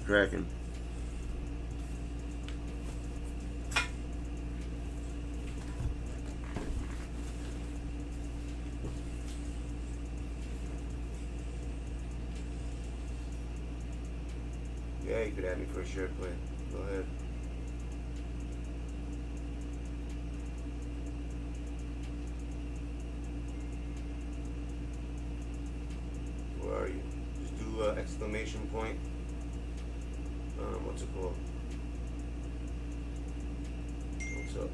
cracking. Yeah, you could add me for a share play. Go ahead. Where are you? Just do exclamation point. What's it called? What's up?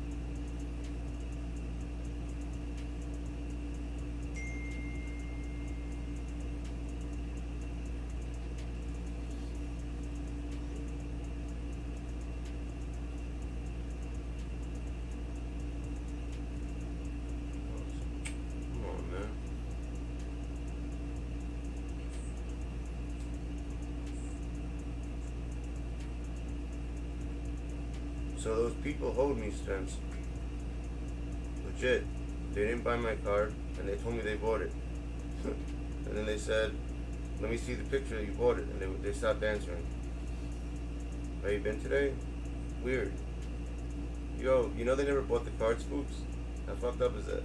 So those people hold me, Spence. Legit. They didn't buy my card, and they told me they bought it. And then they said, let me see the picture that you bought it, and they stopped answering. Have you been today? Weird. Yo, you know they never bought the card, Spooks? How fucked up is that?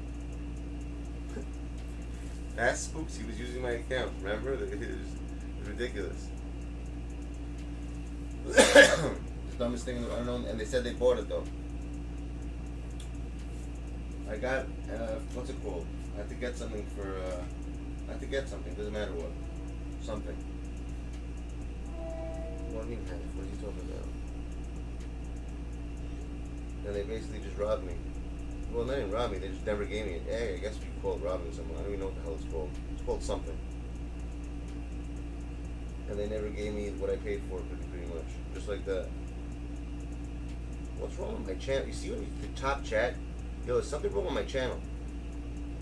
Ask Spooks, he was using my account, remember? It was ridiculous. Dumbest thing, I don't know, and they said they bought it though. I got, what's it called? I had to get something for, doesn't matter what. Something. What do you mean, what are you talking about? And they basically just robbed me. Well, they didn't rob me, they just never gave me it. Hey, I guess we call it robbing someone. I don't even know what the hell it's called. It's called something. And they never gave me what I paid for pretty much. Just like that. What's wrong with my channel? You see when the top chat? Yo, there's something wrong with my channel.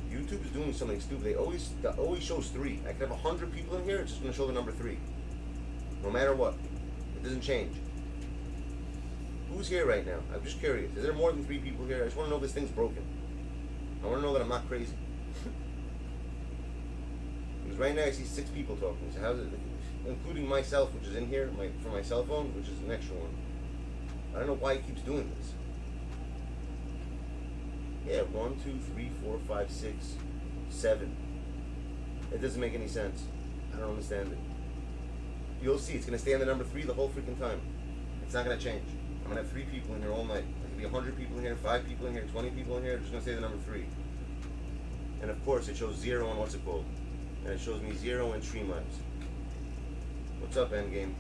YouTube is doing something stupid. That always shows 3. I could have 100 people in here, it's just gonna show the number 3. No matter what. It doesn't change. Who's here right now? I'm just curious. Is there more than 3 people here? I just wanna know if this thing's broken. I wanna know that I'm not crazy. Because right now I see 6 people talking. So how's it, including myself, which is in here, for my cell phone, which is an extra one. I don't know why he keeps doing this. Yeah, 1, 2, 3, 4, 5, 6, 7. It doesn't make any sense. I don't understand it. You'll see, it's gonna stay on the number 3 the whole freaking time. It's not gonna change. I'm gonna have 3 people in here all night. There could be 100 people in here, 5 people in here, 20 people in here. It's just gonna say the number 3. And of course, it shows 0 on what's it called, and it shows me 0 in Streamlabs. What's up, Endgame?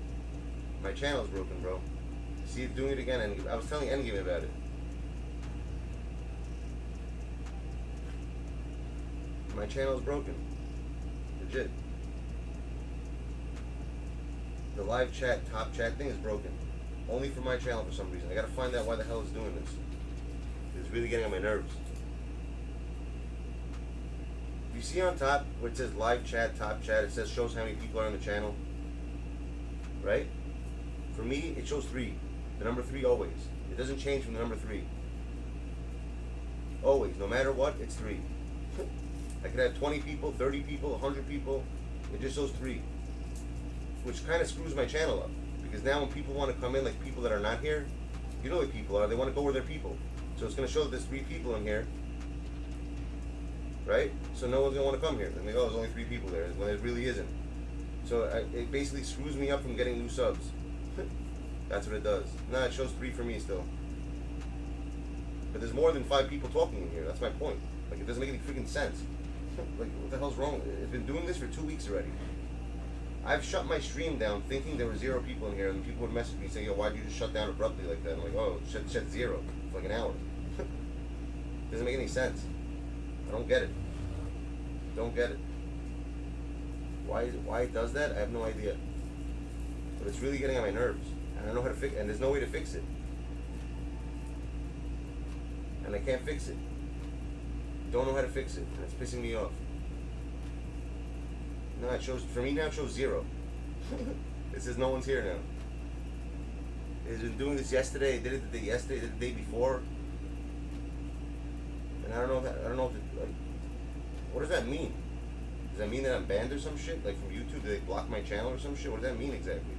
My channel's broken, bro. See it doing it again, and I was telling Endgame about it. My channel is broken. Legit. The live chat, top chat thing is broken. Only for my channel for some reason. I gotta find out why the hell it's doing this. It's really getting on my nerves. You see on top where it says live chat, top chat, it says shows how many people are on the channel. Right? For me, it shows 3. The number 3 always. It doesn't change from the number 3. Always. No matter what, it's 3. I could have 20 people, 30 people, 100 people. It just shows 3. Which kind of screws my channel up. Because now when people want to come in, like people that are not here, you know what people are, they want to go where they're people. So it's going to show that there's 3 people in here. Right? So no one's going to want to come here. Then they go, oh, there's only 3 people there, when it really isn't. So it basically screws me up from getting new subs. That's what it does. Nah, it shows 3 for me still. But there's more than 5 people talking in here. That's my point. Like, it doesn't make any freaking sense. Like, what the hell's wrong? It's been doing this for 2 weeks already. I've shut my stream down thinking there were 0 people in here, and people would message me saying, yo, why'd you just shut down abruptly like that? I'm like, oh, shut 0 for like an hour. Doesn't make any sense. I don't get it. Don't get it. Why it does that? I have no idea. But it's really getting on my nerves. And I don't know how to fix it, and there's no way to fix it. And I can't fix it. Don't know how to fix it, and it's pissing me off. No, it shows, for me now it shows 0. It says no one's here now. It's been doing this yesterday, it did it the day yesterday, did it the day before. And I don't know if it, like, what does that mean? Does that mean that I'm banned or some shit? Like from YouTube, do they block my channel or some shit? What does that mean exactly?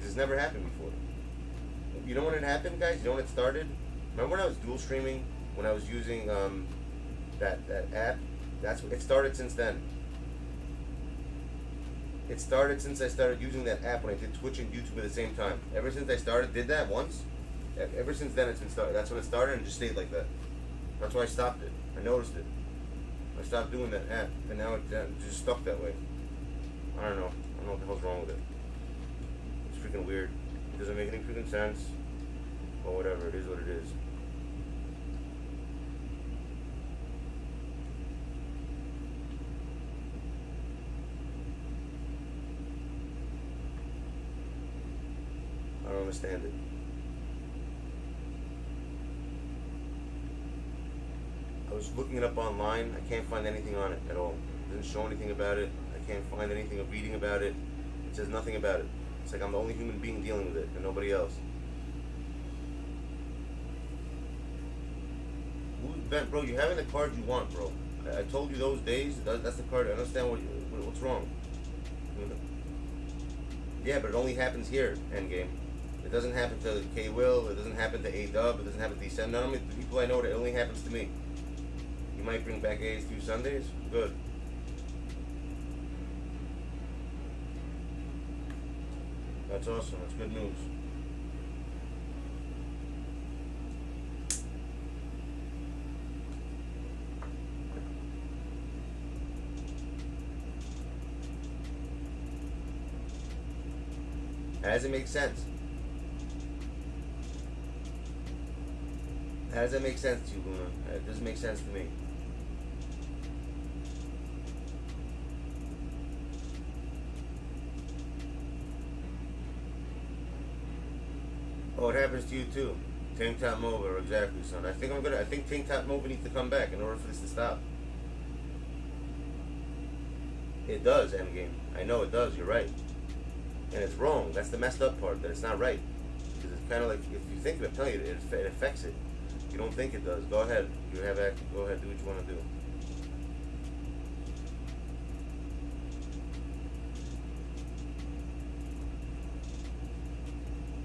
This never happened before. You know when it happened, guys? You know when it started? Remember when I was dual streaming? When I was using that app? That's what it started since then. It started since I started using that app when I did Twitch and YouTube at the same time. Ever since I did that once, ever since then it's been started. That's when it started and it just stayed like that. That's why I stopped it. I noticed it. I stopped doing that app, and now it's just stuck that way. I don't know. I don't know what the hell's wrong with it. It's freaking weird. It doesn't make any freaking sense. Or whatever. It is what it is. I don't understand it. I was looking it up online. I can't find anything on it at all. It doesn't show anything about it. I can't find anything of reading about it. It says nothing about it. It's like I'm the only human being dealing with it and nobody else. Bro, you're having the card you want, bro. I told you those days. That's the card. I understand what's wrong. Yeah, but it only happens here, Endgame. It doesn't happen to K-Will. It doesn't happen to A-Dub. It doesn't happen to D7. None of the people I know, it only happens to me. You might bring back AS2 Sundays? Good. That's awesome. That's good news. How does it make sense? How does that make sense to you, Luna? It doesn't make sense to me. Oh, it happens to you too. Tank Top Mova, exactly, son. I think Tank Top Mova needs to come back in order for this to stop. It does, Endgame. I know it does, you're right. And it's wrong. That's the messed up part, that it's not right. Because it's kind of like, if you think of it, I'm telling you, it affects it. If you don't think it does, go ahead. You have action. Go ahead, do what you want to do.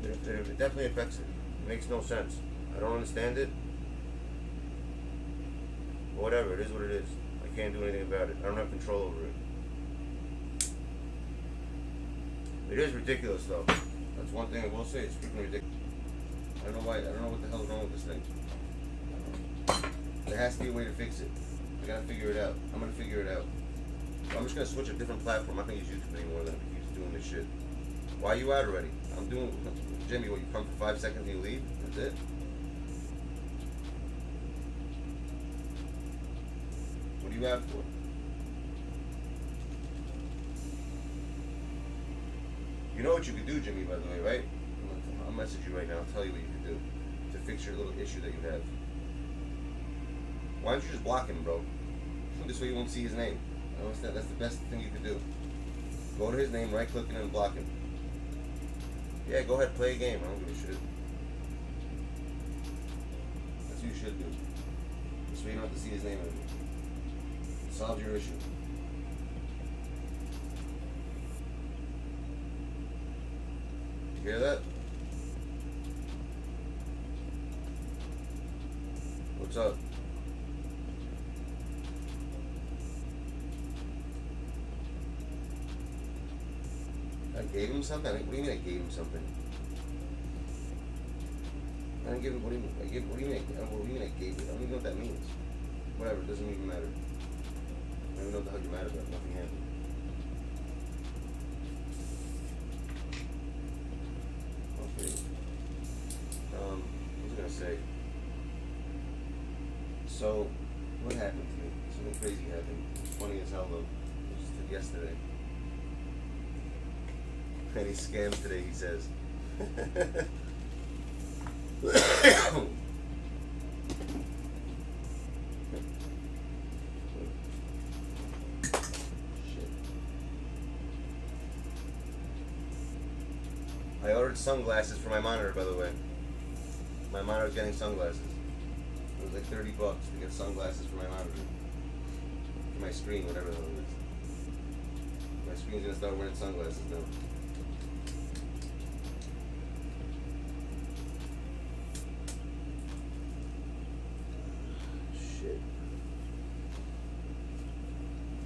It definitely affects it. It makes no sense. I don't understand it. But whatever, it is what it is. I can't do anything about it. I don't have control over it. It is ridiculous, though. That's one thing I will say. It's freaking ridiculous. I don't know why. I don't know what the hell's wrong with this thing. There has to be a way to fix it. I gotta figure it out. I'm gonna figure it out. I'm just gonna switch a different platform. I'm not gonna use YouTube anymore. Then if it keeps doing this shit. Why are you out already? I'm doing. Jimmy, what, you come for 5 seconds and you leave? That's it? What are you out for? You know what you could do, Jimmy, by the way, right? I'll message you right now. I'll tell you what you could do to fix your little issue that you have. Why don't you just block him, bro? This way you won't see his name. I understand. That's the best thing you could do. Go to his name, right-click it, and block him. Yeah, go ahead, play a game. I don't give a shit. That's what you should do. This way you don't have to see his name anymore. Solve your issue. You hear that? What's up? I gave him something? What do you mean I gave him something? I didn't give him, what do you mean? What do you mean I gave it? I don't even know what that means. Whatever, it doesn't even matter. I don't even know what the hell you're mad about. Nothing happened. Okay. What was I gonna say? So, what happened to me? Something crazy happened. It was funny as hell though. It was just yesterday. And he scammed today, he says. I ordered sunglasses for my monitor, by the way. My monitor's getting sunglasses. It was like $30 to get sunglasses for my monitor. For my screen, whatever the hell it is. My screen's gonna start wearing sunglasses now.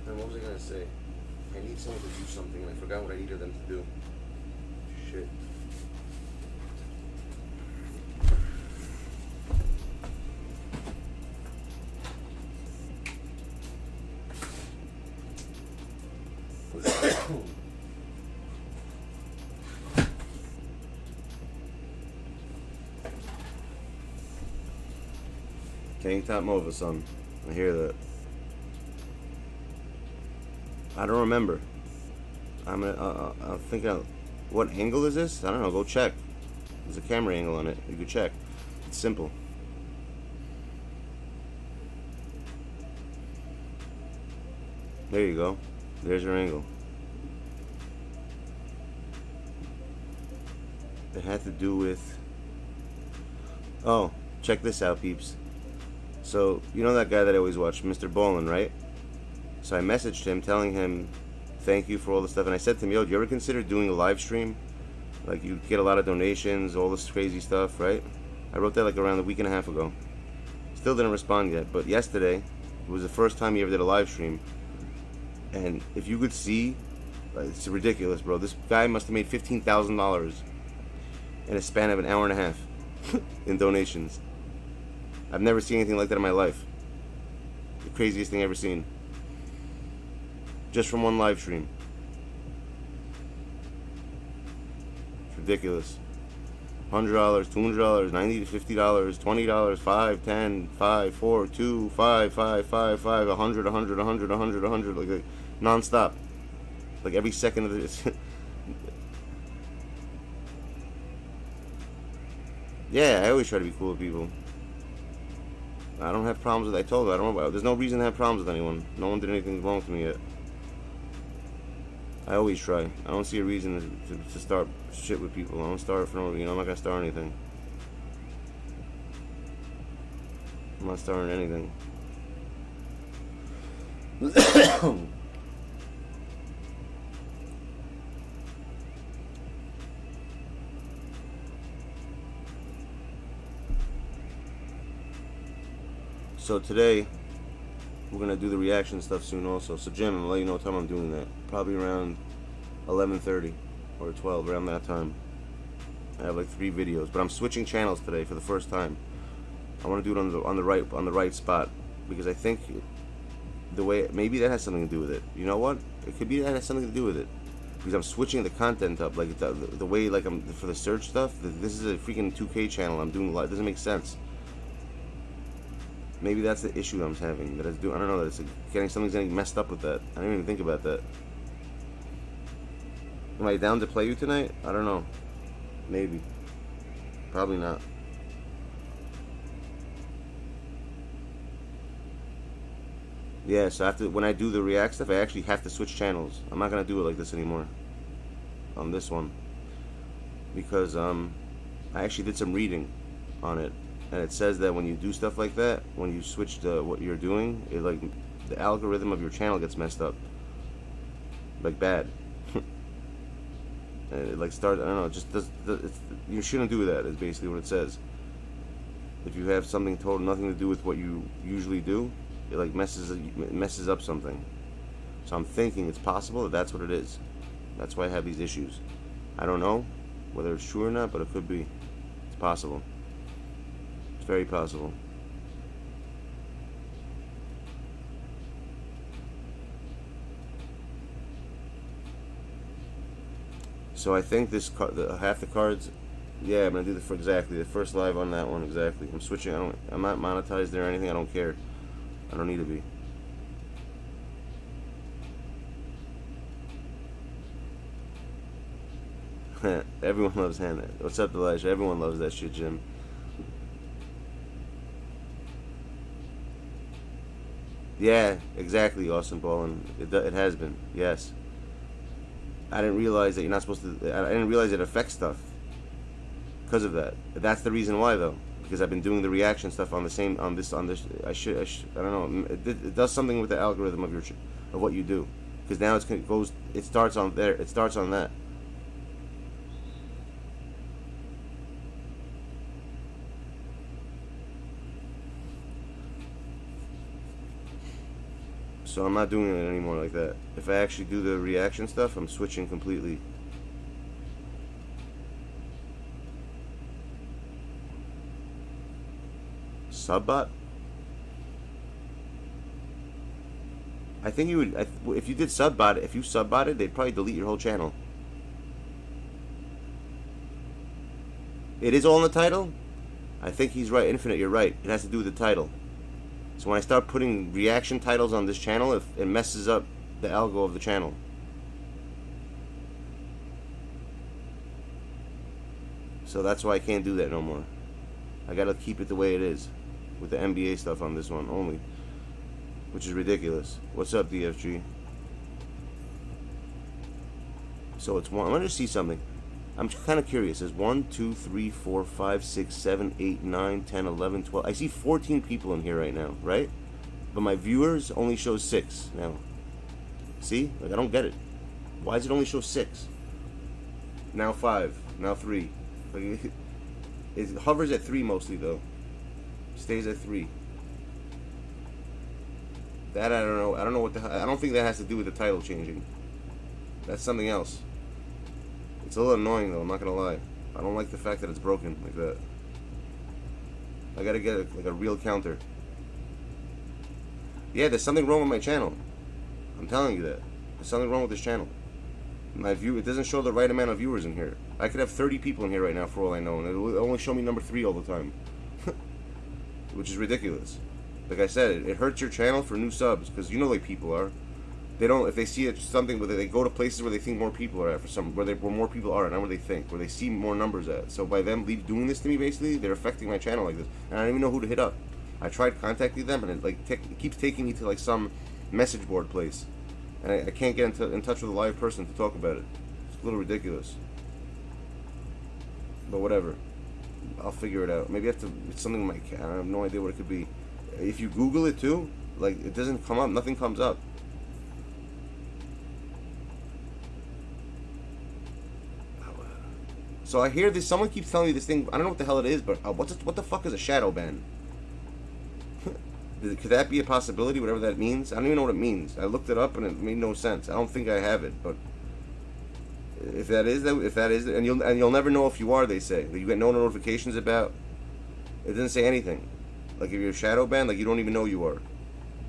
And what was I gonna say? I need someone to do something, and I forgot what I needed them to do. Shit. Tank top Mova, son. I hear that. I don't remember. I'm thinking, what angle is this? I don't know. Go check. There's a camera angle on it. You can check. It's simple. There you go. There's your angle. It had to do with. Oh, check this out, peeps. So, you know that guy that I always watch, Mr. Ballin, right? So I messaged him telling him thank you for all the stuff, and I said to him, yo, do you ever consider doing a live stream? Like, you get a lot of donations, all this crazy stuff, right? I wrote that like around a week and a half ago. Still didn't respond yet, but yesterday was the first time he ever did a live stream. And if you could see, it's ridiculous, bro. This guy must have made $15,000 in a span of an hour and a half in donations. I've never seen anything like that in my life. The craziest thing I've ever seen. Just from one live stream. It's ridiculous. $100, $200, $90 to $50, $20, $5, $10, $5, $4, $2, $5, $5, $5, $5, $100, $100, $100, $100, $100, like non-stop. Like every second of this. Yeah, I always try to be cool with people. I don't have problems with. I told her I don't. There's no reason to have problems with anyone. No one did anything wrong to me yet. I always try. I don't see a reason to start shit with people. I don't start for no reason. I'm not gonna start anything. I'm not starting anything. So today, we're going to do the reaction stuff soon also. So Jim, I'm going to let you know what time I'm doing that. Probably around 11:30 or 12, around that time. I have like 3 videos, but I'm switching channels today for the first time. I want to do it on the right spot, because I think the way, maybe that has something to do with it. You know what? It could be that has something to do with it, because I'm switching the content up, like the way, like I'm for the search stuff. This is a freaking 2K channel. I'm doing a lot. It doesn't make sense. Maybe that's the issue I'm having. That I don't know. That it's something's getting messed up with that. I didn't even think about that. Am I down to play you tonight? I don't know. Maybe. Probably not. Yeah. So after, when I do the React stuff, I actually have to switch channels. I'm not gonna do it like this anymore. On this one, because I actually did some reading on it. And it says that when you do stuff like that, when you switch to what you're doing, it like the algorithm of your channel gets messed up, like bad. And it like starts. I don't know. It just does. You shouldn't do that. Is basically what it says. If you have something total nothing to do with what you usually do, it like messes up something. So I'm thinking it's possible that that's what it is. That's why I have these issues. I don't know whether it's true or not, but it could be. It's possible. It's very possible. So I think this half the cards. Yeah, I'm gonna do exactly the first live on that one. Exactly. I'm switching. I'm not monetized there or anything. I don't care. I don't need to be. Everyone loves Hannah. What's up, Elijah? Everyone loves that shit, Jim. Yeah, exactly, Austin Ballin. It has been, yes. I didn't realize that you're not supposed to. I didn't realize it affects stuff because of that. That's the reason why, though, because I've been doing the reaction stuff on the same on this. I don't know. It does something with the algorithm of what you do, because now it starts on there. It starts on that. So I'm not doing it anymore like that. If I actually do the reaction stuff, I'm switching completely. Subbot? I think you would, if you did subbot, if you subbotted, they'd probably delete your whole channel. It is all in the title? I think he's right. Infinite, you're right. It has to do with the title. So when I start putting reaction titles on this channel, it messes up the algo of the channel. So that's why I can't do that no more. I gotta keep it the way it is, with the NBA stuff on this one only, which is ridiculous. What's up, DFG? So it's one. I want to see something. I'm kind of curious. There's 1, 2, 3, 4, 5, 6, 7, 8, 9, 10, 11, 12. I see 14 people in here right now, right? But my viewers only show 6 now. See? Like, I don't get it. Why does it only show 6? Now 5. Now 3. Like, it hovers at 3 mostly, though. Stays at 3. That I don't know. I don't know what the. I don't think that has to do with the title changing. That's something else. It's a little annoying though, I'm not gonna lie. I don't like the fact that it's broken like that. I gotta get like a real counter. Yeah, there's something wrong with my channel. I'm telling you that. There's something wrong with this channel. My view, it doesn't show the right amount of viewers in here. I could have 30 people in here right now for all I know, and it'll only show me number 3 all the time. Which is ridiculous. Like I said, it hurts your channel for new subs, because you know like people are. They don't, if they see it, something where they go to places where they think more people are at, for some, where more people are, not where they think, where they see more numbers at. So by them doing this to me, basically, they're affecting my channel like this, and I don't even know who to hit up. I tried contacting them, and it like it keeps taking me to like some message board place, and I can't get in touch with a live person to talk about it. It's a little ridiculous, but whatever. I'll figure it out. Maybe I have to. It's something like I have no idea what it could be. If you Google it too, like it doesn't come up. Nothing comes up. So I hear this. Someone keeps telling me this thing. I don't know what the hell it is, but what the fuck is a shadow ban? Could that be a possibility? Whatever that means. I don't even know what it means. I looked it up and it made no sense. I don't think I have it, but if that is, and you'll never know if you are. They say that you get no notifications about. It doesn't say anything. Like if you're shadow banned, like you don't even know you are.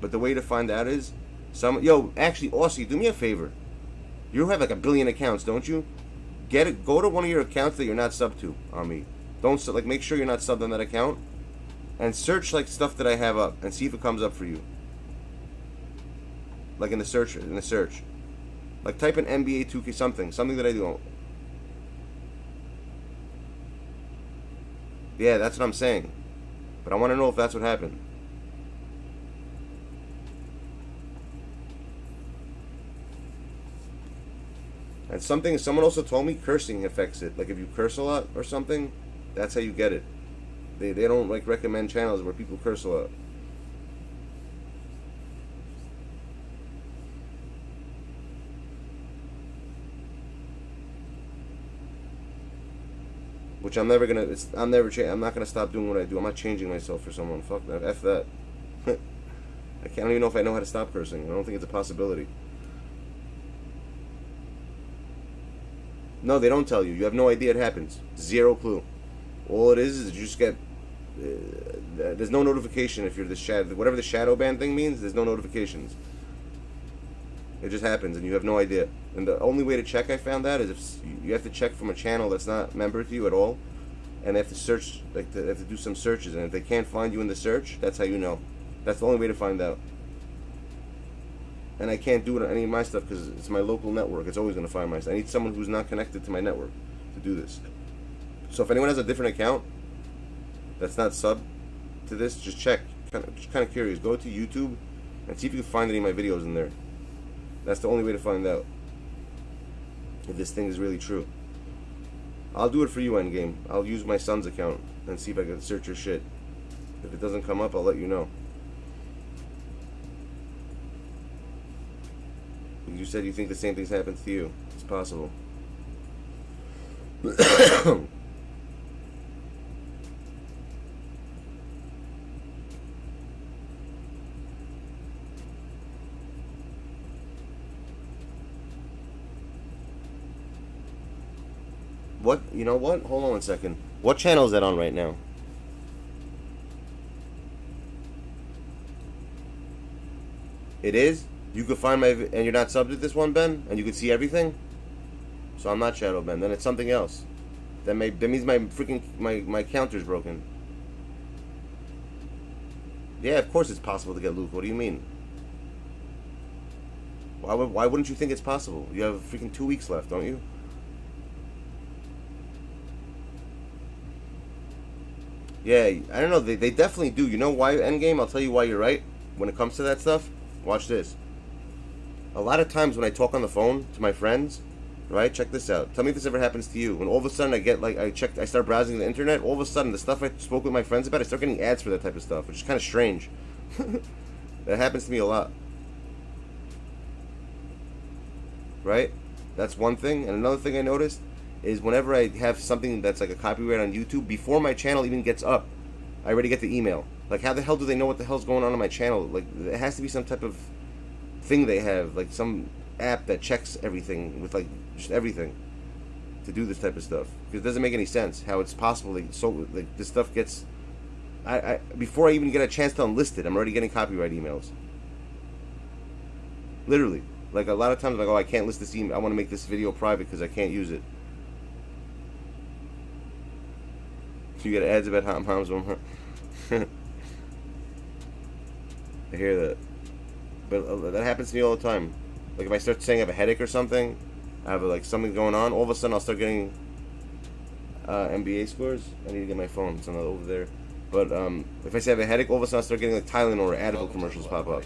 But the way to find out is actually, Aussie, do me a favor. You have like a billion accounts, don't you? Go to one of your accounts that you're not subbed to on me. Don't like make sure you're not subbed on that account, and search like stuff that I have up and see if it comes up for you. Like in the search, like type in NBA 2K something that I do. Yeah, that's what I'm saying. But I want to know if that's what happened. And someone also told me cursing affects it. Like if you curse a lot or something, that's how you get it. They don't like recommend channels where people curse a lot. Which I'm never gonna. I'm not gonna stop doing what I do. I'm not changing myself for someone. Fuck that. F that. I don't even know if I know how to stop cursing. I don't think it's a possibility. No, they don't tell you. You have no idea it happens. Zero clue. All it is you just get. There's no notification if you're the shadow. Whatever the shadow ban thing means, there's no notifications. It just happens, and you have no idea. And the only way to check, I found out, is if you have to check from a channel that's not member to you at all, and they have to search, like they have to do some searches, and if they can't find you in the search, that's how you know. That's the only way to find out. And I can't do it on any of my stuff because it's my local network. It's always going to find my stuff. I need someone who's not connected to my network to do this. So if anyone has a different account that's not sub to this, just check. Just kind of curious. Go to YouTube and see if you can find any of my videos in there. That's the only way to find out if this thing is really true. I'll do it for you, Endgame. I'll use my son's account and see if I can search your shit. If it doesn't come up, I'll let you know. You said you think the same things happen to you. It's possible. What? You know what? Hold on 1 second. What channel is that on right now? It is? You could find my... And you're not subbed to this one, Ben? And you could see everything? So I'm not Shadow Ben. Then it's something else. That means my freaking... My counter's broken. Yeah, of course it's possible to get loot. What do you mean? Why wouldn't you think it's possible? You have freaking 2 weeks left, don't you? Yeah, I don't know. They definitely do. You know why, Endgame? I'll tell you why you're right. When it comes to that stuff, watch this. A lot of times when I talk on the phone to my friends, right? Check this out. Tell me if this ever happens to you. When all of a sudden I get like, I start browsing the internet, all of a sudden the stuff I spoke with my friends about, I start getting ads for that type of stuff, which is kind of strange. That happens to me a lot. Right? That's one thing. And another thing I noticed is whenever I have something that's like a copyright on YouTube, before my channel even gets up, I already get the email. Like, how the hell do they know what the hell's going on my channel? Like, it has to be some type of thing they have, like some app that checks everything with like just everything to do this type of stuff. Because it doesn't make any sense how it's possible. Like, so like this stuff gets, before I even get a chance to unlist it, I'm already getting copyright emails. Literally. Like, a lot of times I'm like, oh, I can't list this email. I want to make this video private because I can't use it. So you get ads about homs. I hear that. But that happens to me all the time. Like, if I start saying I have a headache or something, I have like something going on, all of a sudden I'll start getting NBA scores. I need to get my phone. It's over there. But if I say I have a headache, all of a sudden I'll start getting like Tylenol or Advil commercials pop up.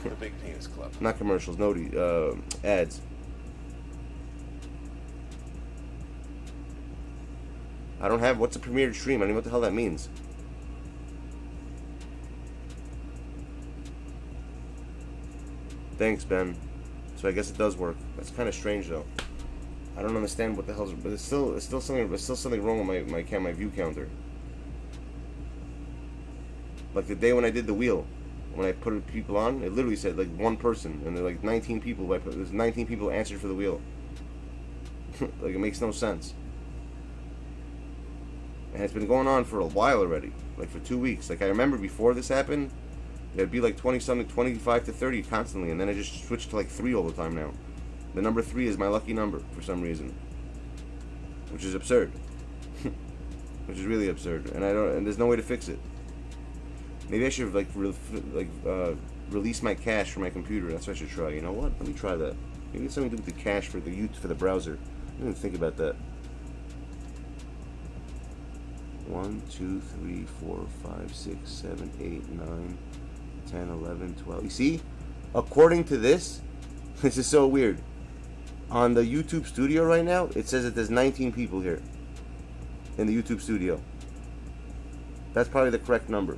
The Big Penis Club. Not commercials, no, ads. I don't have, what's a premiered stream? I don't know what the hell that means. Thanks, Ben. So I guess it does work. That's kind of strange, though. I don't understand what the hell's, but it's still something wrong with my view counter. Like the day when I did the wheel, when I put people on, it literally said like one person, and there like 19 people. There's 19 people answered for the wheel. Like, it makes no sense. And it's been going on for a while already, like for 2 weeks. Like, I remember before this happened, it'd be like 20-something, 25 to 30 constantly, and then I just switched to like 3 all the time now. The number 3 is my lucky number for some reason, which is absurd. Which is really absurd, and there's no way to fix it. Maybe I should like release my cache from my computer. That's what I should try. You know what? Let me try that. Maybe it's something to do with the cache for the browser. I didn't even think about that. 1, 2, 3, 4, 5, 6, 7, 8, 9, 10, 11, 12. You see? According to this, this is so weird. On the YouTube studio right now, it says that there's 19 people here in the YouTube studio. That's probably the correct number.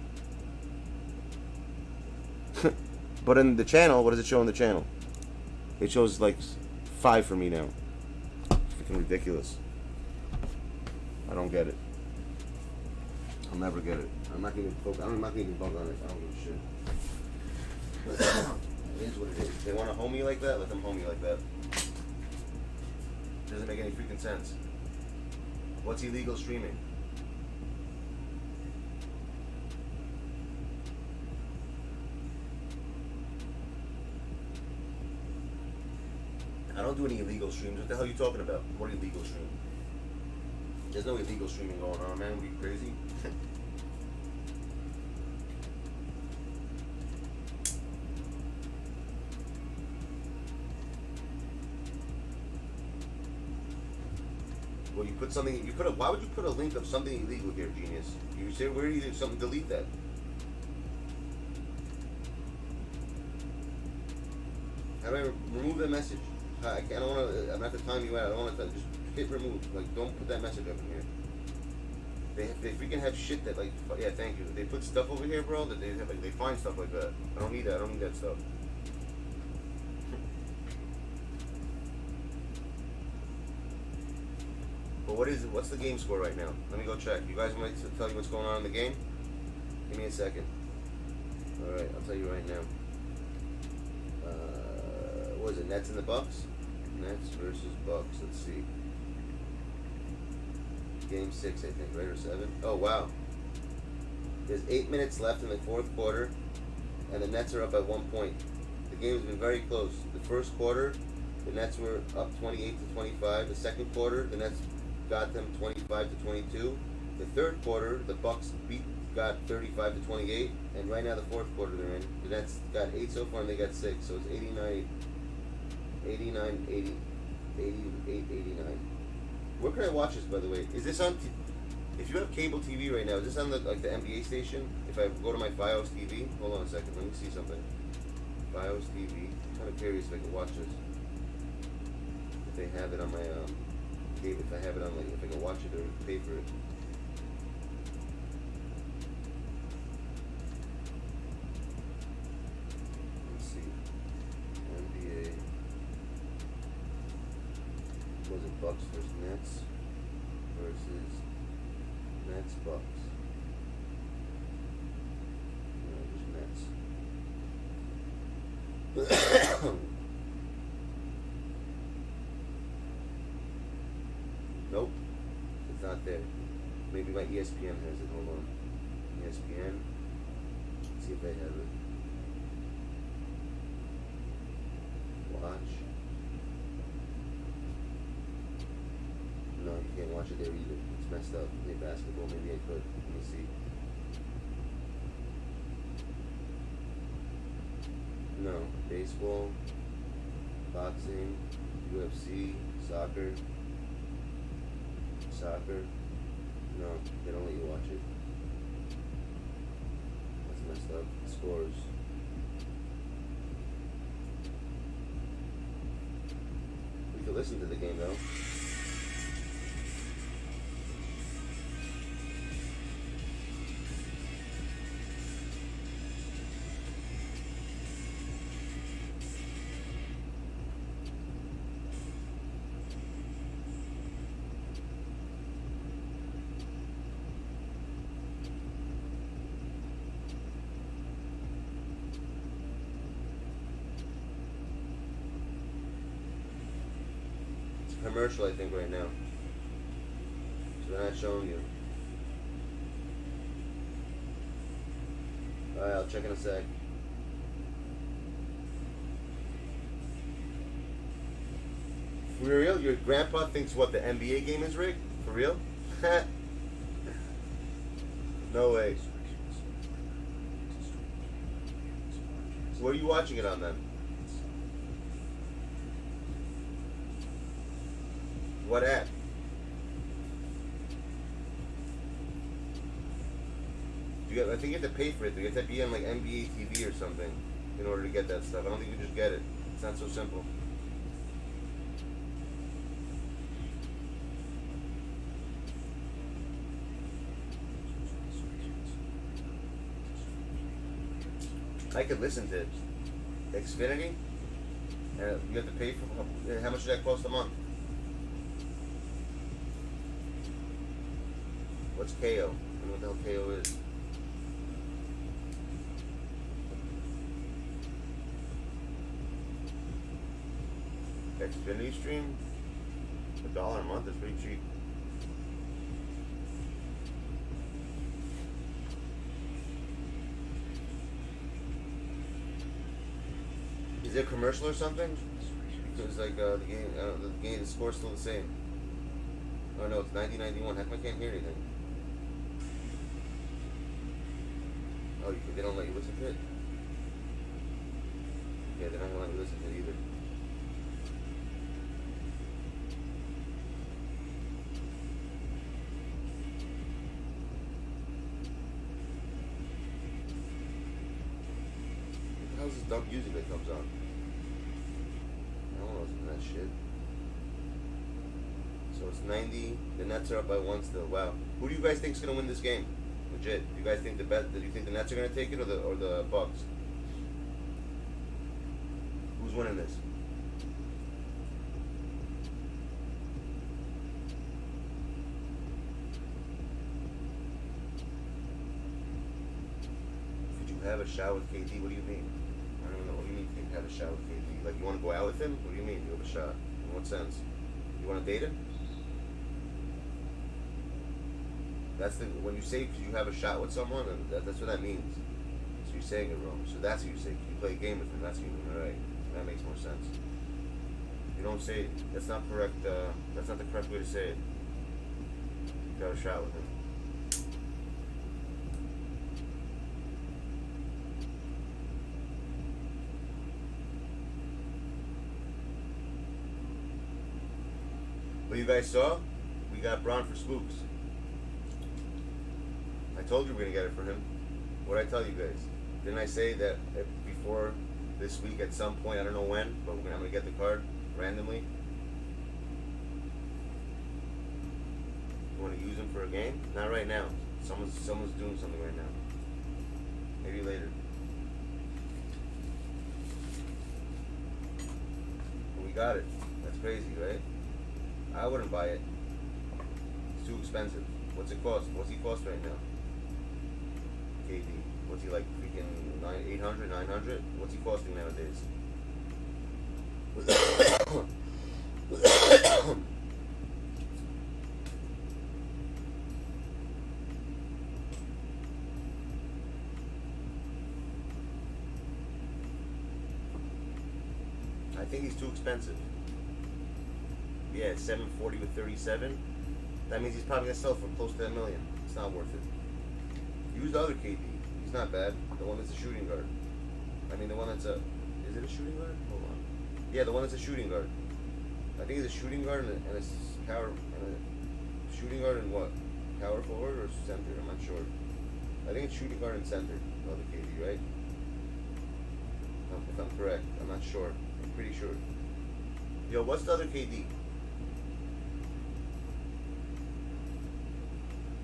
But in the channel, what does it show in the channel? It shows like 5 for me now. Freaking ridiculous. I don't get it. I'll never get it. I'm not gonna even bug on it. I don't give a shit. It is what it is. They want to home you like that? Let them home you like that. Doesn't make any freaking sense. What's illegal streaming? I don't do any illegal streams. What the hell are you talking about? What illegal stream? There's no illegal streaming going on, man. Are you crazy? Well, you put something. Why would you put a link of something illegal here, genius? You say where do you do something? Delete that. How do I remove the message? I don't want to. I'm not to time you out. I don't want to just hit remove. Like, don't put that message up in here. They freaking have shit that, like, yeah, thank you. They put stuff over here, bro. That they have, like, they find stuff like that. I don't need that. I don't need that stuff. But what's the game score right now? Let me go check. You guys want me to tell you what's going on in the game? Give me a second. All right, I'll tell you right now. What is it? Nets and the Bucks. Nets versus Bucks. Let's see. game 6, I think, right, or 7. Oh wow. There's 8 minutes left in the fourth quarter, and the Nets are up by 1 point. The game has been very close. The first quarter, the Nets were up 28-25. The second quarter, the Nets got them 25-22. The third quarter, the Bucks got 35-28, and right now the fourth quarter they're in. The Nets got 8 so far, and they got 6, so it's 89, 88, 89. Where can I watch this, by the way? Is this on? If you have cable TV right now, is this on the NBA station? If I go to my FiOS TV, hold on a second, let me see something. FiOS TV. I'm kind of curious if I can watch this. If they have it on my cable, if I have it on if I can watch it or pay for it. Let's see. NBA. Was it Bucks versus Nets versus Nets Bucks? No, just Nets. Nope, it's not there. Maybe my ESPN has it. Hold on. ESPN. Let's see if they have it. Watch. No, you can't watch it there either. It's messed up. Play basketball. Maybe I could. Let me see. No. Baseball, boxing, UFC, soccer. No, they don't let you watch it. That's messed up. Scores. We could listen to the game though. Commercial, I think, right now. So they're not showing you. Alright, I'll check in a sec. For real? Your grandpa thinks what, the NBA game is rigged? For real? No way. So what are you watching it on then? What app? I think you have to pay for it. You have to be on like NBA TV or something in order to get that stuff. I don't think you just get it. It's not so simple. I could listen to Xfinity, and you have to pay for. How much does that cost a month? What's KO? I don't know what the hell KO is. Xfinity stream? $1 a month is pretty cheap. Is there a commercial or something? Because like the the score's still the same. Oh no, it's 90-91. How come I can't hear anything? Oh, they don't let you listen to it? Yeah, they don't want you to listen to it either. What the hell is this dumb music that comes on? I don't know what's in that shit. So it's 90. The Nets are up by 1 still. Wow. Who do you guys think is gonna win this game? Legit. Do you guys think do you think the Nets are gonna take it or the Bucks? Who's winning this? Could you have a shot with KD? What do you mean? I don't know. What do you mean you can have a shot with KD? Like you want to go out with him? What do you mean you have a shot? In what sense? You want to date him? That's the when you say because you have a shot with someone, and that's what that means. So you're saying it wrong. So that's what you say. You play a game with him. That's what you mean, right? That makes more sense. You don't say that's not correct. That's not the correct way to say it. You got a shot with him. But you guys saw, we got Braun for Spooks. I told you we're gonna get it for him. What did I tell you guys? Didn't I say that before this week at some point, I don't know when, but I'm gonna get the card randomly. You wanna use him for a game? Not right now. Someone's doing something right now. Maybe later. But we got it. That's crazy, right? I wouldn't buy it. It's too expensive. What's it cost? What's he cost right now? KD. What's he like freaking 800, 900? What's he costing nowadays? I think he's too expensive. Yeah, it's 740 with 37. That means he's probably gonna sell for close to $1 million. It's not worth it. Use the other KD. He's not bad. The one that's a shooting guard. I mean, the one that's a. Is it a shooting guard? Hold on. Yeah, the one that's a shooting guard. I think it's a shooting guard and a power and a shooting guard and what? Power forward or center? I'm not sure. I think it's shooting guard and center. The other KD, right? If I'm correct, I'm not sure. I'm pretty sure. Yo, what's the other KD?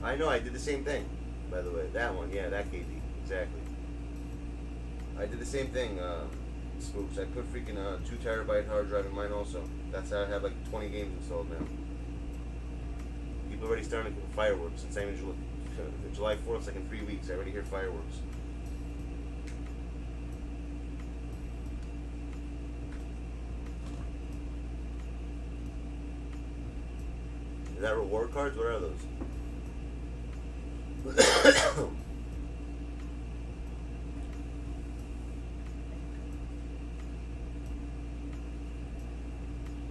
I know, I did the same thing, by the way. That one, yeah, that KD, exactly. I did the same thing, Spooks. I put freaking 2 terabyte hard drive in mine also. That's how I have like 20 games installed now. People are already starting to cook fireworks. It's not even July 4th, it's like in 3 weeks. I already hear fireworks. Is that reward cards? What are those?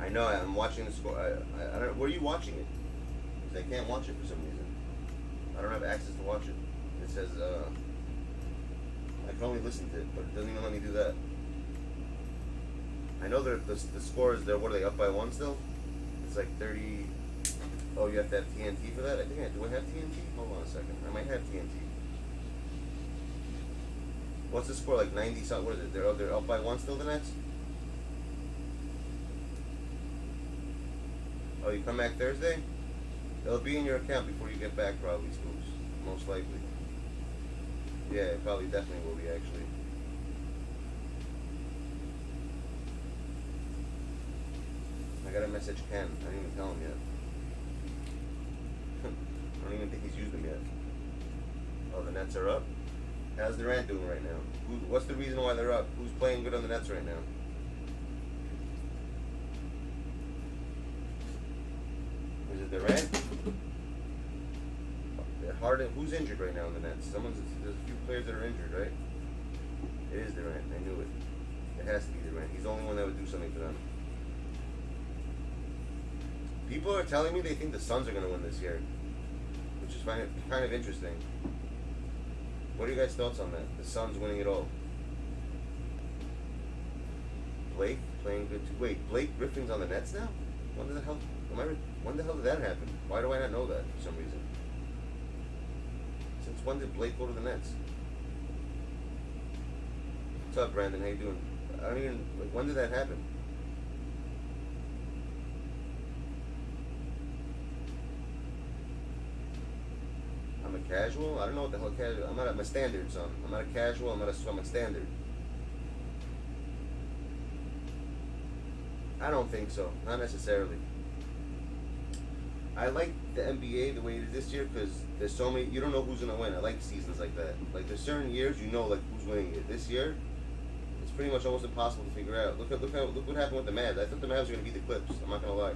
I know, I'm watching the score. I don't. Where are you watching it? Because I can't watch it for some reason. I don't have access to watch it. It says I can only listen to it, but it doesn't even let me do that. I know the scores. What are they up by 1 still? It's like 30. Oh, you have to have TNT for that? I think do I have TNT? Hold on a second. I might have TNT. What's the score? Like 90 something? What is it? They're up by 1 still, the Nets? Oh, you come back Thursday? It'll be in your account before you get back, probably, Spooks. Most likely. Yeah, it probably definitely will be, actually. I gotta message Ken. I didn't even tell him yet. I don't even think he's used them yet. Oh, the Nets are up? How's Durant doing right now? What's the reason why they're up? Who's playing good on the Nets right now? Is it Durant? Harden. Who's injured right now in the Nets? There's a few players that are injured, right? It is Durant. I knew it. It has to be Durant. He's the only one that would do something for them. People are telling me they think the Suns are going to win this year, which is kind of interesting. What are you guys' thoughts on that? The Suns winning it all. Blake playing good too. Wait, Blake Griffin's on the Nets now? When the hell did that happen? Why do I not know that for some reason? Since when did Blake go to the Nets? What's up, Brandon? How you doing? I don't even. Like, when did that happen? I'm a casual? I don't know what the hell casual. I'm not at my standard, son. I'm not a casual, I'm a standard. I don't think so. Not necessarily. I like the NBA the way it is this year because there's so many. You don't know who's gonna win. I like seasons like that. Like there's certain years you know like who's winning it. This year, it's pretty much almost impossible to figure out. Look what happened with the Mavs. I thought the Mavs were gonna beat the Clips. I'm not gonna lie.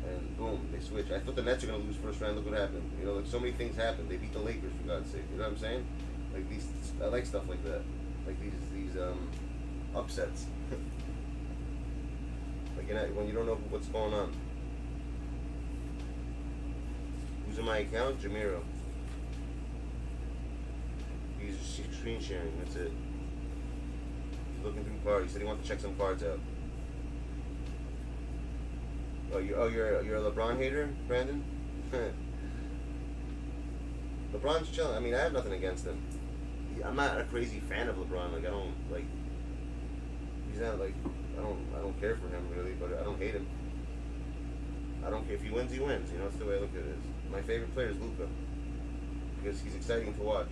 and boom, they switch. I thought the Nets are gonna lose first round. Look what happened. You know, like so many things happened. They beat the Lakers for God's sake. You know what I'm saying? Like these, I like stuff like that. Like these upsets. Like when you don't know what's going on. Who's in my account? Jamiro. He's screen sharing. That's it. He's looking through cards. He said he wants to check some cards out. You're a LeBron hater, Brandon? LeBron's chilling. I mean, I have nothing against him. I'm not a crazy fan of LeBron. Like I don't like. He's not like I don't care for him really, but I don't hate him. I don't care if he wins, he wins. You know, that's the way I look at it. My favorite player is Luka because he's exciting to watch.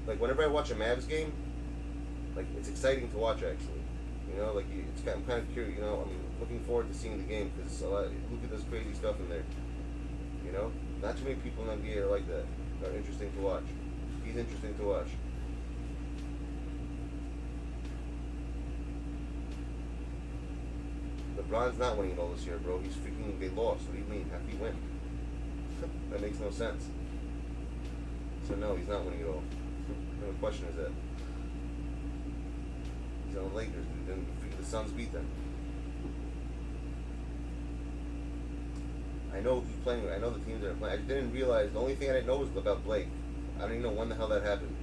Like whenever I watch a Mavs game, like it's exciting to watch actually. You know, like I'm kind of curious. You know, I'm looking forward to seeing the game because Luka does crazy stuff in there. You know, not too many people in the NBA are like that. Are interesting to watch. He's interesting to watch. LeBron's not winning it all this year, bro. He's freaking. They lost. What do you mean? How can he win? That makes no sense. So no, he's not winning it all. What kind of question is that? He's on the Lakers. Then the Suns beat them. I know who's playing. I know the teams that are playing. I didn't realize. The only thing I didn't know was about Blake. I don't even know when the hell that happened.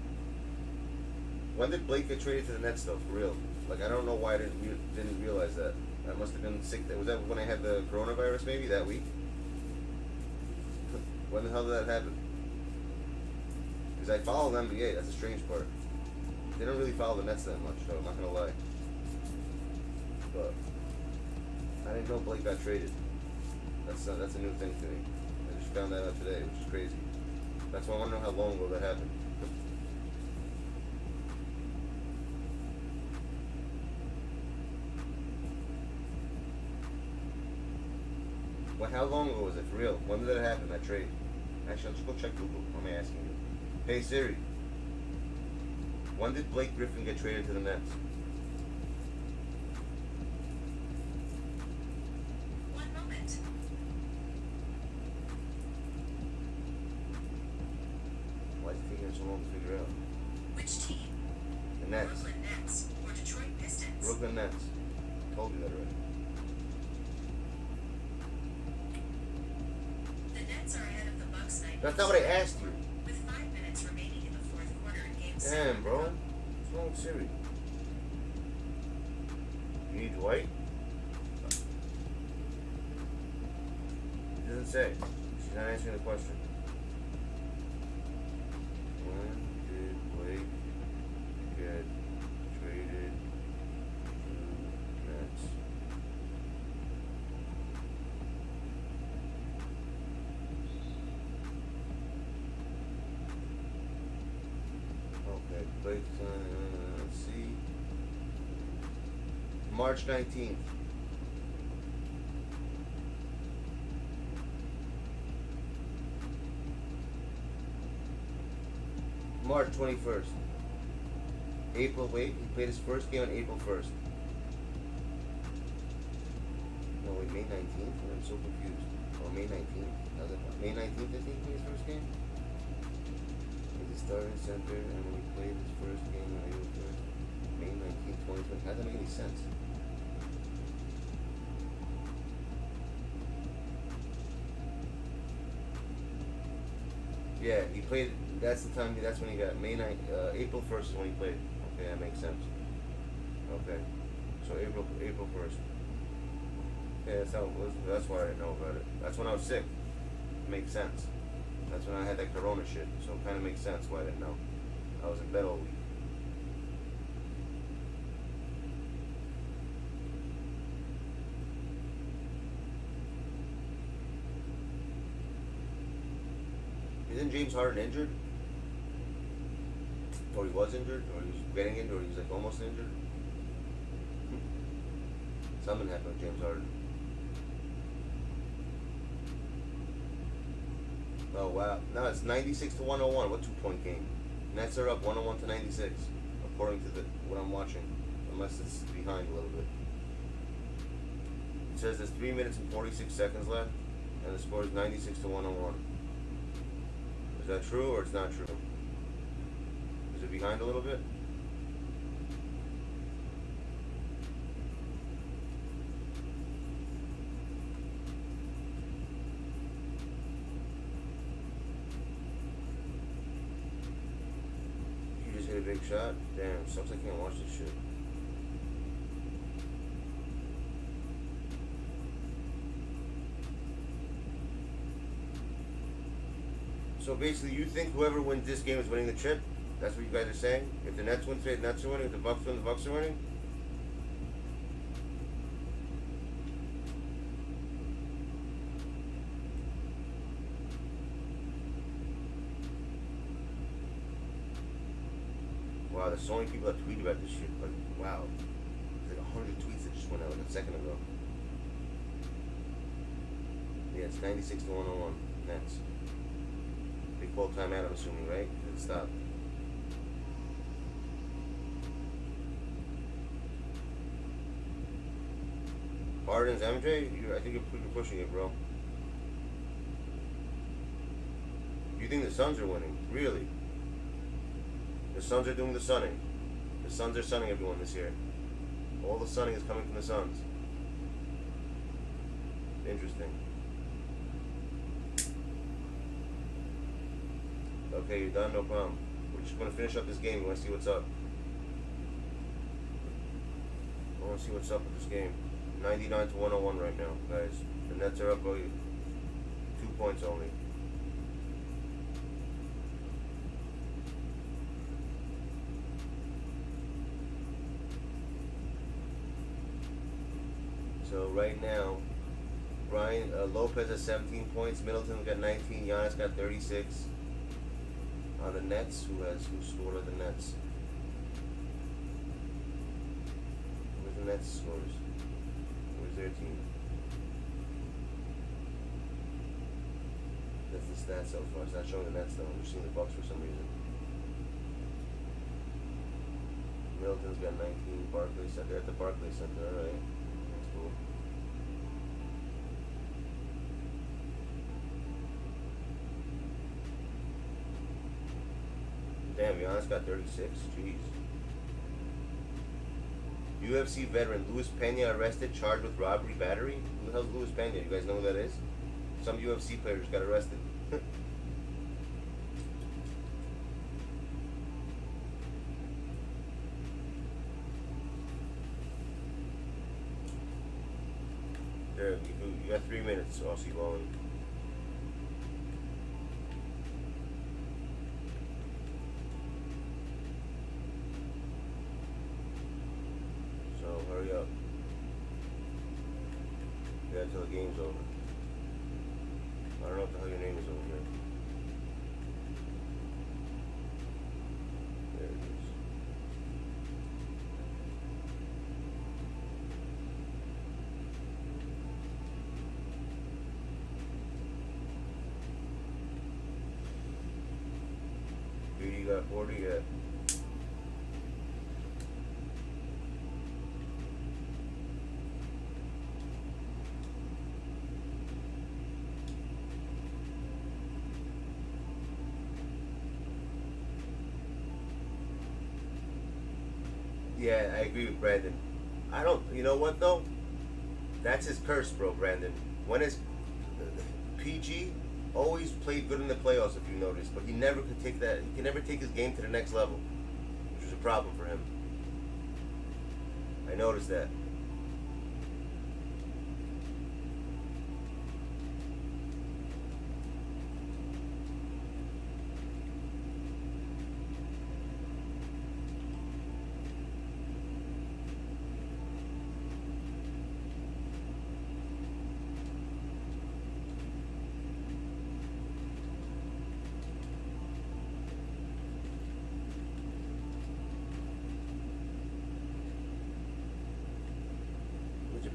When did Blake get traded to the Nets, though? For real? Like I don't know why I didn't realize that. I must have been sick. Was that when I had the coronavirus? Maybe that week. When the hell did that happen? Because I follow the NBA. That's the strange part. They don't really follow the Nets that much, though. I'm not gonna lie. But I didn't know Blake got traded. That's a new thing to me. I just found that out today, which is crazy. That's why I want to know how long ago that happened. Well, how long ago was it, for real? When did that happen, that trade? Actually, I'll just go check Google. I'm asking you. Hey Siri, when did Blake Griffin get traded to the Nets? One moment. Why is it taking so long to figure out? Which team? The Nets. Brooklyn Nets or Detroit Pistons? Brooklyn Nets. Told you that already. The Nets are ahead of the Bucks 9. That's not what I asked you. With 5 minutes remaining in the fourth quarter in Game 7. Damn, bro. What's wrong with Siri? You need Dwight? It doesn't say. She's not answering the question. When did Blake get traded to Nets? Okay, Blake, let's see. March 19th. March 21st. April, wait, he played his first game on April 1st. No, wait, May 19th? I'm so confused. Oh, May 19th. May 19th, I think, he played his first game? He started center, and when he played his first game on April 1st, May 19th, 2020. How does that make any sense? Yeah, he played. That's the time. That's when he got April 1st is when he played. Okay, that makes sense. Okay, so April 1st. Yeah, that's why I didn't know about it. That's when I was sick. Makes sense. That's when I had that corona shit. So it kind of makes sense why I didn't know. I was in bed all week. Isn't James Harden injured? Or he was injured? Or he was getting injured? Or he was like almost injured? Something happened with James Harden. Oh wow. No, it's 96 to 101. What 2-point game? Nets are up 101 to 96, according to what I'm watching. Unless it's behind a little bit. It says there's 3 minutes and 46 seconds left, and the score is 96 to 101. Is that true or it's not true? Is it behind a little bit? You just hit a big shot? Damn, sucks I can't watch this shit. So basically, you think whoever wins this game is winning the chip? That's what you guys are saying? If the Nets win today, the Nets are winning. If the Bucks win, the Bucks are winning? Wow, there's so many people that tweet about this shit. Like, wow. There's like 100 tweets that just went out like a second ago. Yeah, it's 96 to 101. Nets. They called timeout, I'm assuming, right? It stopped. Harden's MJ? I think you're pushing it, bro. You think the Suns are winning? Really? The Suns are doing the sunning. The Suns are sunning everyone this year. All the sunning is coming from the Suns. Interesting. Okay, you're done? No problem. We're just going to finish up this game. We want to see what's up. I want to see what's up with this game. 99 to 101 right now, guys. The Nets are up by 2 points only. So right now, Brian Lopez has 17 points. Middleton got 19. Giannis got 36. On the Nets, who scored on the Nets? Where's the Nets scores? Where's their team? That's the stats so far. It's not showing the Nets though. I'm just seeing the Bucks for some reason. Middleton's got 19. Barclays Center. They're at the Barclays Center. All right, that's cool. Damn, Giannis got 36. Jeez. UFC veteran Luis Pena arrested, charged with robbery, battery. Who the hell's Luis Pena? You guys know who that is? Some UFC players got arrested. There, you got 3 minutes, Aussie Long. Hurry up. You gotta tell the game's over. I don't know what the hell your name is over here. There it is. Dude, you got 40 yet? Yeah, I agree with Brandon. I don't, you know what though? That's his curse, bro, Brandon. When is PG always played good in the playoffs, if you notice, but he never could take that. He can never take his game to the next level, which is a problem for him. I noticed that.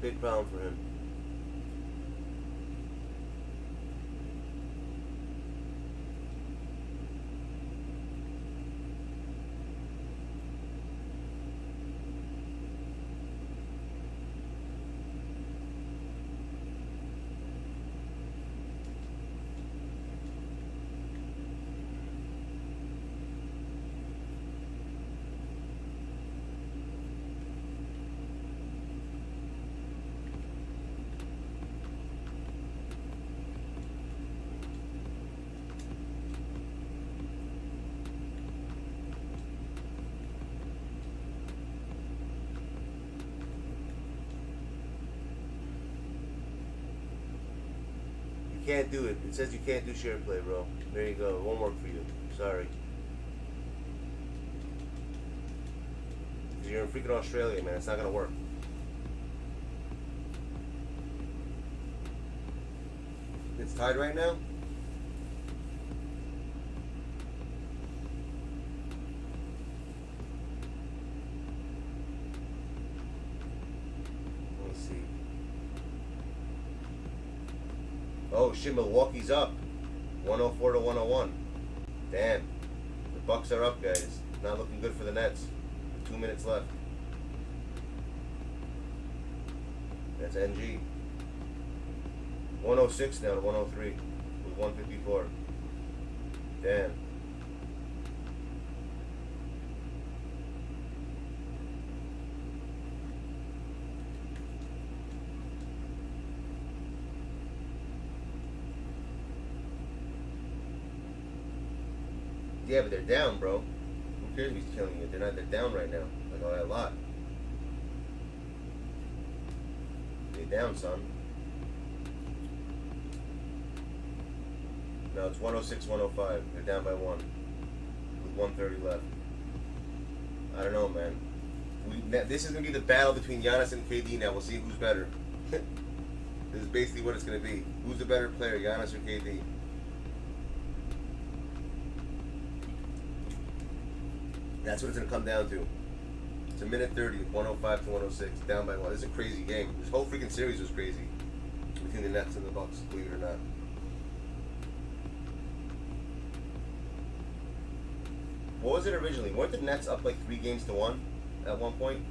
Big problem for him. can't do it. It says you can't do share play, bro. There you go. It won't work for you. Sorry. You're in freaking Australia, man. It's not gonna work. It's tied right now? Let me see. Oh shit, Milwaukee's up. 104 to 101. Damn. The Bucks are up, guys. Not looking good for the Nets. 2 minutes left. That's NG. 106 now to 103 with 154. Damn. Yeah, but they're down, bro. Who cares if he's killing you? They're down right now. Like a lot. They're down, son. No, it's 106, 105. They're down by 1. With 130 left. I don't know, man. This is going to be the battle between Giannis and KD now. We'll see who's better. This is basically what it's going to be. Who's the better player, Giannis or KD? That's what it's going to come down to. It's a minute 30, 105 to 106, down by 1. This is a crazy game. This whole freaking series was crazy between the Nets and the Bucks, believe it or not. What was it originally? Weren't the Nets up like 3 games to 1 at one point?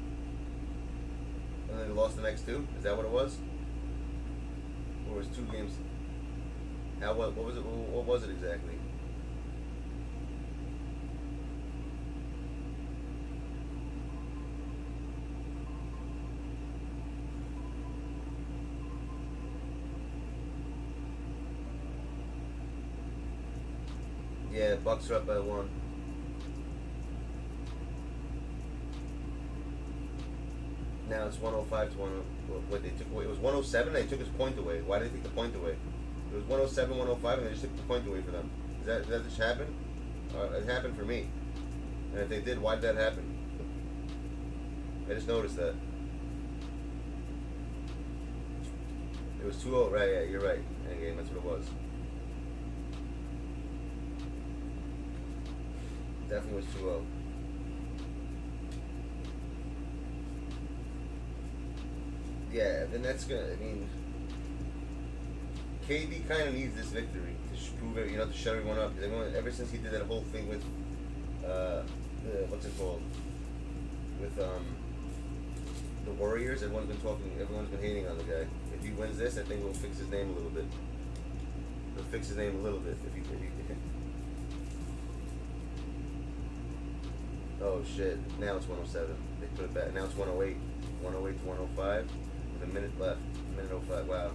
And then they lost the next 2? Is that what it was? Or was it 2 games? What was it? What was it exactly? Yeah, Bucks are up by 1. Now it's 105 to 1. What they took away? It was 107. They took his point away. Why did they take the point away? It was 107, 105, and they just took the point away for them. Did that just happen? It happened for me. And if they did, why did that happen? I just noticed that. It was 2-0, right? Yeah, you're right. Endgame, that's what it was. Definitely was 2-0. Yeah, the Nets gonna. I mean, KD kind of needs this victory to prove it. You know, to shut everyone up. Because ever since he did that whole thing with, what's it called? With the Warriors, everyone's been hating on the guy. If he wins this, I think we'll fix his name a little bit. We'll fix his name a little bit if he Oh shit! Now it's 107. They put it back. Now it's 108. 108 to 105. With a minute left. A minute 05. Wow.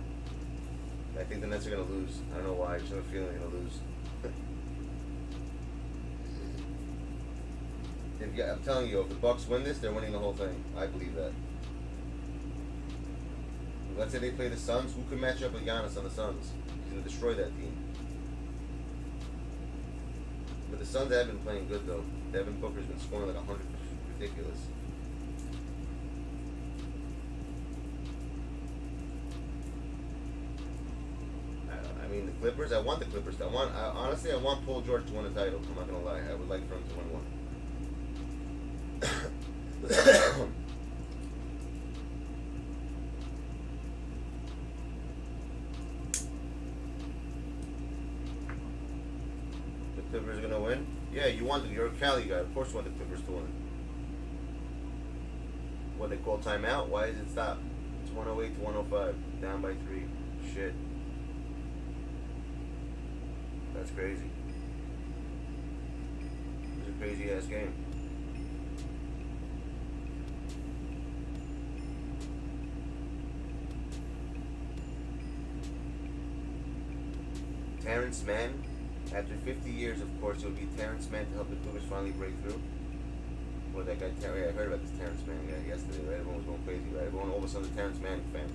I think the Nets are gonna lose. I don't know why. I just have a feeling they're gonna lose. I'm telling you, if the Bucks win this, they're winning the whole thing. I believe that. Let's say they play the Suns. Who can match up with Giannis on the Suns? He's gonna destroy that team. But the Suns have been playing good though. Devin Booker's been scoring like 100. Ridiculous. I mean, the Clippers. I want the Clippers. Honestly, I want Paul George to win a title. I'm not gonna lie. I would like for him to win one. The Clippers are gonna win. Yeah, you're a Cali guy. Of course you want the Clippers to win. What they call timeout? Why is it stopped? It's 108 to 105. Down by 3. Shit. That's crazy. It was a crazy ass game. Terrence Mann. After 50 years, of course, it would be Terrence Mann to help the Clippers finally break through. Well, that guy, I heard about this Terrence Mann guy yesterday, right? Everyone was going crazy, right? Everyone all of a sudden, Terrence Mann fan.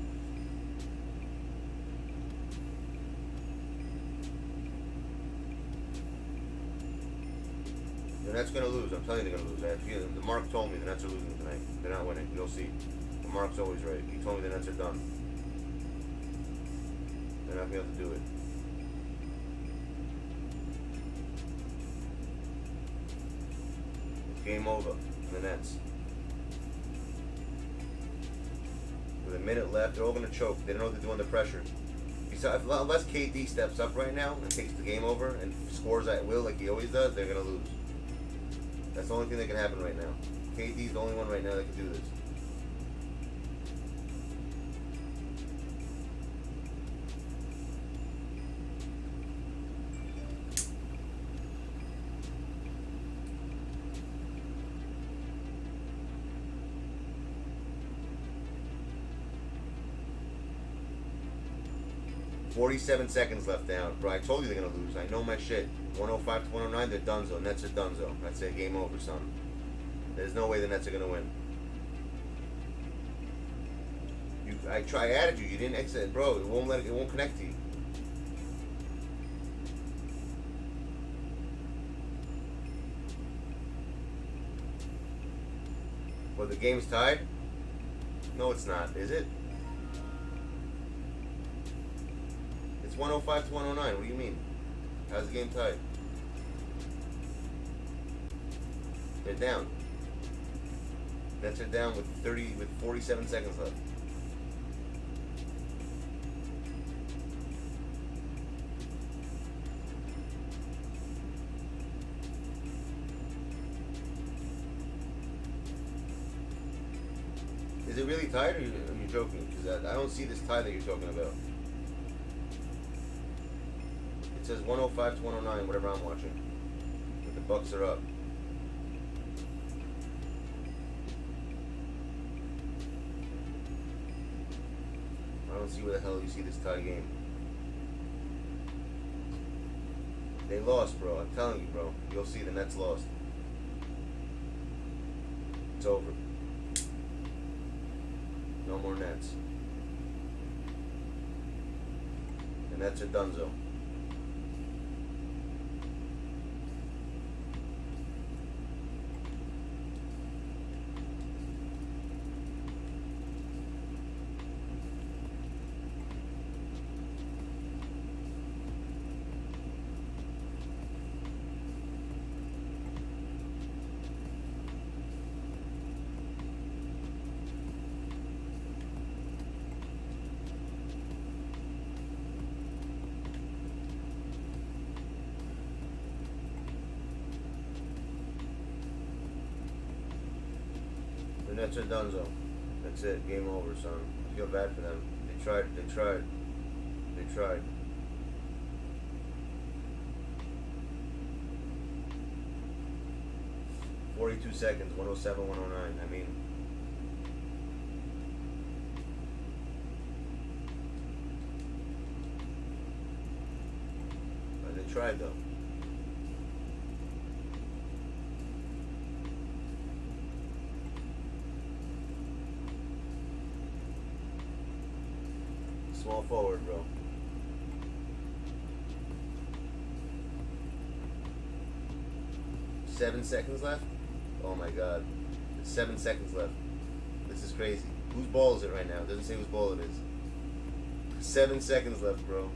Nets gonna lose. I'm telling you they're gonna lose. The Mark told me the Nets are losing tonight. They're not winning. You'll see. The Mark's always right. He told me the Nets are done. They're not gonna be able to do it. Game over for the Nets. With a minute left, they're all gonna choke. They don't know what to do under pressure. Unless KD steps up right now and takes the game over and scores at will like he always does, they're gonna lose. That's the only thing that can happen right now. KD's the only one right now that can do this. $47 seconds left down. Bro, I told you they're gonna lose. I know my shit. 105 to 109, they're donezo. Nets are donezo. That's it. Game over, son. There's no way the Nets are gonna win. I added you. You didn't exit, bro. It won't connect to you. Well, the game's tied? No, it's not. Is it? It's 105 to 109. What do you mean? How's the game tied? They're down. Nets are down with 47 seconds left. Is it really tied, or are you joking? Because I don't see this tie that you're talking about. It says 105 to 109, whatever I'm watching. But the Bucks are up. I don't see where the hell you see this tie game. They lost, bro. I'm telling you, bro. You'll see the Nets lost. It's over. No more Nets. The Nets are donezo. The Nets are donezo. That's it. Game over, son. I feel bad for them. They tried. 42 seconds, 107, 109. I mean, they tried though. Small forward, bro. Seven seconds left? Oh my god. 7 seconds left. This is crazy. Whose ball is it right now? It doesn't say whose ball it is. 7 seconds left, bro.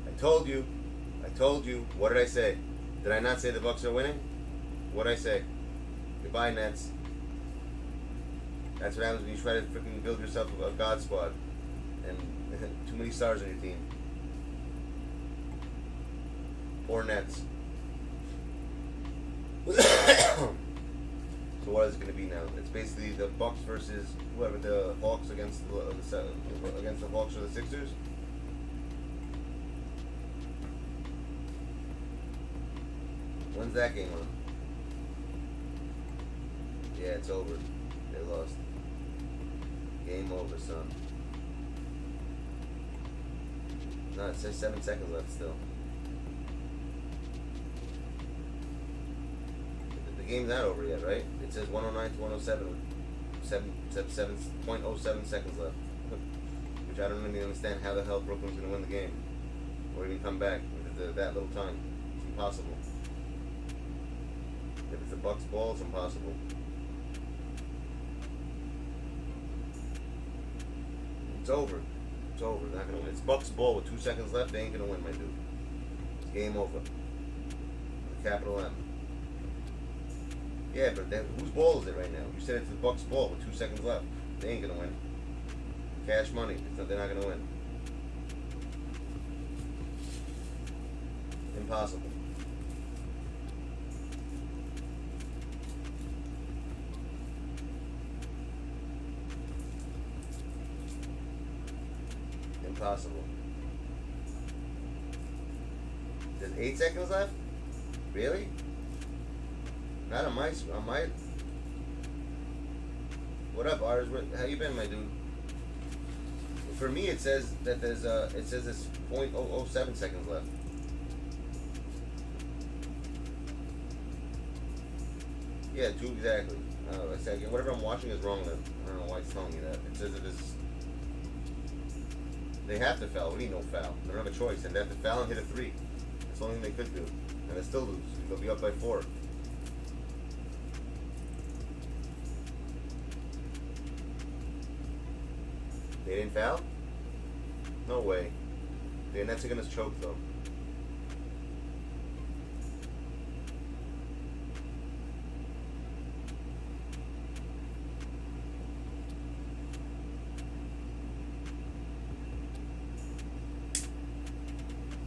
I told you. What did I say? Did I not say the Bucks are winning? What did I say? Goodbye, Nets. That's what happens when you try to freaking build yourself a God squad and too many stars on your team. Poor Nets. So what is it going to be now? It's basically the Bucks versus whoever, the Hawks against the Hawks or the Sixers. When's that game on? Yeah, it's over. They lost. Game over, son. No, it says 7 seconds left still. game's not over yet, right? It says 109 to 107 with 7.07 seconds left. Which I don't really understand how the hell Brooklyn's going to win the game. Or even come back with that little time. It's impossible. If it's a Bucks ball, it's impossible. It's over. It's over. They're not going to win. It's Bucks ball with 2 seconds left. They ain't going to win, my dude. It's game over. With a capital M. Yeah, but then, whose ball is it right now? You said it's the Bucks ball with 2 seconds left. They ain't gonna win. Cash money. They're not gonna win. Impossible. Impossible. There's 8 seconds left? Really? Not on my. What up, Ars? How you been, my dude? For me, it says that there's it says it's 0.007 seconds left. Yeah, 2 exactly. I said whatever I'm watching is wrong then. I don't know why it's telling me that. It says it is. They have to foul. We need no foul. They don't have a choice, and they have to foul and hit a 3. That's the only thing they could do, and they still lose. They'll be up by 4. They didn't foul? No way. The Nets are gonna choke though.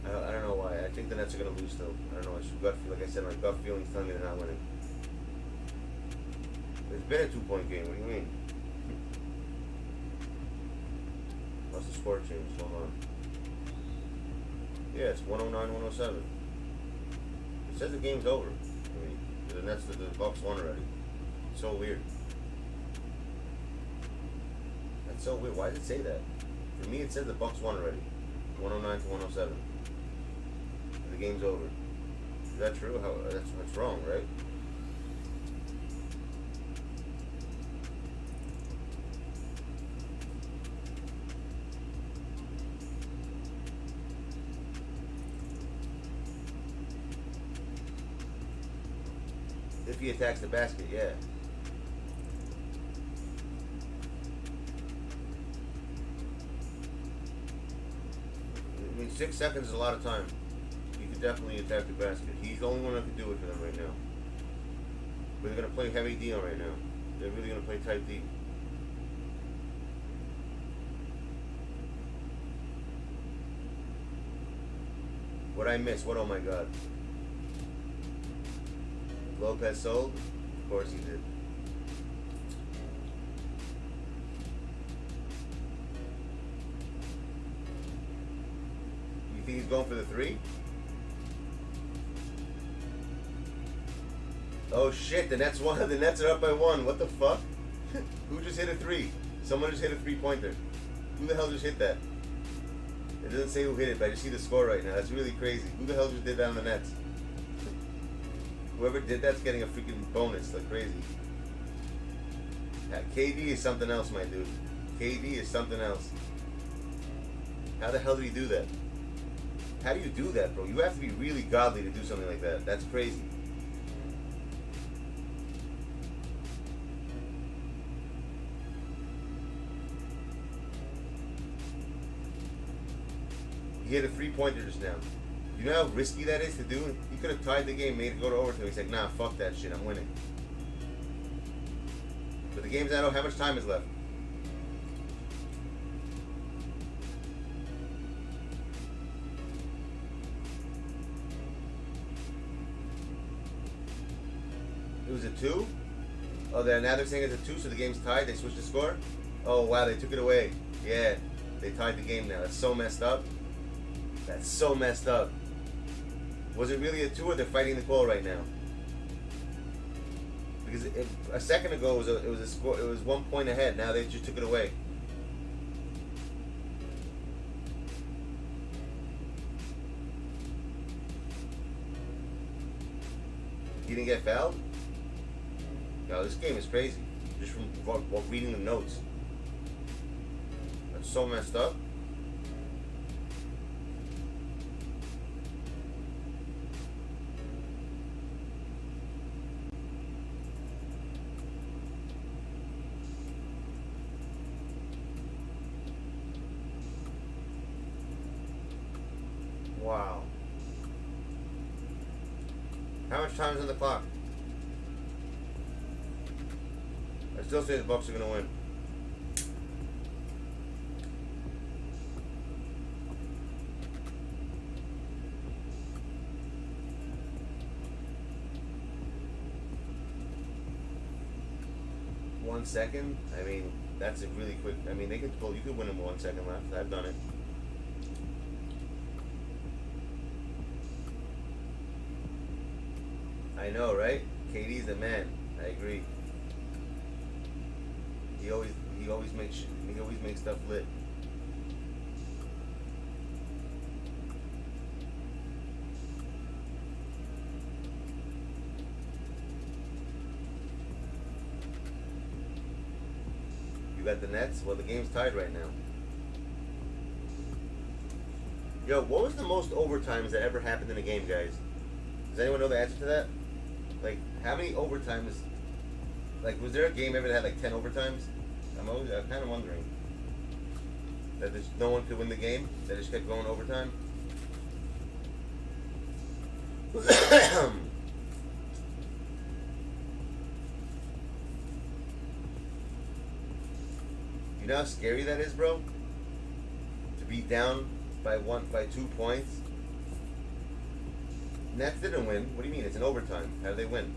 I don't know why. I think the Nets are gonna lose still. I don't know. Like I said, my gut feeling's telling me they're not winning. It's been a 2-point game. What do you mean? What's the score change? Hold on. Yeah, it's 109-107. It says the game's over. I mean, the Nets, the Bucks won already. It's so weird. That's so weird. Why does it say that? For me, it says the Bucks won already. 109 to 107. The game's over. Is that true? That's wrong, right? If he attacks the basket, yeah. I mean, 6 seconds is a lot of time. He could definitely attack the basket. He's the only one that can do it for them right now. But they're going to play heavy D right now. They're really going to play tight D. What'd I miss? What? Oh my God. Lopez sold? Of course he did. You think he's going for the 3? Oh shit, the Nets won. The Nets are up by 1. What the fuck? Who just hit a 3? Someone just hit a 3-pointer. Who the hell just hit that? It doesn't say who hit it, but I just see the score right now. That's really crazy. Who the hell just did that on the Nets? Whoever did that's getting a freaking bonus like crazy. Yeah, KD is something else, my dude. KD is something else. How the hell did he do that? How do you do that, bro? You have to be really godly to do something like that. That's crazy. He hit a 3-pointer just now. You know how risky that is to do? He could have tied the game, made it go to overtime. He's like, nah, fuck that shit, I'm winning. But the game's not. How much time is left? It was a 2? Oh, now they're saying it's a 2, so the game's tied. They switched the score? Oh, wow, they took it away. Yeah, they tied the game now. That's so messed up. That's so messed up. Was it really a 2 or they're fighting the call right now? Because a second ago it was a score. It was 1 point ahead. Now they just took it away. He didn't get fouled? Yo, this game is crazy. Just from reading the notes. That's so messed up. Wow. How much time is on the clock? I still say the Bucks are gonna win. One second? I mean, that's a really quick. I mean, they could pull. You could win in 1 second left. I've done it. I know, right? KD's the man. I agree. He always makes stuff lit. You got the Nets? Well, the game's tied right now. Yo, what was the most overtimes that ever happened in a game, guys? Does anyone know the answer to that? Like, how many overtimes? Like, was there a game ever that had like 10 overtimes? I'm kind of wondering. That no one could win the game? That just kept going overtime? You know how scary that is, bro? To be down by 2 points. Nets didn't win. What do you mean? It's an overtime. How did they win?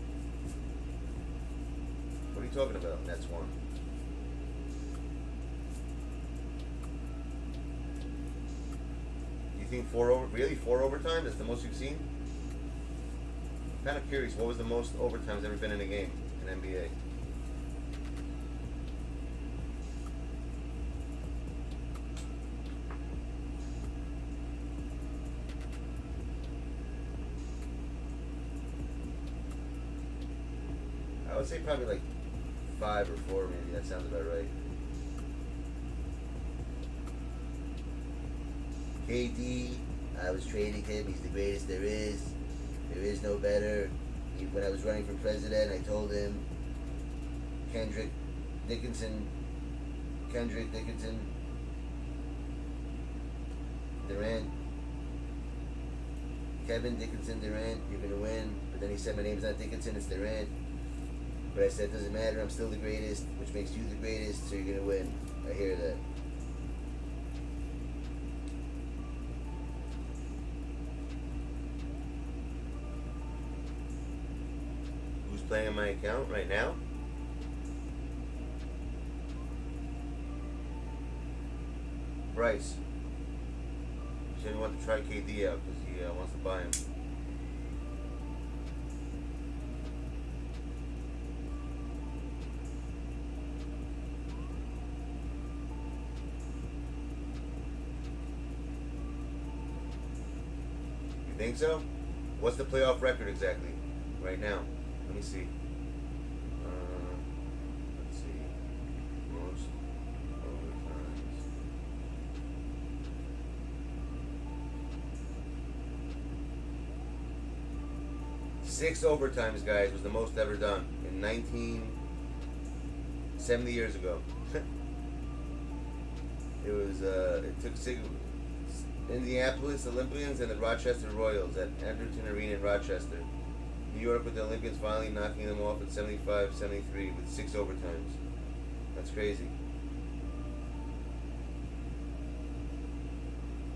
What are you talking about? Nets won. You think really 4 overtimes? That's the most you've seen? I'm kind of curious. What was the most overtimes ever been in a game in NBA? I would say probably like 5 or 4 maybe. That sounds about right. KD, I was trading him. He's the greatest there is. There is no better. When I was running for president, I told him Kendrick Dickinson, Durant, Kevin Dickinson Durant, you're going to win. But then he said my name's not Dickinson, it's Durant. But I said, it doesn't matter, I'm still the greatest, which makes you the greatest, so you're going to win. I hear that. Who's playing on my account right now? Bryce. He said he wanted to try KD out because he wants to buy him. Think so? What's the playoff record exactly right now? Let me see. Let's see. Most overtimes. Six overtimes, guys, was the most ever done in 70 years ago. It was. It took Indianapolis Olympians and the Rochester Royals at Anderton Arena in Rochester. New York with the Olympians finally knocking them off at 75-73 with 6 overtimes. That's crazy.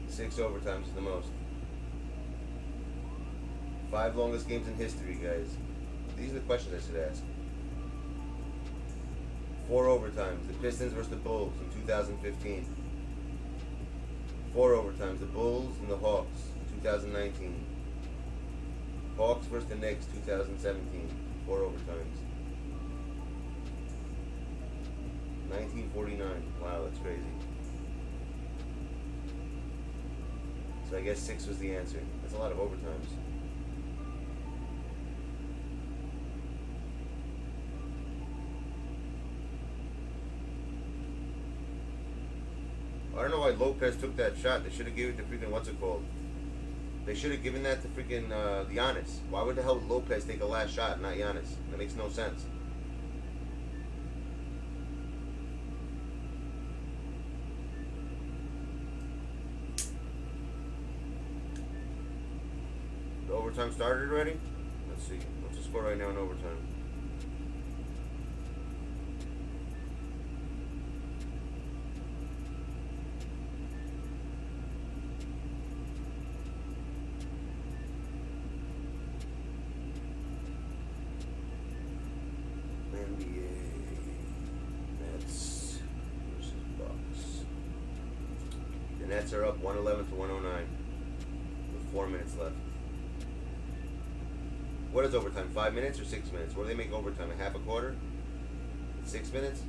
6 overtimes is the most. 5 longest games in history, guys. These are the questions I should ask. 4 overtimes. The Pistons versus the Bulls in 2015. 4 overtimes, the Bulls and the Hawks, 2019. Hawks versus the Knicks, 2017. 4 overtimes. 1949. Wow, that's crazy. So I guess 6 was the answer. That's a lot of overtimes. I don't know why Lopez took that shot. They should have given it to freaking what's it called? They should have given that to freaking Giannis. Why would the hell Lopez take the last shot, not Giannis? That makes no sense. The overtime started already? Let's see. What's the score right now in overtime? NBA Nets versus Bucks. The Nets are up 111 to 109 with 4 minutes left. What is overtime? 5 minutes or 6 minutes? What do they make overtime? A half a quarter? 6 minutes?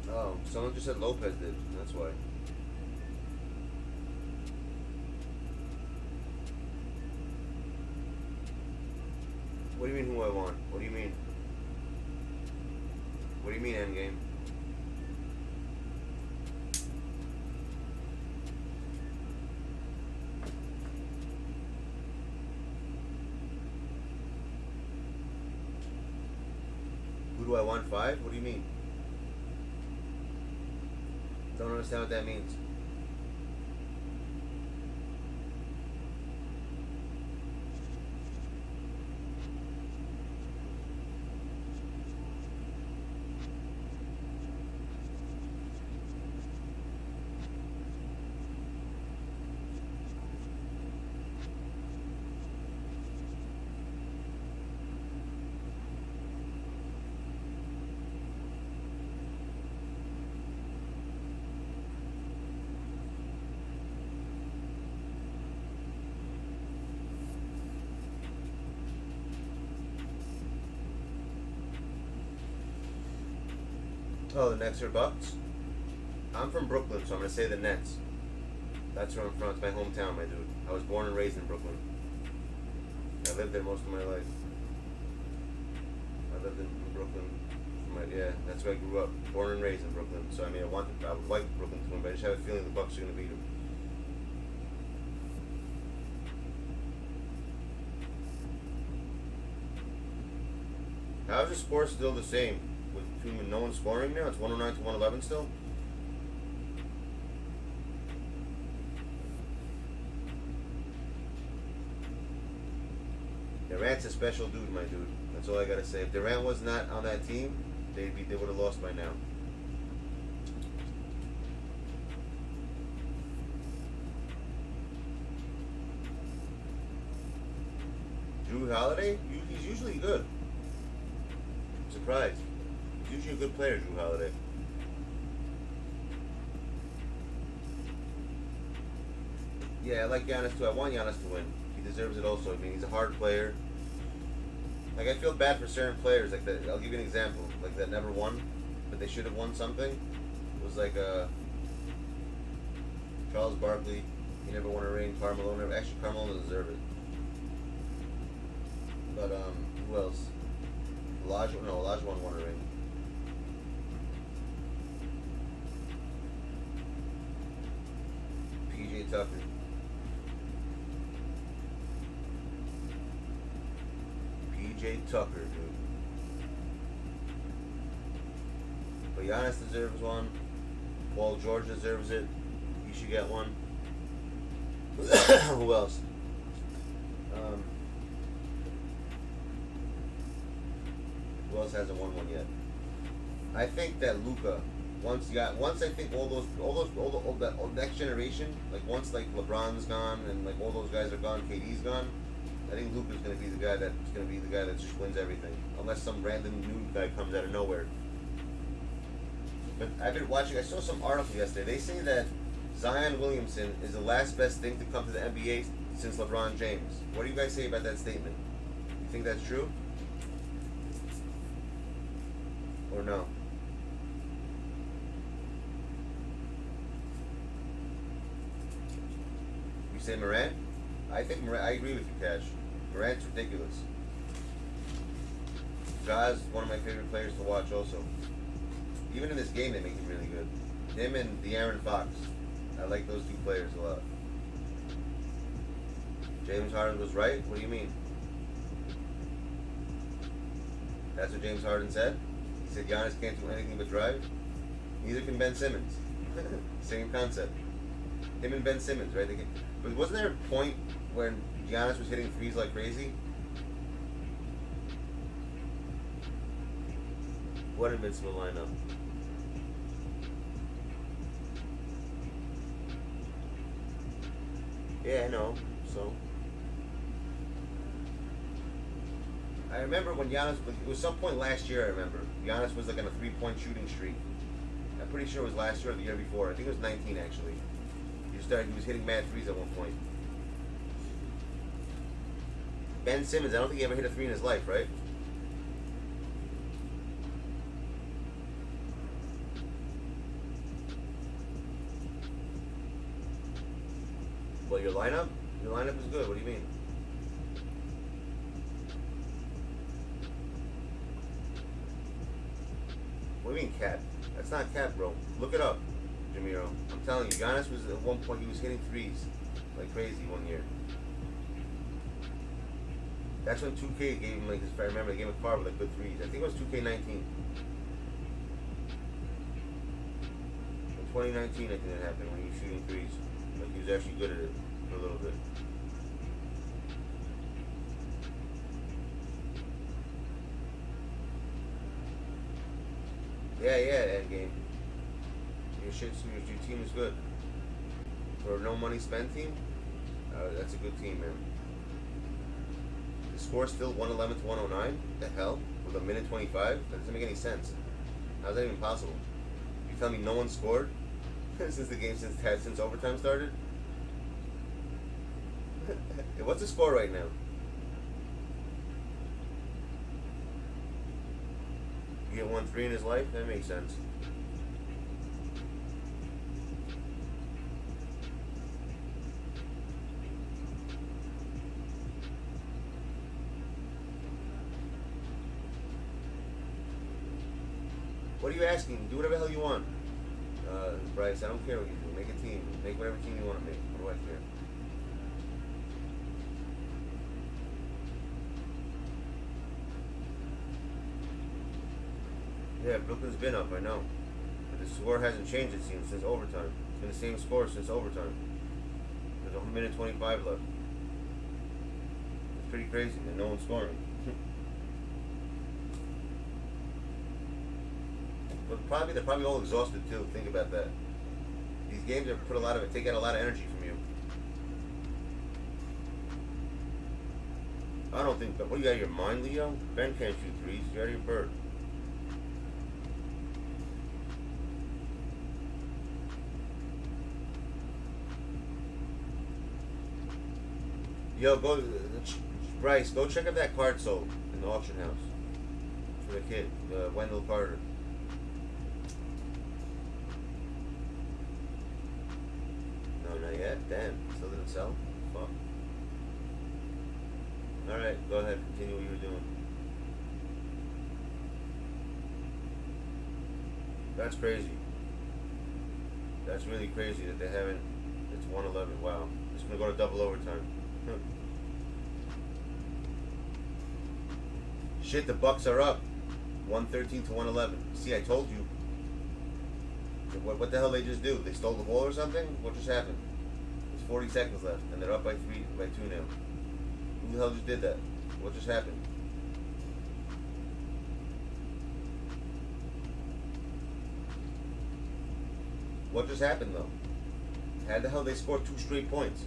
Oh, someone just said Lopez did. That's why. What do you mean who I want? What do you mean? What do you mean endgame? Who do I want 5? What do you mean? Don't understand what that means. Oh, the Nets are Bucks? I'm from Brooklyn, so I'm going to say the Nets. That's where I'm from. It's my hometown, my dude. I was born and raised in Brooklyn. I lived there most of my life. I lived in Brooklyn. Yeah, that's where I grew up. Born and raised in Brooklyn. So, I mean, I would like Brooklyn to win, but I just have a feeling the Bucks are going to beat them. How's the score still the same? With no one scoring now? It's 109 to 111 still? Durant's a special dude, my dude. That's all I gotta say. If Durant was not on that team, they would have lost by now. Drew Holiday? He's usually good. I'm surprised. He's usually a good player, Drew Holiday. Yeah, I like Giannis too. I want Giannis to win. He deserves it also. I mean, he's a hard player. Like, I feel bad for certain players. Like, that. I'll give you an example. Like, that never won, but they should have won something. It was like Charles Barkley. He never won a ring. Carmelo never. Actually, Carmelo doesn't deserve it. But who else? Olajuwon won a ring. PJ Tucker. PJ Tucker, dude. But Giannis deserves one. Paul George deserves it. He should get one. Who else? Who else hasn't won one yet? I think that Luka, once I think all the next generation, like once like LeBron's gone and like all those guys are gone, KD's gone, I think Luka's gonna be the guy that just wins everything, unless some random new guy comes out of nowhere. But I've been watching. I saw some article yesterday. They say that Zion Williamson is the last best thing to come to the NBA since LeBron James. What do you guys say about that statement? You think that's true? Or no? say Morant? I think Morant, I agree with you, Cash. Morant's ridiculous. Ja's one of my favorite players to watch also. Even in this game, they make him really good. Him and De'Aaron Fox. I like those two players a lot. James Harden was right? What do you mean? That's what James Harden said? He said Giannis can't do anything but drive? Neither can Ben Simmons. Same concept. Him and Ben Simmons, right? But wasn't there a point when Giannis was hitting threes like crazy? What invincible lineup? Yeah, I know. So I remember when Giannis, it was some point last year, I remember. Giannis was like on a 3-point shooting streak. I'm pretty sure it was last year or the year before. I think it was 19 actually. He was hitting mad threes at one point. Ben Simmons, I don't think he ever hit a three in his life, right? Well, your lineup? Your lineup is good. What do you mean? What do you mean cap? That's not cap, bro. Look it up, Jamiro. I'm telling you, Giannis was at one point, he was hitting threes like crazy one year. That's when 2K gave him, like, if I remember, they gave him a card with like good threes. I think it was 2K19. In 2019, I think that happened when he was shooting threes. Like, he was actually good at it for a little bit. Yeah, Endgame. Your team is good. For a no money spent team, that's a good team, man. The score's still 111 to 109. The hell? With a minute 25? That doesn't make any sense. How's that even possible? You tell me no one scored since the game, since overtime started? What's the score right now? He hit 1-3 in his life? That makes sense. What are you asking? Do whatever the hell you want. Bryce, I don't care what you do. Make a team. Make whatever team you want to make. What do I care? Yeah, Brooklyn's been up, I know. But the score hasn't changed, it seems, since overtime. It's been the same score since overtime. There's a minute 25 left. It's pretty crazy that no one's scoring. But they're probably all exhausted too. Think about that. These games have take out a lot of energy from you. I don't think, what, you out of your mind, Leo? Ben can't shoot threes. You're out of your bird. Yo, Bryce, go check out that card sold in the auction house for the kid, Wendell Carter. No, not yet. Damn, still didn't sell. Fuck. All right, go ahead. Continue what you were doing. That's crazy. That's really crazy that they haven't. It's 111. Wow. It's gonna go to double overtime. Shit, the Bucks are up 113 to 111. See, I told you. What the hell they just do? They stole the ball or something? What just happened? There's 40 seconds left, and they're up by 2 now. Who the hell just did that? What just happened? What just happened though? How the hell they scored 2 straight points?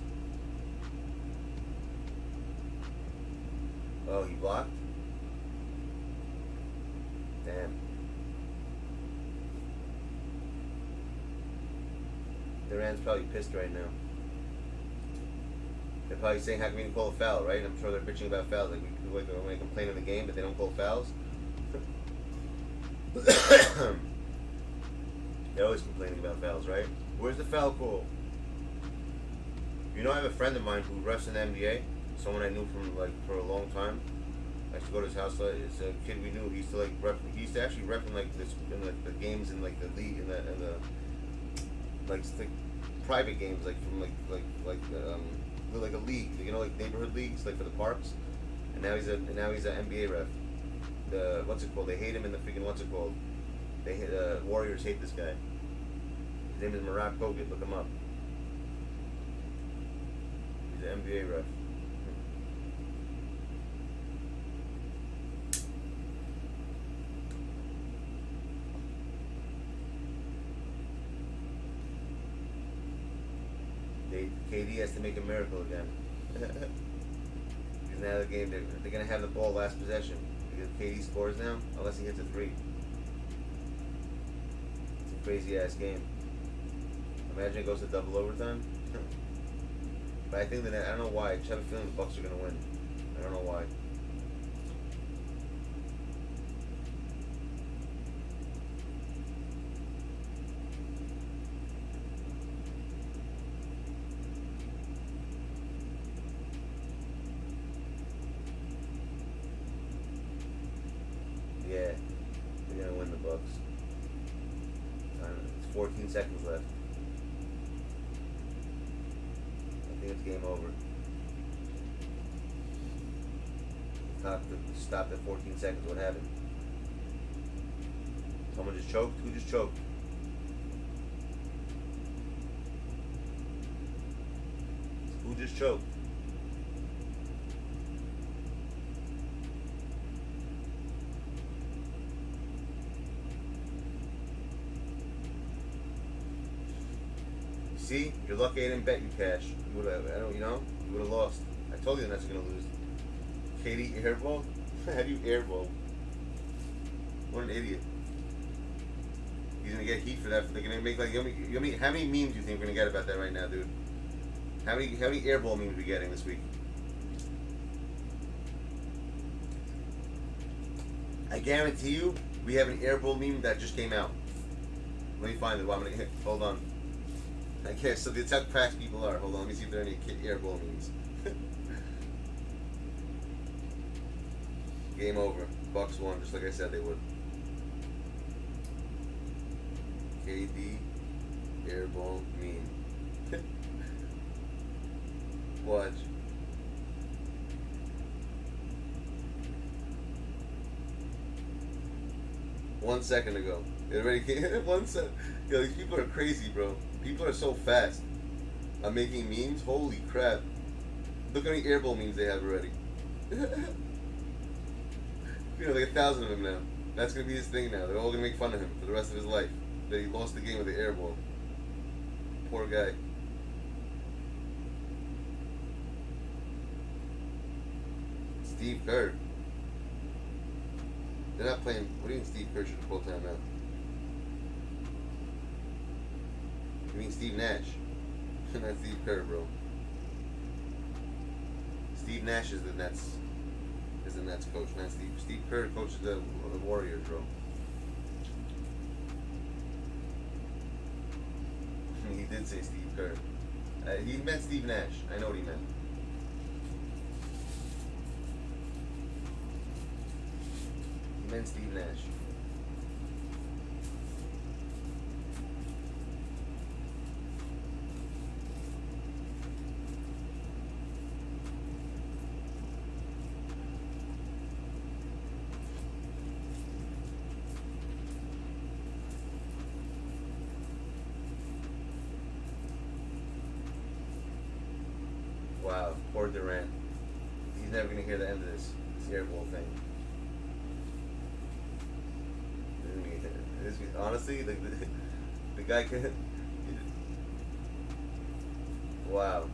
Oh, he blocked? Damn. Durant's probably pissed right now. They're probably saying, how can we call a foul, right? I'm sure they're bitching about fouls. Like, when they complain in the game, but they don't call fouls. They're always complaining about fouls, right? Where's the foul call? You know, I have a friend of mine who refs in the NBA. Someone I knew from like for a long time. I used to go to his house. It's a kid we knew. He used to like rep. He used to actually rep in like this in the games in like the league in the like private games like from like a league. You know, like neighborhood leagues like for the parks. And now he's an NBA ref. The what's it called? They hate him in the freaking what's it called? They hate, Warriors hate this guy. His name is Marab Kogut. Look him up. He's an NBA ref. KD has to make a miracle again. Because now the game, they're going to have the ball last possession. Because KD scores now, unless he hits a three. It's a crazy ass game. Imagine it goes to double overtime. But I think that, I don't know why, I just have a feeling the Bucks are going to win. I don't know why. Yeah, they're gonna win the Bucks. It's 14 seconds left. I think it's game over. Stopped at 14 seconds. What happened? Someone just choked? Who just choked? Who just choked? See, you're lucky I didn't bet you cash. You would have, you would have lost. I told you the Nets are gonna lose. Katie airball? How do you airball? What an idiot. He's gonna get heat for that. They're gonna make like how many memes do you think we're gonna get about that right now, dude? How many airball memes are we getting this week? I guarantee you, we have an airball meme that just came out. Let me find it. Well, I'm gonna hold on. I guess so. That's how cracked people are. Hold on, let me see if there are any airball memes. Game over. Bucks won, just like I said they would. KD airball meme. Watch. One second ago. It already came. 1 second. Yo, these people are crazy, bro. People are so fast. I'm making memes. Holy crap! Look how many airball memes they have already. You know, like 1,000 of them now. That's gonna be his thing now. They're all gonna make fun of him for the rest of his life. That he lost the game with the airball. Poor guy. Steve Kerr. They're not playing. What do you mean Steve Kerr should pull timeout? You mean Steve Nash? Not Steve Kerr, bro. Steve Nash is the Nets coach, not Steve. Steve Kerr coaches the Warriors, bro. He did say Steve Kerr. He meant Steve Nash. I know what he meant. He meant Steve Nash. Wow, poor Durant. He's never gonna hear the end of this airball thing. Honestly, the guy can. Wow.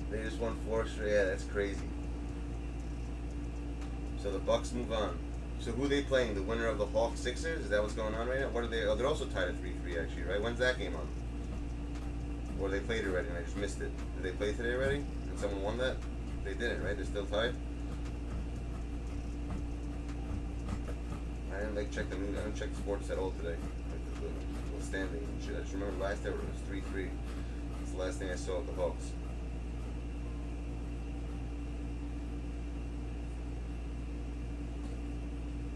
They just won 4 straight. Yeah, that's crazy. So the Bucks move on. So who are they playing? The winner of the Hawks Sixers? Is that what's going on right now? What are they? Oh, they're also tied at 3-3 actually, right? When's that game on? Or they played already and I just missed it. Did they play today already? And someone won that? They didn't, right? They're still tied? I didn't check the news. I didn't check the sports at all today. Like the standing and shit. I just remember last year it was 3-3. the last thing I saw of the Hawks.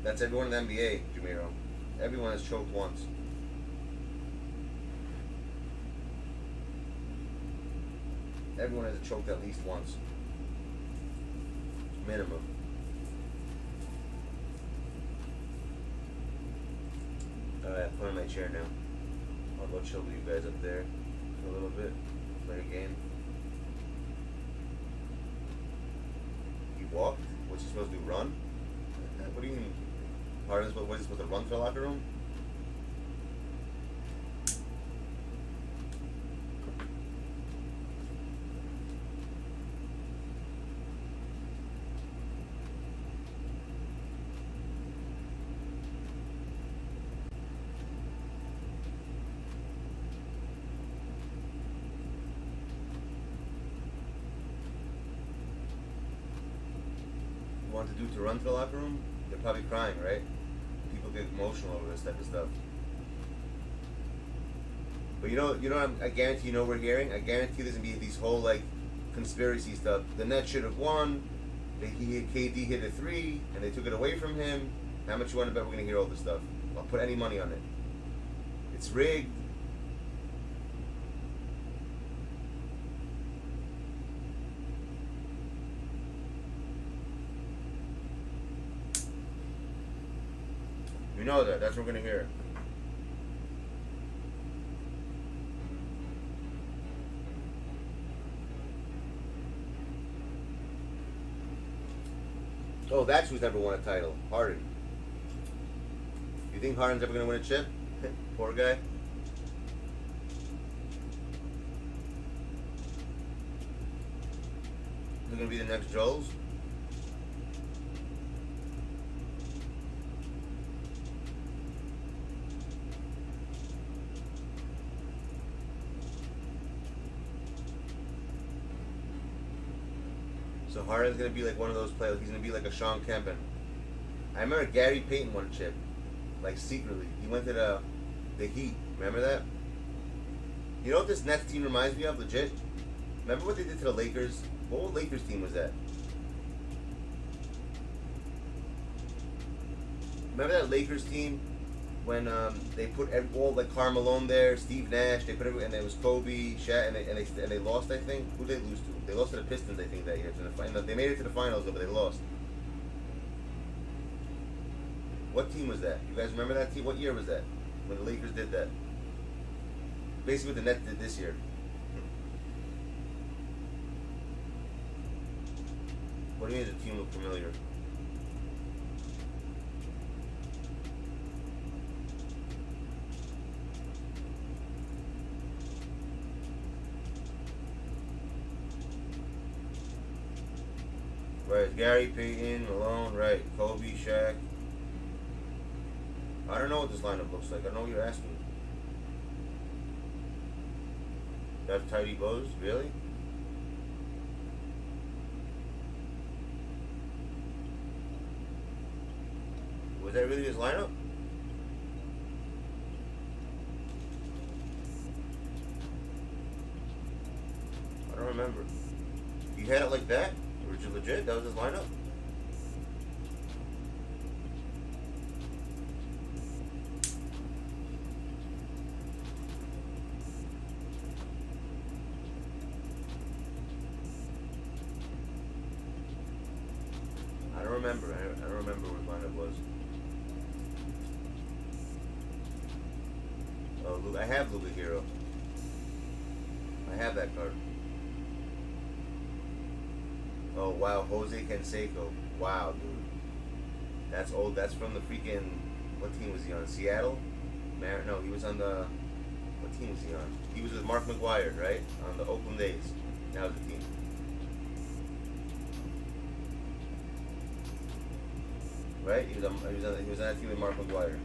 That's everyone in the NBA, Jamiro. Everyone has choked once. Everyone has choked at least once. Minimum. Alright, put in my chair now. I'll go chill with you guys up there for a little bit. Play a game. You walked? What's he supposed to do? Run? What do you mean? Harden's what is he supposed to run to the locker room? Want to do to run to the locker room? They're probably crying, right? People get emotional over this type of stuff. But I guarantee we're hearing. I guarantee there's gonna be these whole like conspiracy stuff. The Nets should have won. KD hit a 3 and they took it away from him. How much you want to bet we're gonna hear all this stuff? I'll put any money on it. It's rigged. You know that. That's what we're going to hear. Oh, that's who's never won a title. Harden. You think Harden's ever going to win a chip? Poor guy. Who's going to be the next Joels? So Harden's gonna be like one of those players. He's gonna be like a Sean Kemp. I remember Gary Payton won a chip, like secretly. He went to the Heat. Remember that? You know what this Nets team reminds me of? Legit. Remember what they did to the Lakers? What Lakers team was that? Remember that Lakers team when they put all like Karl Malone there, Steve Nash. They put and it was Kobe, Shaq, and they lost. I think. Who did they lose to? They lost to the Pistons, I think, that year. They made it to the finals, but they lost. What team was that? You guys remember that team? What year was that? When the Lakers did that? Basically what the Nets did this year. What do you mean the team looked familiar? Right, Gary Payton, Malone, right, Kobe, Shaq. I don't know what this lineup looks like. I don't know what you're asking. That's tidy bows, really? Was that really his lineup? I don't remember. You had it like that? Was you legit? That was his lineup? I don't remember. I don't remember what lineup was. Oh, I have Luka Hero. I have that card. Oh wow, Jose Canseco. Wow, dude. That's old. That's from the freaking. What team was he on? Seattle? No, he was on the. What team was he on? He was with Mark McGuire, right? On the Oakland A's. That was the team. Right? He was on that team with Mark McGuire.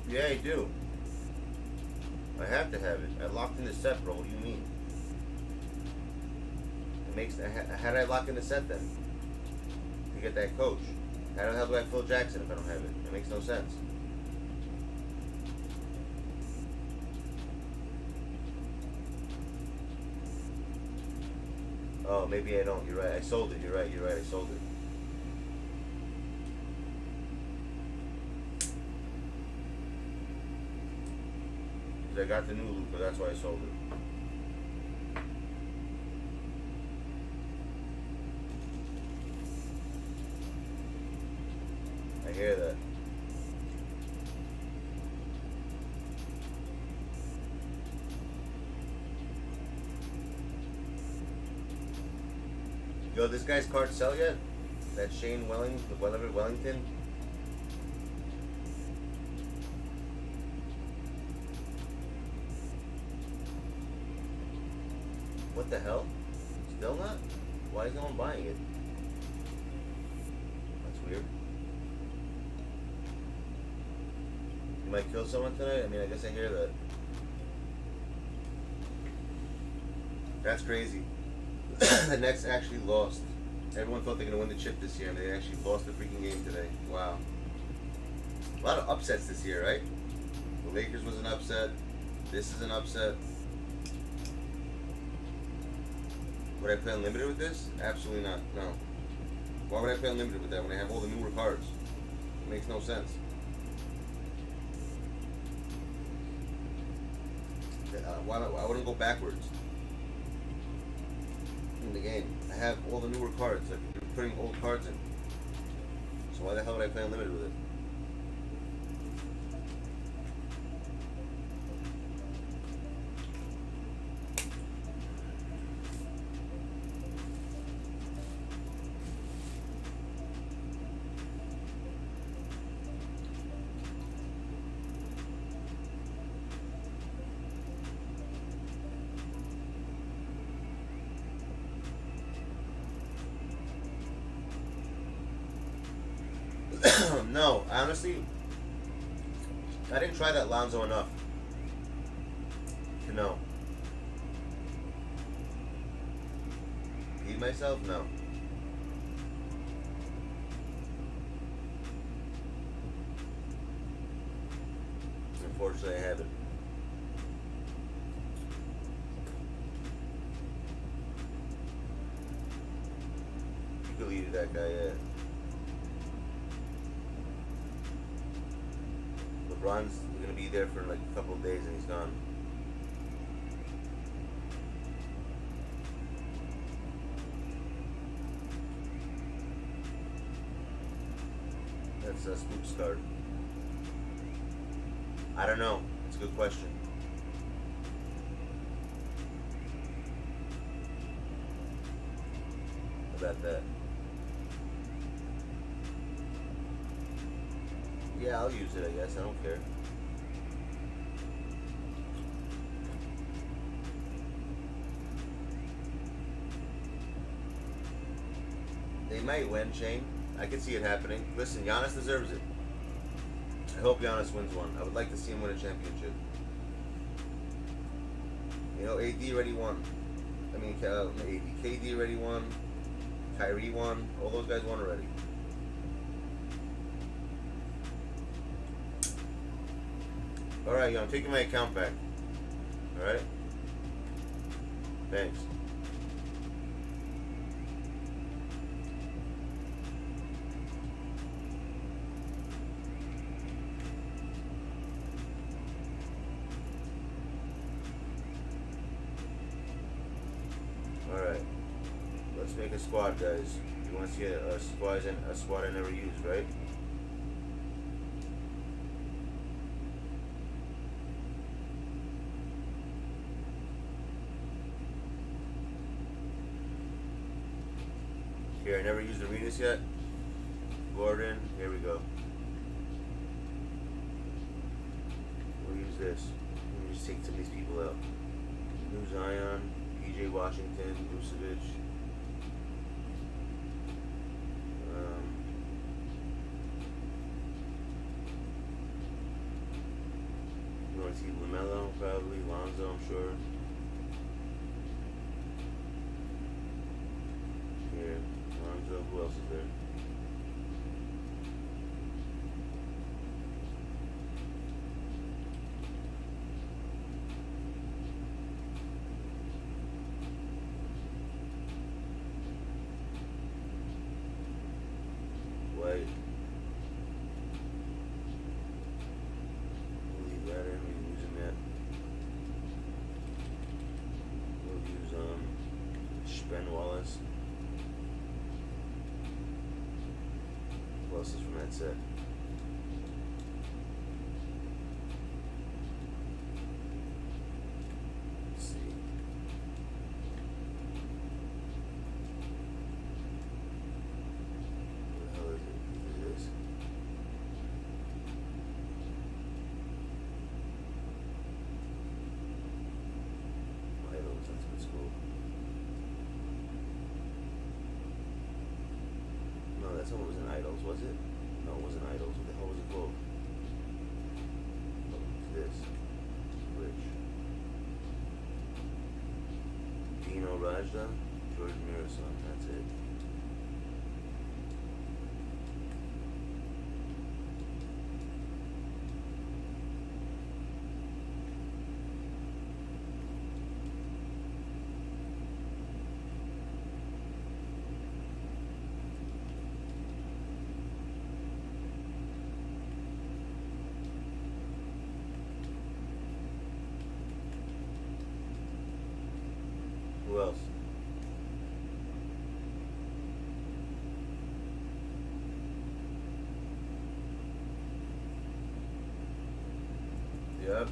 Yeah, I do. I have to have it. I locked in the set, bro. What do you mean? It makes. How did I lock in the set then? To get that coach. How the hell do I Phil Jackson if I don't have it? It makes no sense. Oh, maybe I don't. You're right. I sold it. You're right. You're right. I sold it. I got the new loop, but that's why I sold it. I hear that. Yo, this guy's card sell yet? That Shane Wellington? What the hell? Still not? Why is no one buying it? That's weird. You might kill someone tonight? I mean, I guess I hear that. That's crazy. The Nets actually lost. Everyone thought they were going to win the chip this year, and they actually lost the freaking game today. Wow. A lot of upsets this year, right? The Lakers was an upset. This is an upset. Would I play unlimited with this? Absolutely not. No. Why would I play unlimited with that when I have all the newer cards? It makes no sense. I wouldn't go backwards in the game. I have all the newer cards. I'm putting old cards in. So why the hell would I play unlimited with it? No, honestly, I didn't try that Lonzo enough to know. Eat myself? No. Unfortunately, I haven't. You could lead that guy, yeah. LeBron's gonna be there for like a couple of days and he's gone. That's a Spooks card. I don't know. It's a good question. About that. Yeah, I'll use it, I guess. I don't care. They might win, Shane. I can see it happening. Listen, Giannis deserves it. I hope Giannis wins one. I would like to see him win a championship. You know, AD already won. I mean, KD already won. Kyrie won. All those guys won already. Alright, yo, I'm taking my account back. Alright? Thanks. Alright. Let's make a squad, guys. You want to see a squad I never used, right? Here, I never used arenas yet. Gordon, here we go. We'll use this. Let me just take some of these people out. New Zion, PJ Washington, Vucevic. You want to see LaMelo, probably. Lonzo, I'm sure. So who else is there? White. We'll leave that in. We're using that. We'll use Spen Wallace. Who else is from that set? Let's see. What the hell is it? Is it this? Idols, that's what's cool. No, that's not what was in Idols, was it? No, it wasn't Idols. What the hell was it called? Oh, it's this. Glitch. Dino Rajda, George Mirasan, that's it. Who else? Yep.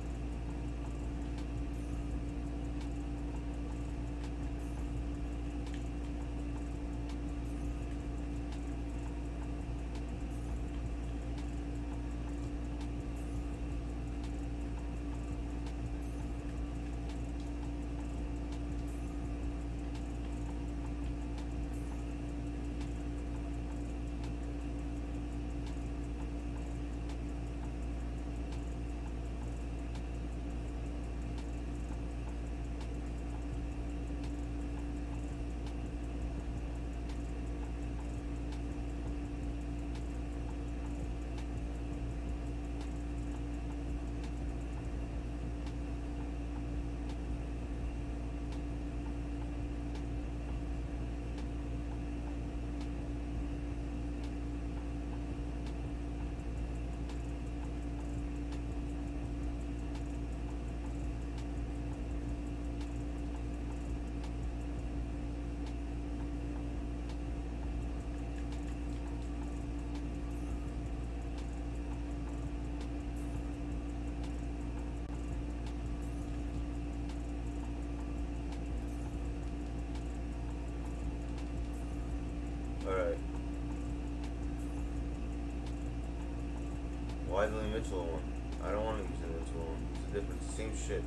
Alright. Why the Mitchell one? I don't want to use the Mitchell one. It's a different, same shit.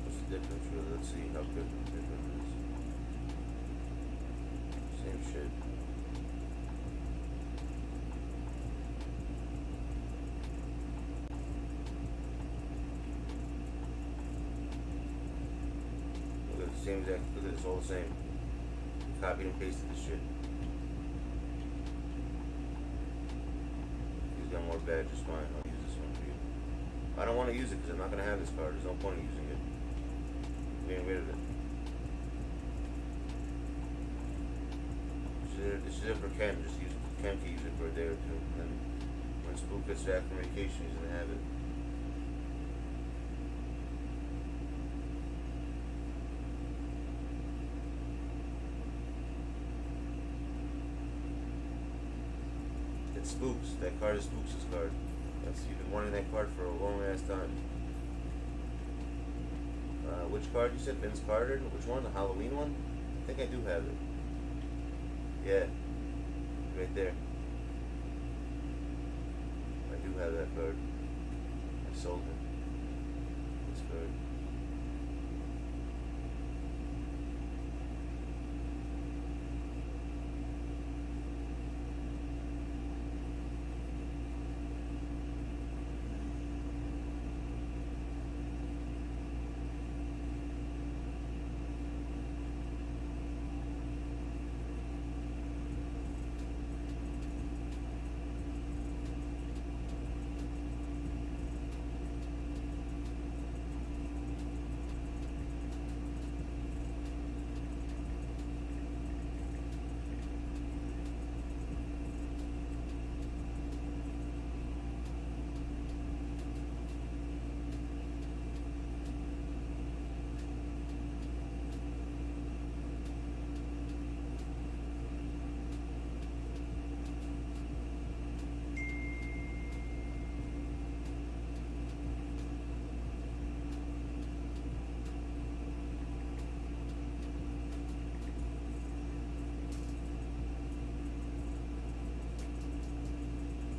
What's the difference really? Let's see how good the difference is. Same shit. Look at the same exact, look at it, it's all the same. Copied and pasted this shit. He's got more badges, fine, I'll use this one for you. I don't want to use it because I'm not going to have this card, there's no point in using it. I'm getting rid of it. This is it for Ken, just use it. Ken can use it for a day or two, and then when Spook gets back from vacation, he's going to have it. It's Spooks. That card is Spooks' card. You've been wanting that card for a long ass time. Which card you said? Vince Carter? Which one? The Halloween one? I think I do have it. Yeah. Right there. I do have that card. I sold it. This card.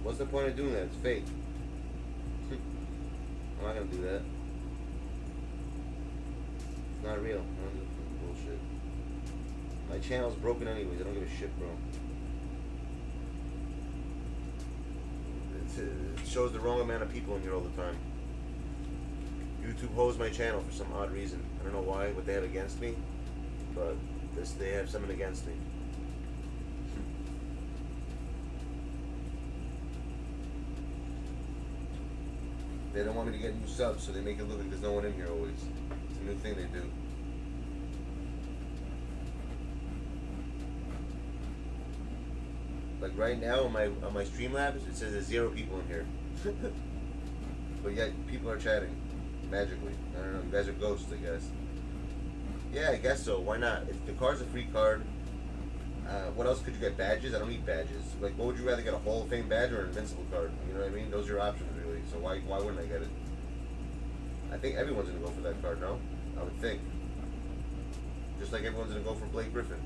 What's the point of doing that? It's fake. I'm not gonna do that. It's not real. I don't do bullshit. My channel's broken anyways. I don't give a shit, bro. It shows the wrong amount of people in here all the time. YouTube hosed my channel for some odd reason. I don't know why, what they have against me, but they have something against me. They don't want me to get new subs, so they make it look like there's no one in here always. It's a new thing they do. Like right now on my Streamlabs, it says there's 0 people in here. But yet people are chatting magically. I don't know. You guys are ghosts, I guess. Yeah, I guess so. Why not? If the card's a free card, what else could you get? Badges? I don't need badges. Like, what would you rather get? A Hall of Fame badge or an Invincible card? You know what I mean? Those are your options, really. So why wouldn't I get it? I think everyone's gonna go for that card. No, I would think. Just like everyone's gonna go for Blake Griffin.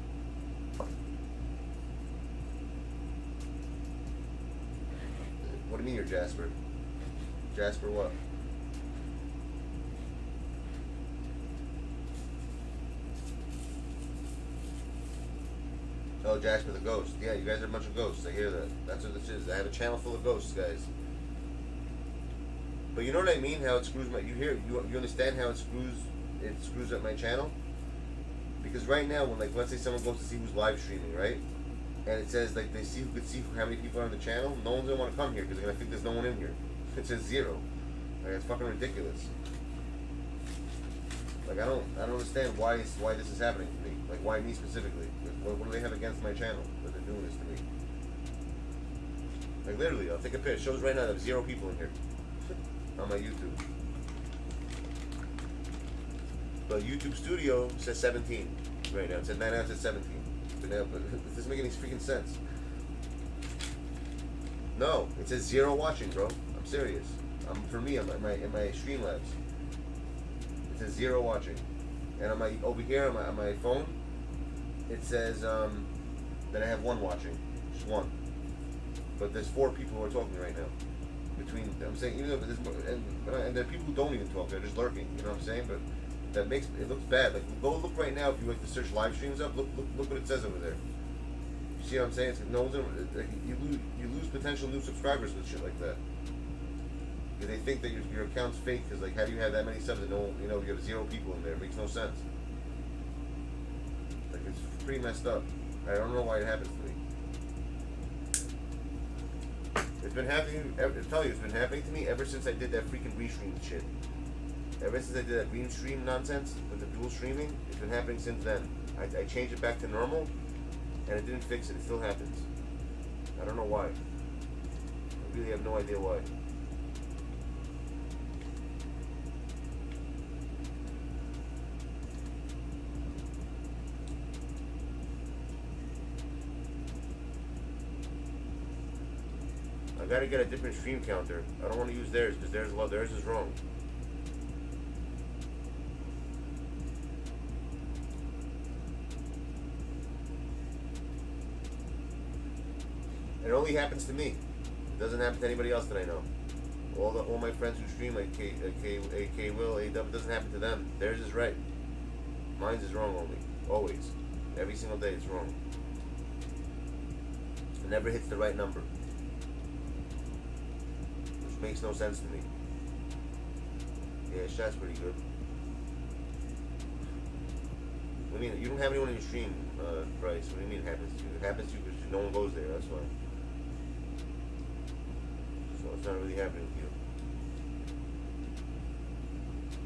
What do you mean you're Jasper? Jasper what? Oh, Jasper the Ghost. Yeah, you guys are a bunch of ghosts. I hear that. That's what this is. I have a channel full of ghosts, guys. But you know what I mean? How it screws my... You understand how it screws up my channel? Because right now, when, like, let's say someone goes to see who's live streaming, right? And it says, like, they see who could see how many people are on the channel. No one's going to want to come here because they're going to think there's no one in here. It says 0. Like, it's fucking ridiculous. Like, I don't understand why this is happening to me. Like, why me specifically? What do they have against my channel that they're doing this to me? Like, literally, I'll take a picture. It shows right now there's 0 people in here on my YouTube. But YouTube Studio says 17 right now. It said 9 out of 17. But it doesn't make any freaking sense. No, it says 0 watching, bro. I'm serious. For me, in my Streamlabs, it says 0 watching, and on my over here on my phone, it says that I have 1 watching, just 1. But there's 4 people who are talking right now. Between, I'm saying, even though there's and there are people who don't even talk, they're just lurking. You know what I'm saying? But that makes it looks bad. Like, go look right now if you like to search live streams up. Look what it says over there. You see what I'm saying? It's, no one's like, you lose potential new subscribers with shit like that. They think that your account's fake because, like, how do you have that many subs and you have 0 people in there? It makes no sense. Like, it's pretty messed up. I don't know why it happens to me. It's been happening. I tell you, it's been happening to me ever since I did that freaking restream shit. Ever since I did that green stream nonsense with the dual streaming, it's been happening since then. I changed it back to normal, and it didn't fix it. It still happens. I don't know why. I really have no idea why. I gotta get a different stream counter. I don't want to use theirs because theirs is wrong. It only happens to me. It doesn't happen to anybody else that I know. All my friends who stream like K Will, AW, it doesn't happen to them. Theirs is right. Mine's is wrong only. Always. Every single day it's wrong. It never hits the right number. Which makes no sense to me. Yeah, chat's pretty good. What do you mean? You don't have anyone in your stream, Bryce. What do you mean it happens to you? It happens to you because no one goes there, that's why. So it's not really happening to you.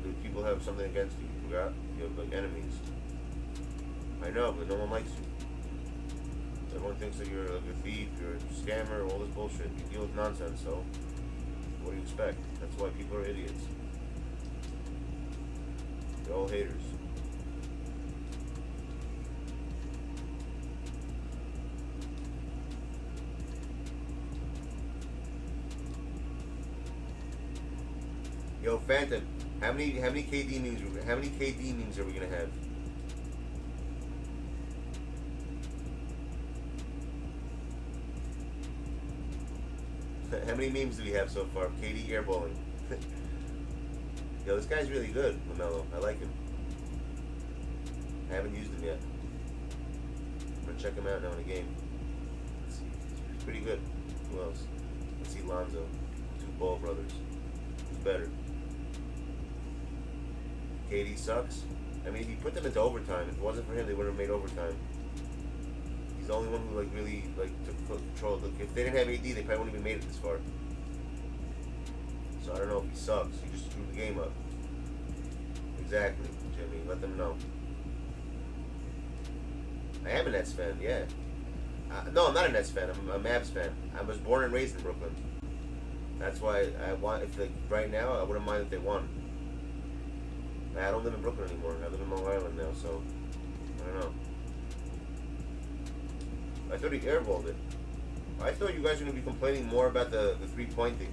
Do people have something against you? You forgot? You have like enemies. I know, but no one likes you. Everyone thinks that you're like a thief, you're a scammer, all this bullshit. You deal with nonsense, so what do you expect? That's why people are idiots. They're all haters. Yo, Phantom, how many KD memes are we gonna have? many memes do we have so far? KD airballing. Yo, this guy's really good, LaMelo. I like him. I haven't used him yet. I'm gonna check him out now in a game. Let's see. He's pretty good. Who else? Let's see Lonzo. Two Ball brothers. Who's better? KD sucks. I mean, if you put them into overtime, if it wasn't for him, they would have made overtime. He's the only one who like really like took control. Look, if they didn't have AD, they probably wouldn't even made it this far. So I don't know if he sucks. He just screwed the game up. Exactly, Jimmy. Let them know. I am a Nets fan, yeah. No, I'm not a Nets fan. I'm a Mavs fan. I was born and raised in Brooklyn. That's why I want. If like right now, I wouldn't mind if they won. I don't live in Brooklyn anymore. I live in Long Island now, so I don't know. I thought he airballed it. I thought you guys were going to be complaining more about the 3-point thing.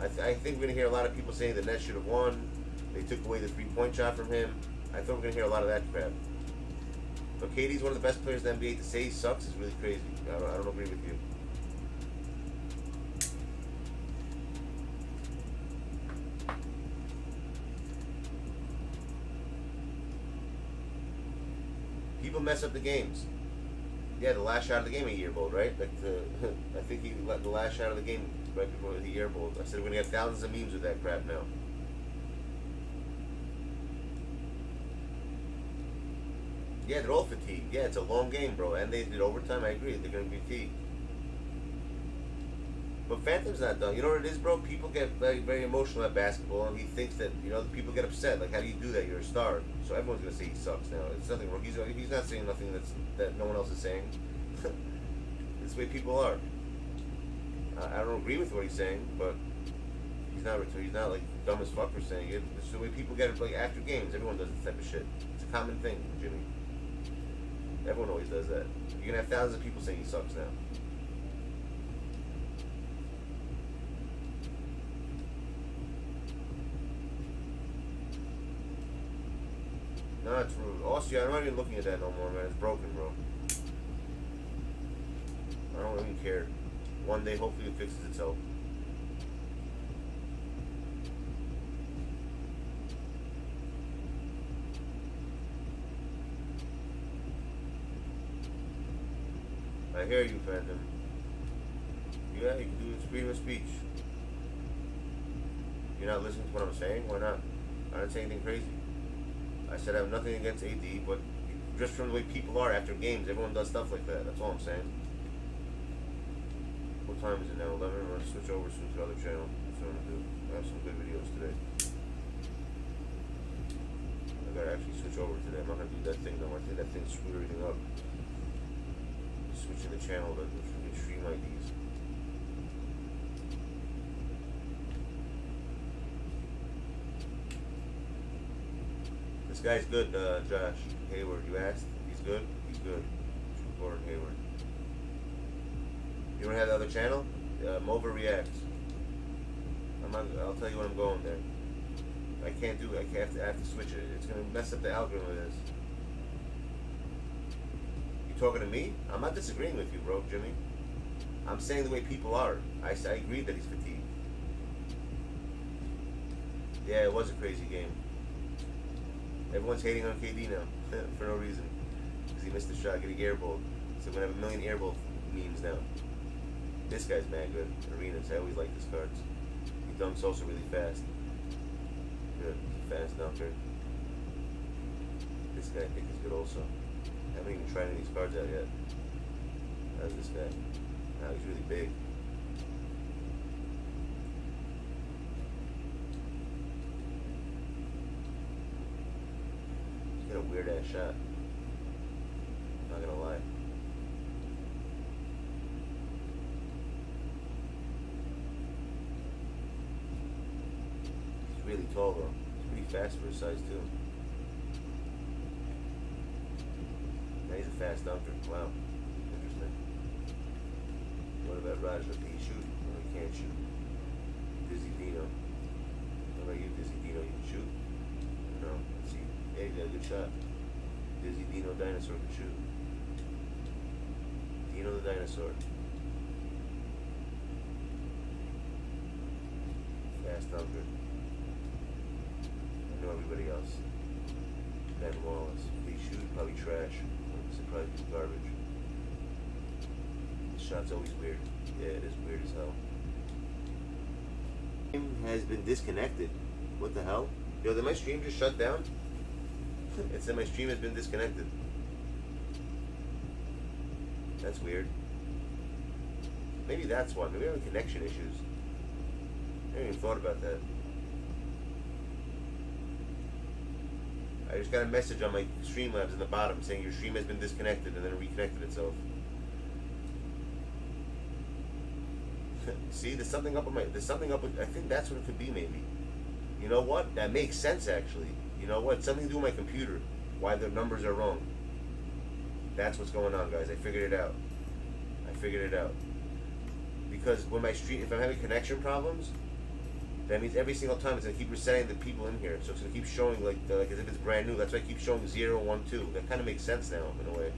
I think we're going to hear a lot of people saying the Nets should have won. They took away the 3-point shot from him. I thought we were going to hear a lot of that crap. But KD's one of the best players in the NBA. To say he sucks is really crazy. I don't agree with you. People mess up the games. Yeah, the last shot of the game he airballed, right? Like I think he let the last shot of the game right before he airballed. I said we're gonna get thousands of memes with that crap now. Yeah, they're all fatigued. Yeah, it's a long game, bro. And they did overtime. I agree. They're gonna be fatigued. But Phantom's not done. You know what it is, bro? People get very, very emotional at basketball, and he thinks that, you know, the people get upset. Like, how do you do that? You're a star. So everyone's gonna say he sucks now. It's nothing wrong. He's not saying nothing that no one else is saying. It's the way people are. I don't agree with what he's saying, but he's not like dumb as fuck for saying it. It's the way people get it. Like after games, everyone does this type of shit. It's a common thing, Jimmy. Everyone always does that. You're gonna have thousands of people saying he sucks now. No, it's rude. Austria, I'm not even looking at that no more, man. It's broken, bro. I don't even care. One day, hopefully, it fixes itself. I hear you, Phantom. Yeah, you can do freedom of speech. You're not listening to what I'm saying? Why not? I didn't say anything crazy. I said I have nothing against AD, but just from the way people are after games, everyone does stuff like that. That's all I'm saying. What time is it now? 11? I'm going to switch over soon to the other channel. That's what I'm going to do. I have some good videos today. I got to actually switch over today. I'm not going to do that thing though. I think that thing screwed everything up. Switching the channel to stream IDs. This guy's good, Josh Hayward. You asked? He's good? He's good. Gordon Hayward. You don't have the other channel? Mova Reacts. I'll tell you when I'm going there. I can't do it. I have to switch it. It's going to mess up the algorithm of this. You talking to me? I'm not disagreeing with you, bro, Jimmy. I'm saying the way people are. I agree that he's fatigued. Yeah, it was a crazy game. Everyone's hating on KD now for no reason because he missed the shot getting airballed. So we're gonna have a million airball memes now. This guy's mad good. Arenas. I always like his cards. He dunks also really fast. Good. He's a fast dunker. This guy I think is good also. I haven't even tried any of these cards out yet. How's this guy? Now he's really big. A weird ass shot. Not gonna lie. He's really tall though. He's pretty fast for his size too. Now he's a fast dunker. Wow. Interesting. What about Raj? Can he shoot? No, he can't shoot. Dizzy Dino. What about you, Dizzy Dino? You can shoot? No. Let's see. Yeah, you got a good shot. Dizzy Dino Dinosaur can shoot. Dino the Dinosaur. Fast Dunker. I know everybody else. Ben Wallace. They shoot, probably trash. It's probably garbage. This shot's always weird. Yeah, it is weird as hell. Has been disconnected. What the hell? Yo, did my stream just shut down? It said my stream has been disconnected. That's weird. Maybe that's why. Maybe I'm having connection issues. I haven't even thought about that. I just got a message on my Streamlabs in the bottom saying your stream has been disconnected, and then it reconnected itself. See, there's something up with I think that's what it could be, maybe. You know what? That makes sense, actually. You know what? Something to do with my computer. Why the numbers are wrong. That's what's going on, guys. I figured it out. Because when my stream, if I'm having connection problems, that means every single time it's gonna keep resetting the people in here. So it's gonna keep showing like as if it's brand new. That's why I keep showing 0, 1, 2. That kind of makes sense now, in a way.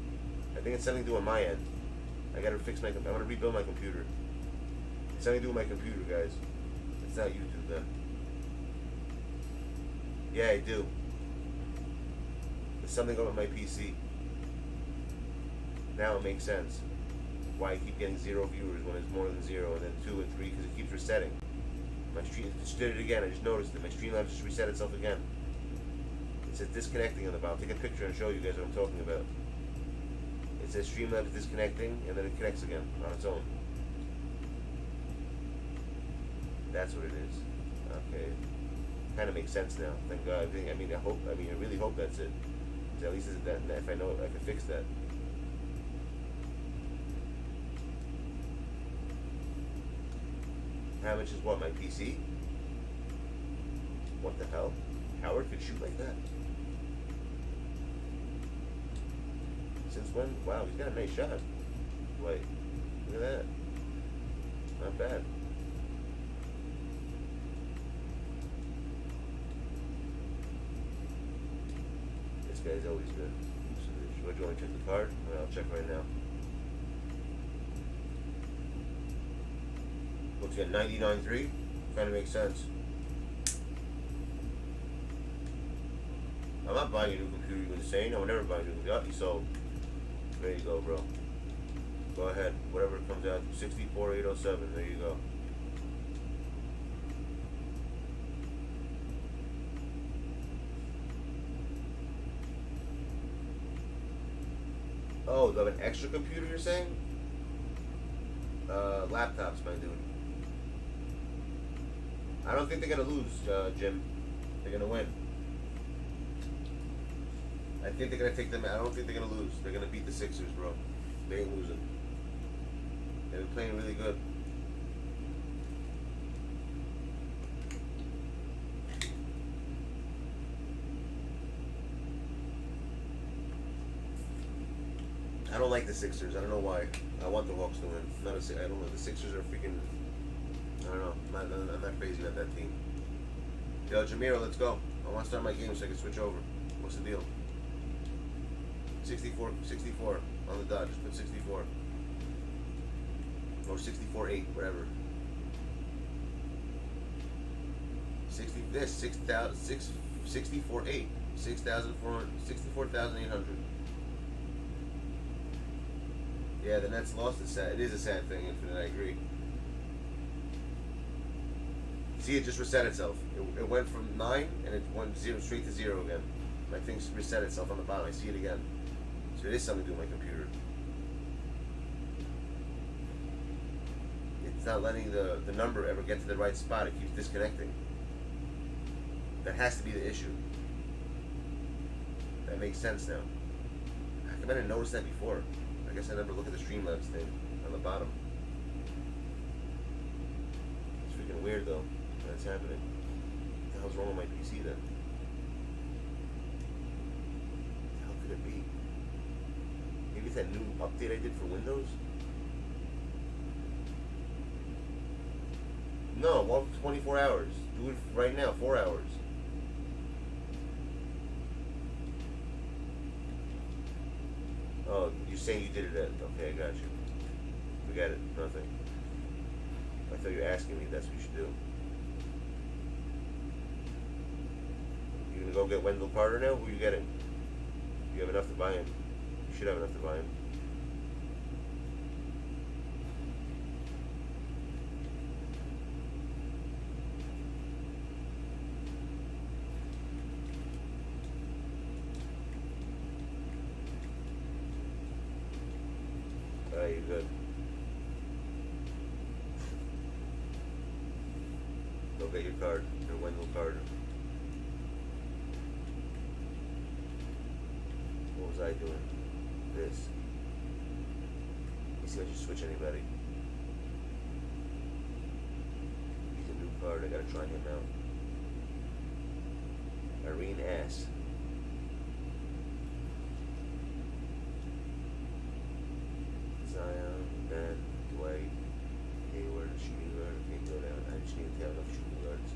I think it's something to do on my end. I gotta fix my. I want to rebuild my computer. It's something to do with my computer, guys. It's not YouTube then. Yeah, I do. There's something up with my PC. Now it makes sense. Why I keep getting 0 viewers when it's more than 0, and then 2 and 3 because it keeps resetting. My stream just did it again. I just noticed that my Streamlabs just reset itself again. It says disconnecting on the bottom. I'll take a picture and show you guys what I'm talking about. It says Streamlabs disconnecting, and then it connects again on its own. That's what it is. Okay. Kind of makes sense now. Thank God. I really hope that's it. At least it's that. If I know it, I can fix that. How much is what, my PC? What the hell? Howard could shoot like that? Since when? Wow, he's got a nice shot. Wait, look at that. Not bad. This guy's always good. Should I go and check the card? Well, I'll check right now. Looks at 99.3. Kind of makes sense. I'm not buying a new computer, you insane? I would never buy a new computer. Oh, you sold. There you go, bro. Go ahead. Whatever it comes out. 64,807. There you go. Oh, do I have an extra computer, you're saying? Laptops, my dude. I don't think they're gonna lose, Jim. They're gonna win. I think they're gonna take them. I don't think they're gonna lose. They're gonna beat the Sixers, bro. They ain't losing. They've been playing really good. I don't like the Sixers. I don't know why. I want the Hawks to win. I don't know. The Sixers are freaking. I don't know. I'm not crazy about that team. Yo, Jamiro, let's go. I want to start my game so I can switch over. What's the deal? 64 on the dot. Just put 64. Or 64.8, whatever. 64.8. 64,800. Yeah, the Nets lost. It's sad. It is a sad thing, Infinite. I agree. See, it just reset itself. It went from 9 and it went straight to 0 again. My thing reset itself on the bottom. I see it again. So it is something to do with my computer. It's not letting the number ever get to the right spot. It keeps disconnecting. That has to be the issue. That makes sense now. How come I didn't notice that before? I guess I never look at the Streamlabs thing on the bottom. It's freaking weird though. That's happening. What the hell's wrong with my PC then? What the hell could it be? Maybe it's that new update I did for Windows? No, well, 24 hours. Do it right now, 4 hours. Oh, you're saying you did it at... Okay, I got you. We got it. Nothing. I thought you were asking me if that's what you should do. don't get Wendell Carter now? Who are you getting? You have enough to buy him. You should have enough to buy him. Alright, you're good. Go get your card. Your Wendell Carter. What was I doing? This. Let me see if I should switch anybody. He's a new card. I gotta try him out. Irene S. Zion, Dan, Dwight, Hayward, shooting guard. Can't go down. I just need to have enough shooting guards.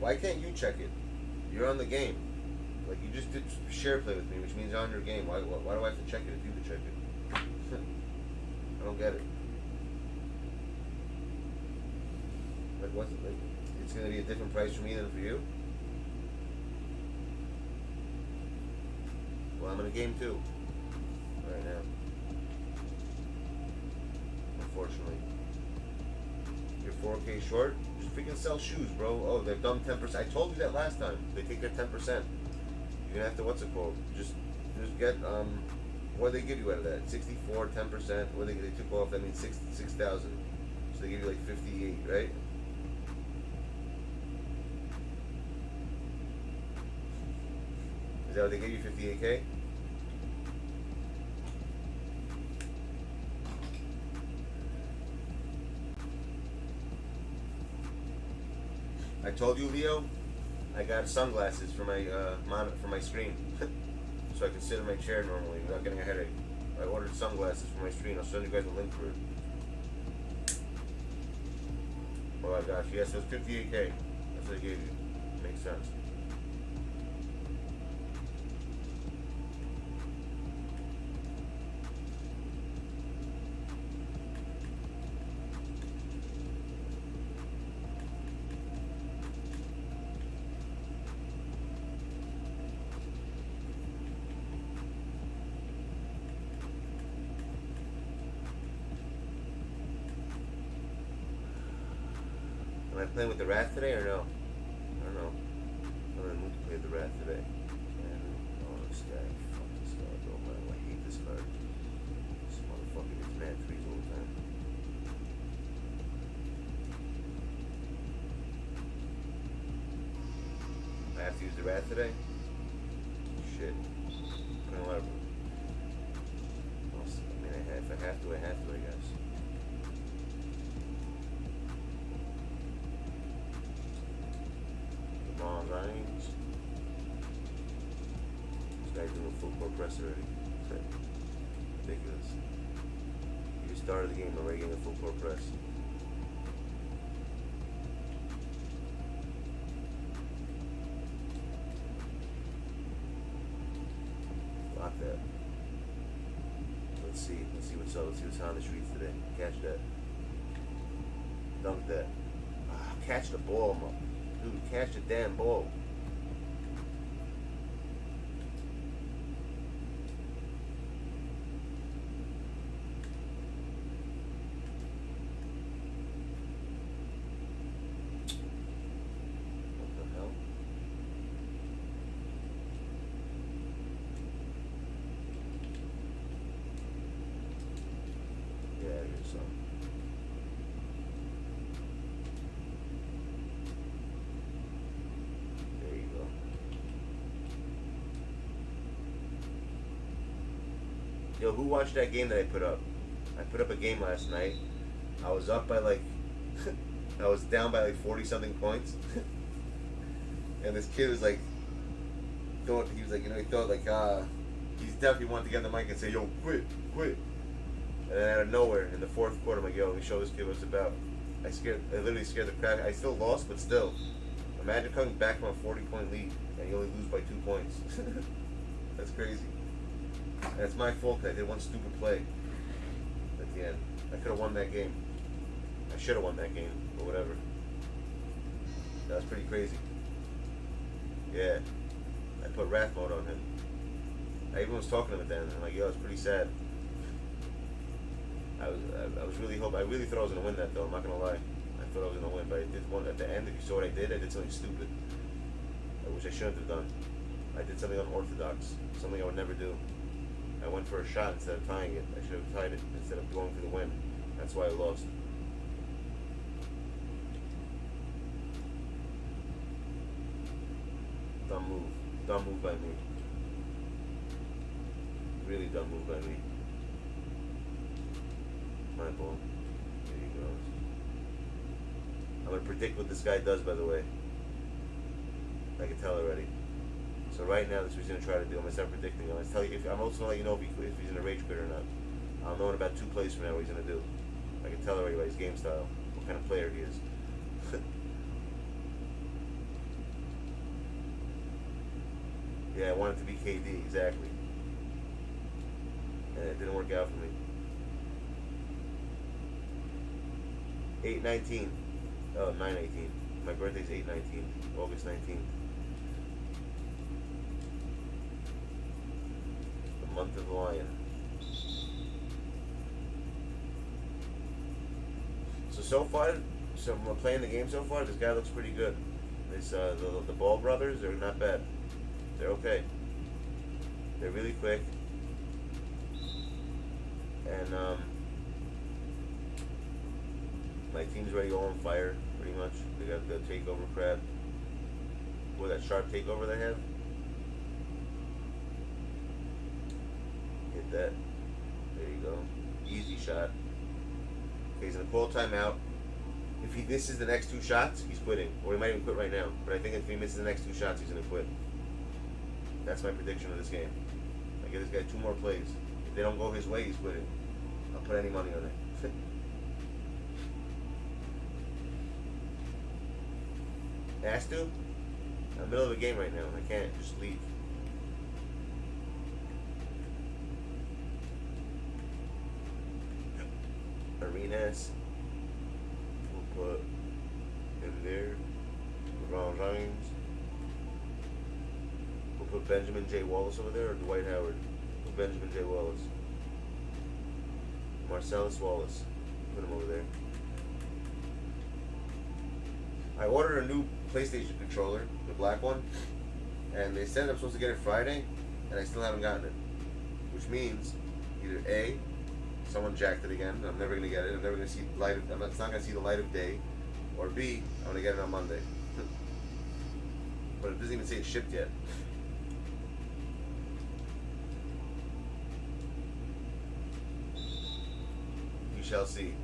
Why can't you check it? You're on the game. Like, you just did share play with me, which means you're on your game. Why do I have to check it if you can check it? I don't get it. Like, what's it like? It's gonna be a different price for me than for you? Well, I'm in a game too. Right now. Unfortunately. You're 4K short? Just freaking sell shoes, bro. Oh, they've done 10%. I told you that last time. They take their 10%. You're gonna have to, what's it called? Just get, what do they give you out of that? 64, 10%. What they took off, that means 6,000. So they give you like 58, right? Is that what they gave you, 58K? I told you, Leo, I got sunglasses for my for my screen, so I can sit in my chair normally without getting a headache. I ordered sunglasses for my screen. I'll send you guys a link for it. Oh my gosh, yes, it was 58K. That's what I gave you. Makes sense. Am I playing with the Wrath today or no? I don't know. I'm in the mood to play the Wrath today. Oh, this guy. Fuck this guy, bro. I hate this card. This motherfucker gets mad threes all the time. I have to use the Wrath today? Shit. I don't know. I mean, if I have to, I guess. Lines. This guy's doing a full court press already. Ridiculous. You just started the game already getting a full court press. Block that. Let's see what's up. Let's see what's on the streets today. Catch that. Dunk that. Catch the ball, man. Dude, catch the damn ball. What the hell? Yeah, here's some. Yo, who watched that game that I put up? I put up a game last night. I was up by like, I was down by like 40 something points. And this kid was like, he was like, he thought like, he's definitely wanted to get on the mic and say, yo, quit. And then out of nowhere, in the fourth quarter, I'm like, yo, let me show this kid what it's about. I literally scared the crap. I still lost, but still. Imagine coming back from a 40-point lead and you only lose by 2 points. That's crazy. And it's my fault because I did one stupid play at the end. I could have won that game. I should have won that game, but whatever. That was pretty crazy. Yeah. I put wrath mode on him. I even was talking to him at the end. I'm like, yo, it's pretty sad. I was really hoping. I really thought I was gonna win that though. I'm not gonna lie. I thought I was gonna win, but I did one at the end. If you saw what I did something stupid, which I shouldn't have done. I did something unorthodox, something I would never do. I went for a shot instead of tying it. I should have tied it instead of going for the win. That's why I lost. Dumb move. Dumb move by me. Really dumb move by me. My ball. There he goes. I'm going to predict what this guy does, by the way. I can tell already. So right now, that's what he's going to try to do. I'm going to start predicting him. I'm also going to let you know if he's in a rage quit or not. I'll know in about 2 plays from now what he's going to do. I can tell already by his game style, what kind of player he is. Yeah, I want it to be KD, exactly. And it didn't work out for me. 8/19. Oh, 9/18. My birthday's 8/19. August 19th. The month of the lion. So far, I'm playing the game so far, this guy looks pretty good. This the Ball brothers, they're not bad. They're okay. They're really quick. And my team's ready to go on fire, pretty much. They got the takeover crap. Boy, that sharp takeover they have. Hit that. There you go. Easy shot. Okay, he's gonna call timeout. If he misses the next 2 shots, he's quitting. Or he might even quit right now. But I think if he misses the next 2 shots, he's gonna quit. That's my prediction of this game. I give this guy 2 more plays. If they don't go his way, he's quitting. I'll put any money on it. Has to? I'm in the middle of a game right now. I can't just leave. Arenas. We'll put him there. Brotha Jones. We'll put Benjamin J. Wallace over there, or Dwight Howard. Put Benjamin J. Wallace. Marcellus Wallace. Put him over there. I ordered a new PlayStation controller, the black one, and they said I'm supposed to get it Friday, and I still haven't gotten it. Which means either A, someone jacked it again, and I'm never gonna get it. I'm never gonna see light. It's not gonna see the light of day. Or B, I'm gonna get it on Monday. But it doesn't even say it's shipped yet. We shall see.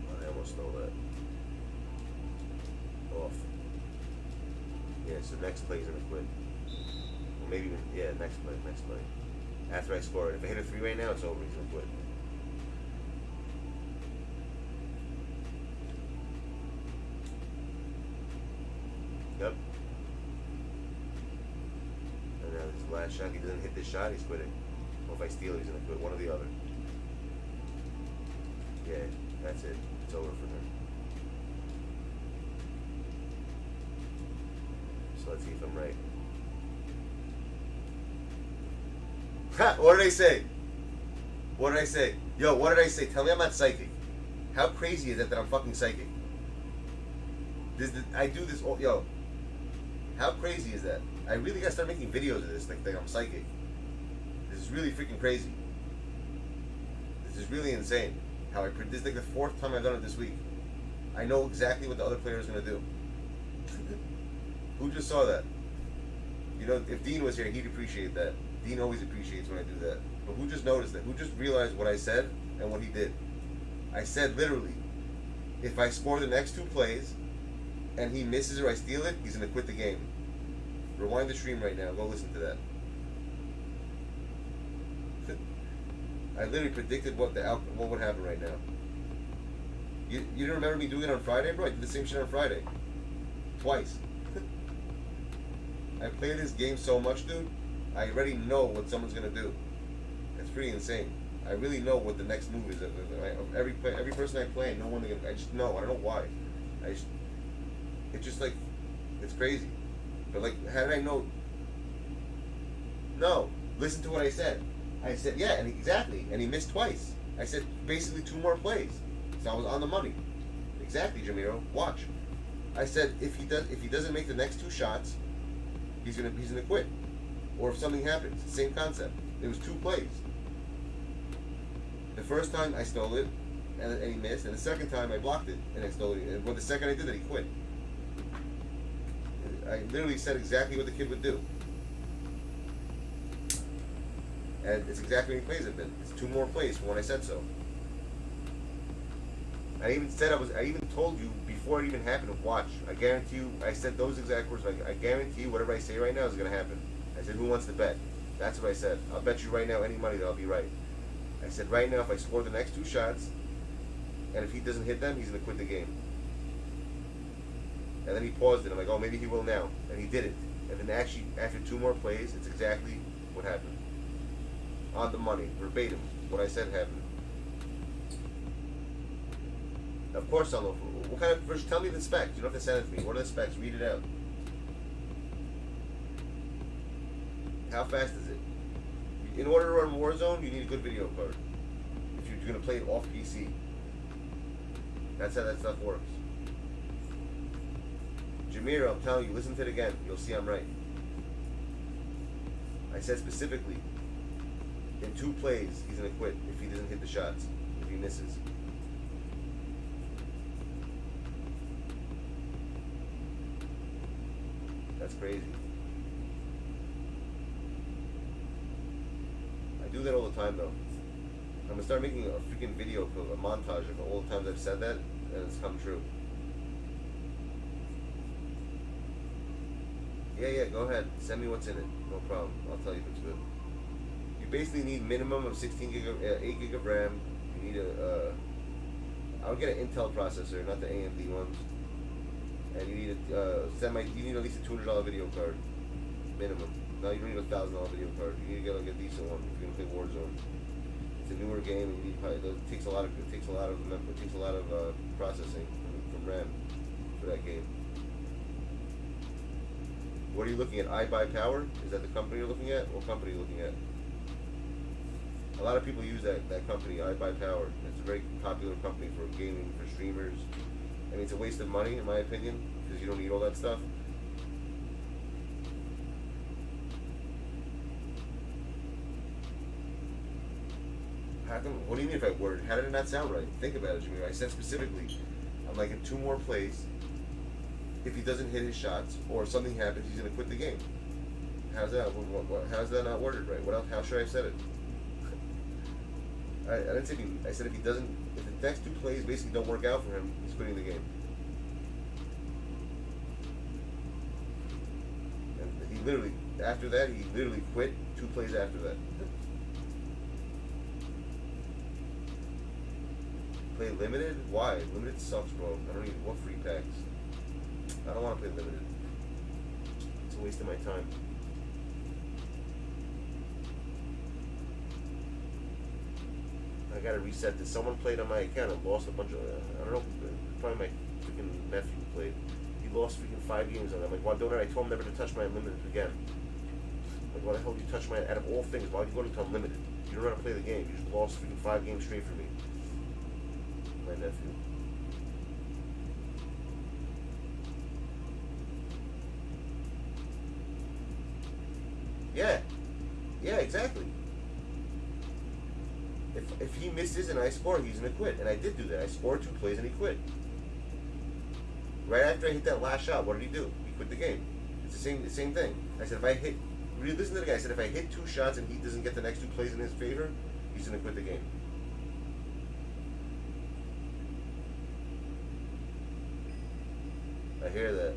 Oh, I almost stole that. Off. Yeah, so next play's gonna quit. Or maybe even, yeah, next play. After I score it. If I hit a 3 right now, it's over. He's gonna quit. Yep. And now this last shot, he doesn't hit this shot, he's quitting. Or if I steal it, he's gonna quit. One or the other. Yeah, that's it. It's over for him. So let's see if I'm right. Ha! What did I say? What did I say? Yo, what did I say? Tell me I'm not psychic. How crazy is it that I'm fucking psychic? I do this all, yo. How crazy is that? I really gotta start making videos of this, like I'm psychic. This is really freaking crazy. This is really insane. This is like the 4th time I've done it this week. I know exactly what the other player is gonna do. Who just saw that? You know, if Dean was here, he'd appreciate that. Dean always appreciates when I do that. But who just noticed that? Who just realized what I said and what he did? I said literally, if I score the next 2 plays and he misses or I steal it, he's gonna quit the game. Rewind the stream right now. Go listen to that. I literally predicted what would happen right now. You don't remember me doing it on Friday, bro? I did the same shit on Friday. Twice. I play this game so much, dude. I already know what someone's gonna do. It's pretty insane. I really know what the next move is. Every person I play, I know when they're gonna. I just know. I don't know why. It's just like, it's crazy. But like, how did I know? No, listen to what I said. I said, yeah, and exactly, and he missed twice. I said basically 2 more plays, so I was on the money. Exactly, Jamiro. Watch. I said if he doesn't make the next 2 shots, he's gonna quit. Or if something happens, same concept. It was 2 plays. The first time I stole it, and he missed, and the second time I blocked it, and I stole it. And the second I did that, he quit. I literally said exactly what the kid would do. And it's exactly how many plays have been. It's 2 more plays from when I said so. I even told you before it even happened, watch. I guarantee you, I said those exact words. I guarantee you whatever I say right now is going to happen. I said, who wants to bet? That's what I said. I'll bet you right now any money that I'll be right. I said right now if I score the next 2 shots, and if he doesn't hit them, he's going to quit the game. And then he paused it. I'm like, oh, maybe he will now. And he did it. And then actually, after 2 more plays, it's exactly what happened. On the money, verbatim, what I said happened. Of course I'll know. What kind of, first tell me the specs. You don't have to send it to me. What are the specs? Read it out. How fast is it? In order to run Warzone, you need a good video card. If you're going to play it off PC. That's how that stuff works. Jameer, I'm telling you, listen to it again. You'll see I'm right. I said specifically, in 2 plays, he's going to quit if he doesn't hit the shots, if he misses. That's crazy. I do that all the time, though. I'm going to start making a freaking video, a montage of all the times I've said that, and it's come true. Yeah, go ahead. Send me what's in it. No problem. I'll tell you if it's good. You basically need minimum of 8 gig of RAM. You need I would get an Intel processor, not the AMD ones. And you need you need at least a $200 video card, minimum. No, you don't need a $1,000 video card. You need to get like a decent one if you're gonna play Warzone. It's a newer game, and you need it takes a lot of processing from RAM for that game. What are you looking at? iBuyPower? Is that the company you're looking at? What company are you looking at? A lot of people use that company, iBuyPower. It's a very popular company for gaming, for streamers. I mean, it's a waste of money, in my opinion, because you don't need all that stuff. What do you mean if I worded? How did it not sound right? Think about it, Jimmy. I said specifically, I'm like, in 2 more plays, if he doesn't hit his shots or something happens, he's going to quit the game. How's that? How's that not worded right? What else? How should I have said it? I didn't say I said if the next 2 plays basically don't work out for him, he's quitting the game. And he literally, after that, he literally quit 2 plays after that. Play limited? Why? Limited sucks, bro. I don't need what free packs. I don't want to play limited. It's a waste of my time. I gotta reset this. Someone played on my account and lost a bunch of. I don't know. Probably my freaking nephew played. He lost freaking 5 games on it. I'm like, why don't I told him never to touch my unlimited again. Like, why the hell did you touch my? Out of all things, why would you go to unlimited? You don't know how to play the game. You just lost freaking 5 games straight for me. My nephew. Yeah, exactly. If he misses and I score, he's gonna quit. And I did do that. I scored 2 plays and he quit. Right after I hit that last shot, what did he do? He quit the game. It's the same thing. I said if I hit, listen to the guy. I said if I hit 2 shots and he doesn't get the next 2 plays in his favor, he's gonna quit the game. I hear that.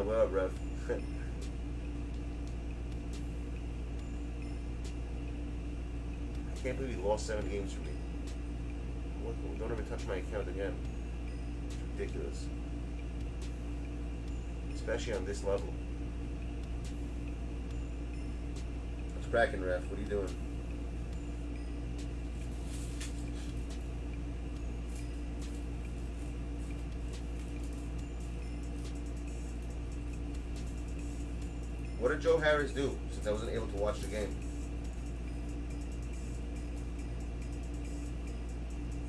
What up, ref? I can't believe he lost 7 games for me. Don't ever touch my account again. It's ridiculous. Especially on this level. What's cracking, ref? What are you doing? What did Joe Harris do since I wasn't able to watch the game?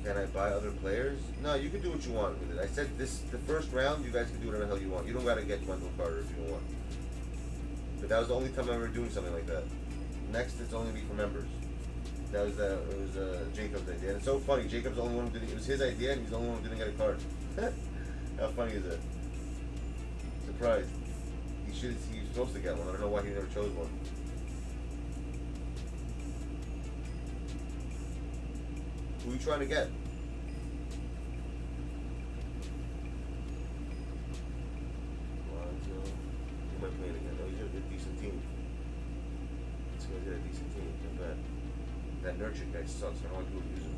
Can I buy other players? No, you can do what you want with it. I said the first round, you guys can do whatever the hell you want. You don't gotta get Wendell Carter if you don't want. But that was the only time I'm ever doing something like that. Next, it's only me for members. It was Jacob's idea. And it's so funny, Jacob's the only one who didn't, it was his idea and he's the only one who didn't get a card. How funny is that? Surprised. He was supposed to get one. I don't know why he never chose one. Who are you trying to get? Who am I playing again? No, he's a decent team. This guy's got a decent team. Not bad. That nurture guy sucks. I don't want people to use him.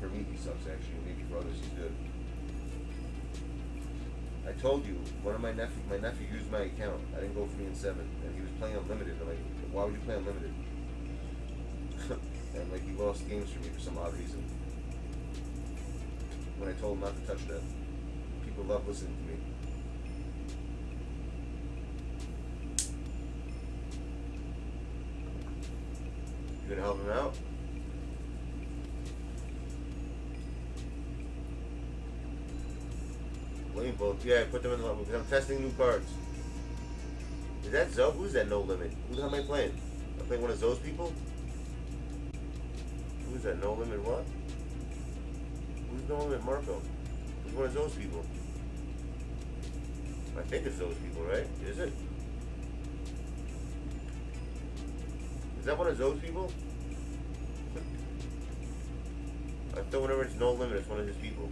For me, he sucks actually. Maybe for others, he's good. I told you, my nephew used my account. I didn't go 3 and 7, and he was playing unlimited. I'm like, why would you play unlimited? And like he lost games for me for some odd reason. When I told him not to touch that. People love listening to me. You gonna help him out? Blame both. Yeah, I put them in the level because I'm testing new cards. Is that Zoe? Who's that No Limit? Who the hell am I playing? I'm playing one of Zoe's people? Who's that? No Limit what? Who's No Limit Marco? Who's one of those people? I think it's those people, right? Is it? Is that one of those people? I thought whenever it's No Limit, it's one of his people.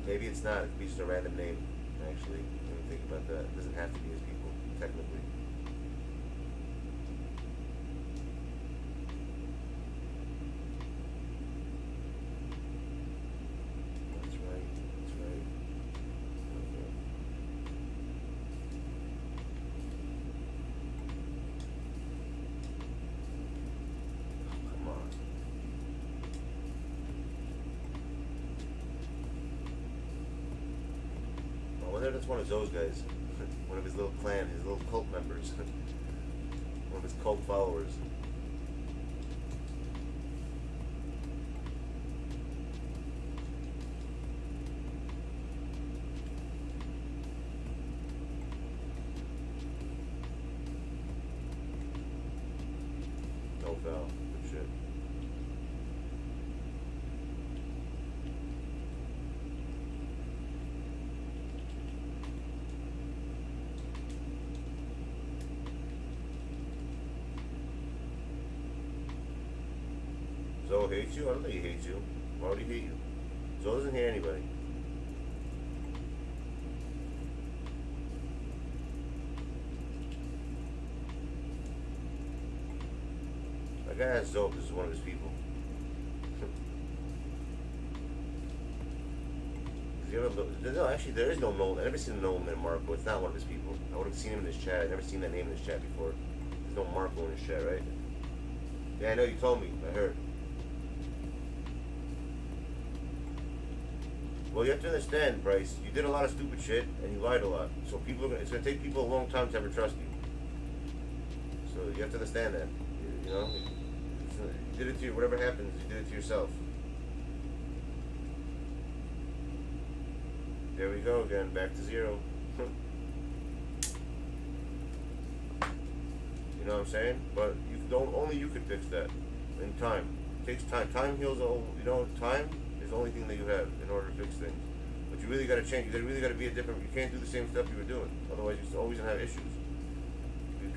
Maybe it's not. It could be just a random name, actually. When you think about that. It doesn't have to be his people, technically. That's right. That's right. Okay. Come on. I wonder if that's one of those guys. One of his little clan, his little cult members. One of his cult followers. No foul. Good shit. Zoe hates you? I don't think he hates you. Why would he hate you? Zoe doesn't hate anybody. That guy has Zoe. This is one of his people. No, actually, there is no Nolan. I've never seen a Nolan in Marco. It's not one of his people. I would have seen him in his chat. I've never seen that name in his chat before. There's no Marco in his chat, right? Yeah, I know. You told me. I heard. Well, you have to understand, Bryce. You did a lot of stupid shit, and you lied a lot. So it's gonna take people a long time to ever trust you. So you have to understand that. You know, you did it to you. Whatever happens, you did it to yourself. There we go again, back to 0. You know what I'm saying? But you don't. Only you could fix that in time. It takes time. Time heals all. You know, time is the only thing that you have in order to fix things. But you really got to change. You really got to be a different. You can't do the same stuff you were doing. Otherwise, you're always gonna have issues.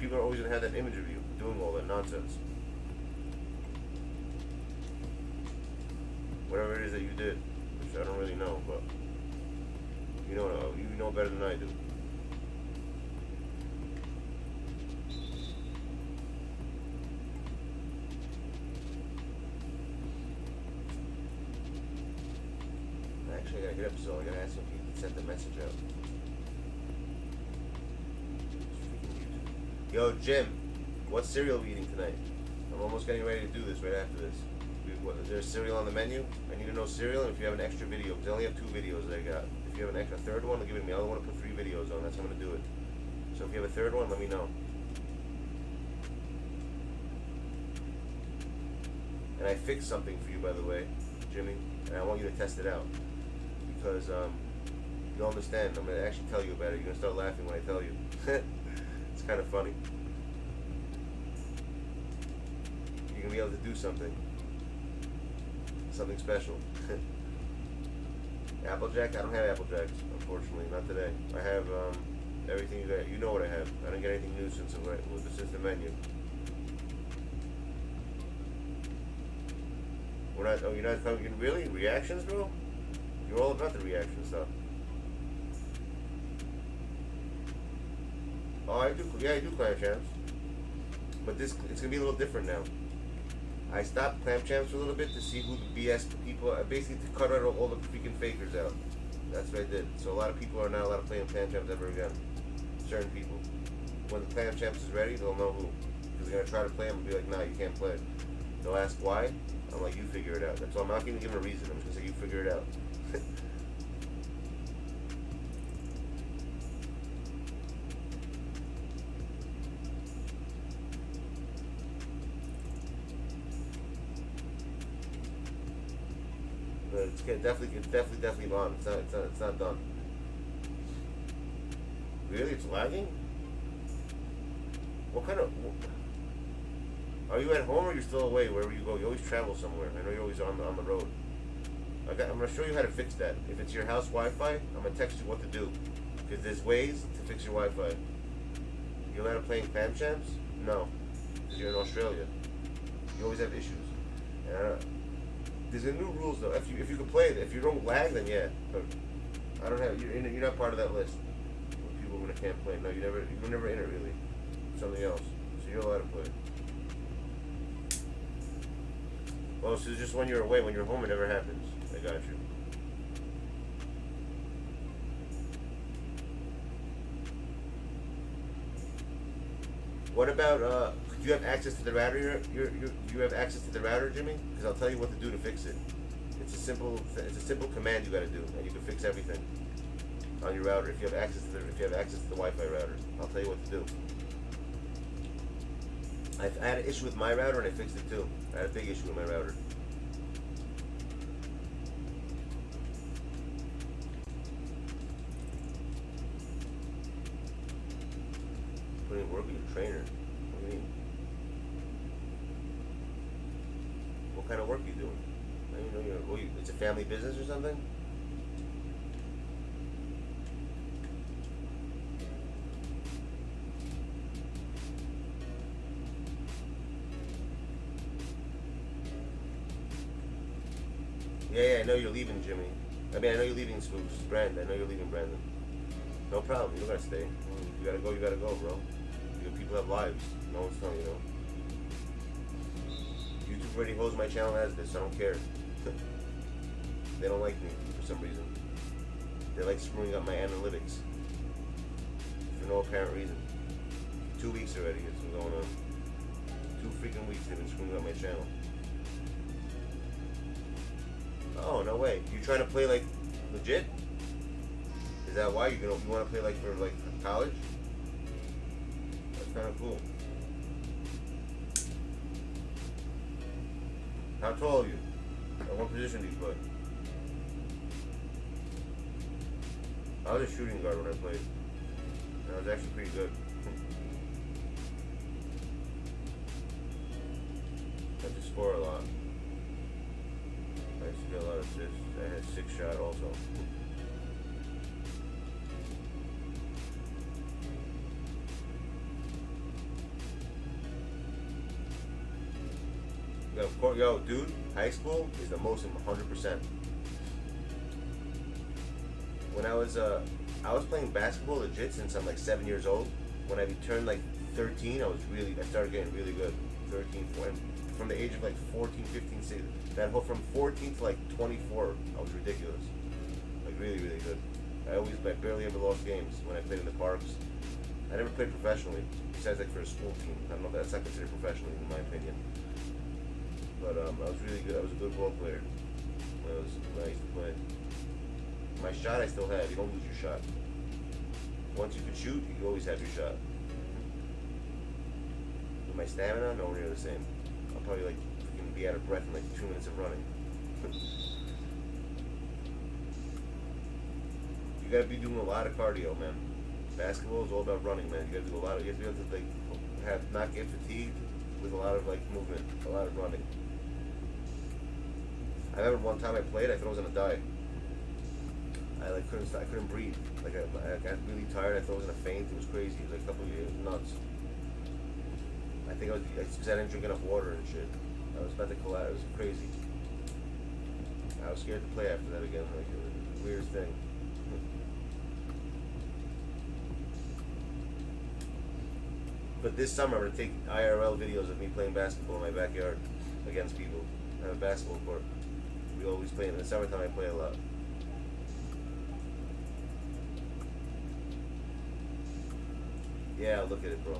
People are always gonna have that image of you doing all that nonsense. Whatever it is that you did, which I don't really know, but you know better than I do. Actually, I gotta get up, so I gotta ask him if he can send the message out. Yo, Jim, what cereal are we eating tonight? I'm almost getting ready to do this right after this. Is there a cereal on the menu? I need to know cereal, and if you have an extra video, because I only have 2 videos that I got. If you have an extra third one, give it to me. I only want to put 3 videos on. That's how I'm going to do it. So if you have a third one, let me know. And I fixed something for you, by the way, Jimmy, and I want you to test it out. Because you'll understand. I'm going to actually tell you about it. You're going to start laughing when I tell you. It's kind of funny. You're going to be able to do something. Something special. Applejack? I don't have Applejacks, unfortunately, not today. I have everything you got. You know what I have. I didn't get anything new since the menu. We're not. Oh, you're not coming. Really? Reactions, bro? You're all about the reaction stuff. Oh, I do. Yeah, I do clam champs. But it's gonna be a little different now. I stopped clam champs for a little bit to see who the BS people are. Basically, to cut out all the freaking fakers out. That's what I did. So a lot of people are not allowed to play in clam champs ever again. Certain people. When the clam champs is ready, they'll know who. Because they're gonna try to play them and be like, nah, you can't play. They'll ask why. I'm like, you figure it out. That's all. I'm not gonna give them a reason. I'm just gonna say, you figure it out. But it's definitely on. It's not done. Really, it's lagging? What kind of? Are you at home or you're still away? Wherever you go, you always travel somewhere. I know you're always on the road. I'm gonna show you how to fix that. If it's your house Wi-Fi, I'm gonna text you what to do. Because there's ways to fix your Wi-Fi. You're allowed to play in clam champs? No, because you're in Australia. You always have issues. There's a new rules though. If you can play it, if you don't lag, then yeah. But I don't have. You're not part of that list. Of people who can't play. No, you were never in it really. Something else. So you're allowed to play. Well, so it's just when you're away. When you're home, it never happens. I got you. What about do you have access to the router? You have access to the router, Jimmy? Because I'll tell you what to do to fix it. It's a simple command you got to do, and you can fix everything on your router if you have access to the Wi-Fi router. I'll tell you what to do. I had an issue with my router and I fixed it too. I had a big issue with my router. Putting in work with your trainer. What do you mean? What kind of work are you doing? I didn't know it's a family business or something? Yeah, I know you're leaving, Jimmy. I mean, I know you're leaving Spooks. Brandon, I know you're leaving Brandon. No problem, you don't gotta stay. You gotta go, bro. People have lives. No one's telling you, YouTube already holds my channel as this, I don't care. They don't like me for some reason. They like screwing up my analytics. For no apparent reason. 2 weeks already, it's been going on. 2 freaking weeks they've been screwing up my channel. Oh, no way. You trying to play like legit? Is that why you want to play like for like college? That's kind of cool. How tall are you? At what position do you play? I was a shooting guard when I played. And I was actually pretty good. score a lot. I used to get a lot of assists. I had 6 shot also. Yo, dude, high school is the most 100%. When I was playing basketball legit since I'm like 7 years old. When I turned like 13, I started getting really good. 13, 14, from the age of like 14, 15, 16. That whole from 14 to like 24, I was ridiculous. Like really, really good. I barely ever lost games when I played in the parks. I never played professionally, besides like for a school team. I don't know if that's not considered professionally in my opinion. But I was really good. I was a good ball player when I used to play. My shot I still have. You don't lose your shot. Once you can shoot, you always have your shot. With my stamina, nowhere near the same. I'll probably like be out of breath in like 2 minutes of running. You gotta be doing a lot of cardio, man. Basketball is all about running, man. You gotta do a lot of. You have to be able to like not get fatigued with a lot of like movement, a lot of running. I remember one time I played, I thought I was gonna die. I couldn't breathe. Like I got really tired. I thought I was gonna faint. It was crazy. It was like a couple of years, nuts. I think I didn't drink enough water and shit. I was about to collapse. It was crazy. I was scared to play after that again. Like it was the weirdest thing. But this summer I'm gonna take IRL videos of me playing basketball in my backyard against people. I have a basketball court. We always play in the summertime. I play a lot. Yeah, look at it, bro.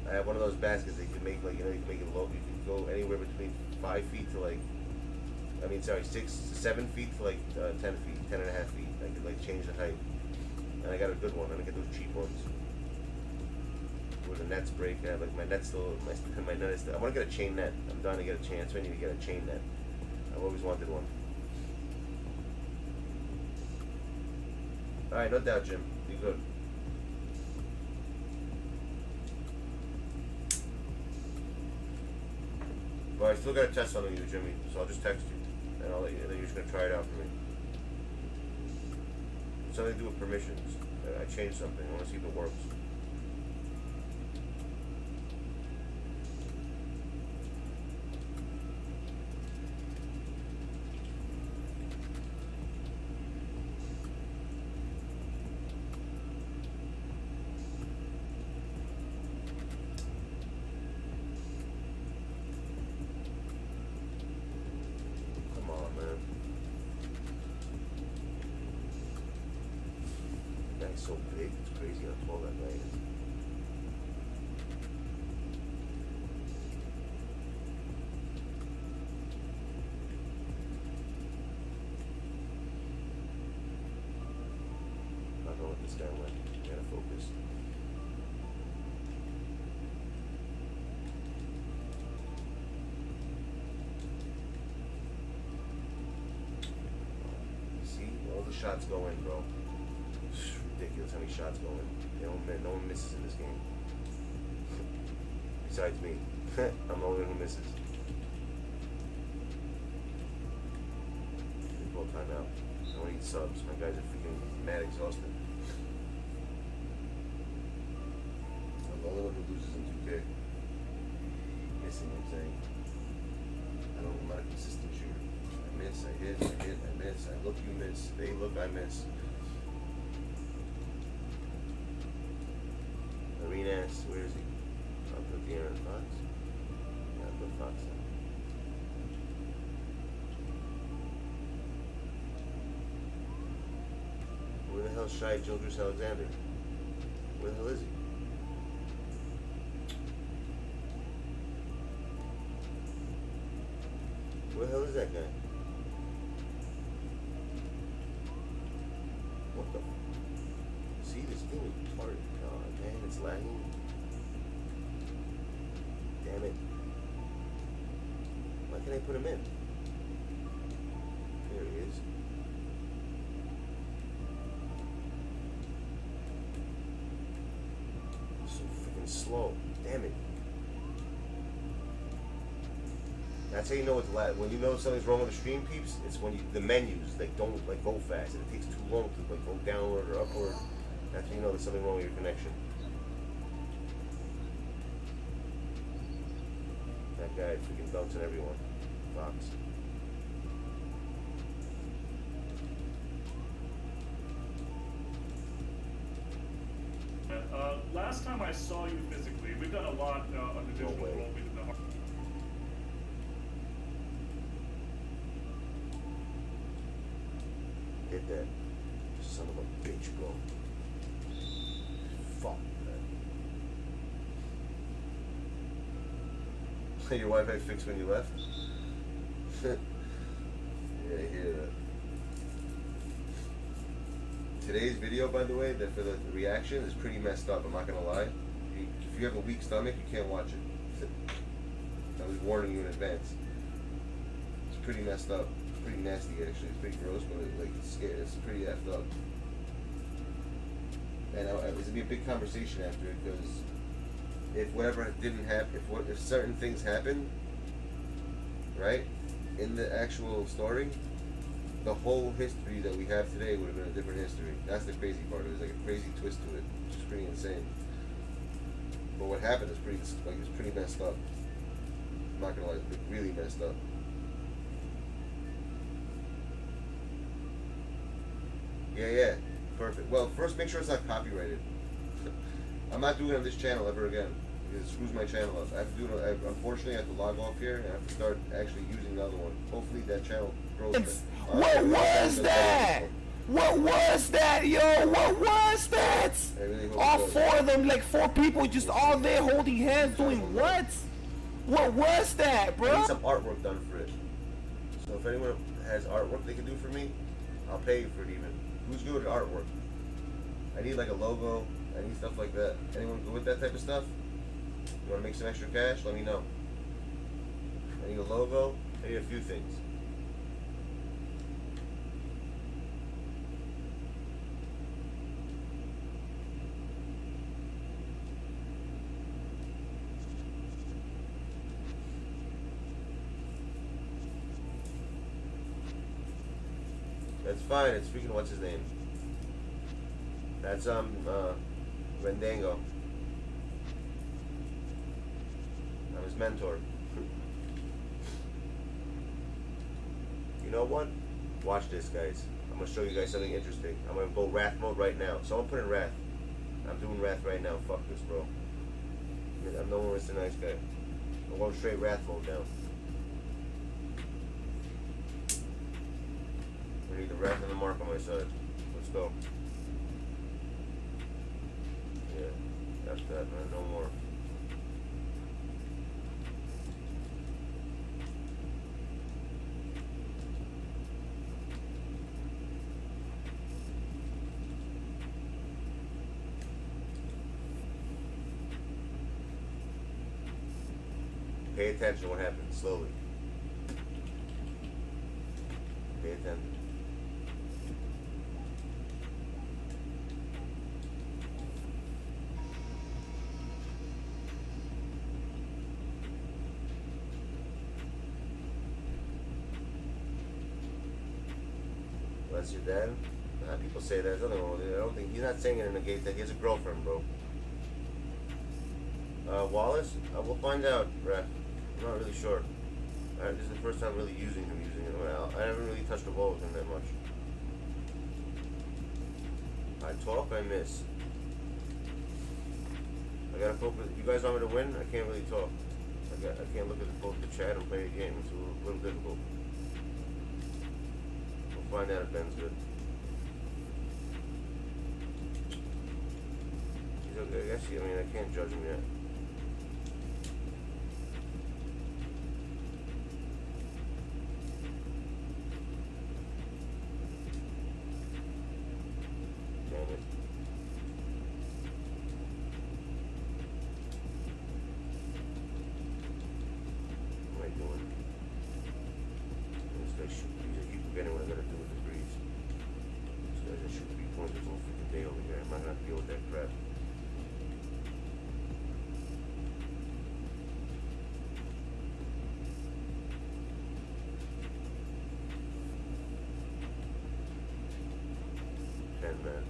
I have one of those baskets that you can make, like, you know, you can make it low. You can go anywhere between 5 feet to like, 7 feet to like 10 feet, 10 and a half feet. I could like change the height. And I got a good one. I didn't get those cheap ones. Where the nets break. I have like my net still, my net is still. I want to get a chain net. I'm dying to get a chain. So I need to get a chain net. I've always wanted one. Alright, no doubt, Jim. Be good. But I still got to test something you, Jimmy. So I'll just text you. And I'll let you, and then you're just going to try it out for me. Something to do with permissions. I changed something. I want to see if it works. So big, it's crazy how tall that guy is. Not gonna let this guy win. Gotta focus. See, all the shots go in, bro. Ridiculous how many shots go in. No one misses in this game. Besides me. I'm the only one who misses. Ball timeout. I don't need subs. My guys are freaking mad exhausted. I'm the only one who loses in 2K. Missing, I'm saying. I'm not a consistent shooter. I miss, I hit, I miss. I look, you miss. They look, I miss. Arenas, where is he? I'll put the Aaron Fox. Yeah, I'll put Fox in. Where the hell is Shai Gilgeous-Alexander? Where the hell is he? Where the hell is that guy? What the? See, this thing is retarded. Oh man, it's lagging. Damn it. Why can't I put him in? There he is. slow. Damn it. That's how you know it's lag. When you know something's wrong with the stream, peeps, it's when the menus don't like go fast, and it takes too long to like go downward or upward. That's when you know there's something wrong with your connection. That guy freaking bouncing everyone. Fox. Last time I saw you physically, we've done a lot on the digital way. world. We did the Hit that. Son of a bitch, bro. Fuck, man. Your Wi-Fi fixed when you left? Yeah, I hear that. Today's video, by the way, for the reaction is pretty messed up, I'm not gonna lie. If you have a weak stomach, you can't watch it. I was warning you in advance. It's pretty messed up. It's pretty nasty, actually. It's pretty gross, but it's scary. It's pretty effed up. And it's gonna be a big conversation after it, because if whatever didn't happen, if certain things happened, right, in the actual story, the whole history that we have today would have been a different history. That's the crazy part. There's like a crazy twist to it, which is pretty insane. But what happened is pretty messed up. I'm not gonna lie, it's really messed up. Yeah, perfect. Well, first make sure it's not copyrighted. I'm not doing it on this channel ever again, because it screws my channel up. I have to do it. Unfortunately, I have to log off here and I have to start actually using the other one. Hopefully that channel grows. What was that? What was that, yo? What was that? All four of them, like 4 people, just all there holding hands, doing what? What was that, I bro? need some artwork done for it. So if anyone has artwork they can do for me, I'll pay you for it even. Who's good at artwork? I need like a logo. I need stuff like that. Anyone good with that type of stuff? You want to make some extra cash? Let me know. I need a logo. I need a few things. That's fine. It's freaking what's his name? That's Rendango. I'm his mentor. You know what? Watch this, guys. I'm gonna show you guys something interesting. I'm gonna go wrath mode right now. Someone put in wrath. I'm doing wrath right now. Fuck this, bro. I'm no more Mr. Nice Guy. I'm going straight wrath mode now. I need the wrath and the mark on my side. Let's go. Yeah, that's that, man. No more. Pay attention to what happens slowly. Pay attention. That's your dad? Nah, people say that. There's nothing wrong with it. I don't think he's not saying it to negate that. He has a girlfriend, bro. Wallace? We'll find out, Ref. I'm not really sure. This is the first time really using him. I haven't really touched the ball with him that much. I talk, I miss. I gotta focus. You guys want me to win? I can't really talk. I can't look at the chat and play a game. It's a little difficult. We'll find out if Ben's good. He's okay. I guess. I mean, I can't judge him yet. man, man.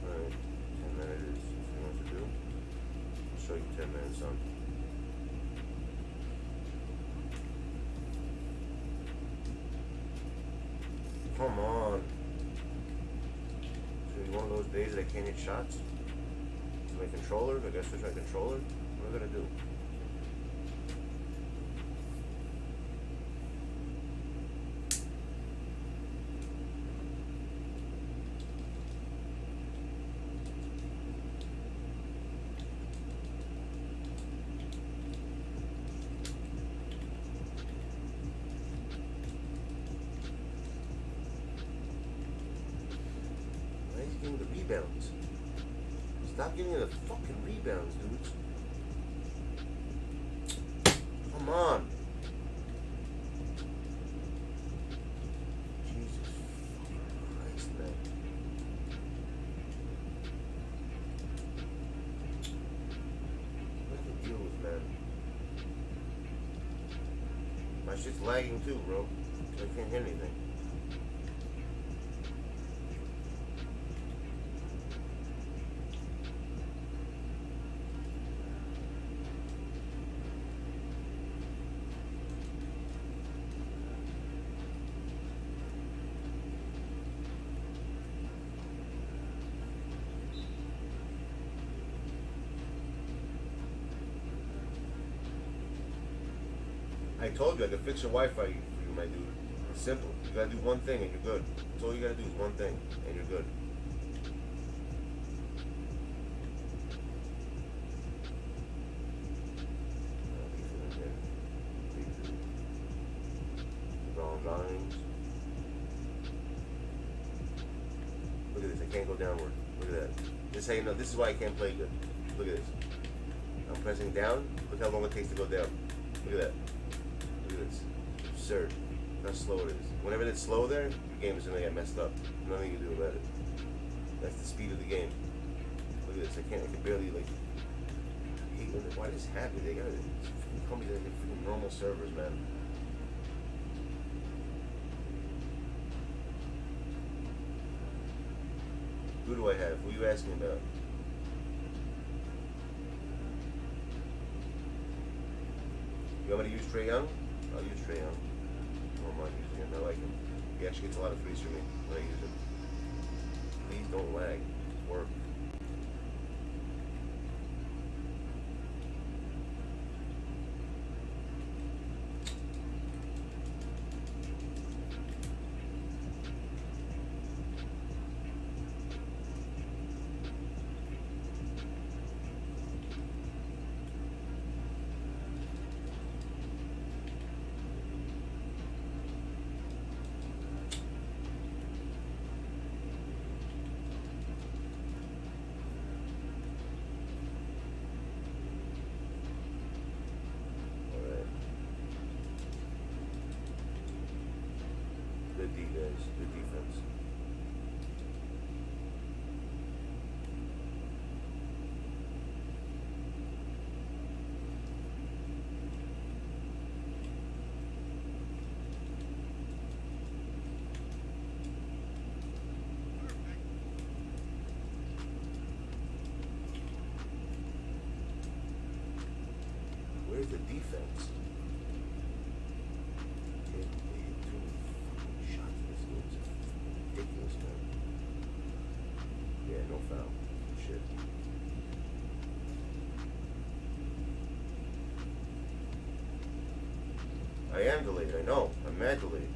Alright, 10 man it is. That's what he wants to do. I'll show you 10 man, son. Come on. So you one of those days that I can't hit shots? So my controller? I guess switch my controller? What am I gonna do? Giving the rebounds. Stop giving me the fucking rebounds, dudes. Come on. Jesus fucking Christ, man. What's the deal with, man? My shit's lagging too, bro. I can't hit anything. I told you I could fix your Wi-Fi for you, my dude. It's simple. You gotta do one thing and you're good. That's all you gotta do is one thing and you're good. Look at this, I can't go downward. Look at that. This is how you know, this is why I can't play good. Look at this. I'm pressing down, look how long it takes to go down. Look at that. Look at this. Absurd. How slow it is. Whenever it's slow there, your game is gonna get messed up. Nothing you can do about it. That's the speed of the game. Look at this. I can barely like hate when why does this happen? They gotta companies that get freaking normal servers, man. Who do I have? Who are you asking about? You want me to use Trae Young? I'll use Trae Young. I don't mind using him. I like him. He actually gets a lot of threes for me when I use him. Please don't lag. Work. Good D, guys. Good defense. Where's the defense? Ridiculous, man. Yeah, no foul. Shit. I am delayed, I know. I'm mad delayed.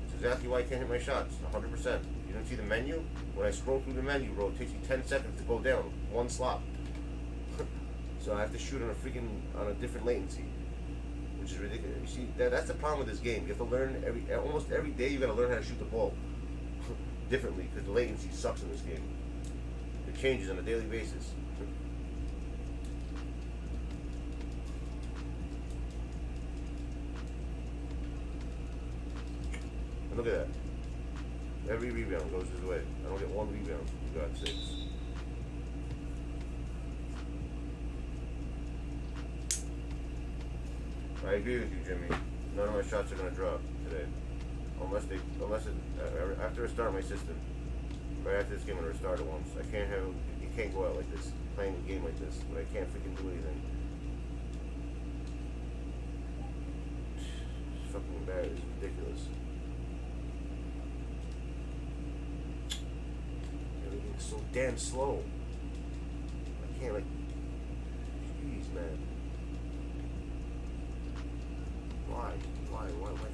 It's exactly why I can't hit my shots. 100%. You don't see the menu? When I scroll through the menu, bro, it takes me 10 seconds to go down. One slot. So I have to shoot on a different latency. Which is ridiculous. You see, that's the problem with this game. You have to learn almost every day you gotta learn how to shoot the ball differently because the latency sucks in this game. It changes on a daily basis. And look at that. Every rebound goes his way. I don't get one rebound. You got 6. I agree with you, Jimmy. None of my shots are going to drop today. Unless unless after I start my system. Right after this game, I'm gonna restart it once. I can't have you can't go out like this, playing a game like this, but I can't freaking do anything. It's fucking embarrassing. It's ridiculous. Everything's so damn slow. I can't like. Jeez, man. Why can't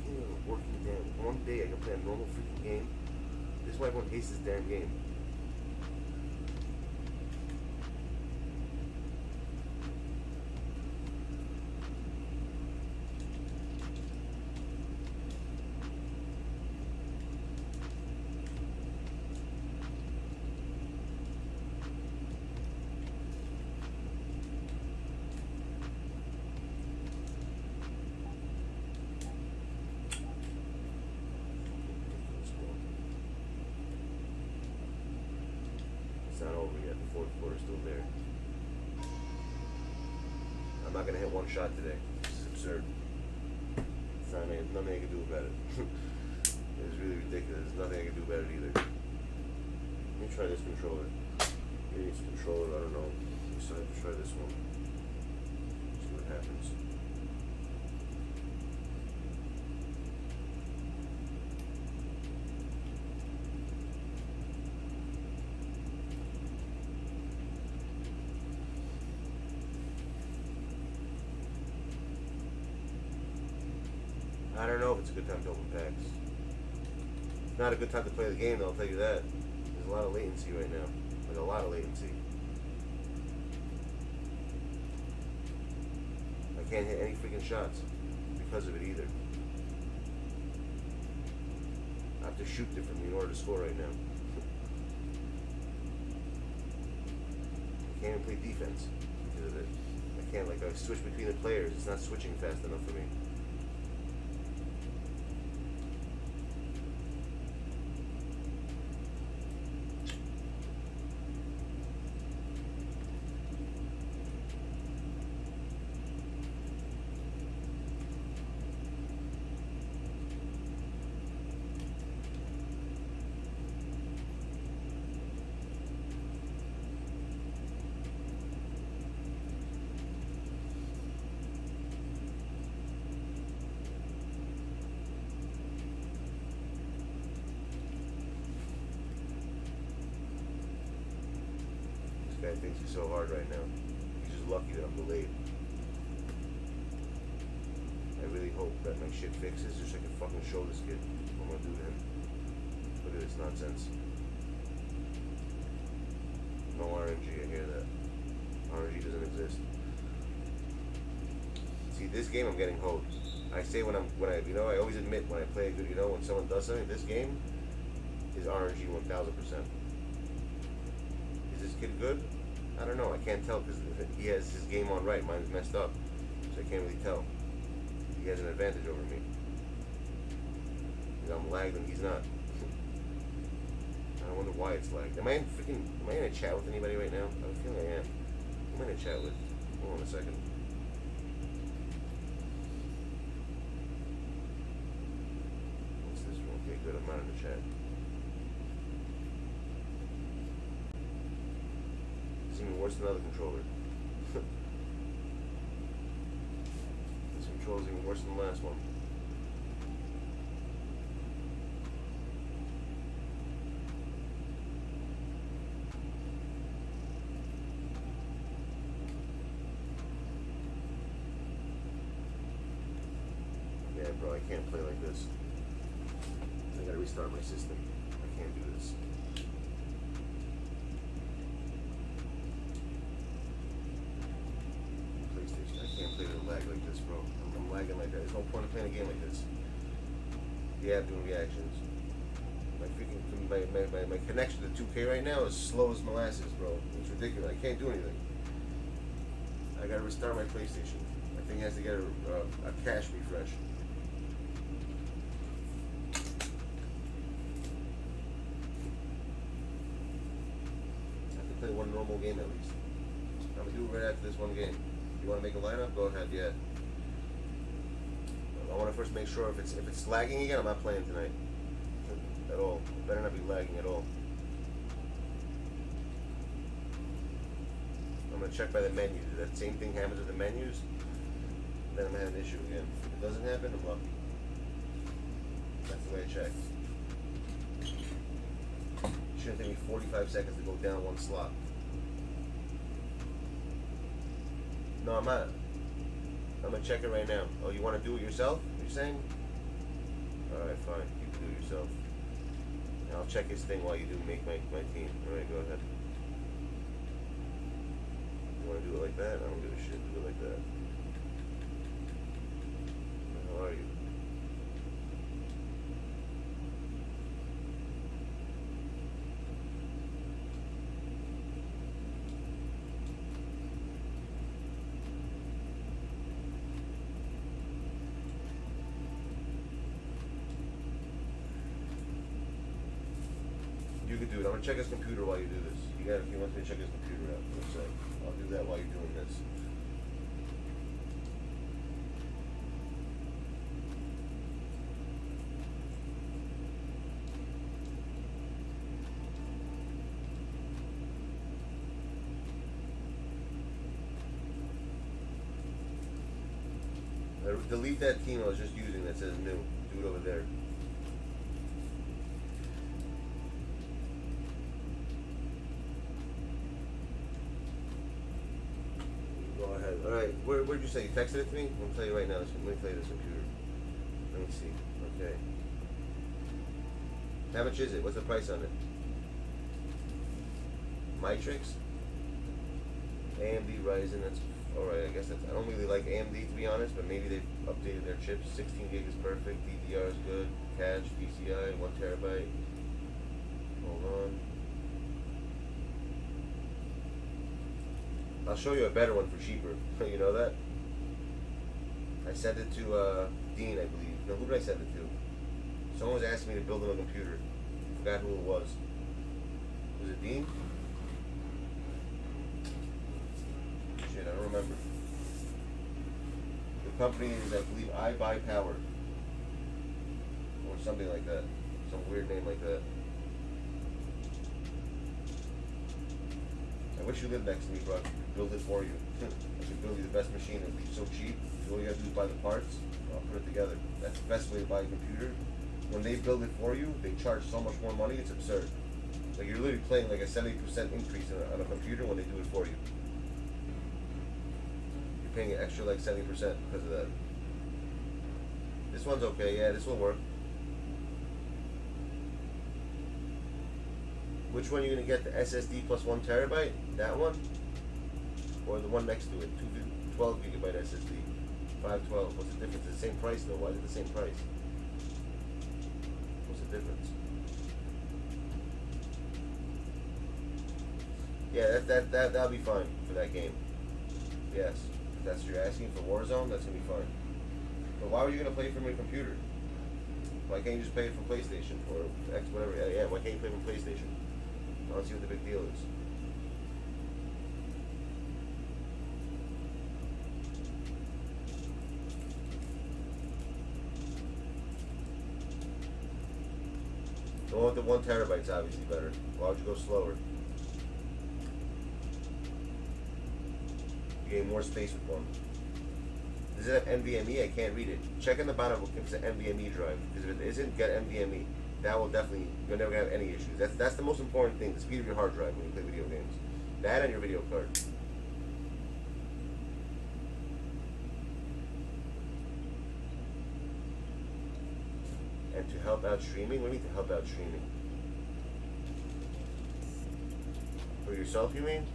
you have a working damn? One day I can play a normal freaking game. This is why everyone hates this damn game. It's not over yet. The fourth quarter's still there. I'm not gonna hit one shot today. This is absurd. It's not nothing I can do about it. It's really ridiculous. There's nothing I can do about it either. Let me try this controller. Maybe it's a controller. I don't know. Decide to try this one. See what happens. I don't know if it's a good time to open packs. It's not a good time to play the game, though, I'll tell you that. There's a lot of latency right now. Like a lot of latency. I can't hit any freaking shots because of it either. I have to shoot differently in order to score right now. I can't even play defense because of it. I can't, like, I switch between the players. It's not switching fast enough for me. Guy thinks he's so hard right now. He's just lucky that I'm delayed. I really hope that my shit fixes just so I can fucking show this kid what I'm gonna do to him. Look at this nonsense. No RNG, I hear that. RNG doesn't exist. See, this game I'm getting hoed. I say when I always admit when I play a good, when someone does something, this game is RNG 1000%. Is this kid good? I don't know. I can't tell because he has his game on right. Mine's messed up, so I can't really tell. He has an advantage over me. I'm lagged and he's not. I wonder why it's lagged. Am I in a chat with anybody right now? I feel like I am. Who am I in a chat with? Hold on a second. What's this one? Okay, good. I'm not in the chat. Even worse than other controller. This controller's even worse than the last one. Yeah, bro, I can't play like this. I gotta restart my system. I can't do this. I can't play with a lag like this, bro. I'm lagging like that. There's no point in playing a game like this. The app doing reactions. My connection to 2K right now is slow as molasses, bro. It's ridiculous. I can't do anything. I gotta restart my PlayStation. I think it has to get a cache refresh. I have to play one normal game at least. I'm gonna do it right after this one game. You want to make a lineup? Go ahead, yeah. I want to first make sure if it's lagging again, I'm not playing tonight. at all. It better not be lagging at all. I'm gonna check by the menus. If that same thing happens with the menus, then I'm gonna have an issue again. If it doesn't happen, I'm lucky. That's the way I check. It shouldn't take me 45 seconds to go down one slot. No, I'm not. I'm gonna check it right now. Oh, you wanna do it yourself? You're saying? Alright, fine. You can do it yourself. And I'll check his thing while you do make my team. Alright, go ahead. You wanna do it like that? I don't give a shit. Do it like that. How are you? You could do it. I'm gonna check his computer while you do this. He wants me to check his computer out. So I'll do that while you're doing this. Delete that team I was just using that says new. Do it over there. Go ahead. Alright, where'd you say? You texted it to me? I'm gonna tell you right now. Let me play this computer. Let me see. Okay. How much is it? What's the price on it? Matrix? AMD Ryzen, that's alright, I guess that's, I don't really like AMD to be honest, but maybe they've updated their chips. 16 gig is perfect, DDR is good, cache, PCI, 1 terabyte. Hold on. I'll show you a better one for cheaper. You know that? I sent it to Dean, I believe. No, who did I send it to? Someone was asking me to build him a computer. I forgot who it was. Was it Dean? Shit, I don't remember. The company is, I believe, I Buy Power. Or something like that. Some weird name like that. I wish you lived next to me, bro. I could build it for you. I could build you the best machine. It would be so cheap. All you gotta do is buy the parts. I'll put it together. That's the best way to buy a computer. When they build it for you, they charge so much more money, it's absurd. Like you're literally paying like a 70% increase on a computer when they do it for you. You're paying an extra like 70% because of that. This one's okay, yeah, this will work. Which one are you gonna get? The SSD plus 1 terabyte? That one? Or the one next to it? 12 gigabyte SSD. 512. What's the difference? It's the same price though. Why is it the same price? What's the difference? Yeah, that'll be fine for that game. Yes. If that's what you're asking for Warzone, that's gonna be fine. But why were you gonna play from your computer? Why can't you just play it from PlayStation or X whatever? Yeah, why can't you play from PlayStation? I don't see what the big deal is. The one with the 1 terabyte's obviously better. Why would you go slower? You gain more space with one. Does it have NVMe? I can't read it. Check in the bottom if it's an NVMe drive. Because if it isn't, get NVMe. That will definitely, you'll never have any issues. That's the most important thing, the speed of your hard drive when you play video games. That and your video card. And to help out streaming? What do you mean to help out streaming? For yourself, you mean?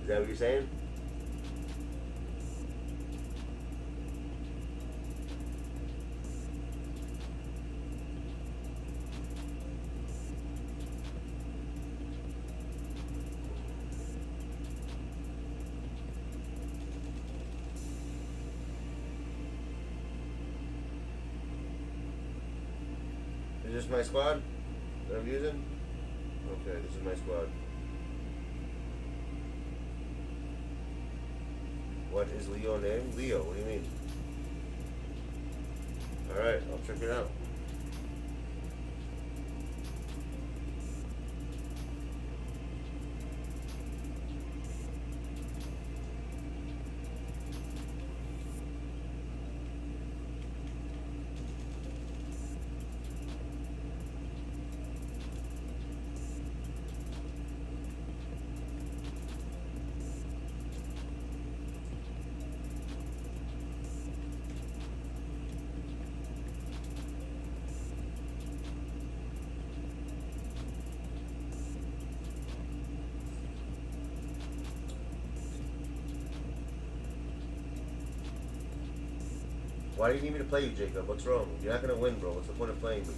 Is that what you're saying? Is this my squad that I'm using? Okay, this is my squad. What is Leo name? Leo, what do you mean? Alright, I'll check it out. Why do you need me to play you, Jacob? What's wrong? You're not gonna win, bro. What's the point of playing me?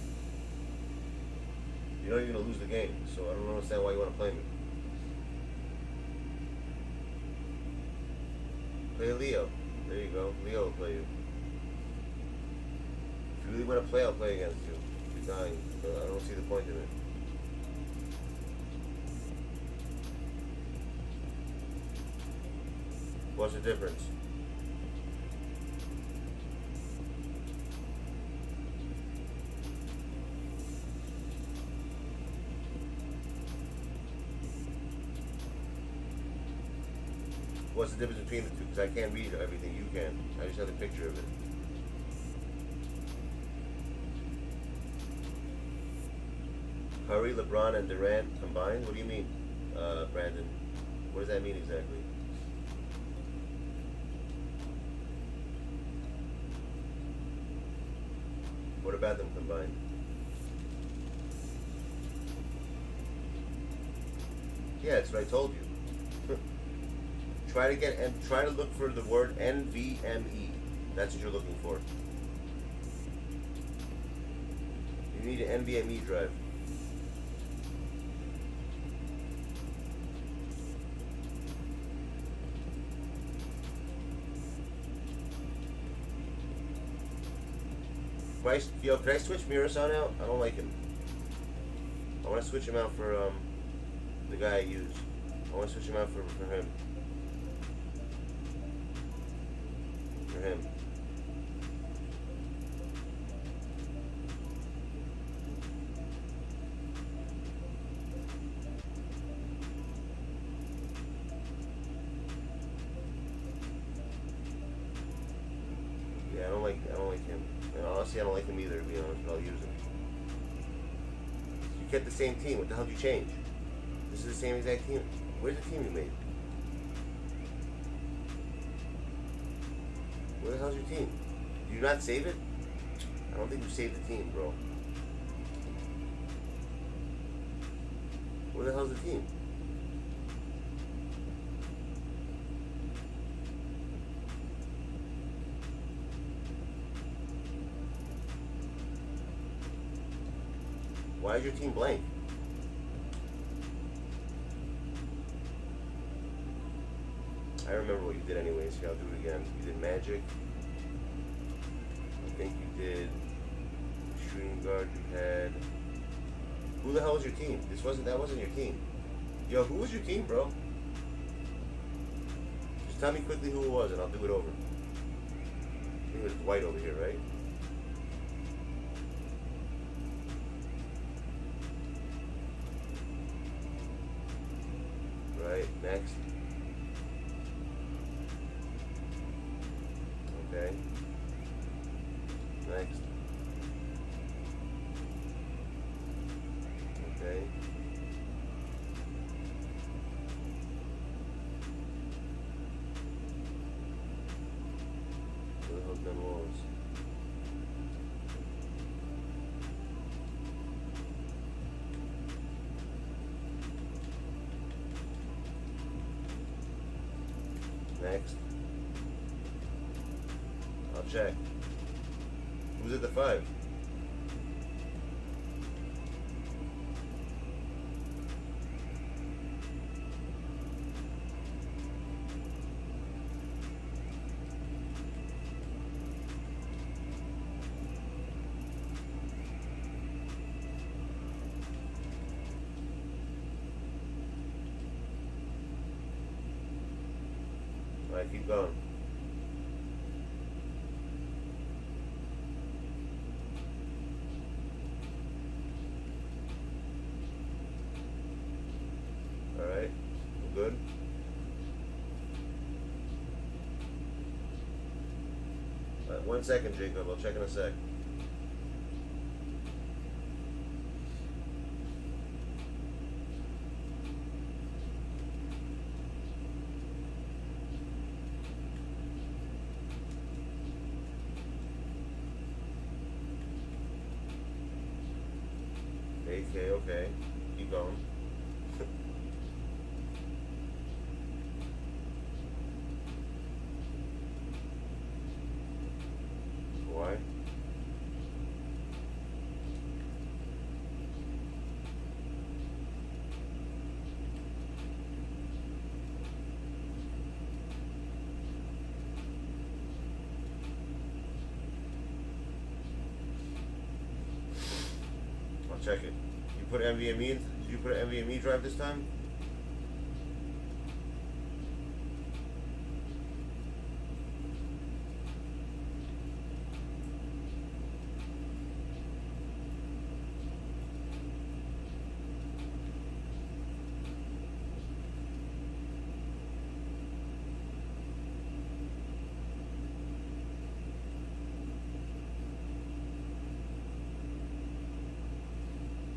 You know you're gonna lose the game, so I don't understand why you wanna play me. Play Leo. There you go. Leo will play you. If you really wanna play, I'll play against you. You're dying. I don't see the point in it. What's the difference? What's the difference between the two? Because I can't read everything you can. I just have a picture of it. Curry, LeBron, and Durant combined? What do you mean, Brandon? What does that mean exactly? What about them combined? Yeah, that's what I told you. Try to look for the word NVMe. That's what you're looking for. You need an NVMe drive. Yo, can I switch Mirasan out? I don't like him. I want to switch him out for the guy I use. I want to switch him out for him. For him. Yeah, I don't like him. And honestly, I don't like him either, to be honest, but I'll use him. You kept the same team. What the hell did you change? This is the same exact team. Where's the team you made? Where the hell's your team? Did you not save it? I don't think you saved the team, bro. Where the hell's the team? Why is your team blank? I remember what you did anyways, so I'll do it again. You did Magic. I think you did shooting guard. You had. Who the hell was your team? That wasn't your team. Yo, who was your team, bro? Just tell me quickly who it was and I'll do it over. I think it was Dwight over here, right? Right, next. Okay. Next. Okay. Where the hell's Ben Walls? Next. I'll check. Who's at the 5? Alright, keep going. 1 second, Jacob. I'll check in a sec. Okay. Keep going. Why? I'll check it. You put NVMe in? Did you put an NVMe drive this time?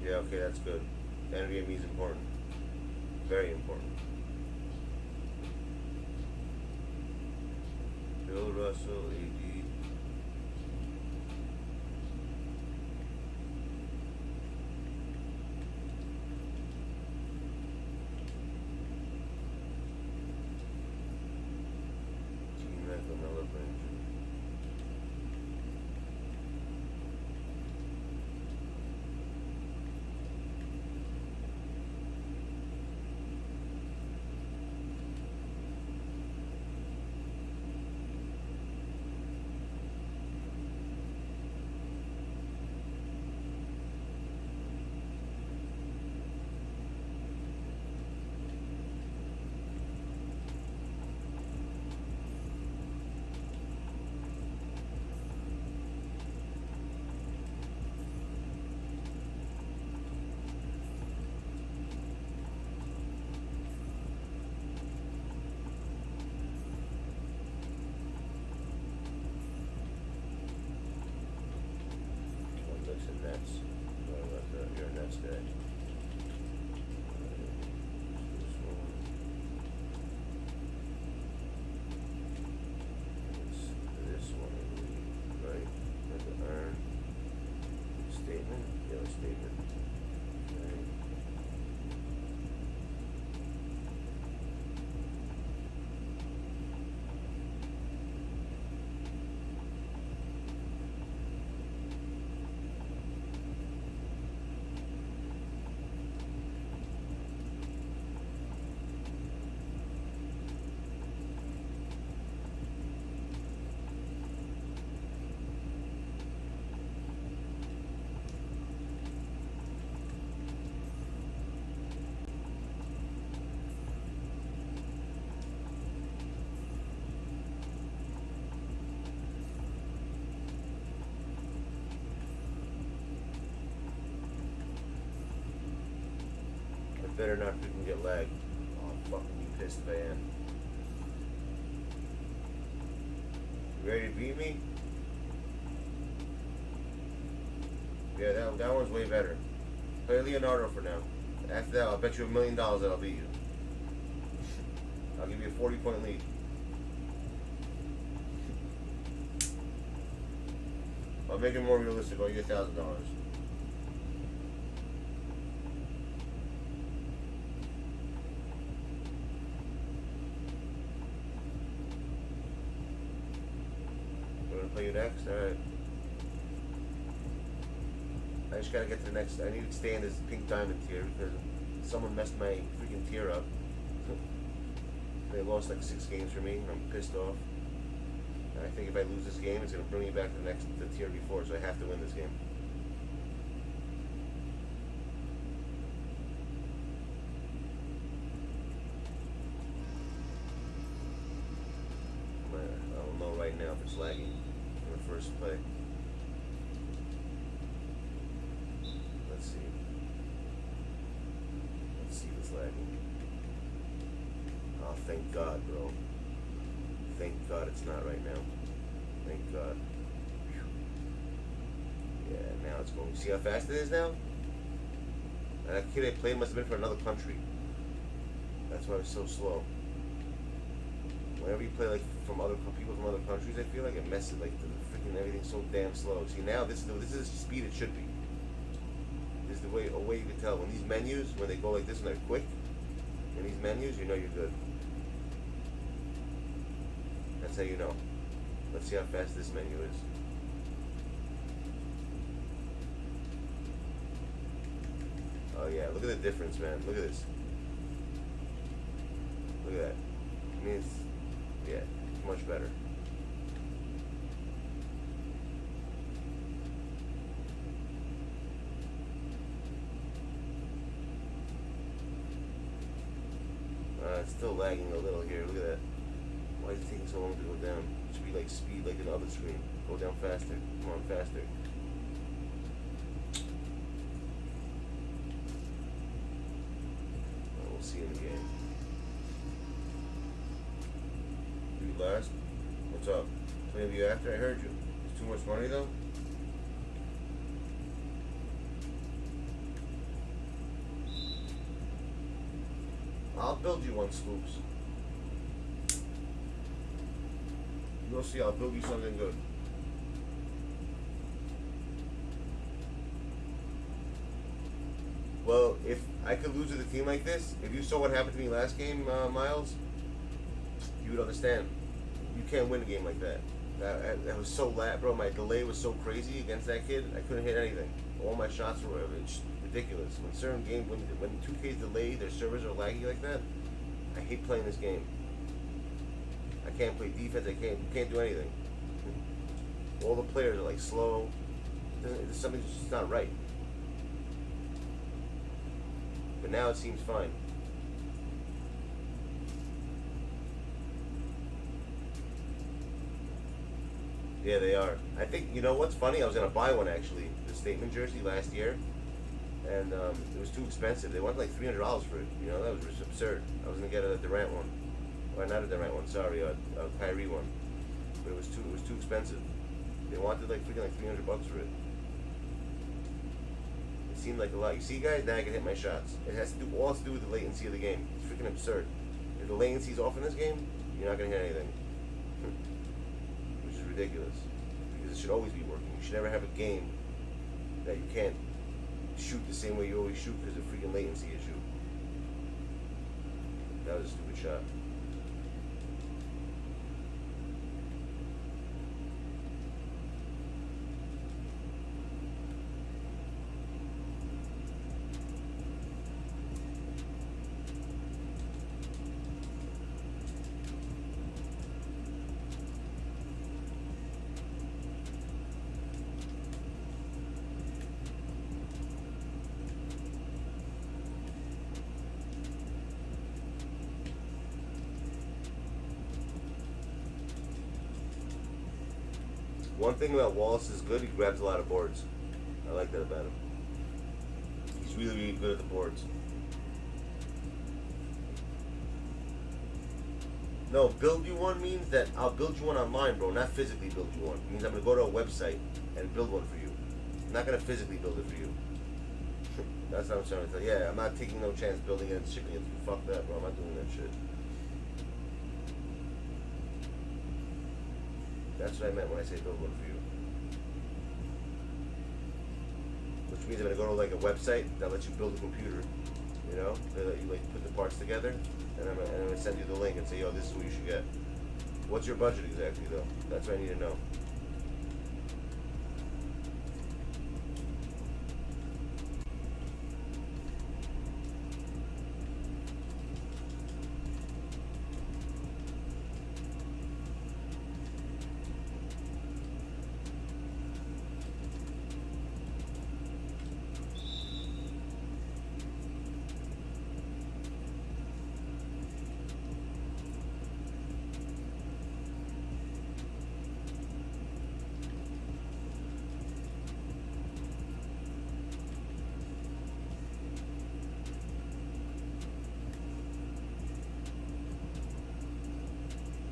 Yeah, okay, that's good. NVMe is important. Very important. Bill Russell, AD. T-Mac, Lamella, Benjamin. Nets. What about your Nets day? This one. This one, I believe, right? Like the earn statement? Yeah, statement. Okay. Better not freaking get lag. Oh, I'm fucking be pissed if I am. You ready to beat me? Yeah, that one's way better. Play Leonardo for now. After that, I'll bet you $1 million that I'll beat you. I'll give you a 40-point lead. I'll make it more realistic. I'll give you $1,000. Play you next? Alright. I just gotta get to the next. I need to stay in this pink diamond tier because someone messed my freaking tier up. They lost like 6 games for me. I'm pissed off. And I think if I lose this game, it's gonna bring me back to the tier before, so I have to win this game. I don't know right now if it's lagging. First play. Let's see. Let's see what's lagging. Oh, thank God, bro. Thank God it's not right now. Thank God. Yeah, now it's going. See how fast it is now? That kid I played must have been from another country. That's why it was so slow. Whenever you play like from other people from other countries, I feel like it messes like the freaking everything's so damn slow. See now this is the speed it should be. This is a way you can tell when these menus when they go like this and they're quick. In these menus, you know you're good. That's how you know. Let's see how fast this menu is. Oh yeah, look at the difference, man. Look at this. Look at that. I mean, it's, yeah, it's much better. It's still lagging a little here. Look at that. Why is it taking so long to go down? It should be like speed like the other screen. Go down faster. Come on, faster. We'll see in the game. You last? What's up? Play of you after? I heard you. It's too much money though? I'll build you one, Scoops. You'll see, I'll build you something good. Well, if I could lose with a team like this, if you saw what happened to me last game, Miles, you would understand. You can't win a game like that. That was so lag, bro. My delay was so crazy against that kid. I couldn't hit anything. All my shots were ridiculous. When certain games, when 2K's delayed, their servers are laggy like that. I hate playing this game. I can't play defense. You can't do anything. All the players are like slow. Something's just not right. But now it seems fine. Yeah, they are. I think, you know what's funny? I was going to buy one actually, the statement jersey last year. And it was too expensive. They wanted like $300 for it. You know, that was just absurd. I was going to get a Durant one. Or not a Durant one, sorry, a Kyrie one. But it was too expensive. They wanted like freaking like $300 for it. It seemed like a lot. You see guys, now I can hit my shots. It has to do all to do with the latency of the game. It's freaking absurd. If the latency's off in this game, you're not going to hit anything. Which is ridiculous. Because it should always be working. You should never have a game that you can't shoot the same way you always shoot because of freaking latency issue. That was a stupid shot. One thing about Wallace is good, he grabs a lot of boards. I like that about him. He's really, really good at the boards. No, build you one means that I'll build you one online, bro, not physically build you one. It means I'm going to go to a website and build one for you. I'm not going to physically build it for you. That's what I'm trying to tell you. Yeah, I'm not taking no chance building it and shipping it. Fuck that, bro. I'm not doing that shit. That's what I meant when I say build one for you. Which means I'm gonna go to like a website that lets you build a computer. You know? They let you like put the parts together, and I'm gonna send you the link and say, yo, this is what you should get. What's your budget exactly though? That's what I need to know.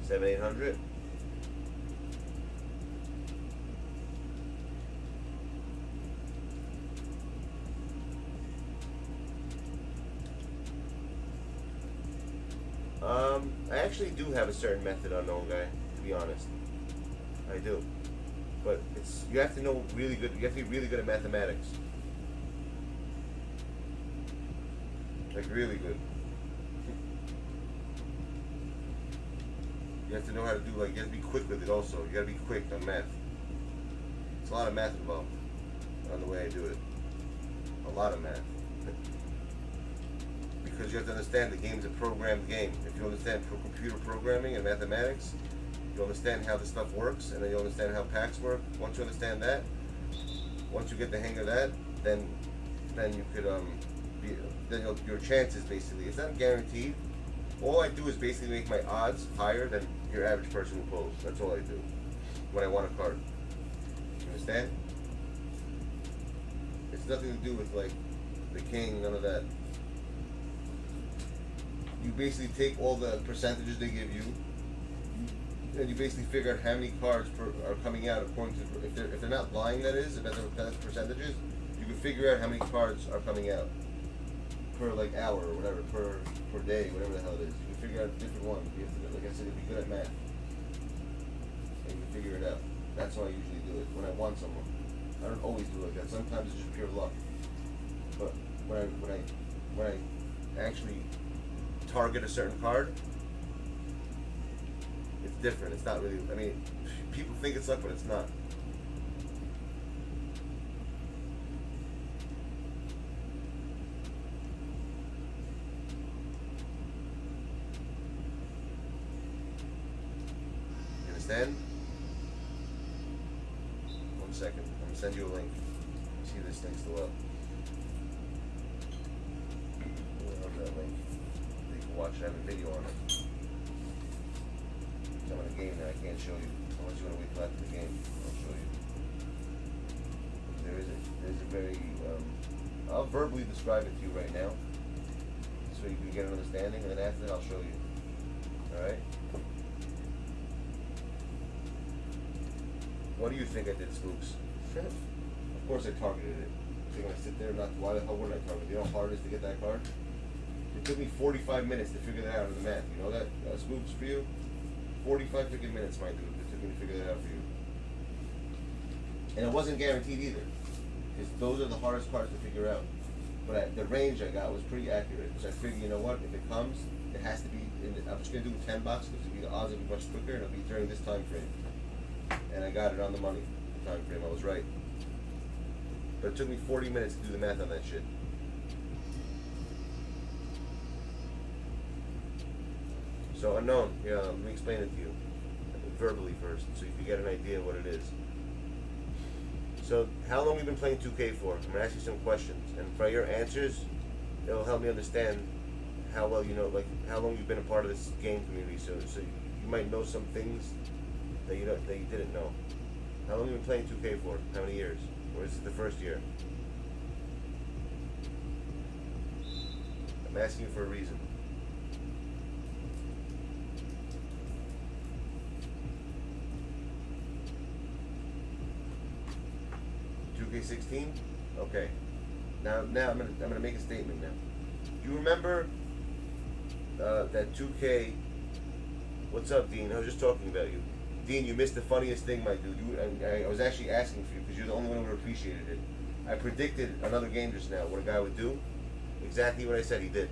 $700-800. I actually do have a certain method, unknown guy, to be honest. I do. But it's, you have to know really good, you have to be really good at mathematics. Like really good. You have to know how to do, like, you have to be quick with it also. You gotta be quick on math. It's a lot of math involved on the way I do it. A lot of math. Because you have to understand the game's a programmed game. If you understand computer programming and mathematics, you understand how this stuff works, and then you understand how packs work. Once you understand that, once you get the hang of that, then you could your chances basically. It's not guaranteed. All I do is basically make my odds higher than your average person who pulls. That's all I do when I want a card. You understand? It's nothing to do with like the king, none of that. You basically take all the percentages they give you, and you basically figure out how many cards are coming out according to, if they're not lying, that is, about the percentages, you can figure out how many cards are coming out per like hour or whatever, per day, whatever the hell it is. You can figure out a different one. You have to, like I said, be good at math, and you can figure it out. That's how I usually do it when I want someone. I don't always do it like that. Sometimes it's just pure luck. But when I actually target a certain card, it's different. It's not really, I mean, people think it's luck, but it's not. You understand? 1 second. I'm gonna send you a link. See if this thing's still up. I love that link. You can watch it. I have a video on it. I'm in a game that I can't show you. Unless you want to wait till after the game, I'll show you. There's a very, I'll verbally describe it to you right now, so you can get an understanding, and then after that I'll show you. Alright? What do you think I did, Spooks? Of course I targeted it. So you're gonna sit there and not, why the hell wouldn't I target it? You know how hard it is to get that card? It took me 45 minutes to figure that out in the math. You know that, Spooks, for you? 45 freaking minutes, my dude. It took me to figure that out for you. And it wasn't guaranteed either. Because those are the hardest parts to figure out. But the range I got was pretty accurate. So I figured, you know what, if it comes, it has to be, I'm just going to do 10 bucks because the odds will be much quicker and it'll be during this time frame. And I got it on the money, the time frame. I was right. But it took me 40 minutes to do the math on that shit. So unknown, yeah, let me explain it to you verbally first, so you can get an idea of what it is. So, how long have you been playing 2K for? I'm gonna ask you some questions, and by your answers, it'll help me understand how well you know, like how long you've been a part of this game community. So you might know some things that you didn't know. How long have you been playing 2K for? How many years? Or is it the first year? I'm asking you for a reason. 2K16? Okay. Now I'm gonna make a statement now. Do you remember that 2K? What's up, Dean? I was just talking about you. Dean, you missed the funniest thing, my dude. I was actually asking for you because you're the only one who appreciated it. I predicted another game just now, what a guy would do. Exactly what I said he did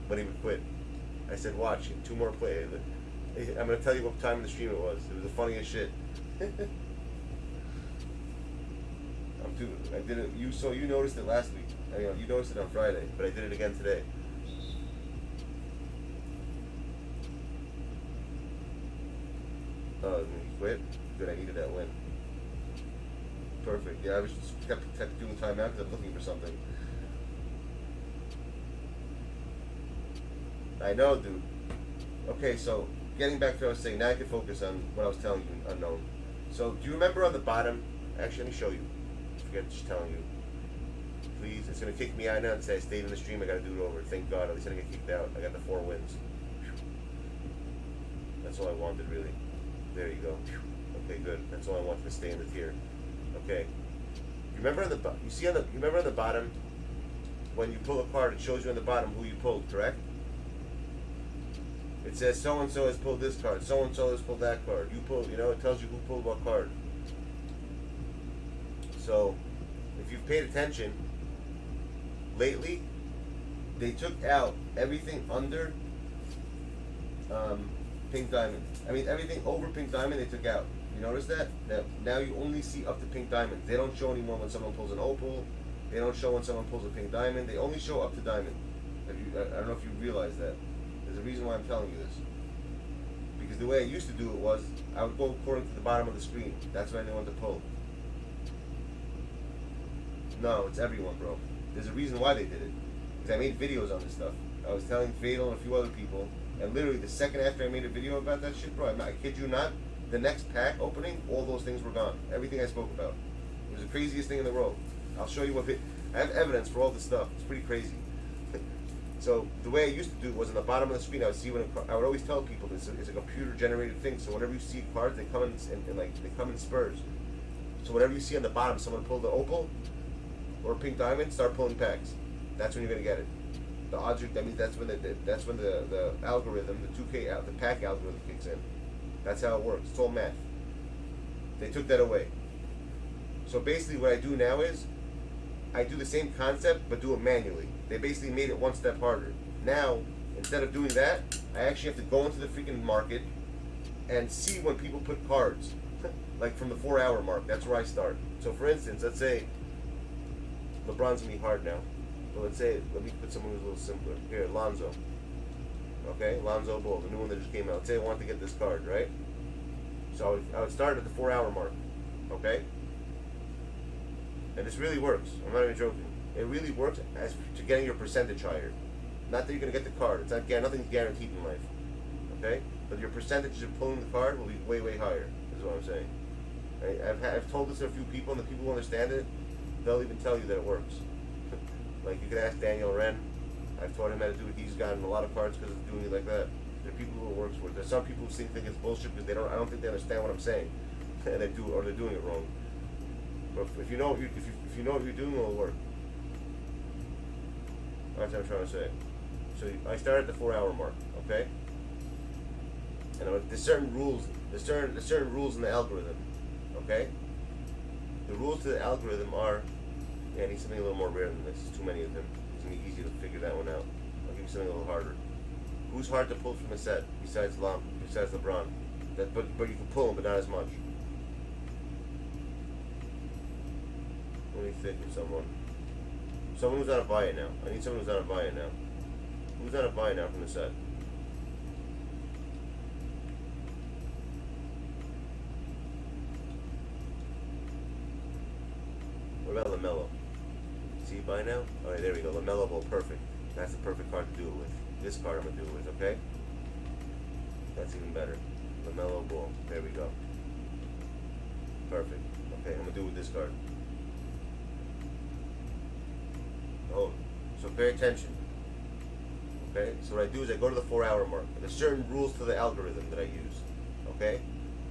when he would quit. I said, watch, 2 more plays. I'm gonna tell you what time in the stream it was. It was the funniest shit. I did it. You noticed it last week. You noticed it on Friday, but I did it again today. Oh, he quit. Good. I needed that win. Perfect. Yeah, I was just kept doing timeout because I'm looking for something. I know, dude. Okay, so getting back to what I was saying, now I can focus on what I was telling you, unknown. So, do you remember on the bottom? Actually, let me show you. Forget just telling you. Please, it's gonna kick me out now and say I stayed in the stream. I gotta do it over. Thank God, at least I didn't get kicked out. I got the 4 wins. That's all I wanted, really. There you go. Okay, good. That's all I wanted to stay in the tier. Okay. You remember on the you remember on the bottom when you pull a card, it shows you on the bottom who you pulled, correct? It says so and so has pulled this card, so and so has pulled that card. You pull, you know, it tells you who pulled what card. So, if you've paid attention, lately, they took out everything under pink diamond. I mean, everything over pink diamond they took out. You notice that? Now you only see up to pink diamond. They don't show anymore when someone pulls an opal. They don't show when someone pulls a pink diamond. They only show up to diamond. I don't know if you realize that. There's a reason why I'm telling you this. Because the way I used to do it was, I would go according to the bottom of the screen. That's what I knew when to pull. No, it's everyone, bro. There's a reason why they did it. Because I made videos on this stuff. I was telling Fatal and a few other people, and literally the second after I made a video about that shit, bro, I kid you not, the next pack opening, all those things were gone. Everything I spoke about. It was the craziest thing in the world. I'll show you I have evidence for all this stuff. It's pretty crazy. So the way I used to do it was on the bottom of the screen. I would see when I would always tell people this is a computer generated thing. So whenever you see cards, they come in like they come in spurs. So whatever you see on the bottom, someone pulled the opal or a pink diamond, start pulling packs. That's when you're gonna get it. The odds are, I mean, that's when the algorithm, the 2K the pack algorithm kicks in. That's how it works. It's all math. They took that away. So basically, what I do now is I do the same concept but do it manually. They basically made it one step harder. Now, instead of doing that, I actually have to go into the freaking market and see when people put cards. Like from the 4-hour mark, that's where I start. So for instance, let's say LeBron's gonna be hard now. But let me put someone who's a little simpler. Here, Lonzo. Okay, Lonzo Ball, the new one that just came out. Let's say I want to get this card, right? So I would start at the 4-hour mark. Okay? And this really works. I'm not even joking. It really works as to getting your percentage higher. Not that you're gonna get the card. It's not nothing's guaranteed in life. Okay? But your percentage of pulling the card will be way, way higher. Is what I'm saying. I've told this to a few people, and the people who understand it, they'll even tell you that it works. Like you can ask Daniel Wren. I've taught him how to do it. He's gotten a lot of cards because of doing it like that. There are people who it works for. There's some people who think it's bullshit because I don't think they understand what I'm saying, and they're doing it wrong. But if you know what you're doing, it'll work. That's what I'm trying to say. So I start at the 4-hour mark, okay? And there's certain rules. There's certain rules in the algorithm, okay? The rules to the algorithm are. Yeah, I need something a little more rare than this. There's too many of them. It's gonna be easy to figure that one out. I'll give you something a little harder. Who's hard to pull from a set besides LeBron? But you can pull them, but not as much. Let me think of someone. Someone who's on a buy-in now. I need someone who's on a buy-in now. Who's on a buy-in now from the set? What about LaMelo? See buy now? Alright, there we go. LaMelo Ball, perfect. That's the perfect card to do it with. This card I'm going to do it with, okay? That's even better. LaMelo Ball. There we go. Perfect. Okay, I'm going to do it with this card. Oh, so pay attention. Okay, so what I do is I go to the 4-hour mark. There's certain rules to the algorithm that I use. Okay?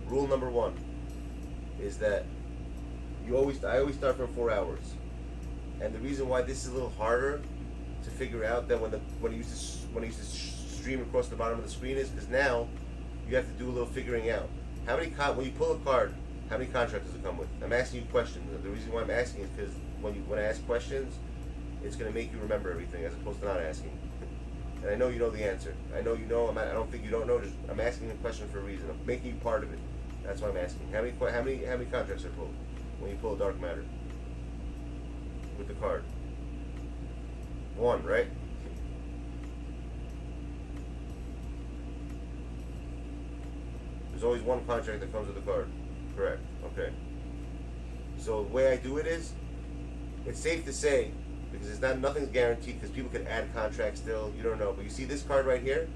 Rule number 1 is that I always start from 4 hours. And the reason why this is a little harder to figure out than when I used to stream across the bottom of the screen is because now you have to do a little figuring out. When you pull a card, how many contracts does it come with? I'm asking you questions. The reason why I'm asking is because when I ask questions, it's going to make you remember everything as opposed to not asking. And I know you know the answer. I know you know. I don't think you don't know. I'm asking a question for a reason. I'm making you part of it. That's why I'm asking. How many contracts are pulled when you pull a dark matter with the card? 1, right? There's always 1 contract that comes with the card. Correct. Okay. So the way I do it is, it's safe to say, because nothing's guaranteed, because people can add contracts still, you don't know. But you see this card right here?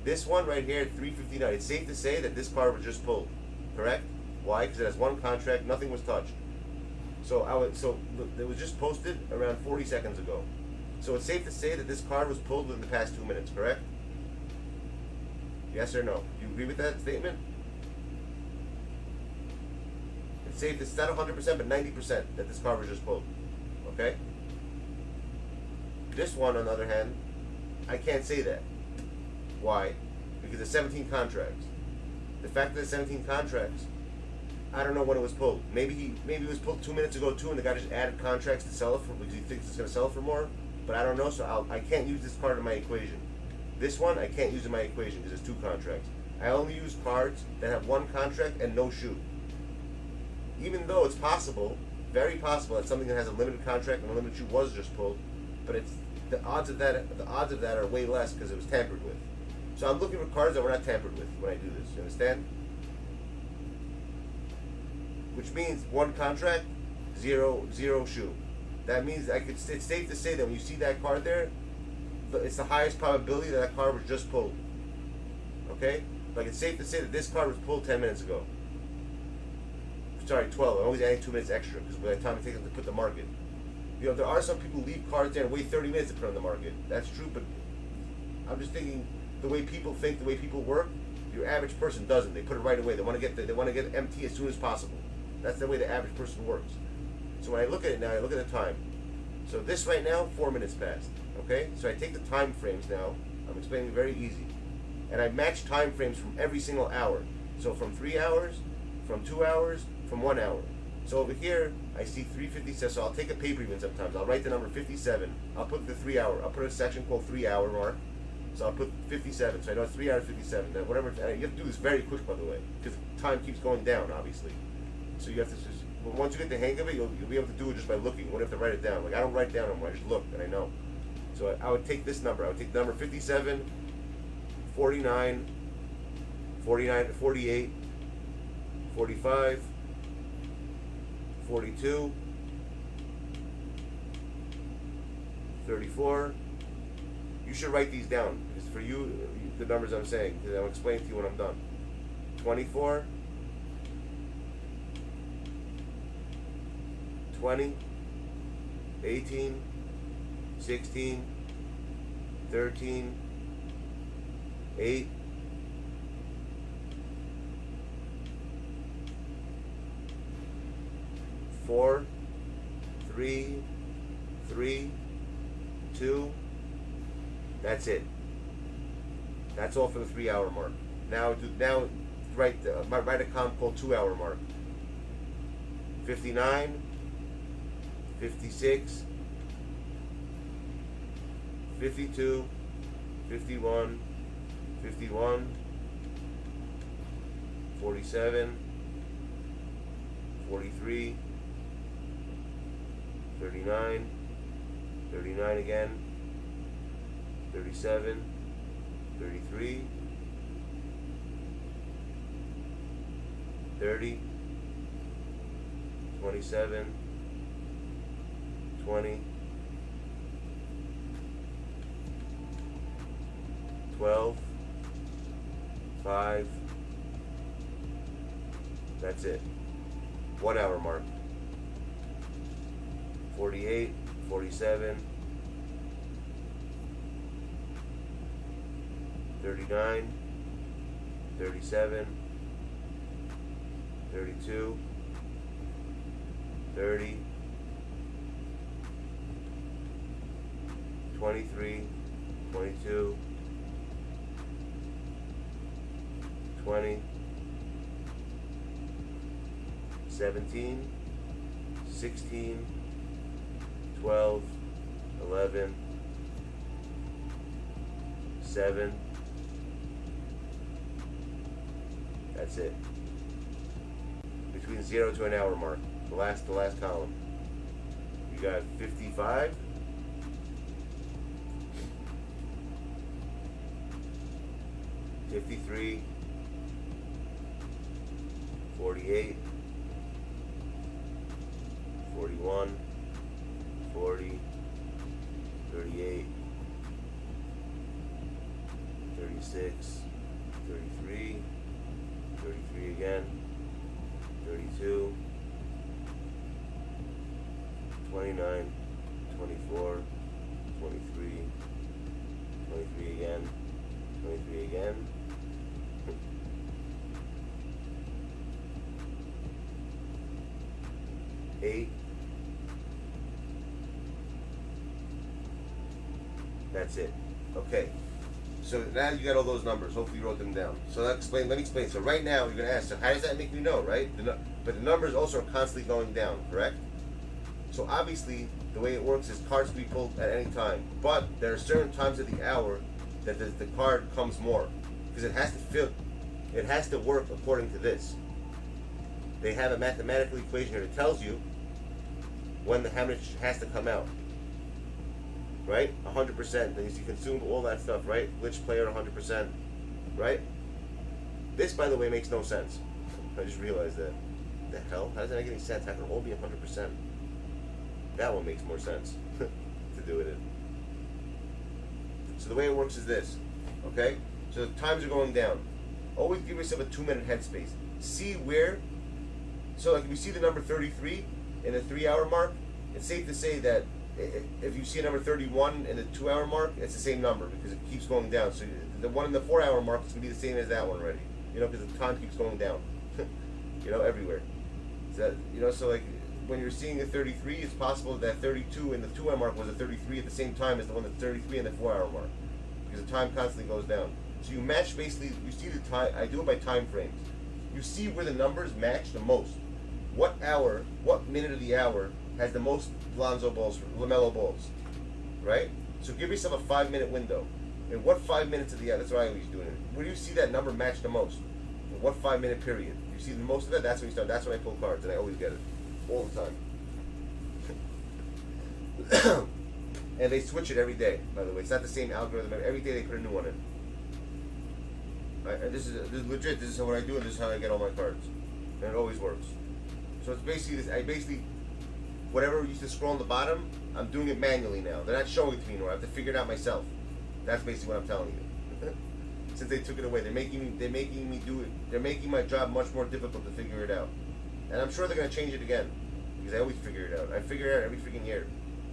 This one right here, 359. It's safe to say that this card was just pulled. Correct? Why? Because it has 1 contract, nothing was touched. So it was just posted around 40 seconds ago. So it's safe to say that this card was pulled within the past 2 minutes, correct? Yes or no? Do you agree with that statement? It's safe, it's not 100%, but 90% that this card was just pulled. Okay? This one, on the other hand, I can't say that. Why? because it's 17 contracts. The fact that it's 17 contracts, I don't know when it was pulled. Maybe it was pulled 2 minutes ago too, and the guy just added contracts to sell it for because he thinks it's gonna sell for more. But I don't know, so I can't use this card in my equation. This one I can't use in my equation because it's 2 contracts. I only use cards that have 1 contract and no shoe. Even though it's possible, very possible, that something that has a limited contract and a limited shoe was just pulled, but it's the odds of that are way less because it was tampered with. So I'm looking for cards that were not tampered with when I do this. You understand? Which means 1 contract, 0 shoe. That means it's safe to say that when you see that card there, it's the highest probability that that card was just pulled. Okay? Like it's safe to say that this card was pulled 10 minutes ago. Sorry, 12. I'm always adding 2 minutes extra because by the time it takes them to put the market. You know, there are some people who leave cards there and wait 30 minutes to put on the market. That's true, but I'm just thinking the way people think, the way people work, your average person doesn't. They put it right away. They want to get empty as soon as possible. That's the way the average person works. So when I look at it now, I look at the time. So this right now, 4 minutes passed. Okay? So I take the time frames now. I'm explaining it very easy. And I match time frames from every single hour. So from 3 hours, from 2 hours, from 1 hour. So over here, I see 357. So I'll take a paper even sometimes. I'll write the number 57. I'll put the 3 hour. I'll put a section called 3 hour mark. So I'll put 57. So I know it's 3 hours 57. Then whatever. You have to do this very quick, by the way, because time keeps going down, obviously. So you have to just, once you get the hang of it, you'll be able to do it just by looking. You won't have to write it down. Like I don't write down anymore. I just look and I know. So I would take this number. I would take the number 57, 49, 48, 45, 42, 34. You should write these down because for you, the numbers I'm saying, because I'll explain to you when I'm done. 24, 20, 18, 16, 13, 8, 4, 3, 2. That's it. That's all for the 3 hour mark. Now write a column called 2 hour mark. 59, 56, 52, 51, 47, 43, 39, 39 again, 37, 33, 30, 27, 20, 12, 5. That's it. 1 hour mark. 48, 47, 39, 37, 32, 30, 23, 22, 20, 17, 16, 12, 11, 7. That's it. Between 0 to an hour mark. The last column. You got 55. 53. 48. 41. 40, 38, 36, 33, 33 again, 32, 29, 24, 23, 23 again, 23 again, 8. That's it. Okay. So now you got all those numbers. Hopefully you wrote them down. So let me explain. So right now you're gonna ask, so how does that make me know, right? But the numbers also are constantly going down, correct? So obviously the way it works is cards can be pulled at any time, but there are certain times of the hour that the card comes more, because it has to work according to this. They have a mathematical equation here that tells you how much has to come out, right? 100%. Then you see consumed, all that stuff, right? Glitch player 100%, right? This, by the way, makes no sense. I just realized that. The hell? How does that make any sense? How can it all be 100%? That one makes more sense to do it in. So the way it works is this, okay? So the times are going down. Always give yourself a 2-minute headspace. See where, so like if you see the number 33 in the 3-hour mark, it's safe to say that if you see a number 31 in the 2-hour mark, it's the same number because it keeps going down. So the one in the 4-hour mark is going to be the same as that one already, you know, because the time keeps going down, you know, everywhere. So that, you know, so like when you're seeing a 33, it's possible that 32 in the 2-hour mark was a 33 at the same time as the one that's 33 in the 4-hour mark, because the time constantly goes down. So you match basically, you see the time, I do it by time frames. You see where the numbers match the most. What hour, what minute of the hour has the most LaMelo balls, right? So give yourself a 5-minute window. In what 5 minutes of the hour, that's what I always do it. Where do you see that number match the most? In what 5-minute period? You see the most of that, that's when you start, that's when I pull cards, and I always get it. All the time. And they switch it every day, by the way. It's not the same algorithm. Every day they put a new one in. This is legit. This is what I do, and this is how I get all my cards. And it always works. So it's basically this. Whatever used to scroll on the bottom, I'm doing it manually now. They're not showing it to me anymore. I have to figure it out myself. That's basically what I'm telling you. Since they took it away, they're making me do it. They're making my job much more difficult to figure it out. And I'm sure they're going to change it again, because I always figure it out. I figure it out every freaking year,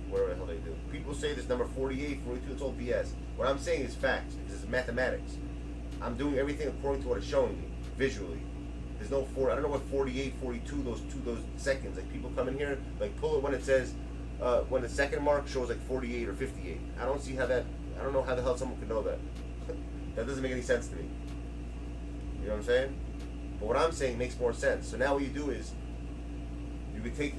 whatever the hell they do. People say this number 48, 42, it's all BS. What I'm saying is facts, because it's mathematics. I'm doing everything according to what it's showing me, visually. There's no I don't know what 48, 42, those seconds. Like people come in here, like pull it when it says, when the second mark shows like 48 or 58. I don't see how that, I don't know how the hell someone could know that. That doesn't make any sense to me. You know what I'm saying? But what I'm saying makes more sense. So now what you do is, you could take,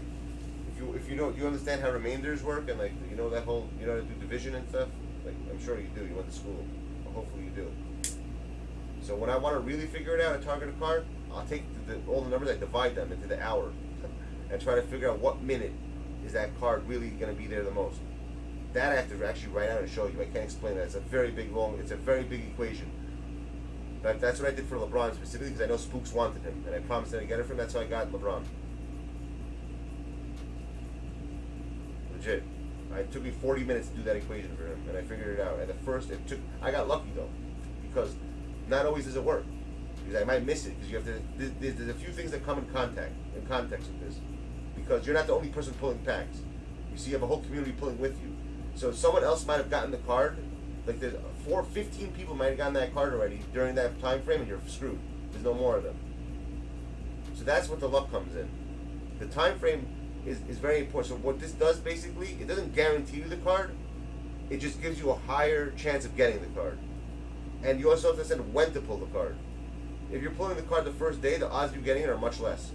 if you know, you understand how remainders work, and like, you know that whole, you know how to do division and stuff? Like, I'm sure you do, you went to school. Well, hopefully you do. So when I want to really figure it out and target a card, I'll take all the numbers, I divide them into the hour, and try to figure out what minute is that card really going to be there the most. That I have to actually write out and show you. I can't explain that. It's a very big equation. But that's what I did for LeBron specifically, because I know Spooks wanted him, and I promised that I'd get it for him. That's how I got LeBron. Legit. It took me 40 minutes to do that equation for him, and I figured it out. And I got lucky though, because not always does it work. Because I might miss it, because you have to, there's a few things that come in context with this. Because you're not the only person pulling packs. You see, you have a whole community pulling with you. So someone else might have gotten the card, like there's 15 people might have gotten that card already during that time frame, and you're screwed. There's no more of them. So that's what the luck comes in. The time frame is very important. So what this does basically, it doesn't guarantee you the card, it just gives you a higher chance of getting the card. And you also have to decide when to pull the card. If you're pulling the card the first day, the odds of you getting it are much less.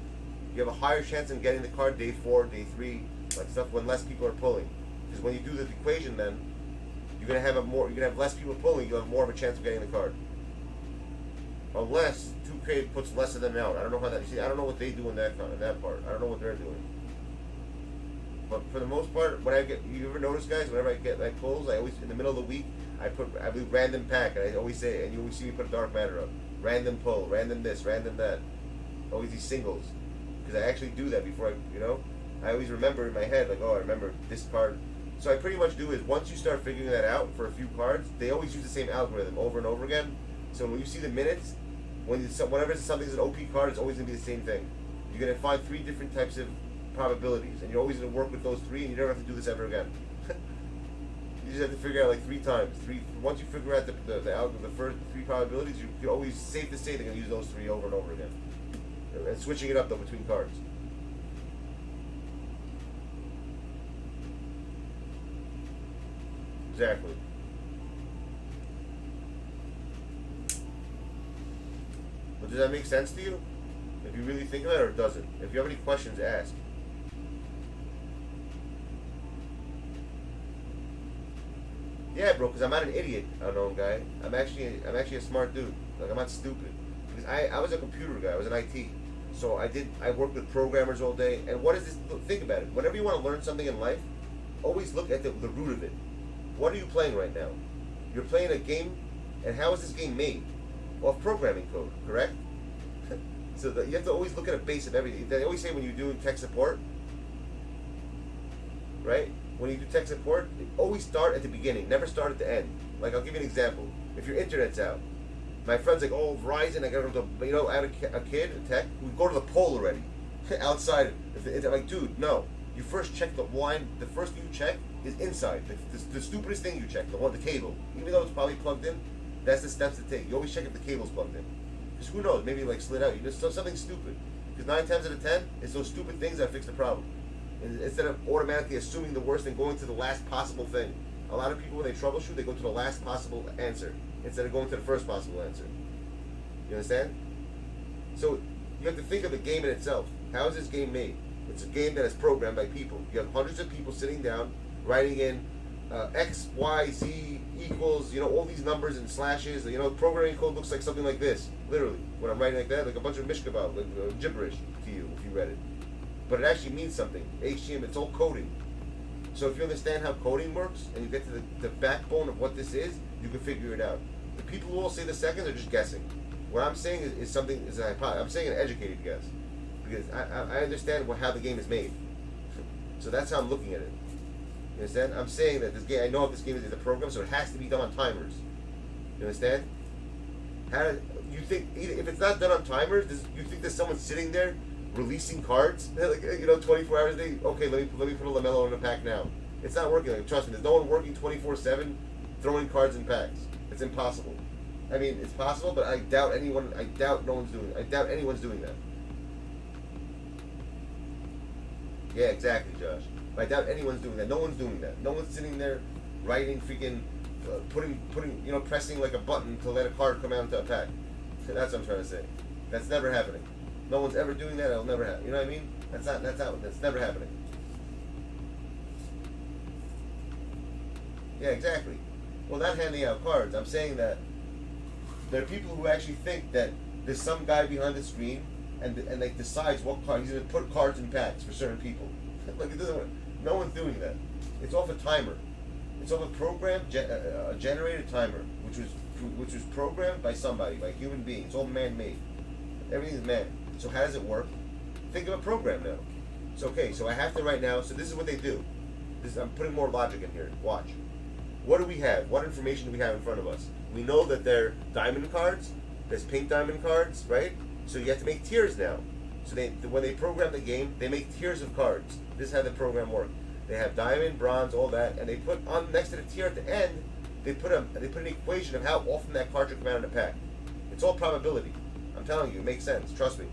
You have a higher chance of getting the card day 4, day 3, like stuff when less people are pulling. Because when you do the equation, then you're gonna have less people pulling. You'll have more of a chance of getting the card. Unless 2K puts less of them out. I don't know how that. See, I don't know what they do in that part. I don't know what they're doing. But for the most part, when you ever notice, guys, whenever I get like pulls, I always in the middle of the week I do random pack, and I always say, and you always see me put a dark matter up. Random pull, random this, random that. Always these singles. Because I actually do that before I always remember in my head, like, oh, I remember this card. So I pretty much do is, once you start figuring that out for a few cards, they always use the same algorithm over and over again. So when you see the minutes, whenever something's an OP card, it's always going to be the same thing. You're going to find 3 different types of probabilities, and you're always going to work with those 3, and you never have to do this ever again. You just have to figure out like 3 times. Once you figure out the algorithm, the first 3 probabilities, you're always safe to say they're going to use those 3 over and over again. And switching it up though between cards. Exactly. But does that make sense to you? If you really think about it, or it doesn't? If you have any questions, ask. Yeah, bro, because I'm not an idiot, unknown guy. I'm actually a smart dude. Like, I'm not stupid. Because I was a computer guy. I was in IT. So I worked with programmers all day. And what is this? Look, think about it. Whenever you want to learn something in life, always look at the root of it. What are you playing right now? You're playing a game, and how is this game made? Off programming code, correct? So you have to always look at a base of everything. They always say when you're doing tech support, right? When you do tech support, always start at the beginning, never start at the end. Like, I'll give you an example. If your internet's out, my friend's like, oh, Verizon, I got to, you know, I had a kid in tech, we go to the pole already, outside. I'm like, dude, no. You first check the line. The first thing you check is inside. The stupidest thing you check, the cable. Even though it's probably plugged in, that's the steps to take. You always check if the cable's plugged in. Because who knows, maybe like slid out. You just something stupid. Because 9 times out of 10, it's those stupid things that fix the problem. Instead of automatically assuming the worst and going to the last possible thing. A lot of people, when they troubleshoot, they go to the last possible answer instead of going to the first possible answer. You understand? So you have to think of the game in itself. How is this game made? It's a game that is programmed by people. You have hundreds of people sitting down, writing in X, Y, Z equals, you know, all these numbers and slashes. You know, programming code looks like something like this. Literally, when I'm writing like that, like a bunch of mishkabah, like gibberish to you if you read it. But it actually means something. HTML, it's all coding. So if you understand how coding works and you get to the backbone of what this is, you can figure it out. The people who all say the seconds are just guessing. What I'm saying is something, is an hypothesis. I'm saying an educated guess. Because I understand how the game is made. So that's how I'm looking at it. You understand? I'm saying that this game, I know if this game is a program, so it has to be done on timers. You understand? How you think, if it's not done on timers, you think there's someone sitting there releasing cards, like, you know, 24 hours a day. Okay, let me put a LaMelo in a pack now. It's not working. Like, trust me, there's no one working 24/7 throwing cards in packs. It's impossible. I mean, it's possible, but I doubt anyone's doing that. Yeah, exactly, Josh. But I doubt anyone's doing that. No one's doing that. No one's sitting there writing freaking, putting, you know, pressing like a button to let a card come out into a pack. That's what I'm trying to say. That's never happening. No one's ever doing that. It'll never happen. You know what I mean? That's never happening. Yeah, exactly. Well, not handing out cards. I'm saying that there are people who actually think that there's some guy behind the screen and like decides what card he's going to put cards in packs for certain people. Like, it doesn't work. No one's doing that. It's off a timer. It's off a program, a generated timer, which was programmed by somebody, by human beings. It's all man-made. Everything's man. So how does it work? Think of a program now. So okay, so I have to right now. So this is what they do. I'm putting more logic in here. Watch. What do we have? What information do we have in front of us? We know that they're diamond cards. There's pink diamond cards, right? So you have to make tiers now. So when they program the game, they make tiers of cards. This is how the program works. They have diamond, bronze, all that, and they put on next to the tier at the end. They put an equation of how often that card should come out in a pack. It's all probability. I'm telling you, it makes sense. Trust me.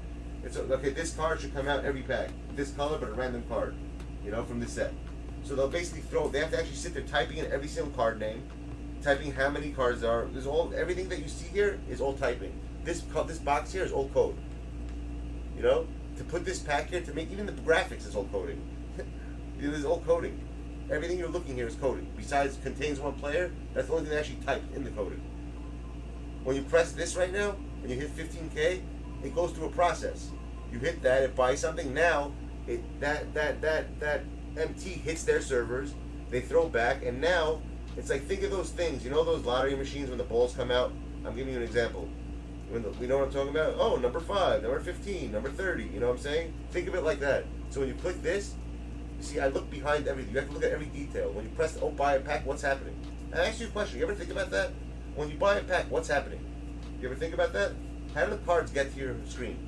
It's okay. This card should come out every pack. This color, but a random card. You know, from this set. So they'll basically they have to actually sit there typing in every single card name, typing how many cards there are. Everything that you see here is all typing. This box here is all code. You know, to put this pack here, to make even the graphics is all coding. It is all coding. Everything you're looking here is coding. Besides contains one player, that's the only thing that actually typed in the coding. When you press this right now, and you hit 15K, it goes through a process. You hit that, it buys something. Now, that MT hits their servers. They throw back, and now it's like, think of those things. You know those lottery machines when the balls come out? I'm giving you an example. You know what I'm talking about? Oh, number 5, number 15, number 30. You know what I'm saying? Think of it like that. So when you click this, you see, I look behind everything. You have to look at every detail. When you press, buy a pack, what's happening? I ask you a question. You ever think about that? When you buy a pack, what's happening? You ever think about that? How do the cards get to your screen?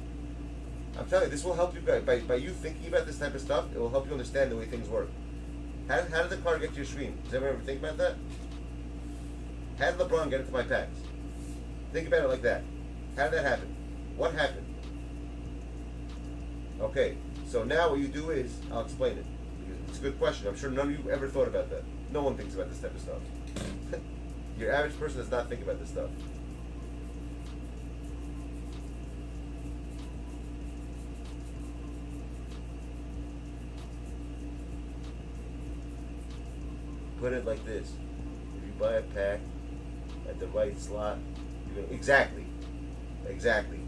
I'm telling you, this will help you guys. By you thinking about this type of stuff, it will help you understand the way things work. How did the card get to your screen? Does anyone ever think about that? How did LeBron get into my packs? Think about it like that. How did that happen? What happened? Okay, so now what you do is, I'll explain it. It's a good question. I'm sure none of you ever thought about that. No one thinks about this type of stuff. Your average person does not think about this stuff. put it like this. If you buy a pack at the right slot, you're gonna, exactly.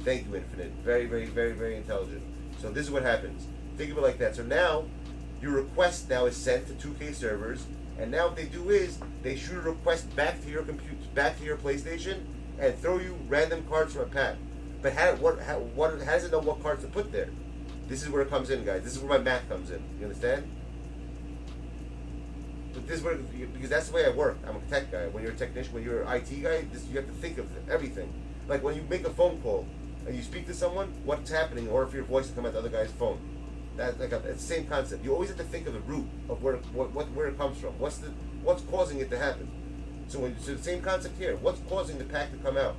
Thank you, Infinite. Very, very, very, very intelligent. So this is what happens. Think of it like that. So now, your request now is sent to 2K servers, and now what they do is they shoot a request back to your computer, back to your PlayStation, and throw you random cards from a pack. But how does it know what cards to put there? This is where it comes in, guys. This is where my math comes in. You understand? But this is where, because that's the way I work. I'm a tech guy. When you're a technician, when you're an IT guy, you have to think of everything. Like when you make a phone call and you speak to someone, what's happening, or if your voice is coming out the other guy's phone. That's like it's the same concept. You always have to think of the root of where it comes from. What's causing it to happen? So the same concept here. What's causing the pack to come out?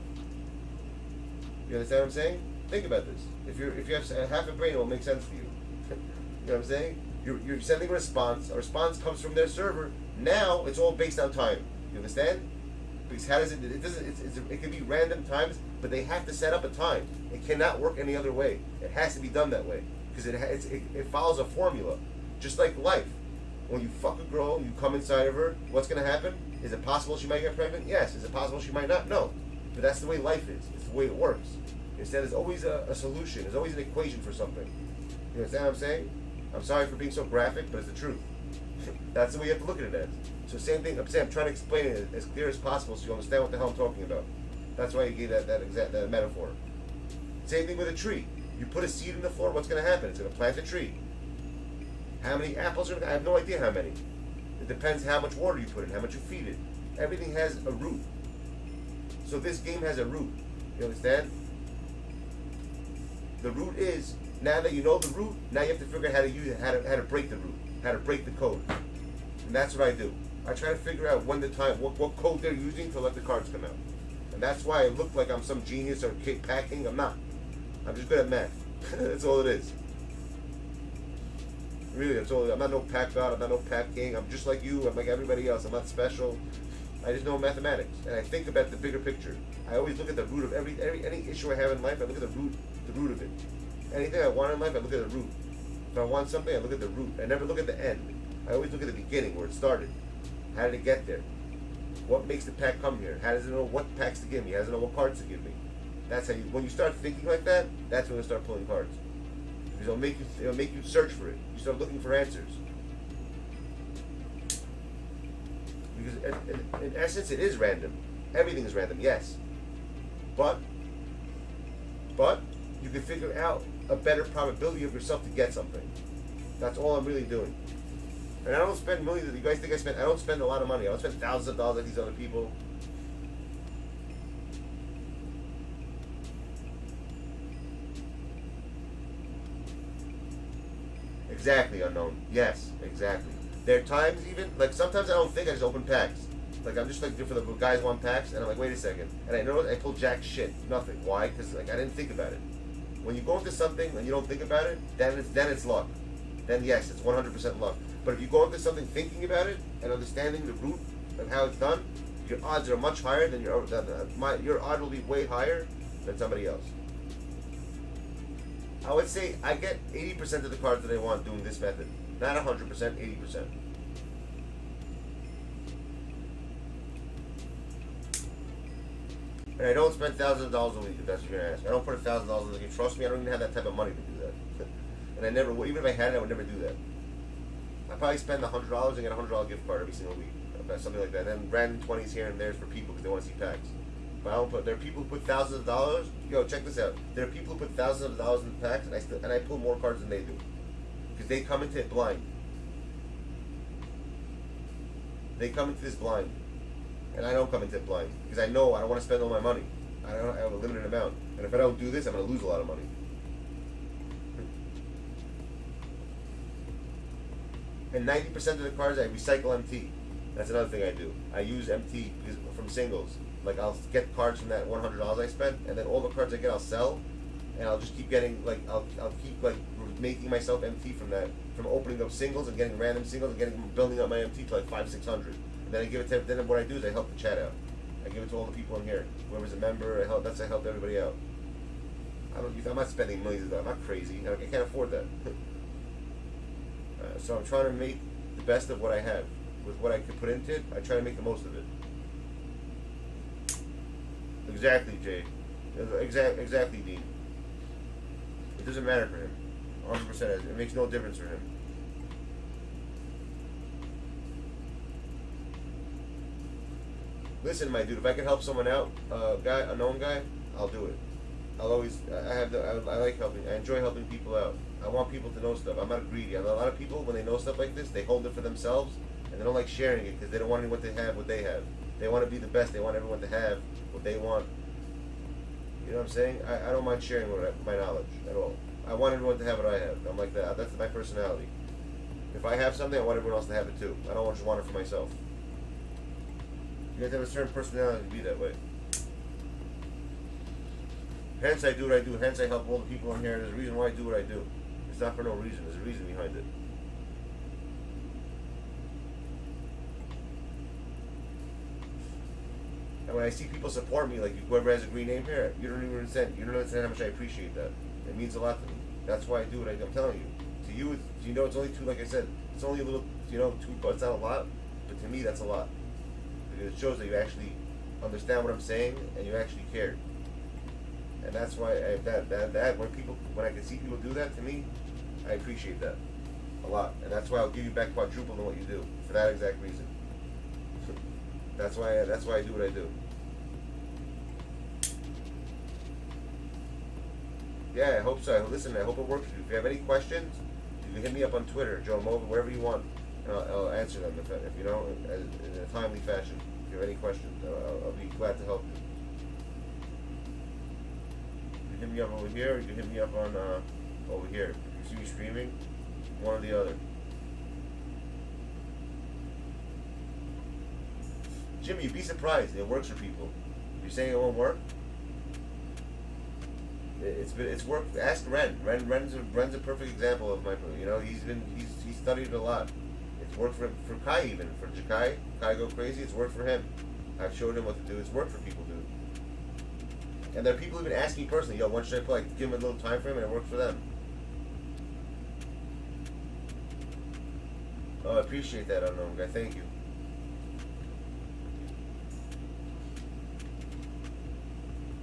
You understand what I'm saying? Think about this. If you have half a brain, it will make sense to you. You know what I'm saying? You're sending a response. A response comes from their server. Now it's all based on time. You understand? Because how does it can be random times, but they have to set up a time. It cannot work any other way. It has to be done that way because it follows a formula, just like life. When you fuck a girl, you come inside of her. What's gonna happen? Is it possible she might get pregnant? Yes. Is it possible she might not? No. But that's the way life is. It's the way it works. Instead, there's always a solution. There's always an equation for something. You understand what I'm saying? I'm sorry for being so graphic, but it's the truth. That's the way you have to look at it as. So same thing. I'm trying to explain it as clear as possible so you understand what the hell I'm talking about. That's why you gave that metaphor. Same thing with a tree. You put a seed in the floor, what's going to happen? It's going to plant a tree. How many apples are? I have no idea how many. It depends how much water you put in, how much you feed it. Everything has a root. So this game has a root. You understand? The root is, now that you know the root, now you have to figure out how to use it, how to break the root, how to break the code. And that's what I do. I try to figure out when the time, what code they're using to let the cards come out. And that's why I look like I'm some genius or kid packing. I'm not. I'm just good at math. That's all it is. Really, that's all. I'm not no pack god. I'm not no pack king. I'm just like you. I'm like everybody else. I'm not special. I just know mathematics, and I think about the bigger picture. I always look at the root of any issue I have in life. I look at the root of it. Anything I want in life, I look at the root. If I want something, I look at the root. I never look at the end. I always look at the beginning, where it started. How did it get there? What makes the pack come here? How does it know what packs to give me? How does it know what cards to give me? That's how you. When you start thinking like that, that's when you start pulling cards. Because it'll make you search for it. You start looking for answers. Because in essence, it is random. Everything is random, yes. But you can figure out a better probability of yourself to get something. That's all I'm really doing. And I don't spend millions. You guys think I don't spend a lot of money. I don't spend thousands of dollars like these other people. Exactly, unknown. Yes, exactly. There are times even, like sometimes I don't think, I just open packs. Like I'm just like for the guys want packs, and I'm like, wait a second. And I know I pull jack shit. Nothing. Why? Because like I didn't think about it. When you go into something and you don't think about it, then it's luck. Then yes, it's 100% luck. But if you go into something thinking about it and understanding the root of how it's done, your odds are much higher than your odds will be way higher than somebody else. I would say I get 80% of the cards that I want doing this method. Not 100%, 80%. And I don't spend thousands of dollars a week, if that's what you're gonna ask. I don't put $1,000 in the game. Trust me, I don't even have that type of money to do that. And I never, even if I had it, I would never do that. I probably spend $100 and get a $100 gift card every single week, something like that. And then random 20s here and there for people because they want to see packs. But I don't put. There are people who put thousands of dollars. Yo, check this out. There are people who put thousands of dollars in packs, and I pull more cards than they do because they come into it blind. They come into this blind, and I don't come into it blind because I know I don't want to spend all my money. I have a limited amount, and if I don't do this, I'm going to lose a lot of money. And 90% of the cards I recycle MT. That's another thing I do. I use MT from singles. Like I'll get cards from that $100 I spent, and then all the cards I get I'll sell, and I'll just keep getting like I'll keep like making myself MT from that, from opening up singles and getting random singles and building up my MT to like 500-600. And then I give it to then what I do is I help the chat out. I give it to all the people in here. Whoever's a member, I help everybody out. I'm not spending millions of dollars. I'm not crazy. I can't afford that. So I'm trying to make the best of what I have. with what I could put into it, I try to make the most of it. Exactly, Jay. Exactly, Dean. It doesn't matter for him. 100%. It makes no difference for him. Listen, my dude, if I can help someone out, a known guy, I'll do it. I'll always, I like helping. I enjoy helping people out. I want people to know stuff. I'm not greedy. I know a lot of people, when they know stuff like this, they hold it for themselves, and they don't like sharing it because they don't want anyone to have what they have. They want to be the best. They want everyone to have what they want. You know what I'm saying? I don't mind sharing my knowledge at all. I want everyone to have what I have. I'm like that. That's my personality. If I have something, I want everyone else to have it too. I don't just want it for myself. You have to have a certain personality to be that way. Hence I do what I do. Hence I help all the people in here. There's a reason why I do what I do. It's not for no reason. There's a reason behind it. And when I see people support me, like whoever has a green name here, you don't even understand. You don't understand how much I appreciate that. It means a lot to me. That's why I do what I do. I'm telling you. To you, you know, it's only two. Like I said, it's only a little. You know, two. But it's not a lot. But to me, that's a lot. Because it shows that you actually understand what I'm saying and you actually care. And that's why when I can see people do that to me, I appreciate that a lot. And that's why I'll give you back quadruple than what you do for that exact reason. That's why I do what I do. Yeah, I hope so. Listen, I hope it works for you. If you have any questions, you can hit me up on Twitter, Joe Mova, wherever you want, and I'll answer them if you know, in a timely fashion. If you have any questions, I'll be glad to help you. You can hit me up over here, or you can hit me up on over here. If you see me streaming, one or the other. Jimmy, you'd be surprised. It works for people. You're saying it won't work? It's worked. Ask Ren. Ren's a perfect example of my. You know, he's studied it a lot. It's worked for Kai, even for Jakai. Kai go crazy. It's worked for him. I've showed him what to do. It's worked for people, dude. And there are people even asking personally, yo, when should I play? Give them a little time frame, and it works for them. Oh, I appreciate that, unknown guy. Thank you.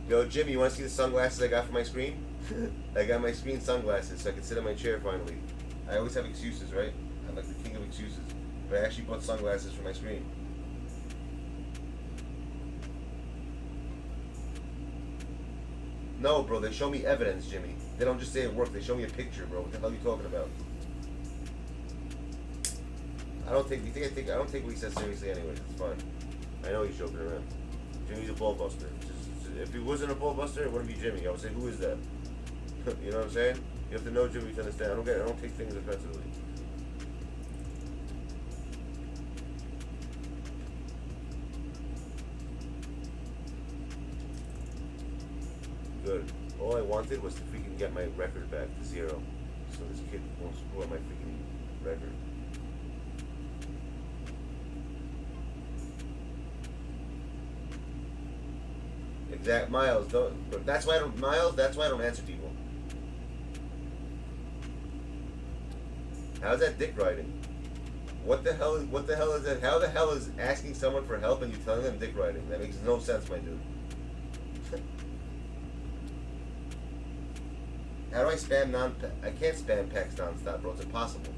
Yo, Jimmy, you want to see the sunglasses I got for my screen? I got my screen sunglasses so I can sit in my chair finally. I always have excuses, right? I'm like the king of excuses. But I actually bought sunglasses for my screen. No, bro, they show me evidence, Jimmy. They don't just say it worked, they show me a picture, bro. What the hell are you talking about? I don't take what he says seriously anyways, it's fine. I know he's joking around. Jimmy's a ball buster. If he wasn't a ball buster, it wouldn't be Jimmy. I would say, who is that? You know what I'm saying? You have to know Jimmy to understand. I don't take things offensively. Good. All I wanted was to freaking get my record back to 0. So this kid won't spoil my freaking record. Exact Miles, that's why I don't answer people. How's that dick riding? What the hell is that? How the hell is asking someone for help and you telling them dick riding? That makes no sense, my dude. How do I spam I can't spam packs non-stop, bro. It's impossible.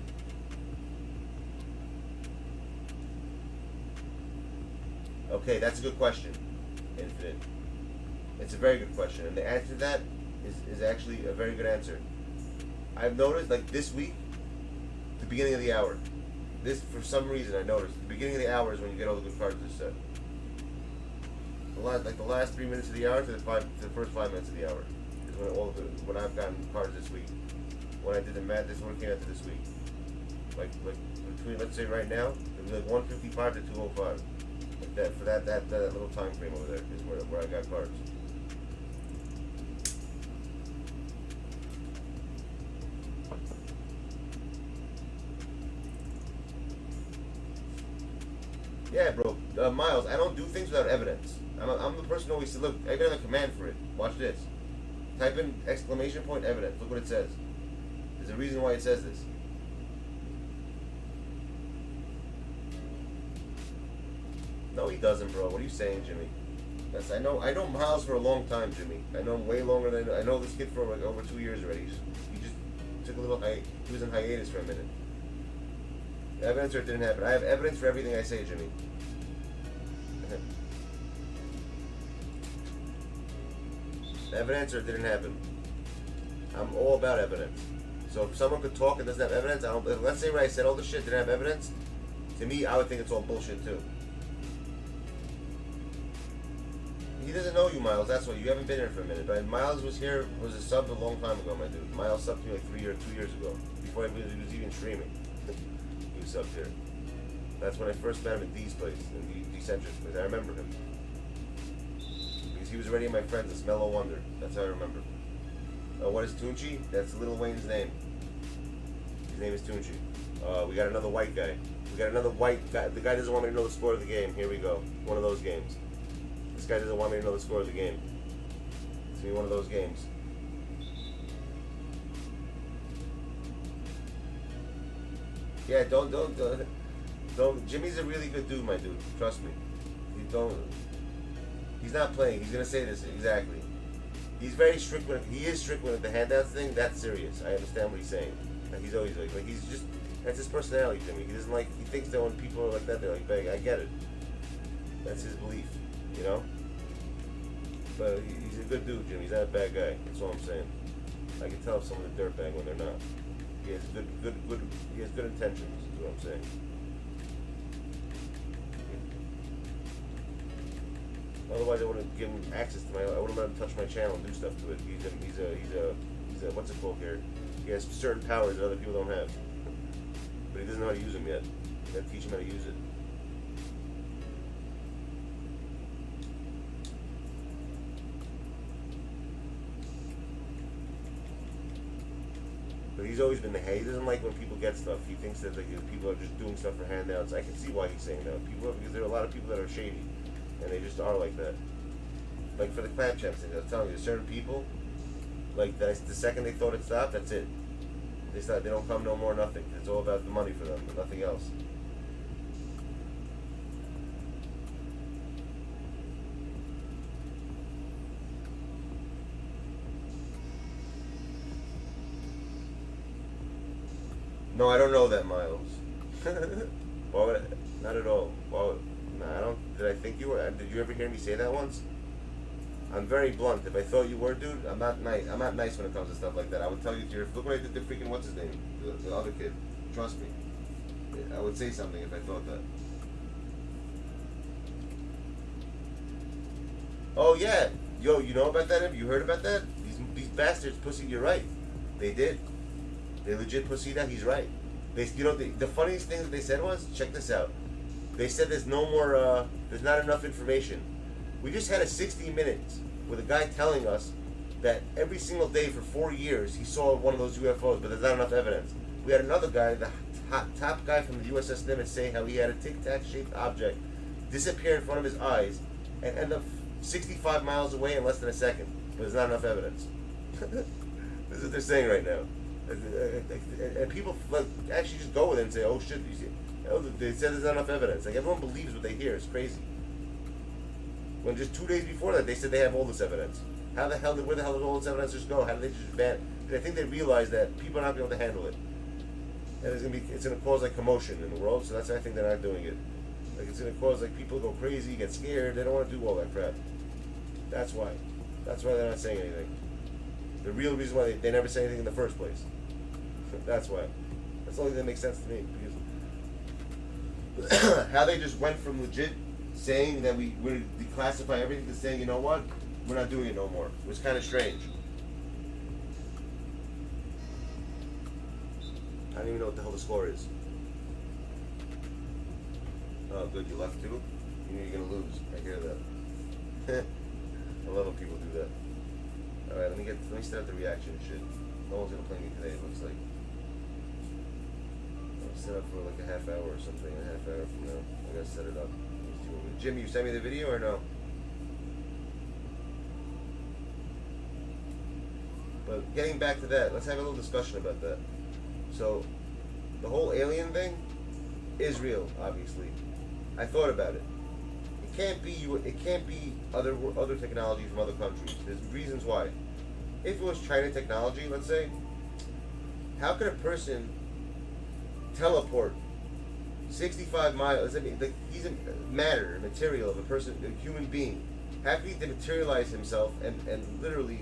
Okay, that's a good question, Infinite. It's a very good question, and the answer to that is actually a very good answer. I've noticed, like this week, the beginning of the hour, for some reason I noticed, the beginning of the hour is when you get all the good cards in this set. The last 3 minutes of the hour to the first 5 minutes of the hour is when I've gotten cards this week. When I did the math, this is what it came out to this week. Like between, let's say right now, it was like 155 to 205. Like that for that little time frame over there is where I got cards. Yeah, bro. Miles, I don't do things without evidence. I'm the person who always says, look, I got a command for it. Watch this. Type in exclamation point evidence. Look what it says. There's a reason why it says this. No, he doesn't, bro. What are you saying, Jimmy? Yes, I know Miles for a long time, Jimmy. I know him way longer than I know this kid for like over 2 years already. He just took a little he was in hiatus for a minute. Evidence or it didn't happen. I have evidence for everything I say, Jimmy. Evidence or it didn't happen. I'm all about evidence. So if someone could talk and doesn't have evidence, I don't. Let's say where I said all this shit didn't have evidence. To me, I would think it's all bullshit too. He doesn't know you, Miles. That's why you haven't been here for a minute. But Miles was here, was a sub a long time ago, my dude. Miles subbed me like 2 years ago, before he was even streaming. He was subbed here. That's when I first met him at D's place, in Decentrus place. I remember him because he was already my friend. This Mellow Wonder. That's how I remember. What is Tunchi? That's Lil Wayne's name. His name is Tunchi. We got another white guy. We got another white guy. The guy doesn't want me to know the score of the game. Here we go. One of those games. This guy doesn't want me to know the score of the game. It's gonna be one of those games. Yeah, don't. Jimmy's a really good dude, my dude. Trust me. He's not playing. He's gonna say this exactly. He's very strict when he is strict with the handouts thing. That's serious. I understand what he's saying. Like he's always like he's just that's his personality, Jimmy. He doesn't like. He thinks that when people are like that, they're like big. I get it. That's his belief, you know. But he's a good dude, Jimmy. He's not a bad guy. That's all I'm saying. I can tell if someone's a dirtbag when they're not. He has good. He has good intentions. Is what I'm saying. Otherwise, I wouldn't give him access to I wouldn't let him touch my channel and do stuff to it. He's a what's it called here? He has certain powers that other people don't have, but he doesn't know how to use them yet. You gotta teach him how to use it. But he's always been the he doesn't like when people get stuff. He thinks that like people are just doing stuff for handouts. I can see why he's saying that. Because there are a lot of people that are shady. And they just are like that. Like for the clap champs thing, I was telling you, there's certain people, like the second they thought it stopped, that's it. They stop, they don't come no more, nothing. It's all about the money for them, and nothing else. No, I don't know that, Miles. Why would I? Not at all. Why would, nah, I don't. Did I think you were? Did you ever hear me say that once? I'm very blunt. If I thought you were, dude, I'm not nice. I'm not nice when it comes to stuff like that. I would tell you, look what I did to freaking what's his name, the other kid. Trust me. I would say something if I thought that. Oh yeah, yo, you know about that? Have you heard about that? These bastards, pussy. You're right. They did. They legit pussy that. He's right. You know, the funniest thing that they said was, check this out. They said there's no more, there's not enough information. We just had a 60 minutes with a guy telling us that every single day for 4 years he saw one of those UFOs, but there's not enough evidence. We had another guy, the top guy from the USS Nimitz, saying how he had a tic-tac shaped object disappear in front of his eyes and end up 65 miles away in less than a second. But there's not enough evidence. This is what they're saying right now. And people like, actually just go with it and say, oh shit, you see, they said there's not enough evidence. Like everyone believes what they hear. It's crazy. When just 2 days before that they said they have all this evidence. Where the hell did all this evidence just go? How did they just ban it? Because I think they realized that people are not going to be able to handle it. And it's gonna cause like commotion in the world, so that's why I think they're not doing it. Like it's gonna cause like people go crazy, get scared, they don't want to do all that crap. That's why. That's why they're not saying anything. The real reason why they never say anything in the first place. That's why. That's the only thing that makes sense to me. Because how they just went from legit saying that we would declassify everything to saying, you know what, we're not doing it no more. It was kind of strange. I don't even know what the hell the score is. Oh, good, you left too? You knew you're gonna lose. I hear that. I love when people do that. Alright, let me start the reaction shit. No one's gonna play me today, it looks like. I'll set up for like a half hour or something, a half hour from now. I gotta set it up. Jim, you sent me the video or no? But getting back to that, let's have a little discussion about that. So, the whole alien thing is real, obviously. I thought about it. can't be other technology from other countries. There's reasons why. If it was China technology, let's say, how could a person teleport 65 miles? I mean, like, he's a material of a person, a human being. How could he dematerialize himself and literally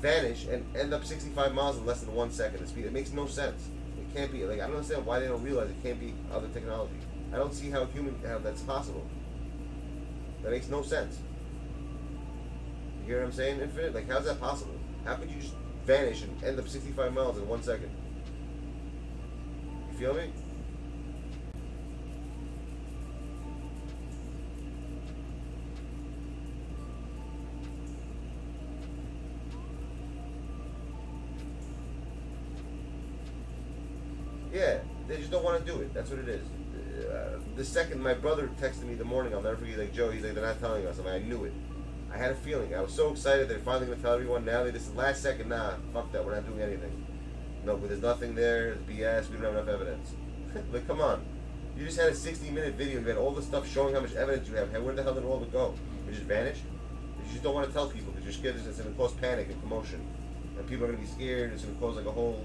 vanish and end up 65 miles in less than 1 second of speed? It makes no sense. It can't be. Like, I don't understand why they don't realize it can't be other technology. I don't see how that's possible. That makes no sense. You hear what I'm saying, Infinite? Like, how's that possible? How could you just vanish and end up 65 miles in 1 second? You feel me? Yeah, they just don't want to do it. That's what it is. The second my brother texted me the morning, I'll never forget. Like, Joe, he's like, they're not telling us. I mean, I knew it. I had a feeling. I was so excited they're finally going to tell everyone. Now they just last second, nah, fuck that. We're not doing anything. No, but there's nothing there. It's BS. We don't have enough evidence. Like, come on. You just had a 60-minute video and you had all the stuff showing how much evidence you have. Hey, where the hell did it all go? It just vanished? You just don't want to tell people because you're scared it's going to cause panic and commotion. And people are going to be scared. It's going to cause like a whole...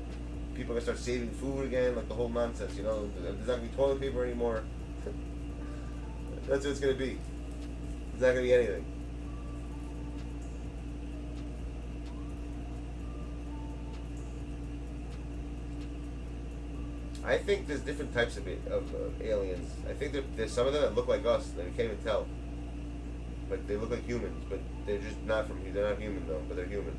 People are going to start saving food again, like the whole nonsense, you know? There's not going to be toilet paper anymore. That's what it's going to be. There's not going to be anything. I think there's different types of aliens. I think there's some of them that look like us that we can't even tell. Like, they look like humans, but they're just not from here. They're not human though, but they're human.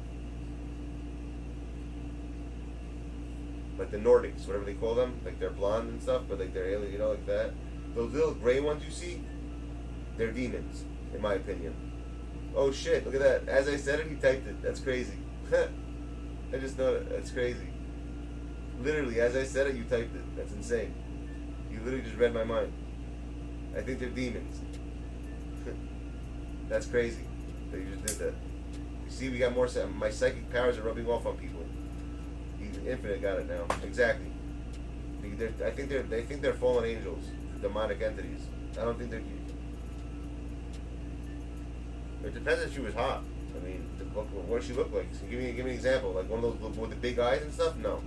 Like the Nordics, whatever they call them. Like, they're blonde and stuff, but like they're alien, you know, like that. Those little gray ones you see, they're demons, in my opinion. Oh shit, look at that. As I said it, he typed it. That's crazy. I just know that. That's crazy. Literally, as I said it, you typed it. That's insane. You literally just read my mind. I think they're demons. That's crazy that you just did that. You see, we got more. My psychic powers are rubbing off on people. Even Infinite got it now. Exactly. I think they're fallen angels, demonic entities. I don't think they're. It depends if she was hot. I mean, what does she look like? So give me an example. Like one of those with the big eyes and stuff. No.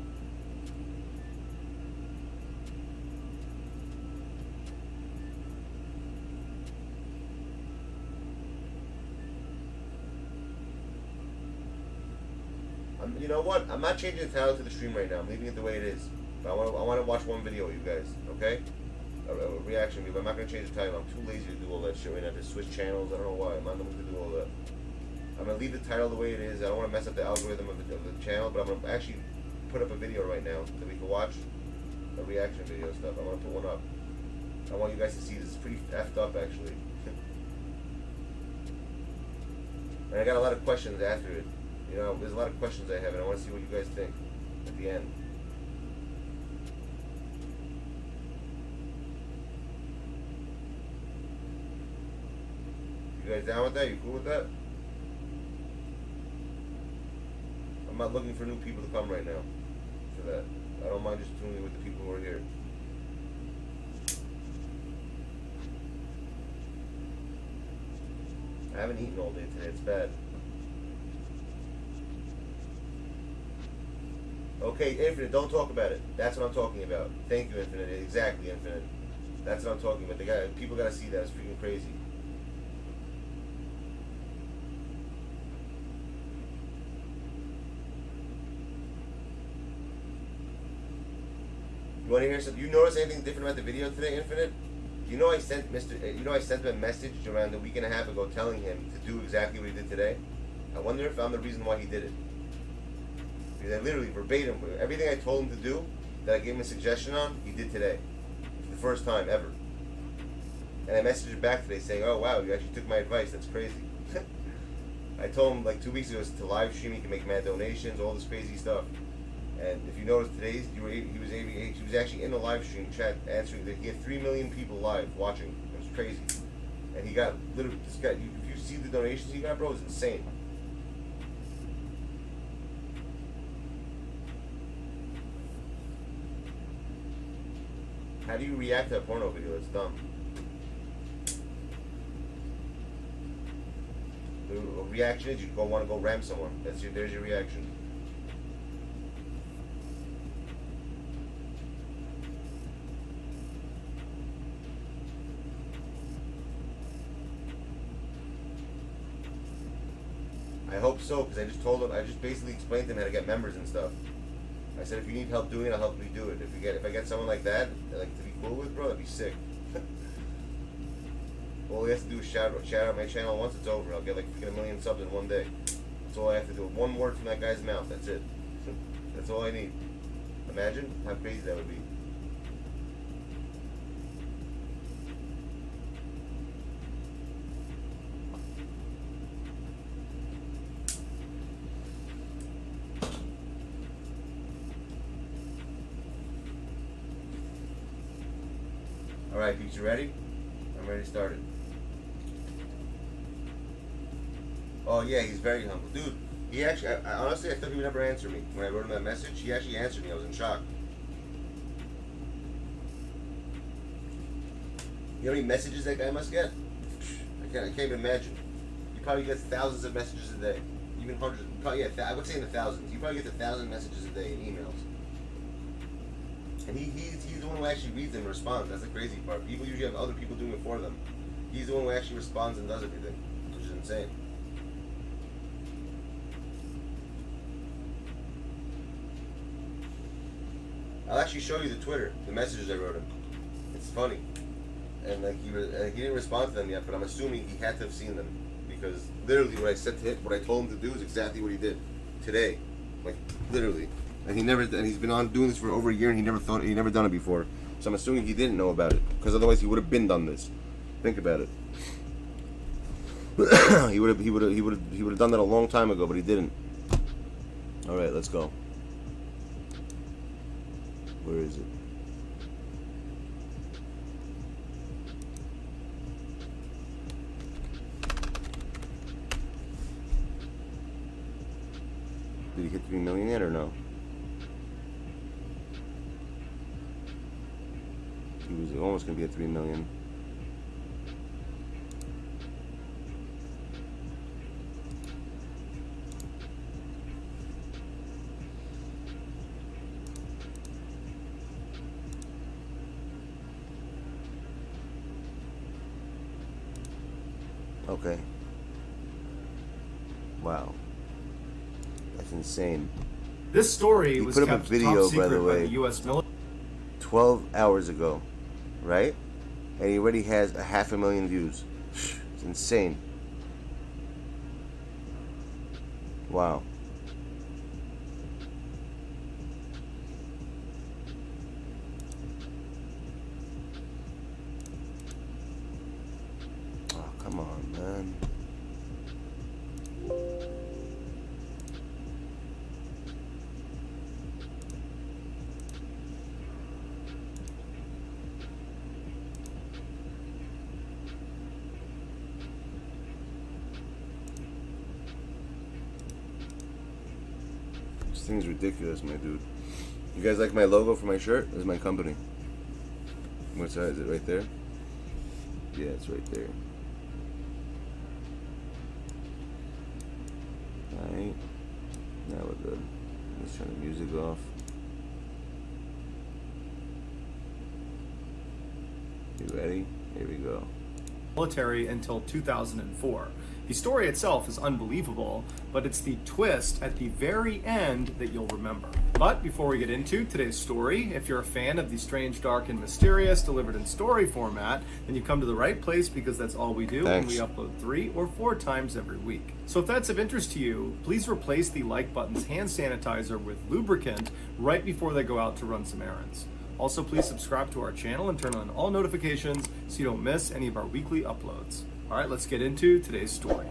You know what? I'm not changing the title to the stream right now. I'm leaving it the way it is. But I want to watch one video, you guys. Okay? A reaction video. But I'm not going to change the title. I'm too lazy to do all that shit right now. To switch channels. I don't know why. I'm not going to do all that. I'm going to leave the title the way it is. I don't want to mess up the algorithm of the channel. But I'm going to actually put up a video right now that we can watch. A reaction video stuff. I'm going to put one up. I want you guys to see this. It's pretty effed up, actually. And I got a lot of questions after it. You know, there's a lot of questions I have, and I want to see what you guys think at the end. You guys down with that? You cool with that? I'm not looking for new people to come right now for that. I don't mind just tuning with the people who are here. I haven't eaten all day today. It's bad. Okay, Infinite, don't talk about it. That's what I'm talking about. Thank you, Infinite. Exactly, Infinite. That's what I'm talking about. People gotta see that. It's freaking crazy. You wanna hear something? You notice anything different about the video today, Infinite? You know I sent him a message around a week and a half ago telling him to do exactly what he did today. I wonder if I'm the reason why he did it. Because I literally, verbatim, everything I told him to do, that I gave him a suggestion on, he did today. For the first time ever. And I messaged him back today saying, oh wow, you actually took my advice, that's crazy. I told him like 2 weeks ago to live stream, he can make mad donations, all this crazy stuff. And if you notice today's, he was actually in the live stream chat answering that he had 3 million people live watching. It was crazy. And he got, literally, this guy, if you see the donations he got, bro, it's insane. How do you react to a porno video? It's dumb. reaction is you want to go ram someone. There's your reaction. I hope so, because I just basically explained to him how to get members and stuff. I said, if you need help doing it, I'll help you do it. If I get someone like that, like to be cool with, bro, that'd be sick. All he has to do is shout out my channel once, it's over. I'll get like 1 million subs in one day. That's all I have to do. One word from that guy's mouth, that's it. That's all I need. Imagine how crazy that would be. Alright, peeps, you ready? I'm ready to start it. Oh yeah, he's very humble. Dude, he actually, honestly, I thought he would never answer me. When I wrote him that message, he actually answered me. I was in shock. You know how many messages that guy must get? I can't even imagine. He probably gets thousands of messages a day. Even hundreds, probably, yeah, I would say in the thousands. He probably gets 1,000 messages a day in emails. And he's the one who actually reads them and responds. That's the crazy part. People usually have other people doing it for them. He's the one who actually responds and does everything, which is insane. I'll actually show you the Twitter, the messages I wrote him. It's funny. And like he didn't respond to them yet, but I'm assuming he had to have seen them, because literally what I said to him, what I told him to do is exactly what he did today, like literally. And he's been on doing this for over a year, and he never done it before. So I'm assuming he didn't know about it, because otherwise he would have been done this. Think about it. he would have done that a long time ago, but he didn't. All right, let's go. Where is it? Did he hit 3 million yet or no? He was almost going to be at 3 million. Okay. Wow. That's insane. This story He was put up a kept video, top secret by the way, the U.S. military. 12 hours ago, right? And he already has 500,000 views. It's insane. Wow. Oh, come on, man. This thing's ridiculous, my dude. You guys like my logo for my shirt? This is my company. What side is it? Right there? Yeah, it's right there. Alright. Now we're good. Let's turn the music off. You ready? Here we go. Military until 2004. The story itself is unbelievable, but it's the twist at the very end that you'll remember. But before we get into today's story, if you're a fan of the strange, dark, and mysterious delivered in story format, then you come to the right place, because that's all we do. Thanks. And we upload 3 or 4 times every week. So if that's of interest to you, please replace the like button's hand sanitizer with lubricant right before they go out to run some errands. Also, please subscribe to our channel and turn on all notifications so you don't miss any of our weekly uploads. All right, let's get into today's story.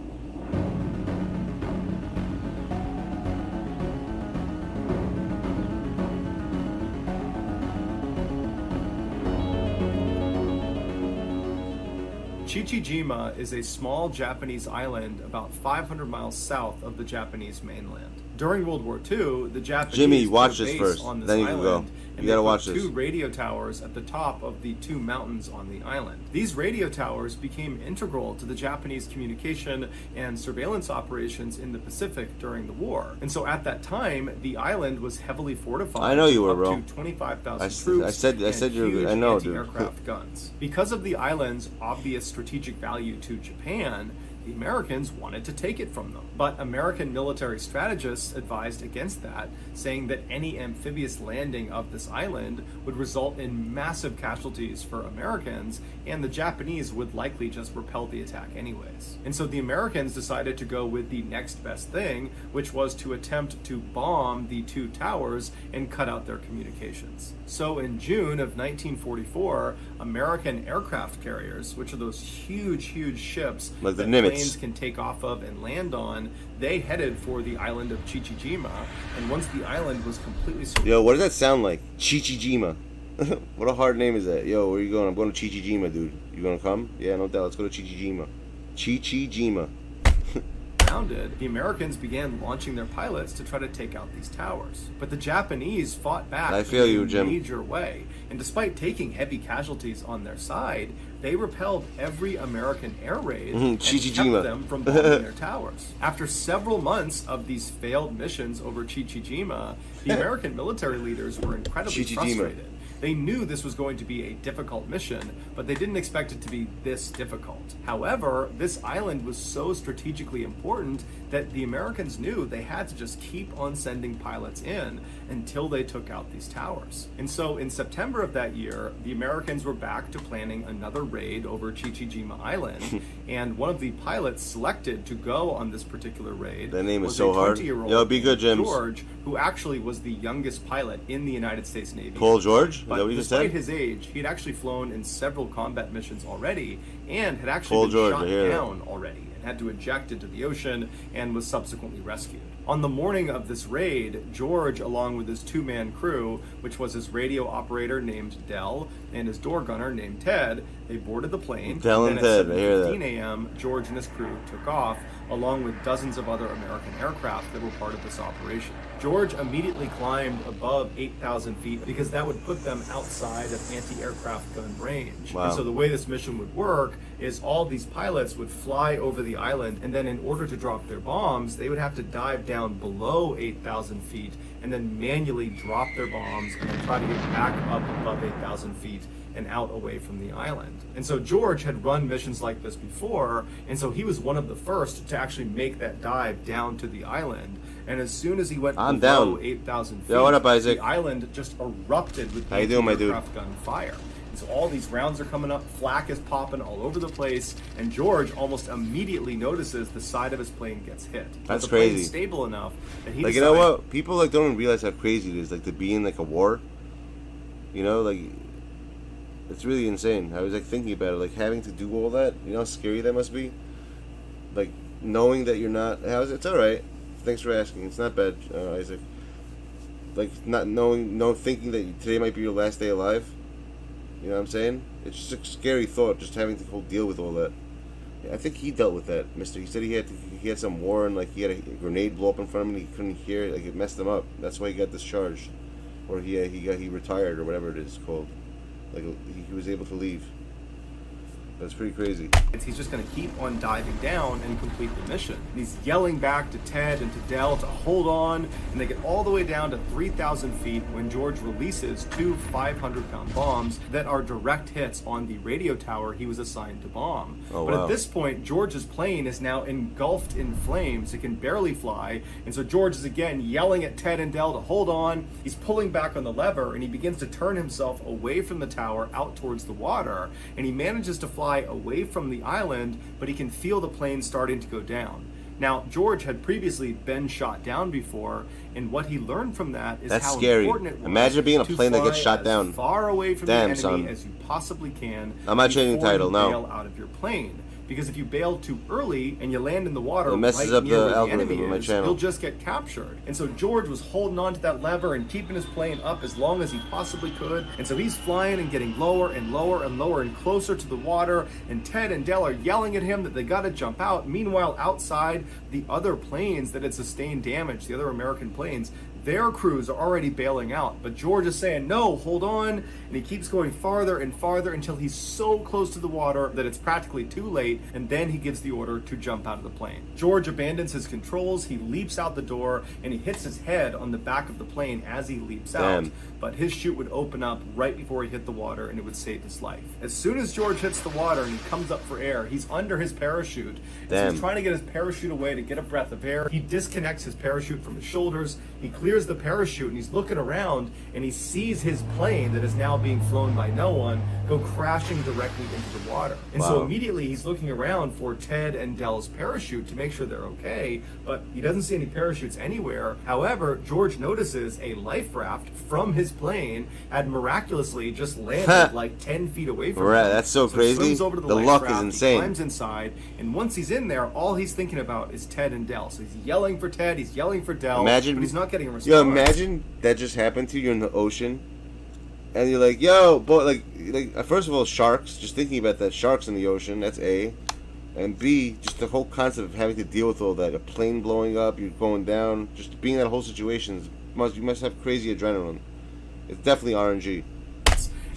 Chichijima is a small Japanese island about 500 miles south of the Japanese mainland. During World War II, the Japanese Jimmy, watch put a this base first, on this then you can island, go. and You gotta they watch put this. 2 radio towers at the top of the 2 mountains on the island. These radio towers became integral to the Japanese communication and surveillance operations in the Pacific during the war. And so at that time, the island was heavily fortified. I know you were, up bro. to 25,000 I troops said and you were huge good. I know, dude. anti-aircraft guns. Because of the island's obvious strategic value to Japan, the Americans wanted to take it from them. But American military strategists advised against that, saying that any amphibious landing of this island would result in massive casualties for Americans, and the Japanese would likely just repel the attack anyways. And so the Americans decided to go with the next best thing, which was to attempt to bomb the 2 towers and cut out their communications. So in June of 1944, American aircraft carriers, which are those huge ships Like the that Nimitz. planes can take off of and land on, they headed for the island of Chichijima, and once the island was completely Yo, what does that sound like? Chichijima. What a hard name is that? Yo, where you going? I'm going to Chichijima, dude. You gonna come? Yeah, no doubt. Let's go to Chichijima. Chichijima. surrounded, the Americans began launching their pilots to try to take out these towers. But the Japanese fought back I feel you, in a Jim. major way, and despite taking heavy casualties on their side, they repelled every American air raid and Chichijima. kept them from bombing their towers. After several months of these failed missions over Chichijima, the American military leaders were incredibly Chichijima. frustrated. They knew this was going to be a difficult mission, but they didn't expect it to be this difficult. However, this island was so strategically important that the Americans knew they had to just keep on sending pilots in until they took out these towers. And so in September of that year, the Americans were back to planning another raid over Chichijima Island, and one of the pilots selected to go on this particular raid That name is was so a hard. 20-year-old Yo, be good, named James. George, who actually was the youngest pilot in the United States Navy. Paul George? Is But that what you just despite said? his age, he had actually flown in several combat missions already and had actually Paul been George, I shot hear that. down already and had to eject into the ocean and was subsequently rescued. On the morning of this raid, George, along with his two-man crew, which was his radio operator named Dell and his door gunner named Ted, they boarded the plane. Dell and then at Ted, I hear that. 7:15 a.m., George and his crew took off, along with dozens of other American aircraft that were part of this operation. George immediately climbed above 8,000 feet because that would put them outside of anti-aircraft gun range. Wow. And so the way this mission would work is all these pilots would fly over the island, and then in order to drop their bombs, they would have to dive down below 8,000 feet and then manually drop their bombs and then try to get back up above 8,000 feet and out away from the island. And so George had run missions like this before, and so he was one of the first to actually make that dive down to the island. And as soon as he went I'm below down. 8,000 feet, Yo, what up, Isaac? the island just erupted with How you doing, my dude? aircraft gun fire. And so all these rounds are coming up, flak is popping all over the place, and George almost immediately notices the side of his plane gets hit. But That's the plane's crazy. stable enough that he Like, you know decides- what? People like don't even realize how crazy it is, like to be in like a war. You know, like it's really insane. I was like thinking about it, like having to do all that. You know how scary that must be. Like knowing that you're not. How's it? It's all right. Thanks for asking. It's not bad, Isaac. Like not thinking that today might be your last day alive. You know what I'm saying? It's just a scary thought, just having to deal with all that. I think he dealt with that, Mister. He said he had some war and like he had a grenade blow up in front of him and he couldn't hear it. Like it messed him up. That's why he got discharged, or he retired or whatever it is called. Like he was able to leave. That's pretty crazy. He's just going to keep on diving down and complete the mission. And he's yelling back to Ted and to Dell to hold on, and they get all the way down to 3,000 feet when George releases two 500-pound bombs that are direct hits on the radio tower he was assigned to bomb. Oh, but wow. at this point, George's plane is now engulfed in flames. It can barely fly, and so George is again yelling at Ted and Dell to hold on. He's pulling back on the lever, and he begins to turn himself away from the tower out towards the water, and he manages to fly away from the island, but he can feel the plane starting to go down. Now, George had previously been shot down before, and what he learned from that is That's how scary. important it was Imagine being a to plane that gets fly shot as down. far away from Damn, the enemy son. as you possibly can. I'm not changing before title, you no. bail out of your plane. Because if you bail too early and you land in the water It messes right up near the where the algorithm enemy of my is, channel. you'll just get captured. And so George was holding on to that lever and keeping his plane up as long as he possibly could. And so he's flying and getting lower and lower and lower and closer to the water. And Ted and Dell are yelling at him that they got to jump out. Meanwhile, outside, the other planes that had sustained damage, the other American planes, their crews are already bailing out. But George is saying, no, hold on. And he keeps going farther and farther until he's so close to the water that it's practically too late. And then he gives the order to jump out of the plane. George abandons his controls. He leaps out the door and he hits his head on the back of the plane as he leaps out. But his chute would open up right before he hit the water and it would save his life. As soon as George hits the water and he comes up for air, he's under his parachute. So he's trying to get his parachute away to get a breath of air. He disconnects his parachute from his shoulders. He clears the parachute and he's looking around and he sees his plane that is now being flown by no one go crashing directly into the water. And so immediately he's looking around for Ted and Dell's parachute to make sure they're okay, but he doesn't see any parachutes anywhere. However, George notices a life raft from his plane had miraculously just landed like 10 feet away from him. That's so crazy. He swims over to The life luck raft, is insane. He climbs inside, and once he's in there, all he's thinking about is Ted and Dell. So he's yelling for Ted, he's yelling for Dell, but he's not getting a response. Yo, imagine that just happened to you in the ocean, and you're like, yo, boy, like first of all, sharks. Just thinking about that, sharks in the ocean. That's A, and B, just the whole concept of having to deal with all that. A plane blowing up, you're going down. Just being in that whole situation, you must have crazy adrenaline. It's definitely RNG.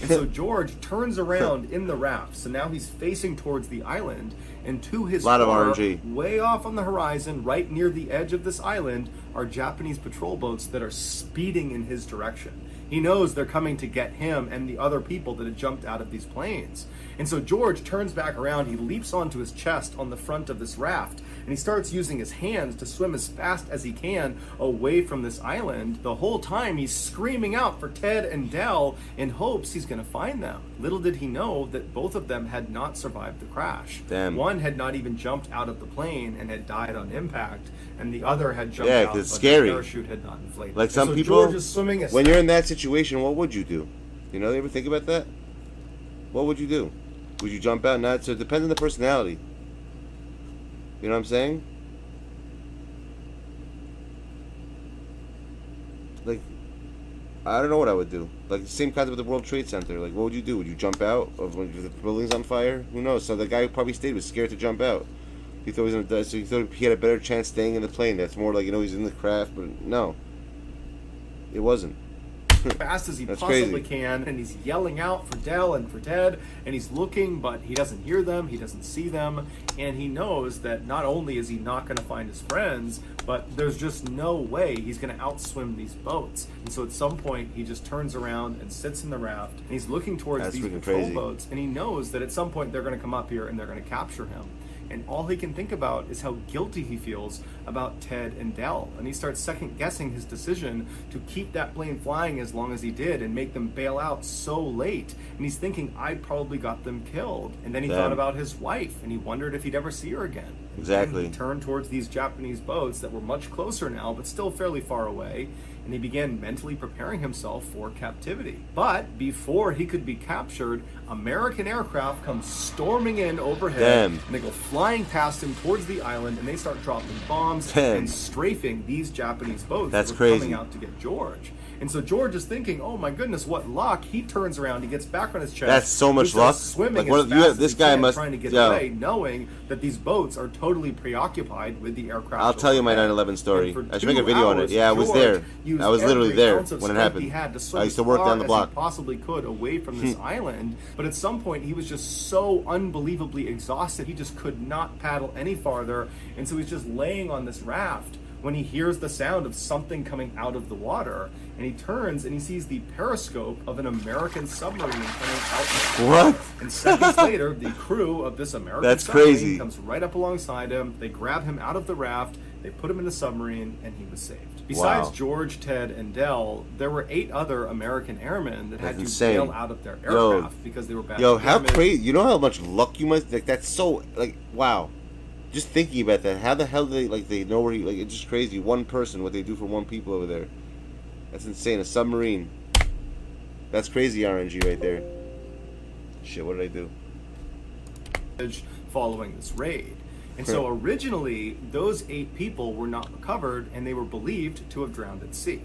And so George turns around in the raft. So now he's facing towards the island, and to his lot of far, RNG. way off on the horizon, right near the edge of this island, are Japanese patrol boats that are speeding in his direction. He knows they're coming to get him and the other people that had jumped out of these planes. And so George turns back around, he leaps onto his chest on the front of this raft, and he starts using his hands to swim as fast as he can away from this island. The whole time he's screaming out for Ted and Dell in hopes he's going to find them. Little did he know that both of them had not survived the crash. One had not even jumped out of the plane and had died on impact, and the other had jumped out, it's but scary. the parachute had not inflated. Like some so people, George is swimming when you're in that situation, what would you do? You know, you ever think about that? What would you do? Would you jump out? Not so. It depends on the personality. You know what I'm saying? Like, I don't know what I would do. Like the same concept with the World Trade Center. Like, what would you do? Would you jump out of when the building's on fire? Who knows? So the guy who probably stayed was scared to jump out. He thought he was gonna die, so he thought he had a better chance staying in the plane. That's more like, you know, he's in the craft, but no, it wasn't. Fast as he That's possibly crazy. can, and he's yelling out for Dell and for Ted, and he's looking, but he doesn't hear them, he doesn't see them, and he knows that not only is he not going to find his friends, but there's just no way he's going to outswim these boats. And so at some point he just turns around and sits in the raft, and he's looking towards these patrol boats, and he knows that at some point they're going to come up here and they're going to capture him. And all he can think about is how guilty he feels about Ted and Dell. And he starts second guessing his decision to keep that plane flying as long as he did and make them bail out so late. And he's thinking, I probably got them killed. And then he thought about his wife and he wondered if he'd ever see her again. Exactly. And he turned towards these Japanese boats that were much closer now, but still fairly far away. And he began mentally preparing himself for captivity. But before he could be captured, American aircraft come storming in overhead, and they go flying past him towards the island, and they start dropping bombs and strafing these Japanese boats that were coming out to get George. And so George is thinking, oh my goodness, what luck. He turns around, he gets back on his chest. That's so much luck. Swimming like, as fast as this he guy can, must trying to get away, knowing that these boats are totally preoccupied with the aircraft. I'll tell you my 9/11 story. I should make a video on it. Yeah, I was there. I was literally there when it happened. I used to work down the block. He possibly could away from this island, but at some point he was just so unbelievably exhausted he just could not paddle any farther, and so he's just laying on this raft when he hears the sound of something coming out of the water, and he turns and he sees the periscope of an American submarine coming out. What? And seconds later, the crew of this American submarine comes right up alongside him. They grab him out of the raft, they put him in the submarine, and he was saved. Besides George, Ted, and Dell, there were 8 other American airmen that had to bail out of their aircraft because they were badly damaged. How crazy! You know how much luck you must like. That's so like wow. Just thinking about that, how the hell do they know where he, like, it's just crazy. One person, what they do for one people over there. That's insane. A submarine. That's crazy RNG right there. Shit, what did I do? Following this raid. And so originally, those 8 people were not recovered and they were believed to have drowned at sea.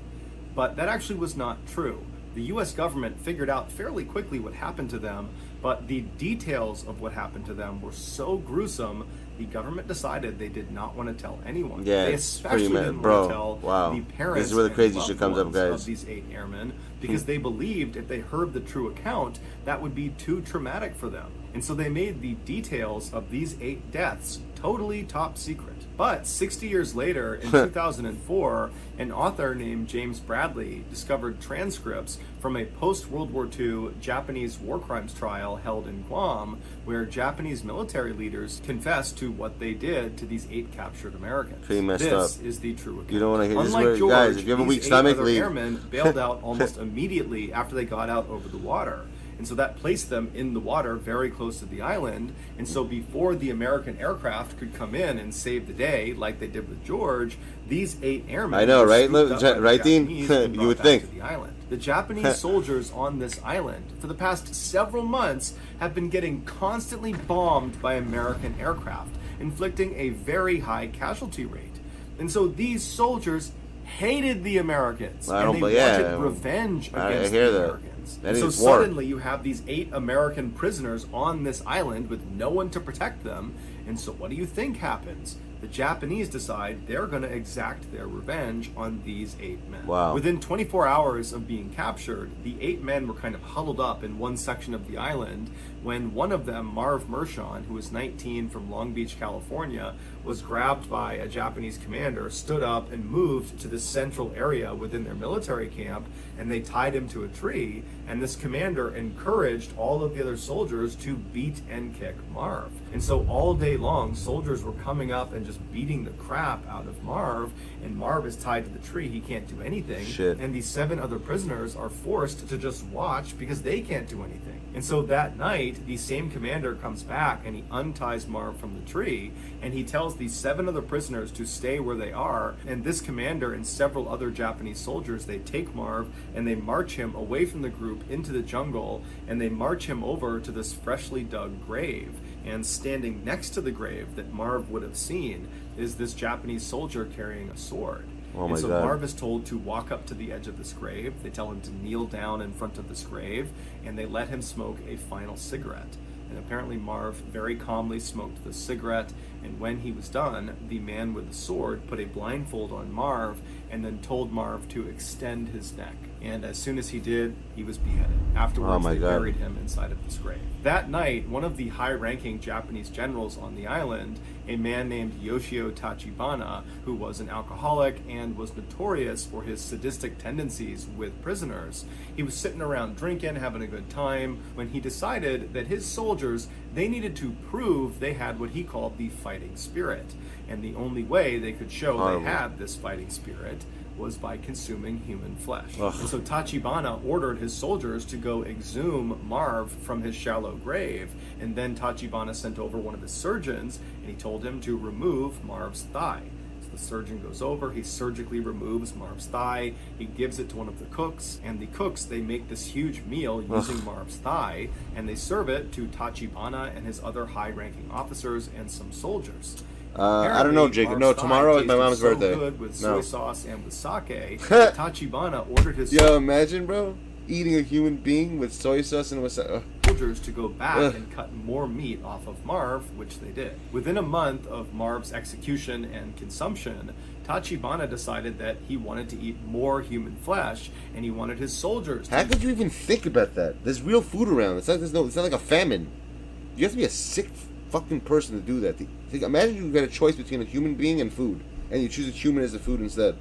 But that actually was not true. The US government figured out fairly quickly what happened to them, but the details of what happened to them were so gruesome the government decided they did not want to tell anyone. Yeah, they it's especially pretty didn't bro. want to tell Wow. the parents This is where the and crazy loved shit comes up, ones guys. of these 8 airmen, because they believed if they heard the true account, that would be too traumatic for them. And so they made the details of these 8 deaths totally top secret. But 60 years later, in 2004, an author named James Bradley discovered transcripts from a post-World War II Japanese war crimes trial held in Guam, where Japanese military leaders confessed to what they did to these 8 captured Americans. Pretty messed this up. is the true account. You don't want to hear this. Unlike Word. George, Guys, if you have a these weak 8 stomach, other leave. airmen bailed out almost immediately after they got out over the water. And so that placed them in the water very close to the island. And so before the American aircraft could come in and save the day, like they did with George, these 8 airmen... I know, were right? scooped up by the Right, Dean? Japanese and You brought would back think. to the island. The Japanese soldiers on this island, for the past several months, have been getting constantly bombed by American aircraft, inflicting a very high casualty rate. And so these soldiers hated the Americans, I and don't- they yeah, wanted revenge I against hear the that. Americans. That So is war. suddenly you have these 8 American prisoners on this island with no one to protect them. And so what do you think happens? The Japanese decide they're going to exact their revenge on these 8 men. Wow. Within 24 hours of being captured, the 8 men were kind of huddled up in one section of the island when one of them, Marv Mershon, who was 19 from Long Beach, California, was grabbed by a Japanese commander, stood up and moved to the central area within their military camp, and they tied him to a tree. And this commander encouraged all of the other soldiers to beat and kick Marv. And so all day long, soldiers were coming up and just beating the crap out of Marv, and Marv is tied to the tree. He can't do anything. Shit. And these 7 other prisoners are forced to just watch because they can't do anything. And so that night, the same commander comes back and he unties Marv from the tree, and he tells these 7 other prisoners to stay where they are. And this commander and several other Japanese soldiers, they take Marv and they march him away from the group into the jungle, and they march him over to this freshly dug grave. And standing next to the grave that Marv would have seen is this Japanese soldier carrying a sword. Oh and my so God. Marv is told to walk up to the edge of this grave. They tell him to kneel down in front of this grave, and they let him smoke a final cigarette. And apparently Marv very calmly smoked the cigarette, and when he was done, the man with the sword put a blindfold on Marv and then told Marv to extend his neck. And as soon as he did, he was beheaded. Afterwards, Oh my they God. buried him inside of this grave. That night, one of the high-ranking Japanese generals on the island, a man named Yoshio Tachibana, who was an alcoholic and was notorious for his sadistic tendencies with prisoners, he was sitting around drinking, having a good time, when he decided that his soldiers, they needed to prove they had what he called the fighting spirit. And the only way they could show Horrible. they had this fighting spirit was by consuming human flesh. Ugh. And so Tachibana ordered his soldiers to go exhume Marv from his shallow grave, and then Tachibana sent over one of his surgeons, and he told him to remove Marv's thigh. So the surgeon goes over, he surgically removes Marv's thigh, he gives it to one of the cooks, and the cooks, they make this huge meal using Marv's thigh, and they serve it to Tachibana and his other high-ranking officers and some soldiers. I don't know, Jacob. No, tomorrow is my mom's birthday. Good with No. soy sauce and with sake. Tachibana ordered his Yo, imagine, bro, eating a human being with soy sauce and wasabi. soldiers to go back Ugh. and cut more meat off of Marv, which they did. Within a month of Marv's execution and consumption, Tachibana decided that he wanted to eat more human flesh, and he wanted his soldiers to How could you even think about that? There's real food around. It's not like a famine. You have to be a sick fucking person to do that. Imagine you got a choice between a human being and food, and you choose a human as the food instead.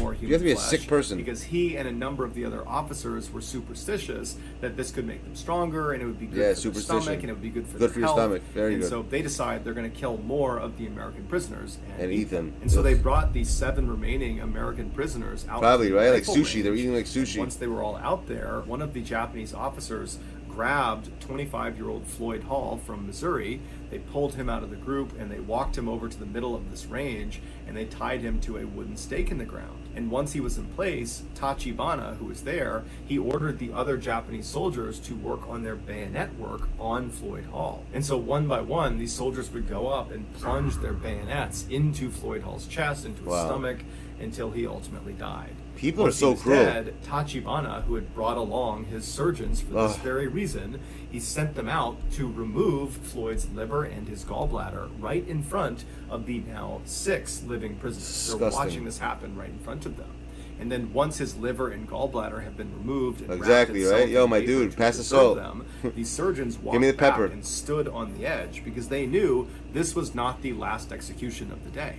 more human You have to be a flesh, sick person. because he and a number of the other officers were superstitious that this could make them stronger, and it would be good Yeah, for their superstition. stomach, and it would be good for Good their for your health. stomach. Very and good. so they decide they're going to kill more of the American prisoners And eat them. And so Ugh. they brought these 7 remaining American prisoners out. Probably, to the right? Like rifle sushi. They were range. eating like And sushi. once they were all out there, one of the Japanese officers grabbed 25-year-old Floyd Hall from Missouri. They pulled him out of the group and they walked him over to the middle of this range, and they tied him to a wooden stake in the ground. And once he was in place, Tachibana, who was there, he ordered the other Japanese soldiers to work on their bayonet work on Floyd Hall. And so one by one, these soldiers would go up and plunge their bayonets into Floyd Hall's chest, into his Wow. stomach, until he ultimately died. People Once are so he was cruel. dead, Tachibana, who had brought along his surgeons for this very reason, he sent them out to remove Floyd's liver and his gallbladder right in front of the now 6 living prisoners. They're Disgusting. watching this happen right in front of them. And then once his liver and gallbladder have been removed and Exactly, wrapped right? itself Yo, in my paper dude, to pass the preserve salt. them, the surgeons walked Give me the pepper. back and stood on the edge because they knew this was not the last execution of the day.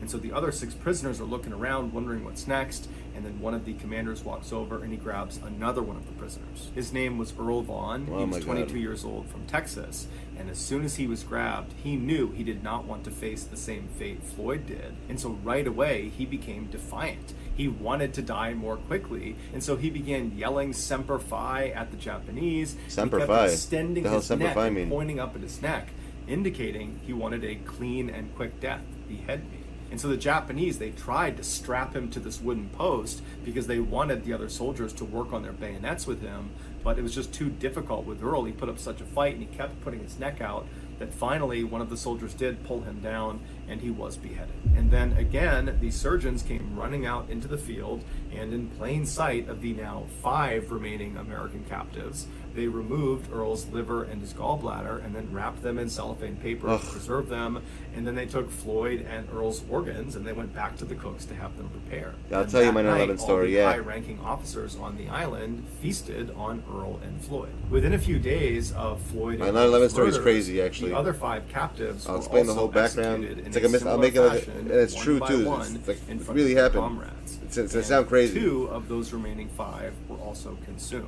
And so the other 6 prisoners are looking around, wondering what's next, and then one of the commanders walks over and he grabs another one of the prisoners. His name was Earl Vaughn. Oh He my was God. 22 years old from Texas, and as soon as he was grabbed, he knew he did not want to face the same fate Floyd did. And so right away, he became defiant. He wanted to die more quickly, and so he began yelling Semper Fi at the Japanese. Semper he kept Fi? extending The hell his Semper neck Fi and mean? pointing up at his neck, indicating he wanted a clean and quick death. Behead me. And so the Japanese, they tried to strap him to this wooden post because they wanted the other soldiers to work on their bayonets with him, but it was just too difficult with Earl. He put up such a fight and he kept putting his neck out that finally one of the soldiers did pull him down and he was beheaded. And then again, the surgeons came running out into the field, and in plain sight of the now 5 remaining American captives, they removed Earl's liver and his gallbladder and then wrapped them in cellophane paper to preserve them. And then they took Floyd and Earl's organs and they went back to the cooks to have them prepared. I'll And tell you that my 9/11 night, story, all the yeah. high-ranking officers on the island feasted on Earl and Floyd. Within a few days of Floyd My and 9/11 Earl's story is murders, crazy, actually. The other 5 captives I'll were explain the also whole background. executed It's in like a I'll similar make it like, fashion, and it's one true by too. one, It's like in it front really of their happened. comrades. It And sounds crazy. 2 of those remaining 5 were also consumed.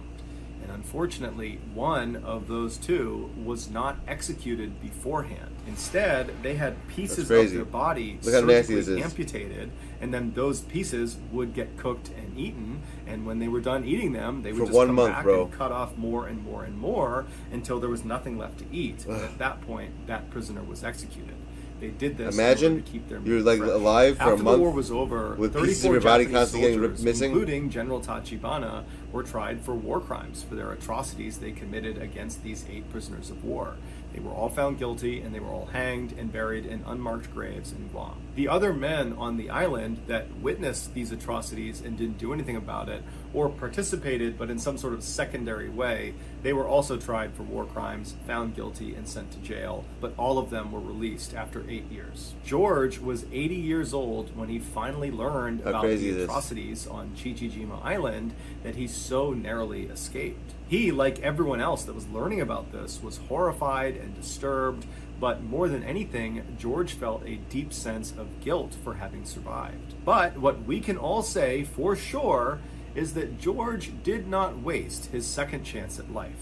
And unfortunately, one of those 2 was not executed beforehand. Instead, they had pieces of crazy. their body Look how nasty this surgically is. amputated, and then those pieces would get cooked and eaten. And when they were done eating them, they would For just 1 come month, back bro. and cut off more and more and more until there was nothing left to eat. And at that point, that prisoner was executed. They did this in Imagine order to keep their you're meat like fresh. alive for After a month the war was over, with 34 pieces of your body Japanese constantly getting soldiers, missing. including General Tachibana, were tried for war crimes for their atrocities they committed against these 8 prisoners of war. They were all found guilty, and they were all hanged and buried in unmarked graves in Guam. The other men on the island that witnessed these atrocities and didn't do anything about it, or participated but in some sort of secondary way, they were also tried for war crimes, found guilty, and sent to jail, but all of them were released after 8 years. George was 80 years old when he finally learned How about crazy the is this? atrocities on Chichijima Island that he so narrowly escaped. He, like everyone else that was learning about this, was horrified and disturbed, but more than anything, George felt a deep sense of guilt for having survived. But what we can all say for sure is that George did not waste his second chance at life.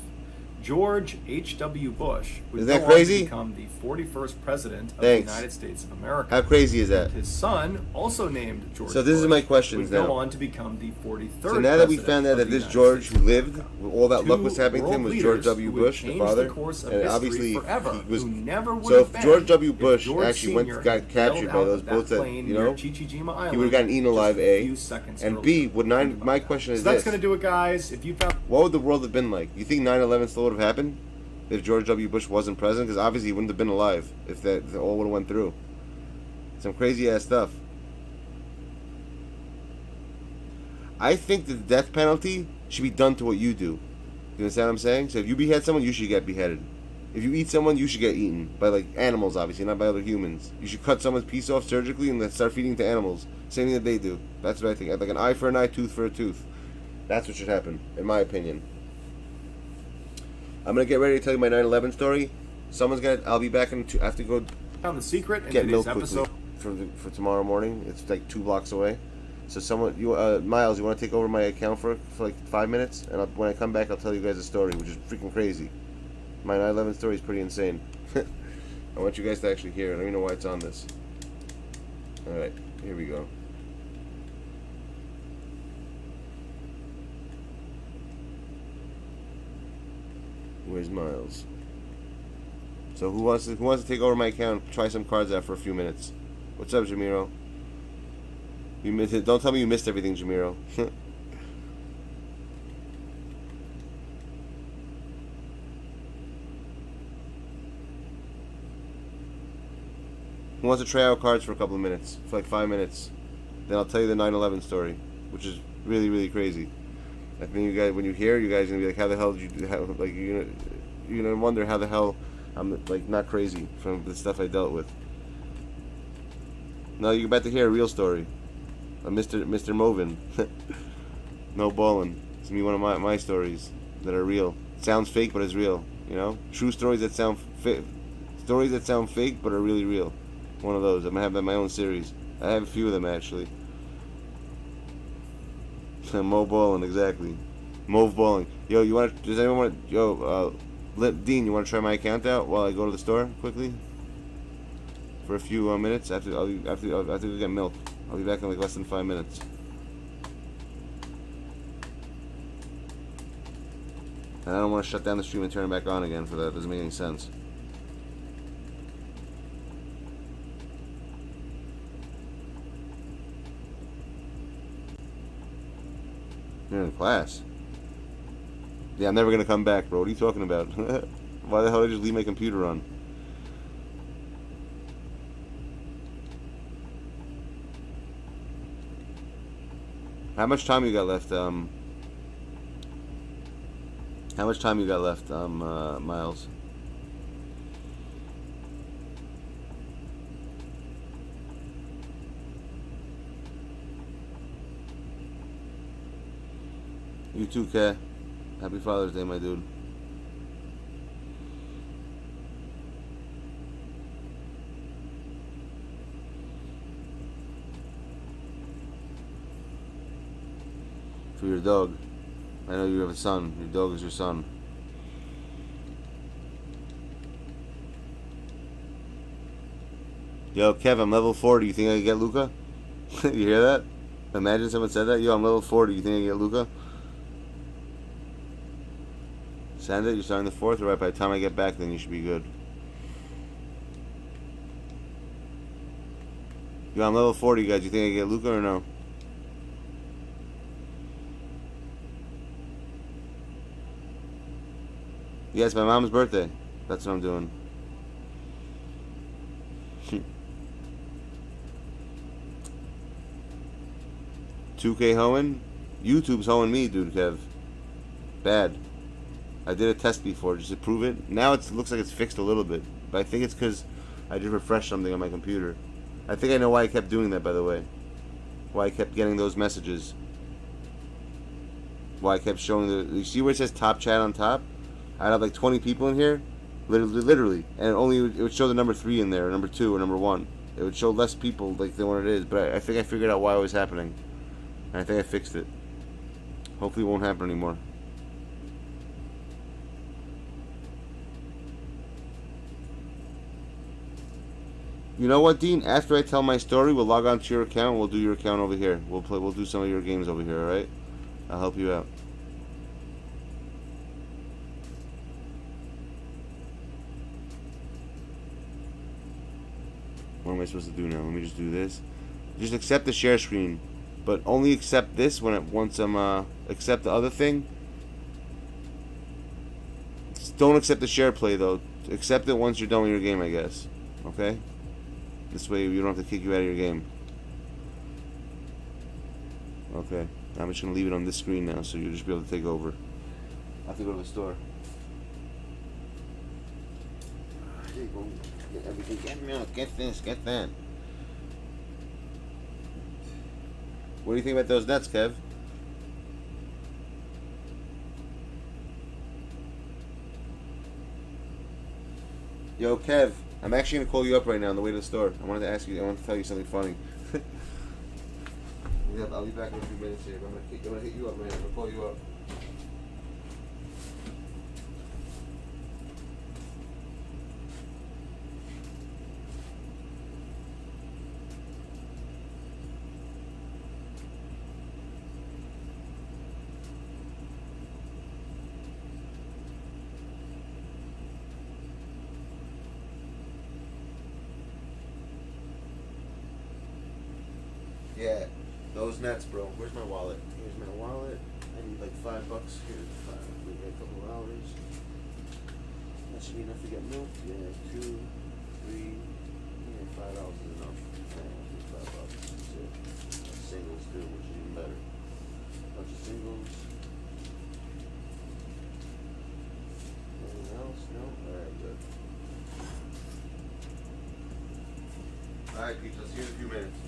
George H.W. Bush would Isn't go that on to crazy? become the 41st president of Thanks. the United States of America. How crazy is that? His son, also named George So this is Bush, my questions would now. go on to become the 43rd So now that we president found out of that the this United George States. who lived, all that luck was 2 happening to him, world was George leaders W. who would Bush, the change father, course of and history obviously forever, he was. who never would So have if been George W. if Bush George actually went Sr. got had captured by bailed those out boats that plane you near know, Chichijima he Island would have gotten eaten just alive. a A few seconds and earlier. B. Would Think nine? about My that. question is So that's this: gonna do it, guys. If you found what would the world have been like? You think 9/11 still would have happened if George W. Bush wasn't president? Because obviously he wouldn't have been alive if that all would have went through. Some crazy ass stuff. I think that the death penalty should be done to what you do. You understand what I'm saying? So if you behead someone, you should get beheaded. If you eat someone, you should get eaten by like animals, obviously, not by other humans. You should cut someone's piece off surgically and then start feeding to animals. Same thing that they do. That's what I think. Like an eye for an eye, tooth for a tooth. That's what should happen, in my opinion. I'm gonna get ready to tell you my 9/11 story. I'll be back in. I have to go the secret in get today's milk quickly episode. for tomorrow morning. It's like 2 blocks away. So Miles, you want to take over my account for like 5 minutes, and when I come back, I'll tell you guys a story, which is freaking crazy. My 9/11 story is pretty insane. I want you guys to actually hear it. I don't even know why it's on this. All right, here we go. Where's Miles? So who wants to take over my account? Try some cards out for a few minutes. What's up, Jamiro? You missed it. Don't tell me you missed everything, Jamiro. Who wants to try out cards for a couple of minutes? For like 5 minutes. then I'll tell you the 9/11 story, which is really, really crazy. I think you guys, when you hear, you guys are gonna be like, how the hell did you do? Like you're gonna wonder how the hell I'm like not crazy from the stuff I dealt with. Now you're about to hear a real story. Mr. Movin. No ballin'. It's gonna be one of my stories that are real. It sounds fake, but it's real. You know, true stories that sound stories that sound fake, but are really real. One of those. I'm gonna have that in my own series. I have a few of them actually. Mo ballin', exactly. Move ballin'. Yo, you want? Does anyone want? Yo, Dean, you want to try my account out while I go to the store quickly? For a few minutes. I have to go get milk. I'll be back in like less than 5 minutes. And I don't want to shut down the stream and turn it back on again for that. It doesn't make any sense. You're in class. Yeah, I'm never gonna come back, bro. What are you talking about? Why the hell did I just leave my computer on? How much time you got left? How much time you got left, Miles? You too, K. Happy Father's Day, my dude. For your dog. I know you have a son. Your dog is your son. Yo, Kev, I'm level 40. You think I can get Luca? You hear that? Imagine someone said that. Yo, I'm level 40. You think I can get Luca? Send it. You're starting the 4th. Alright, by the time I get back, then you should be good. Yo, I'm level 40, guys. You think I can get Luca or no? Yeah, it's my mom's birthday. That's what I'm doing. 2K hoeing? YouTube's hoeing me, dude, Kev. Bad. I did a test before just to prove it. Now it looks like it's fixed a little bit. But I think it's because I just refreshed something on my computer. I think I know why I kept doing that, by the way. Why I kept getting those messages. Why I kept showing the... You see where it says top chat on top? I'd have like 20 people in here. Literally. And it would show the number 3 in there, or number 2, or number 1. It would show less people like than what it is. But I think I figured out why it was happening. And I think I fixed it. Hopefully it won't happen anymore. You know what, Dean? After I tell my story, we'll log on to your account. We'll do your account over here. We'll do some of your games over here. All right? I'll help you out. What am I supposed to do now? Let me just do this. Just accept the share screen, but only accept this once I'm accept the other thing. Don't accept the share play though. Accept it once you're done with your game, I guess. Okay? This way you don't have to kick you out of your game. Okay. I'm just gonna leave it on this screen now, so you'll just be able to take over. I have to go to the store. There you go. Get everything. Get milk. Get this. Get that. What do you think about those nuts, Kev? Yo, Kev. I'm actually gonna call you up right now on the way to the store. I wanted to ask you. I want to tell you something funny. Yeah, I'll be back in a few minutes here. I'm gonna hit you up, man. I'm gonna call you up. Yeah, those nets, bro. Where's my wallet? Here's my wallet. I need like $5 here. We got a couple of hours. That should be enough to get milk. Yeah, 2, 3. Yeah, $5 is enough. Yeah, $5. That's it. singles too, which is even better. Bunch of singles. Anything else? No? Alright, good. Alright, peeps, I'll see you in a few minutes.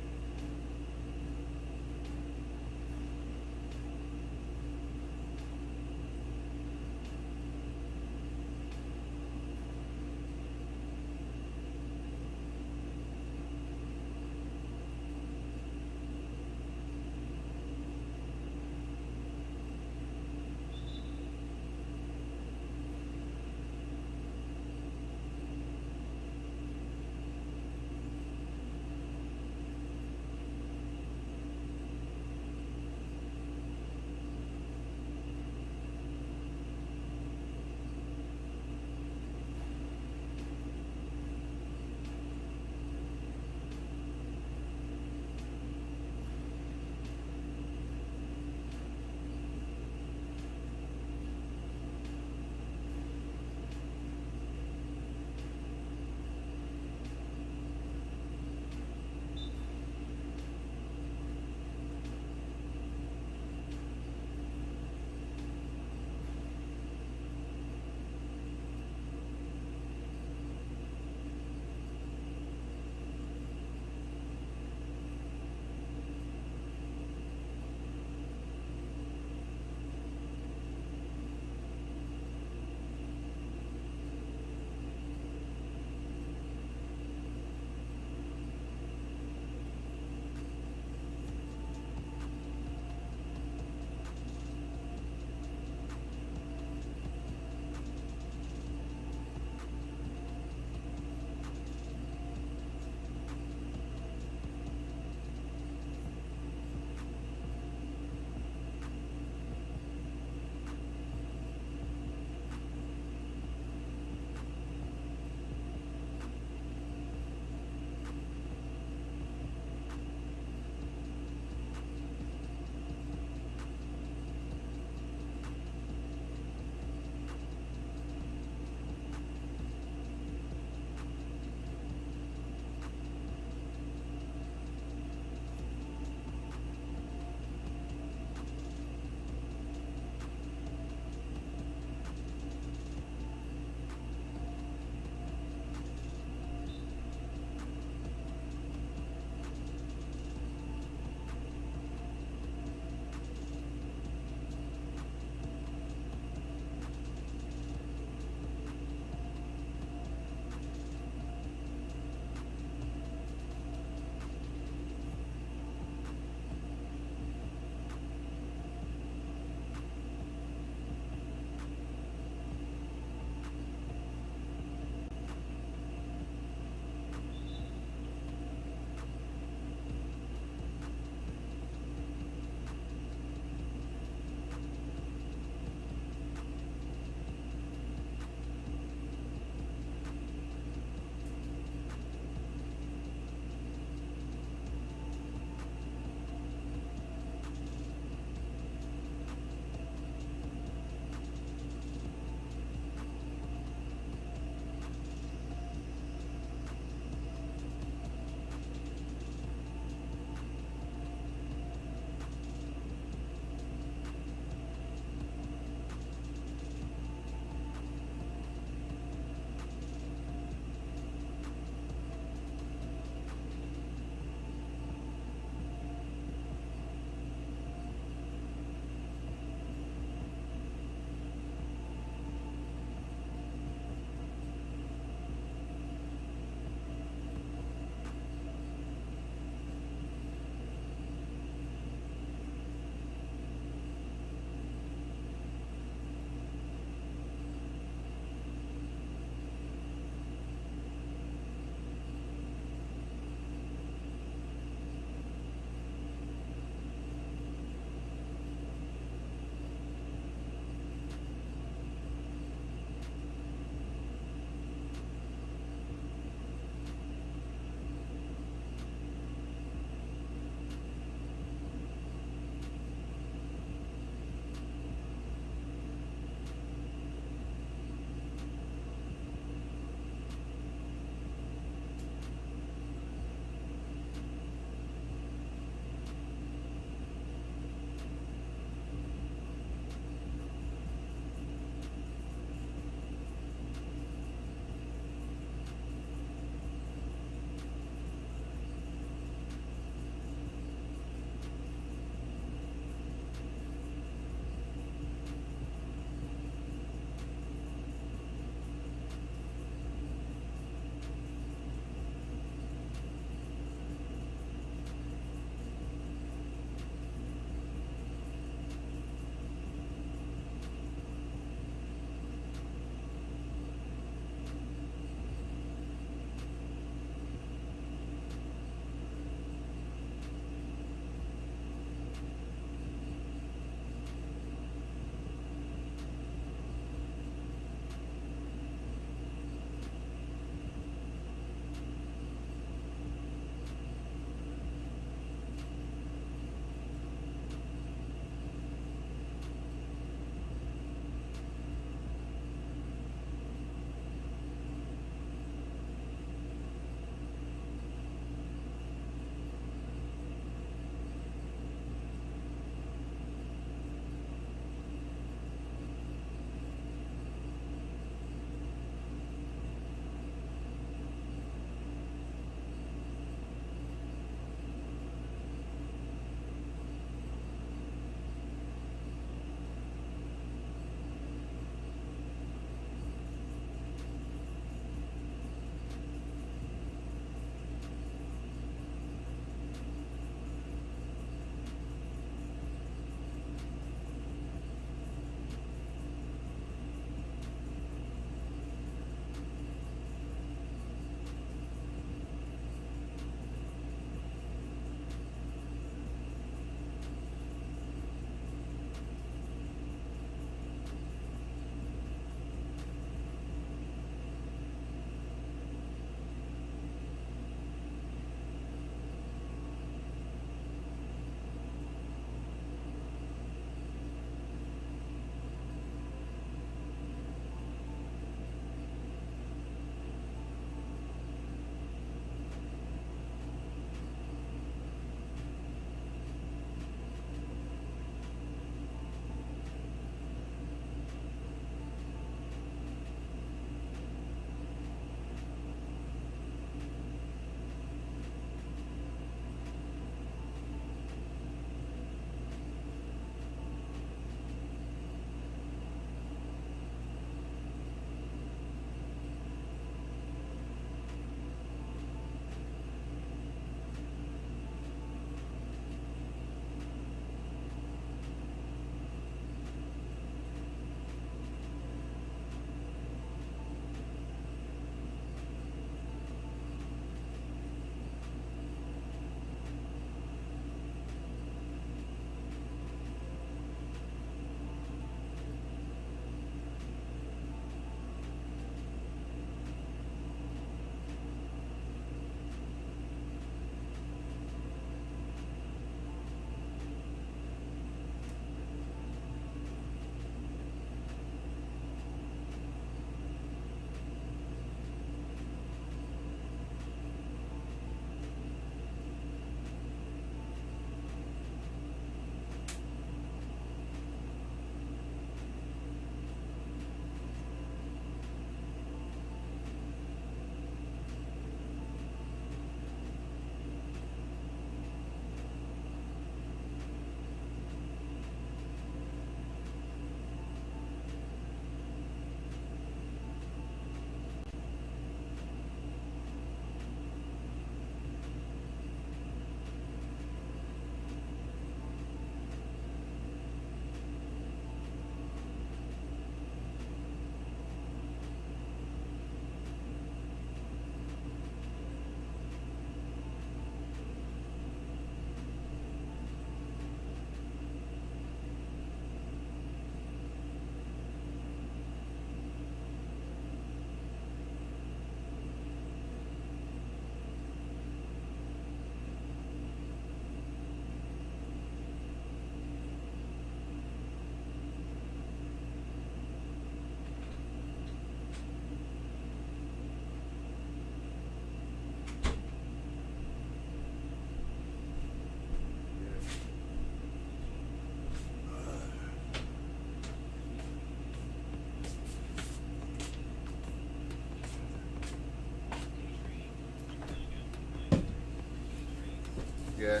Yeah.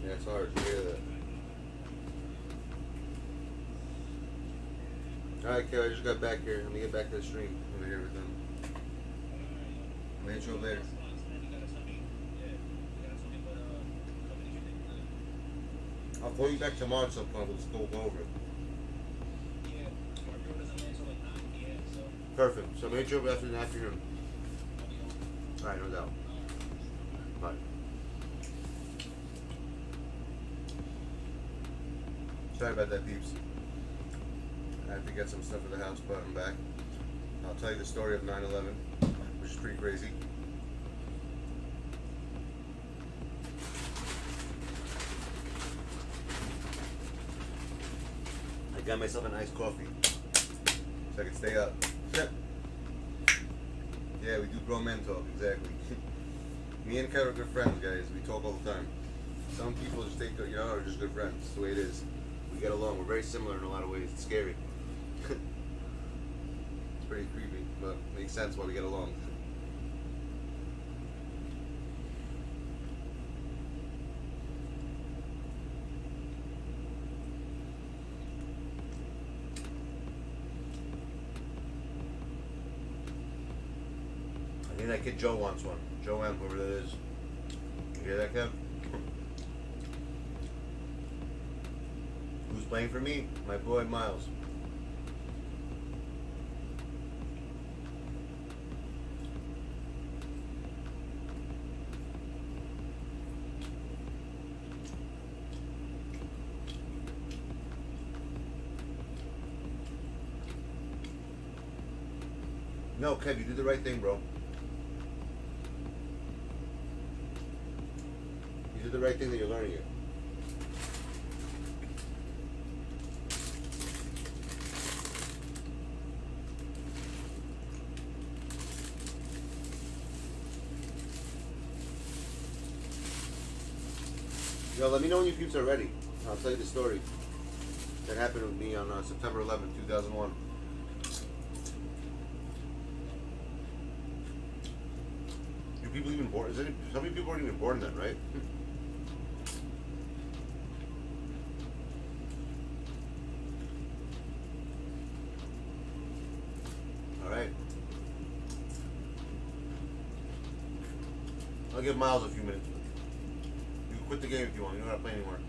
Yeah, it's hard. You hear that. Alright, Kelly, I just got back here. Let me get back to the stream over here with them. I'll hit you up later. I'll call you back tomorrow at some point. We'll just go over it. Perfect. So I'm going to hit you up after the afternoon. Alright, no doubt. Bye. Sorry about that, peeps. I have to get some stuff for the house, but I'm back. I'll tell you the story of 9/11, which is pretty crazy. I got myself an iced coffee so I can stay up. Yeah, we do grown men talk, exactly. Me and Kara are good friends, guys. We talk all the time. Some people just think, you know, are just good friends. It's the way it is. We get along. We're very similar in a lot of ways. It's scary. It's pretty creepy, but makes sense why we get along. I think that kid Joe wants one. Joe M, whoever that is. You hear that, Kev? Who's playing for me? My boy Miles. No, Kev, you did the right thing, bro. You did the right thing that you're learning it. Yo, let me know when you peeps are ready. I'll tell you the story that happened with me on September 11th, 2001. Do people even born? So many people weren't even born then, right? All right. I'll give Miles a few minutes. You can quit the game if you want. You don't have to play anymore.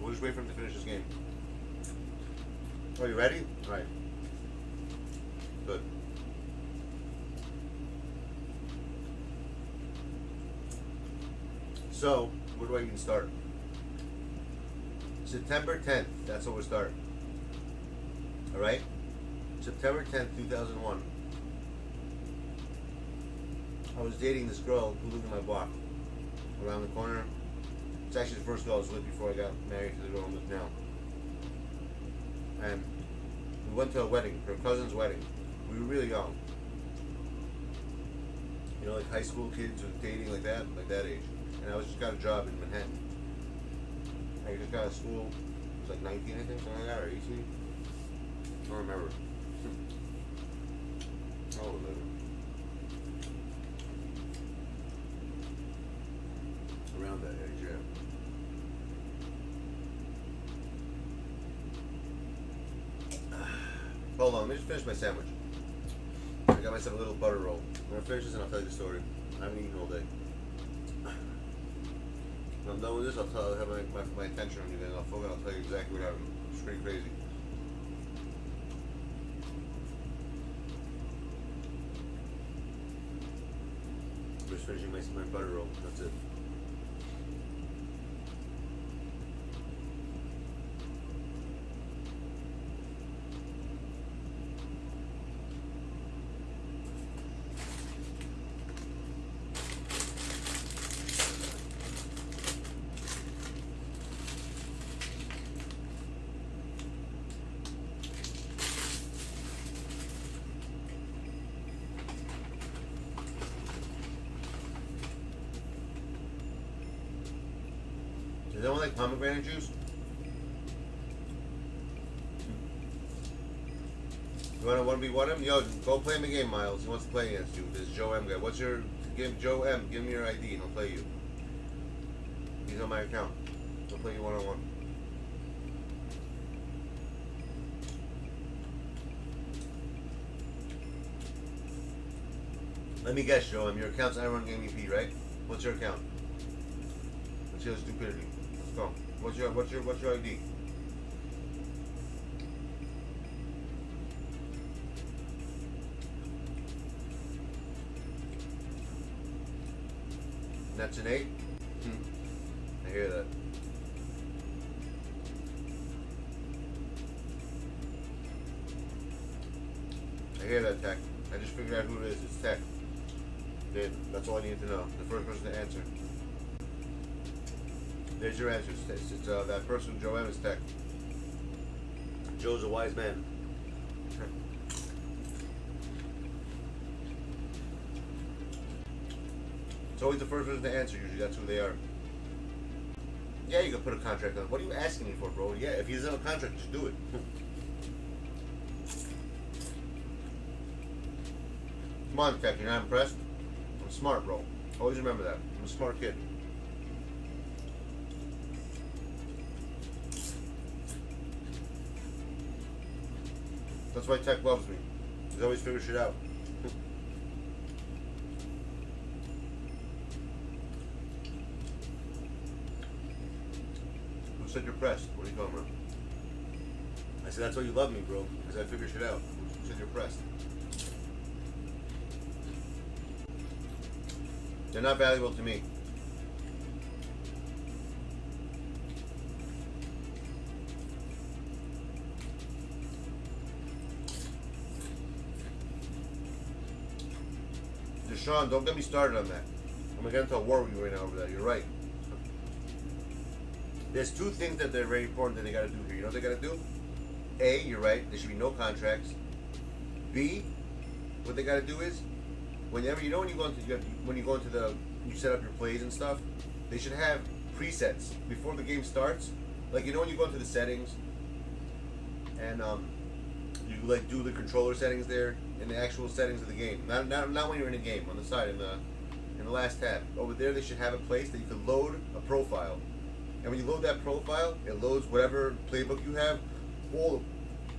We'll just wait for him to finish this game. Are you ready? All right. Good. So, where do I even start? September 10th, that's where we'll start. Alright? September 10th, 2001. I was dating this girl who lived in my block, around the corner. It's actually the first girl I was with before I got married to the girl I'm with now. And we went to a wedding, her cousin's wedding. We were really young. You know, like high school kids with dating like that age. And I just got a job in Manhattan. I just got out of school. I was like 19, I think, something like that, or 18. I don't remember. Oh, no. Around that age, yeah. Hold on, let me just finish my sandwich. I got myself a little butter roll. I'm gonna finish this and I'll tell you the story. I haven't eaten all day. When I'm done with this, I'll have my attention on you then. I'll tell you exactly what happened. It's pretty crazy. I'm just finishing my butter roll. That's it. Does anyone like pomegranate juice? You want to be one of them? Yo, go play him a game, Miles. He wants to play against you. This Joe M guy. What's your... Joe M. Give me your ID and I'll play you. He's on my account. I'll play you one-on-one. Let me guess, Joe M. Your account's N3on NBA, right? What's your account? Let's see the stupidity. Let's go. What's your ID? That's an 8? I hear that. I hear that, Tech. I just figured out who it is. It's Tech. Dude, that's all I need to know. The first person to answer. There's your answer. It's that person, Joe M, is Tech. Joe's a wise man. It's always the first person to answer. Usually that's who they are. Yeah, you can put a contract on. What are you asking me for, bro? Yeah, if he doesn't have a contract, just do it. Come on, Tech. You're not impressed? I'm smart, bro. Always remember that. I'm a smart kid. That's why Tech loves me. He's always figured shit out. Who said you're pressed? What are you talking about? I said that's why you love me, bro. Because I figure shit out. Who said you're pressed? They're not valuable to me. Deshaun, don't get me started on that. I'm gonna get into a war with you right now over that. You're right. There's two things that they're very important that they gotta do here. You know what they gotta do? A, you're right. There should be no contracts. B, what they gotta do is, whenever you go into you set up your plays and stuff, they should have presets before the game starts. Like, you know, when you go into the settings and you like do the controller settings there in the actual settings of the game. Not when you're in a game, on the side in the last tab. Over there they should have a place that you can load a profile. And when you load that profile, it loads whatever playbook you have, all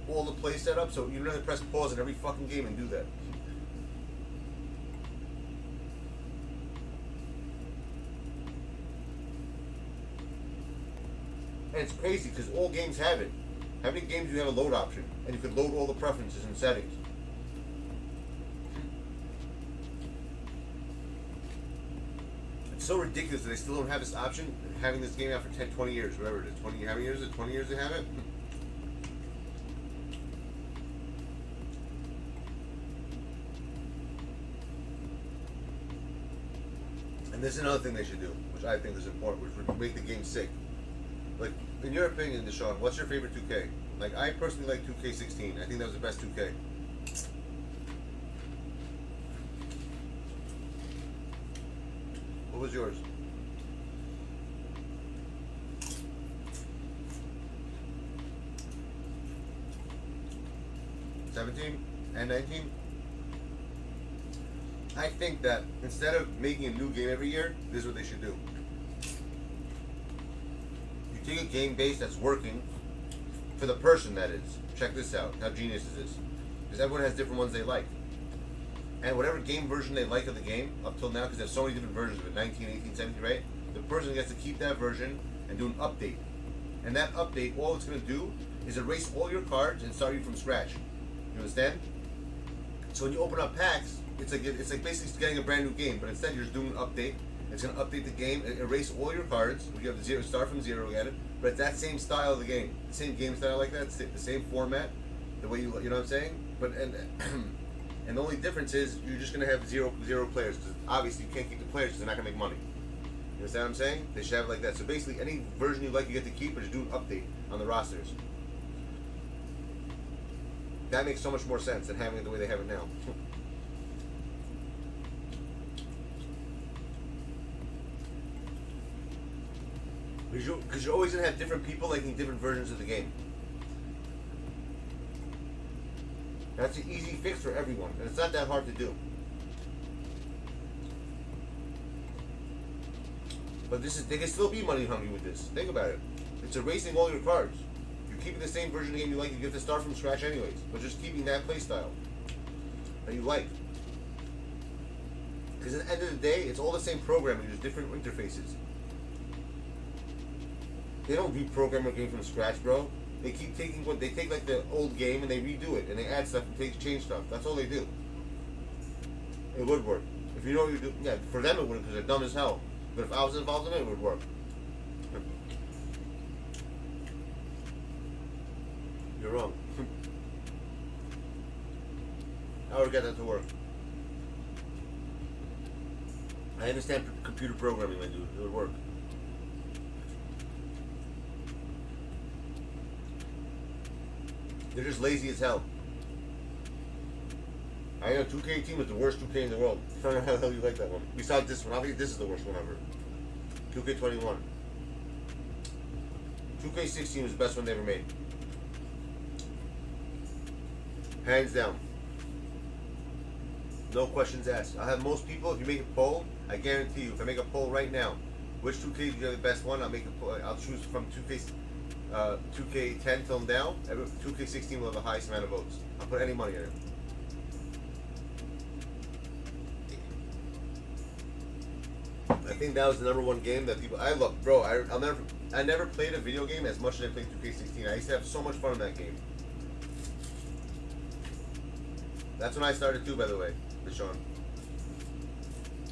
the play setup, so you don't have to press pause in every fucking game and do that. And it's crazy because all games have it. How many games do you have a load option? And you can load all the preferences and settings. It's so ridiculous that they still don't have this option, having this game out for 10, 20 years, whatever it is. 20, how many years is it? 20 years they have it? And this is another thing they should do, which I think is important, which would make the game sick. Like, in your opinion, Deshaun, what's your favorite 2K? Like, I personally like 2K16. I think that was the best 2K. What was yours? 17 and 19? I think that instead of making a new game every year, this is what they should do. You take a game base that's working for the person that is. Check this out, how genius is this? Because everyone has different ones they like. And whatever game version they like of the game, up till now, because there's so many different versions of it, 19, 18, 17, right? The person gets to keep that version and do an update. And that update, all it's going to do is erase all your cards and start you from scratch. You understand? So when you open up packs, it's like basically getting a brand new game, but instead you're just doing an update. It's going to update the game, erase all your cards. You have to start from zero again, but it's that same style of the game, the same game style like that, it's the same format, the way you know what I'm saying. But and the only difference is you're just going to have zero players, because obviously you can't keep the players because they're not going to make money. You understand what I'm saying? They should have it like that. So basically, any version you like, you get to keep, but just do an update on the rosters. That makes so much more sense than having it the way they have it now. Because you're always going to have different people liking different versions of the game. That's an easy fix for everyone, and it's not that hard to do. But they can still be money hungry with this. Think about it. It's erasing all your cards. You're keeping the same version of the game you like. You get to start from scratch anyways, but just keeping that play style that you like. Because at the end of the day, it's all the same programming, just different interfaces. They don't reprogram a game from scratch, bro. They keep taking they take like the old game and they redo it and they add stuff and change stuff. That's all they do. It would work. If you know what you're doing, yeah, for them it wouldn't because they're dumb as hell. But if I was involved in it, it would work. You're wrong. I would get that to work. I understand computer programming, my dude. It would work. They're just lazy as hell. I know 2K team is the worst 2K in the world. I don't know how the hell you like that one. Besides this one, obviously this is the worst one ever. 2K21. 2K16 was the best one they ever made. Hands down. No questions asked. I'll have most people, if you make a poll, I guarantee you, if I make a poll right now, which 2K is the best one, I'll choose from 2K10 till down. 2K16 will have the highest amount of votes. I'll put any money in it. I think that was the #1 game that people I love, bro. I never played a video game as much as I played 2K16. I used to have so much fun in that game. That's when I started too, by the way, with Sean.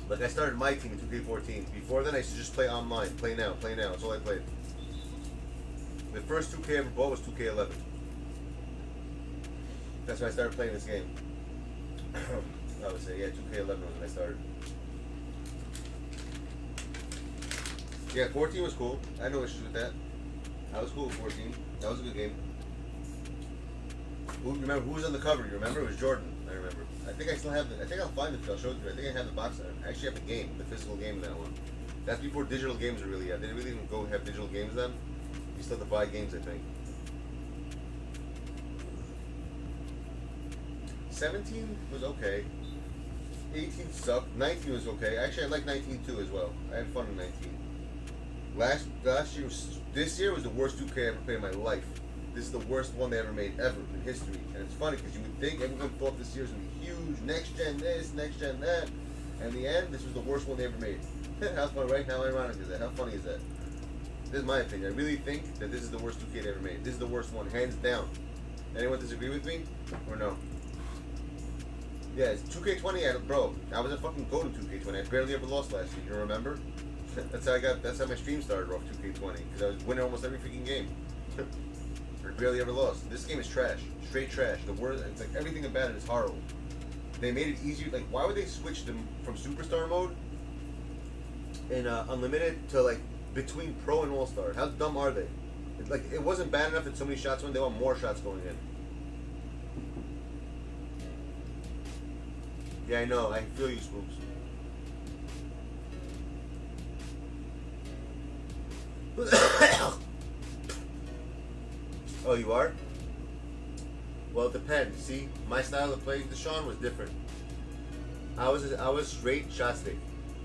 Like I started my team in 2K14. Before then, I used to just play online, play now. That's all I played. The first 2K I ever bought was 2K11. That's when I started playing this game. I would say, yeah, 2K11 was when I started. Yeah, 14 was cool. I had no issues with that. I was cool with 14. That was a good game. Remember who was on the cover? You remember? It was Jordan. I remember. I think I still have I think I'll find it. I'll show it to you. I think I have the box set. I actually have the game, the physical game in that one. That's before digital games were really out. They didn't really even go have digital games then. You still have to buy games, I think. 17 was okay. 18 sucked. 19 was okay. Actually, I like 19 too as well. I had fun in 19. This year was the worst 2K I ever played in my life. This is the worst one they ever made ever in history. And it's funny because you would think everyone thought this year was going to be huge. Next gen this, next gen that. And in the end, this was the worst one they ever made. How funny, right? How ironic is that? How funny is that? This is my opinion. I really think that this is the worst 2K they ever made. This is the worst one, hands down. Anyone disagree with me? Or no? Yeah, it's 2K20, bro. I was a fucking goat in 2K20. I barely ever lost last year. You remember? That's how my stream started off 2K20. Because I was winning almost every freaking game. I barely ever lost. This game is trash. Straight trash. The word, it's like everything about it is horrible. They made it easier. Like, why would they switch them from Superstar mode in Unlimited to like between Pro and All Star? How dumb are they? It wasn't bad enough that so many shots went. They want more shots going in. Yeah, I know. I feel you, Spooks. Oh, you are? Well, it depends. See, my style of playing Deshaun was different. I was straight shot stick.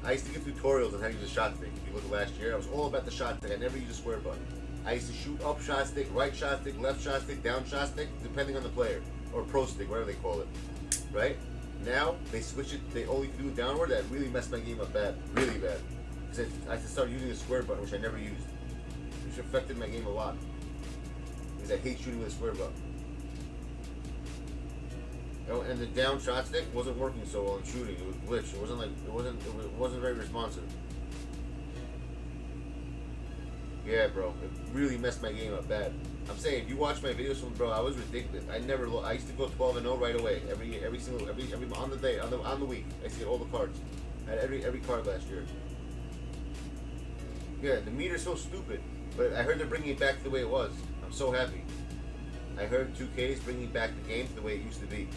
I used to give tutorials on how to use a shot stick. If you look at last year, I was all about the shot stick. I never used a square button. I used to shoot up shot stick, right shot stick, left shot stick, down shot stick, depending on the player. Or pro stick, whatever they call it. Right? Now, they switch it, they only do it downward. That really messed my game up bad. Really bad. Because I had to start using a square button, which I never used. Which affected my game a lot. Because I hate shooting with a square button. And the down shot stick wasn't working so well in shooting. It was glitched. It wasn't very responsive. Yeah, bro. It really messed my game up bad. I'm saying, if you watch my videos from, bro, I was ridiculous. I used to go 12-0 right away. Every on the day, on the week. I used to get all the cards. I had every card last year. Yeah, the meter's so stupid. But I heard they're bringing it back to the way it was. I'm so happy. I heard 2K is bringing back the game to the way it used to be.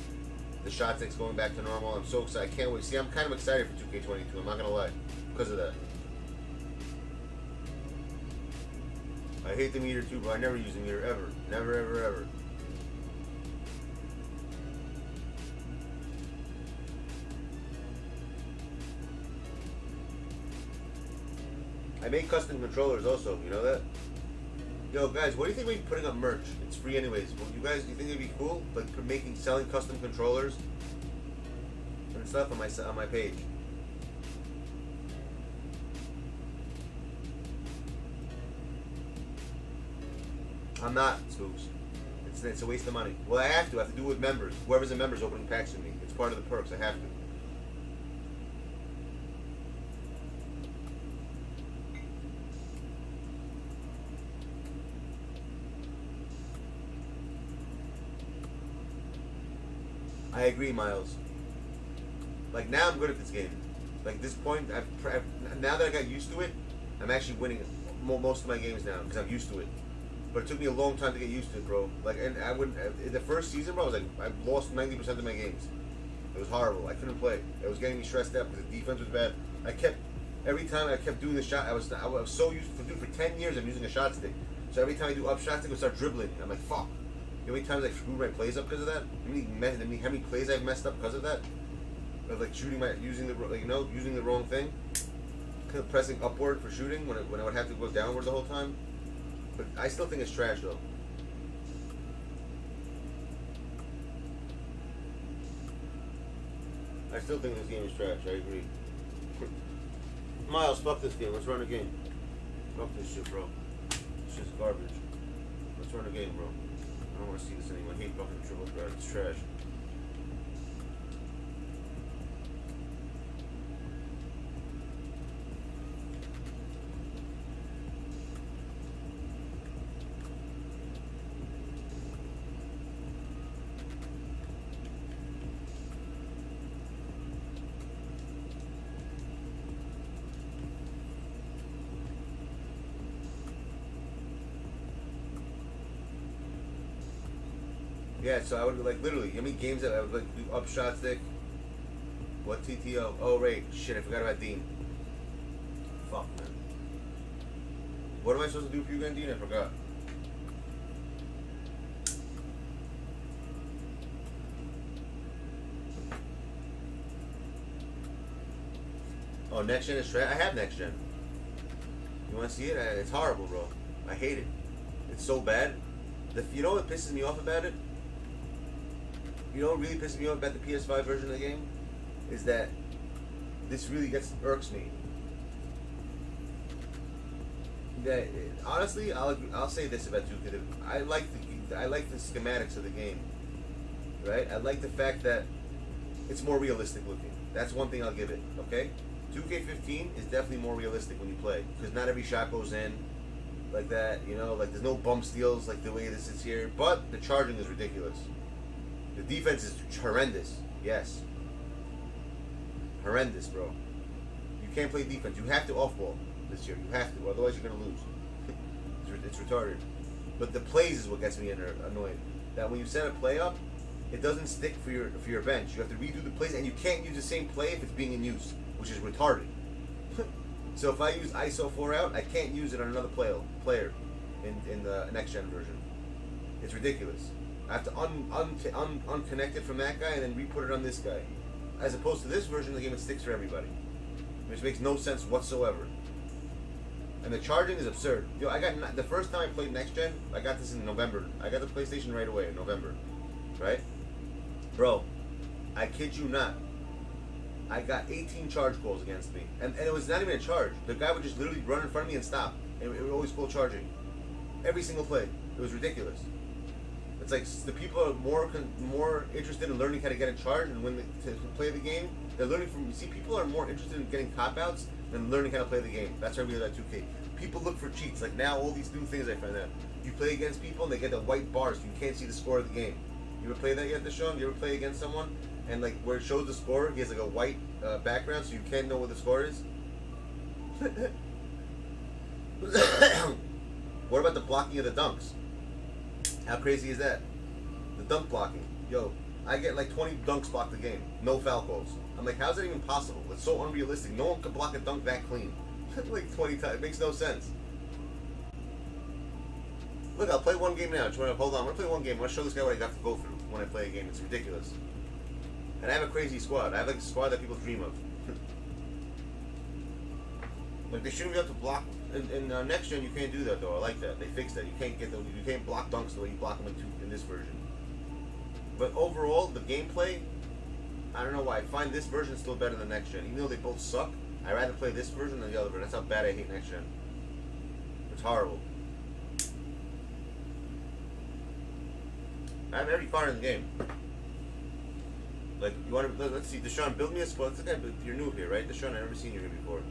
The shot stick's going back to normal. I'm so excited. I can't wait. See, I'm kind of excited for 2K22. I'm not gonna lie, because of that. I hate the meter too, but I never use the meter ever. Never, ever, ever. I make custom controllers also. You know that? Yo, guys, what do you think we're putting up merch? It's free anyways. Well, you guys, do you think it'd be cool, like selling custom controllers and stuff on my page? I'm not, Scoops. It's a waste of money. Well, I have to do it with members. Whoever's a member's opening packs with me. It's part of the perks. I have to. I agree, Miles. Like, now I'm good at this game. Like, this point, now that I got used to it, I'm actually winning most of my games now because I'm used to it. But it took me a long time to get used to it, bro. Like, and I wouldn't. In the first season, bro, I lost 90% of my games. It was horrible. I couldn't play. It was getting me stressed out because the defense was bad. Every time I kept doing the shot, I was so used to, for 10 years, I'm using a shot stick. So every time I do up shot stick, I would start dribbling. I'm like, fuck. You know how many times I screwed my plays up because of that? How many plays I've messed up because of that? Of like using the wrong thing, pressing upward for shooting when I would have to go downward the whole time. But I still think it's trash though. I still think this game is trash. I agree. Miles, fuck this game. Let's run a game. Fuck this shit, bro. This shit's garbage. Let's run a game, bro. I don't want to see this anymore. I hate fucking triple threat. It's trash. Yeah, so I would like literally. How many games that I would like do up shot stick? What TTO? Oh right, shit! I forgot about Dean. Fuck man. What am I supposed to do for you again, Dean? I forgot. Oh, next gen is trash. I have next gen. You want to see it? It's horrible, bro. I hate it. It's so bad. You know what pisses me off about it? You know what really pisses me off about the PS5 version of the game? Is that this really irks me. That honestly, I'll say this about 2K. I like the schematics of the game, right? I like the fact that it's more realistic looking. That's one thing I'll give it. Okay, 2K15 is definitely more realistic when you play because not every shot goes in like that. You know, like there's no bump steals like the way this is here. But the charging is ridiculous. The defense is horrendous. Yes. Horrendous, bro. You can't play defense. You have to off-ball this year. You have to. Otherwise, you're going to lose. It's retarded. But the plays is what gets me annoyed. That when you set a play up, it doesn't stick for your bench. You have to redo the plays, and you can't use the same play if it's being in use, which is retarded. So if I use ISO 4 out, I can't use it on another player in the next-gen version. It's ridiculous. I have to unconnect it from that guy and then re-put it on this guy. As opposed to this version of the game, it sticks for everybody. Which makes no sense whatsoever. And the charging is absurd. Yo, the first time I played Next Gen, I got this in November. I got the PlayStation right away in November. Right? Bro, I kid you not. I got 18 charge calls against me. And it was not even a charge. The guy would just literally run in front of me and stop. And it would always pull charging. Every single play. It was ridiculous. It's like the people are more interested in learning how to get a charge and to play the game. They're learning from. You see, people are more interested in getting cop outs than learning how to play the game. That's why I really like 2K. People look for cheats. Like now, all these new things I find out. You play against people and they get the white bars. So you can't see the score of the game. You ever play that yet, Deshaun? You ever play against someone and like where it shows the score, he has like a white background, so you can't know what the score is. What about the blocking of the dunks? How crazy is that? The dunk blocking. Yo, I get like 20 dunks blocked a game. No foul calls. I'm like, how's that even possible? It's so unrealistic. No one can block a dunk that clean. Like 20 times. It makes no sense. Look, I'll play one game now. Hold on. I'm going to play one game. I'm going to show this guy what I got to go through when I play a game. It's ridiculous. And I have a crazy squad. I have like a squad that people dream of. Like they shouldn't be able to block. In next gen, you can't do that though. I like that. They fixed that. You can't block dunks the way you block them in this version. But overall, the gameplay, I don't know why. I find this version still better than next gen. Even though they both suck, I'd rather play this version than the other version. That's how bad I hate next gen. It's horrible. I have every card in the game. Like, you want to, let's see, Deshaun, build me a squad. Let's look at, you're new here, right? Deshaun, I've never seen you here before.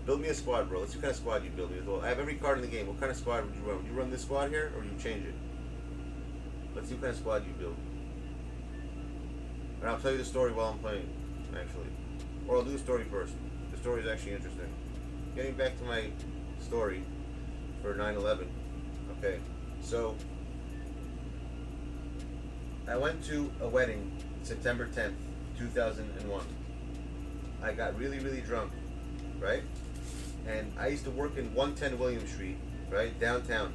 Build me a squad, bro. Let's see what kind of squad you build me. Well, I have every card in the game. What kind of squad would you run? Would you run this squad here, or would you change it? Let's see what kind of squad you build. And I'll tell you the story while I'm playing, actually. Or I'll do the story first. The story is actually interesting. Getting back to my story for 9/11. Okay, so I went to a wedding September 10th, 2001. I got really, really drunk, right? And I used to work in 110 William Street, right, downtown.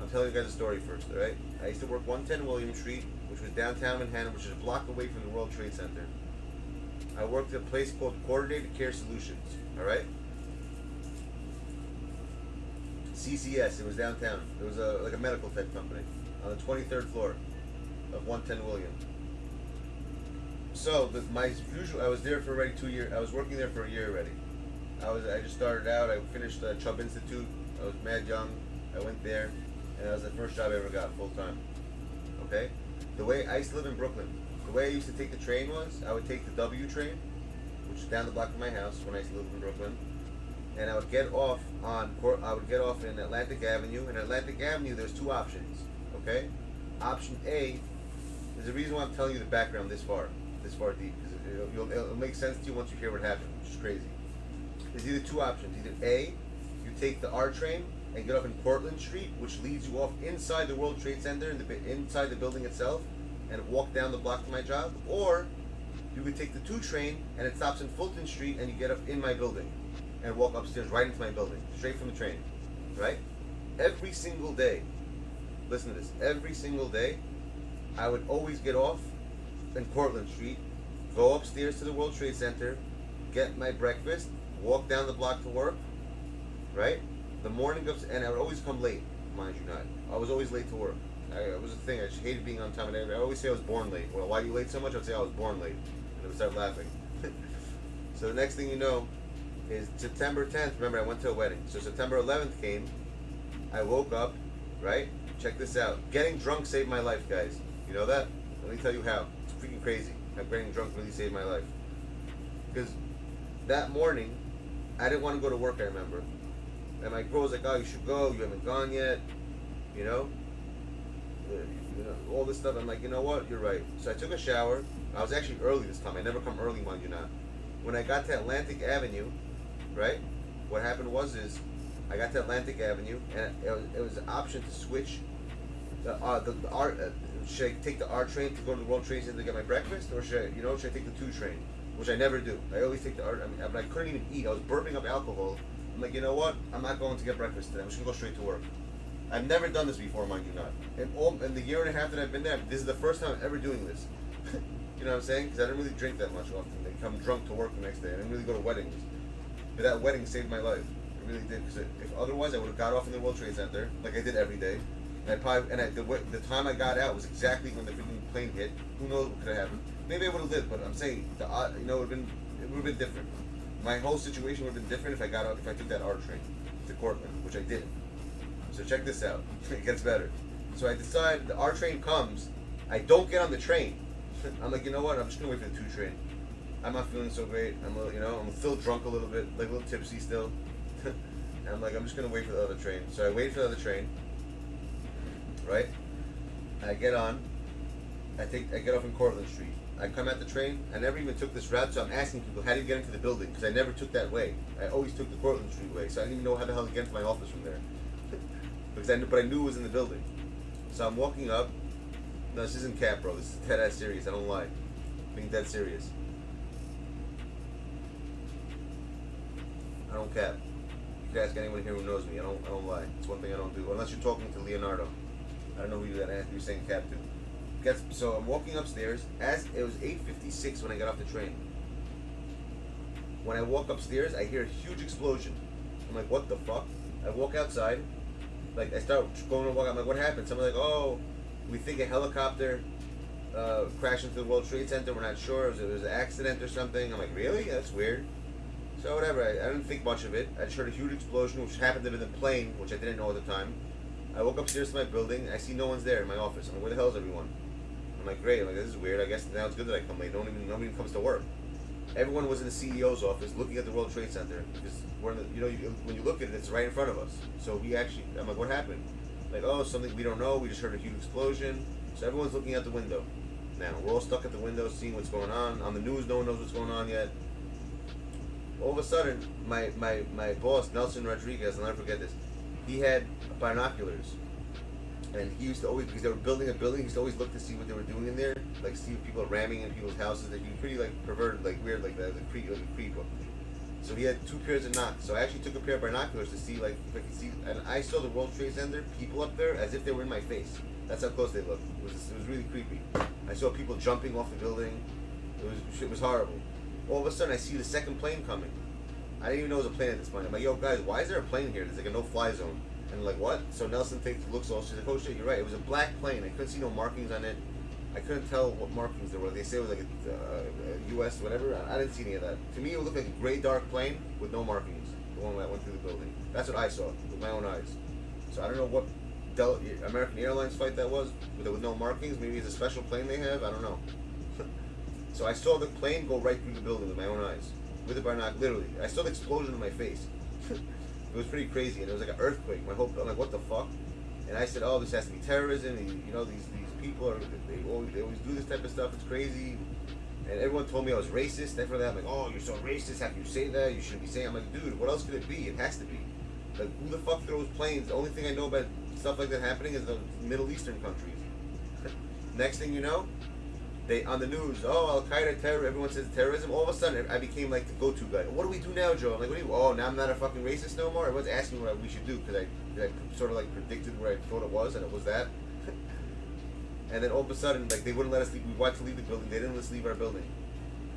I'll tell you guys a story first, all right? I used to work 110 William Street, which was downtown Manhattan, which is a block away from the World Trade Center. I worked at a place called Coordinated Care Solutions, all right? CCS, it was downtown. It was like a medical tech company on the 23rd floor of 110 William. So, my usual, I was there for already 2 years. I was working there for a year already. I just started out. I finished the Chubb Institute. I was mad young. I went there, and that was the first job I ever got full time. Okay, the way I used to live in Brooklyn, the way I used to take the train was I would take the W train, which is down the block from my house when I used to live in Brooklyn, and I would get off in Atlantic Avenue. And Atlantic Avenue, there's two options. Okay, option A is the reason why I'm telling you the background this far deep, because it'll make sense to you once you hear what happened, which is crazy. There's either two options. Either A, you take the R train and get off in Cortlandt Street, which leads you off inside the World Trade Center, inside the building itself, and walk down the block to my job. Or you could take the 2 train and it stops in Fulton Street and you get up in my building and walk upstairs right into my building, straight from the train, right? Every single day, listen to this, every single day, I would always get off in Cortlandt Street, go upstairs to the World Trade Center, get my breakfast, walk down the block to work, right? The morning of, and I would always come late, mind you not. I was always late to work. It was a thing. I just hated being on time. And I always say I was born late. Well, why are you late so much? I would say I was born late. And they would start laughing. So the next thing you know is September 10th. Remember, I went to a wedding. So September 11th came. I woke up, right? Check this out. Getting drunk saved my life, guys. You know that? Let me tell you how. It's freaking crazy how getting drunk really saved my life. Because that morning, I didn't want to go to work, I remember. And my girl was like, oh, you should go. You haven't gone yet. You know, all this stuff. I'm like, you know what? You're right. So I took a shower. I was actually early this time. I never come early, mind you not. When I got to Atlantic Avenue, right? What happened was I got to Atlantic Avenue, and it was an option to switch. Should I take the R train to go to the World Trade Center to get my breakfast, or should I take the 2 train, which I never do. I always take the R. But I couldn't even eat. I was burping up alcohol. I'm like, you know what? I'm not going to get breakfast today. I'm just gonna go straight to work. I've never done this before, mind you not. In the year and a half that I've been there, this is the first time I'm ever doing this. You know what I'm saying? Because I didn't really drink that much often. They come drunk to work the next day. I didn't really go to weddings. But that wedding saved my life. It really did. Because if otherwise, I would have got off in the World Trade Center like I did every day. And the time I got out was exactly when the freaking plane hit. Who knows what could have happened? Maybe I would have lived, but I'm saying it would have been different. My whole situation would have been different if I took that R train to Cortlandt, which I didn't. So check this out. It gets better. So I decide the R train comes. I don't get on the train. I'm like, you know what? I'm just gonna wait for the 2 train. I'm not feeling so great. I'm still drunk a little bit, like a little tipsy still. And I'm like, I'm just gonna wait for the other train. So I wait for the other train. Right? I get on. I get off in Cortlandt Street. I come at the train. I never even took this route, so I'm asking people, how do you get into the building? Because I never took that way. I always took the Cortlandt Street way, so I didn't even know how the hell to get into my office from there. But I knew it was in the building. So I'm walking up. No, this isn't cap, bro. This is dead-ass serious. I don't lie. I'm being dead serious. I don't cap. You can ask anyone here who knows me. I don't lie. It's one thing I don't do. Unless you're talking to Leonardo. I don't know who you're saying cap to. So I'm walking upstairs. As it was 8:56 when I got off the train. When I walk upstairs, I hear a huge explosion. I'm like, what the fuck? I walk outside. Like, I start going to walk. I'm like, what happened? Someone's like, oh, we think a helicopter crashed into the World Trade Center. We're not sure. It was an accident or something. I'm like, really? That's weird. So whatever. I didn't think much of it. I just heard a huge explosion, which happened to be the plane, which I didn't know at the time. I woke upstairs to my building. I see no one's there in my office. I'm like, where the hell is everyone? I'm like, great. I'm like, this is weird. I guess now it's good that I come late. Nobody even comes to work. Everyone was in the CEO's office looking at the World Trade Center because we're in the, when you look at it, it's right in front of us. So we actually, I'm like, what happened? Like, oh, something we don't know. We just heard a huge explosion. So everyone's looking out the window. Now we're all stuck at the window, seeing what's going on. On the news, no one knows what's going on yet. All of a sudden, my boss, Nelson Rodriguez, I'll never forget this. He had binoculars. And he used to always, because they were building a building, he used to always look to see what they were doing in there, like see if people are ramming in people's houses. That he was pretty like perverted, like weird, like that, like a creep. So he had 2 pairs of knocks. So I actually took a pair of binoculars to see, like, if I could see, and I saw the World Trade Center people up there as if they were in my face. That's how close they looked. It was really creepy. I saw people jumping off the building. It was horrible. All of a sudden, I see the second plane coming. I didn't even know it was a plane at this point. I'm like, yo guys, why is there a plane here? There's like a no-fly zone. And like, what? So Nelson looks all, she's like, oh shit, you're right. It was a black plane. I couldn't see no markings on it. I couldn't tell what markings there were. They say it was like a US, whatever. I didn't see any of that. To me, it looked like a gray, dark plane with no markings. The one that went through the building. That's what I saw with my own eyes. So I don't know what American Airlines flight that was with no markings. Maybe it's a special plane they have. I don't know. So I saw the plane go right through the building with my own eyes. With the binocular, literally. I saw the explosion in my face. It was pretty crazy, and it was like an earthquake. I'm like, what the fuck? And I said, oh, this has to be terrorism. And, these people they always do this type of stuff. It's crazy. And everyone told me I was racist. After that, I'm like, oh, you're so racist. How can you say that? You shouldn't be saying. I'm like, dude, what else could it be? It has to be. Like, who the fuck throws planes? The only thing I know about stuff like that happening is the Middle Eastern countries. Next thing you know, on the news, oh, Al-Qaeda, terror, everyone says terrorism. All of a sudden, I became like the go-to guy. What do we do now, Joe? I'm like, what do you, oh, now I'm not a fucking racist no more? Everyone's asking me what we should do because I sort of like predicted where I thought it was, and it was that. And then all of a sudden, like, they wouldn't let us leave. We wanted to leave the building. They didn't let us leave our building.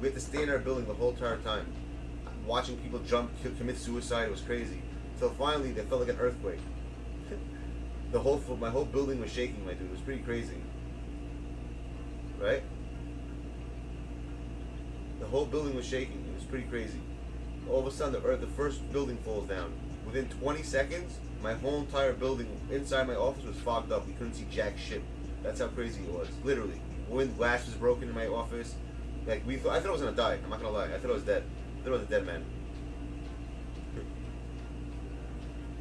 We had to stay in our building the whole entire time. Watching people jump, commit suicide, it was crazy. Until finally, they felt like an earthquake. My whole building was shaking, my dude. It was pretty crazy. Right? The whole building was shaking. It was pretty crazy. All of a sudden, the first building falls down. Within 20 seconds, my whole entire building inside my office was fogged up. We couldn't see jack shit. That's how crazy it was. Literally. Glass was broken in my office. Like, I thought I was gonna die. I'm not gonna lie. I thought I was dead. I thought I was a dead man.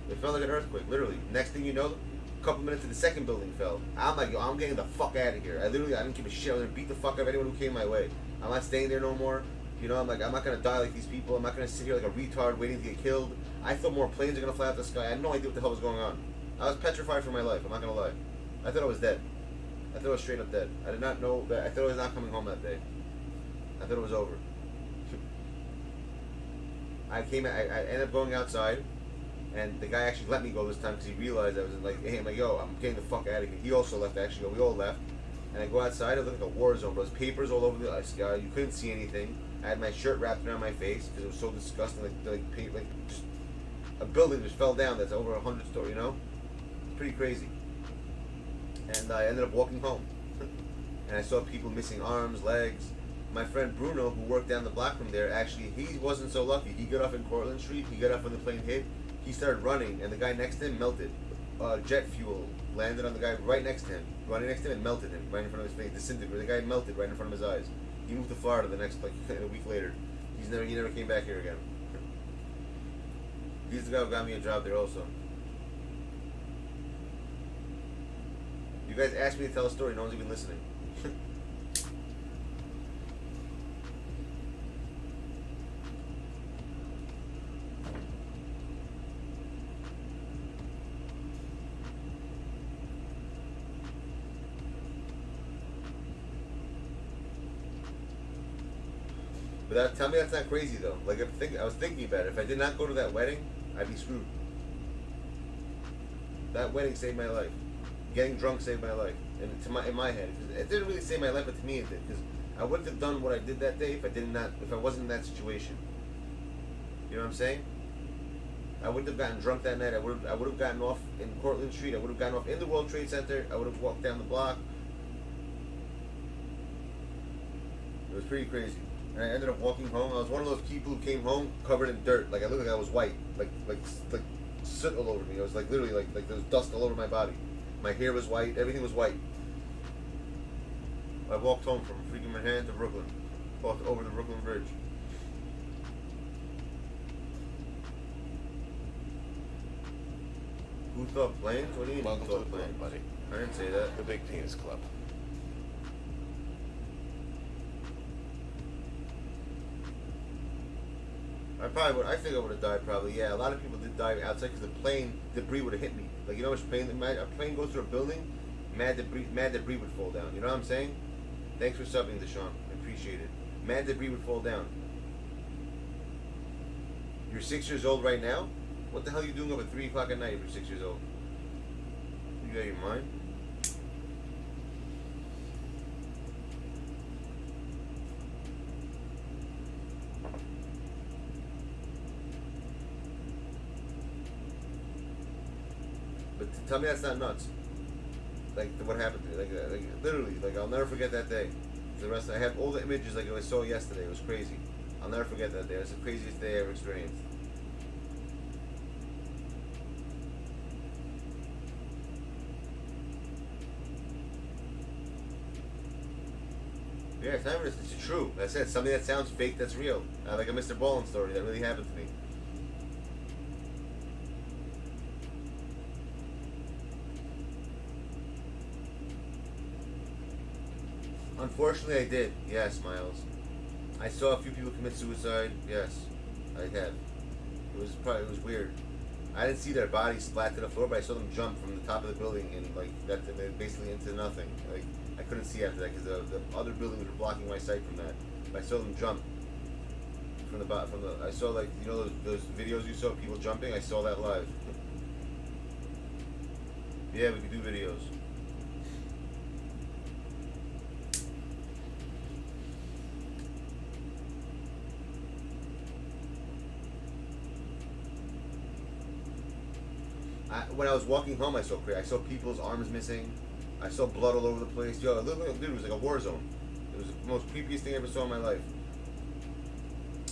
It felt like an earthquake, literally. Next thing you know, a couple minutes into the second building fell. I'm like, yo, I'm getting the fuck out of here. I didn't give a shit. I was gonna beat the fuck out of anyone who came my way. I'm not staying there no more. I'm like, I'm not gonna die like these people. I'm not gonna sit here like a retard waiting to get killed. I thought more planes are gonna fly out the sky. I had no idea what the hell was going on. I was petrified for my life. I'm not gonna lie. I thought I was dead. I thought I was straight up dead. I did not know that. I thought I was not coming home that day. I thought it was over. I ended up going outside, and the guy actually let me go this time because he realized I was like, hey, I'm like, yo, I'm getting the fuck out of here. He also left, actually. We all left. And I go outside, it looked like a war zone, bro. There's papers all over the sky. You couldn't see anything. I had my shirt wrapped around my face because it was so disgusting. Like just a building just fell down that's over 100 stories, It's pretty crazy. And I ended up walking home. And I saw people missing arms, legs. My friend Bruno, who worked down the block from there, actually, he wasn't so lucky. He got off in Cortlandt Street. He got off when the plane hit. He started running, and the guy next to him melted. Jet fuel landed on the guy right next to him, running next to him, and melted him right in front of his face. Disintegrated. The guy melted right in front of his eyes. He moved to Florida the next, a week later. He never came back here again. He's the guy who got me a job there also. You guys asked me to tell a story. No one's even listening. But tell me that's not crazy though. Like I was thinking about it. If I did not go to that wedding, I'd be screwed. That wedding saved my life. Getting drunk saved my life. And in my head, it didn't really save my life, but to me it did. Because I wouldn't have done what I did that day if I wasn't in that situation. You know what I'm saying? I wouldn't have gotten drunk that night. I would have gotten off in Cortlandt Street. I would have gotten off in the World Trade Center. I would have walked down the block. It was pretty crazy. And I ended up walking home. I was one of those people who came home covered in dirt. Like I looked like I was white. Like soot all over me. I was like literally like there was dust all over my body. My hair was white. Everything was white. I walked home from freaking Manhattan to Brooklyn. Walked over the Brooklyn Bridge. Who thought planes? What do you mean? Welcome who to thought the planes? club, buddy. I didn't say that. The Big Penis Club. I think I would have died probably. Yeah, a lot of people did die outside because the plane debris would have hit me. Like you know, a plane goes through a building, mad debris would fall down. You know what I'm saying? Thanks for subbing, Deshaun. I appreciate it. Mad debris would fall down. You're 6 years old right now? What the hell are you doing up at 3 o'clock at night if you're 6 years old? You got your mind? But tell me that's not nuts. Like what happened to me. Like literally, like I'll never forget that day. The rest, I have all the images like I saw yesterday. It was crazy. I'll never forget that day. It's the craziest day I ever experienced. Yeah, it's true. That's it. Something that sounds fake, that's real. Like a Mr. Ballin story that really happened to me. Unfortunately, I did. Yes, Miles. I saw a few people commit suicide. Yes, I have. It was weird. I didn't see their bodies splat to the floor, but I saw them jump from the top of the building and like that, basically into nothing. Like I couldn't see after that because the other buildings were blocking my sight from that. But I saw them jump from the bottom. I saw like you know those videos you saw of people jumping. I saw that live. Yeah, we could do videos. When I was walking home, I saw people's arms missing. I saw blood all over the place. Yo, dude, it was like a war zone. It was the most creepiest thing I ever saw in my life.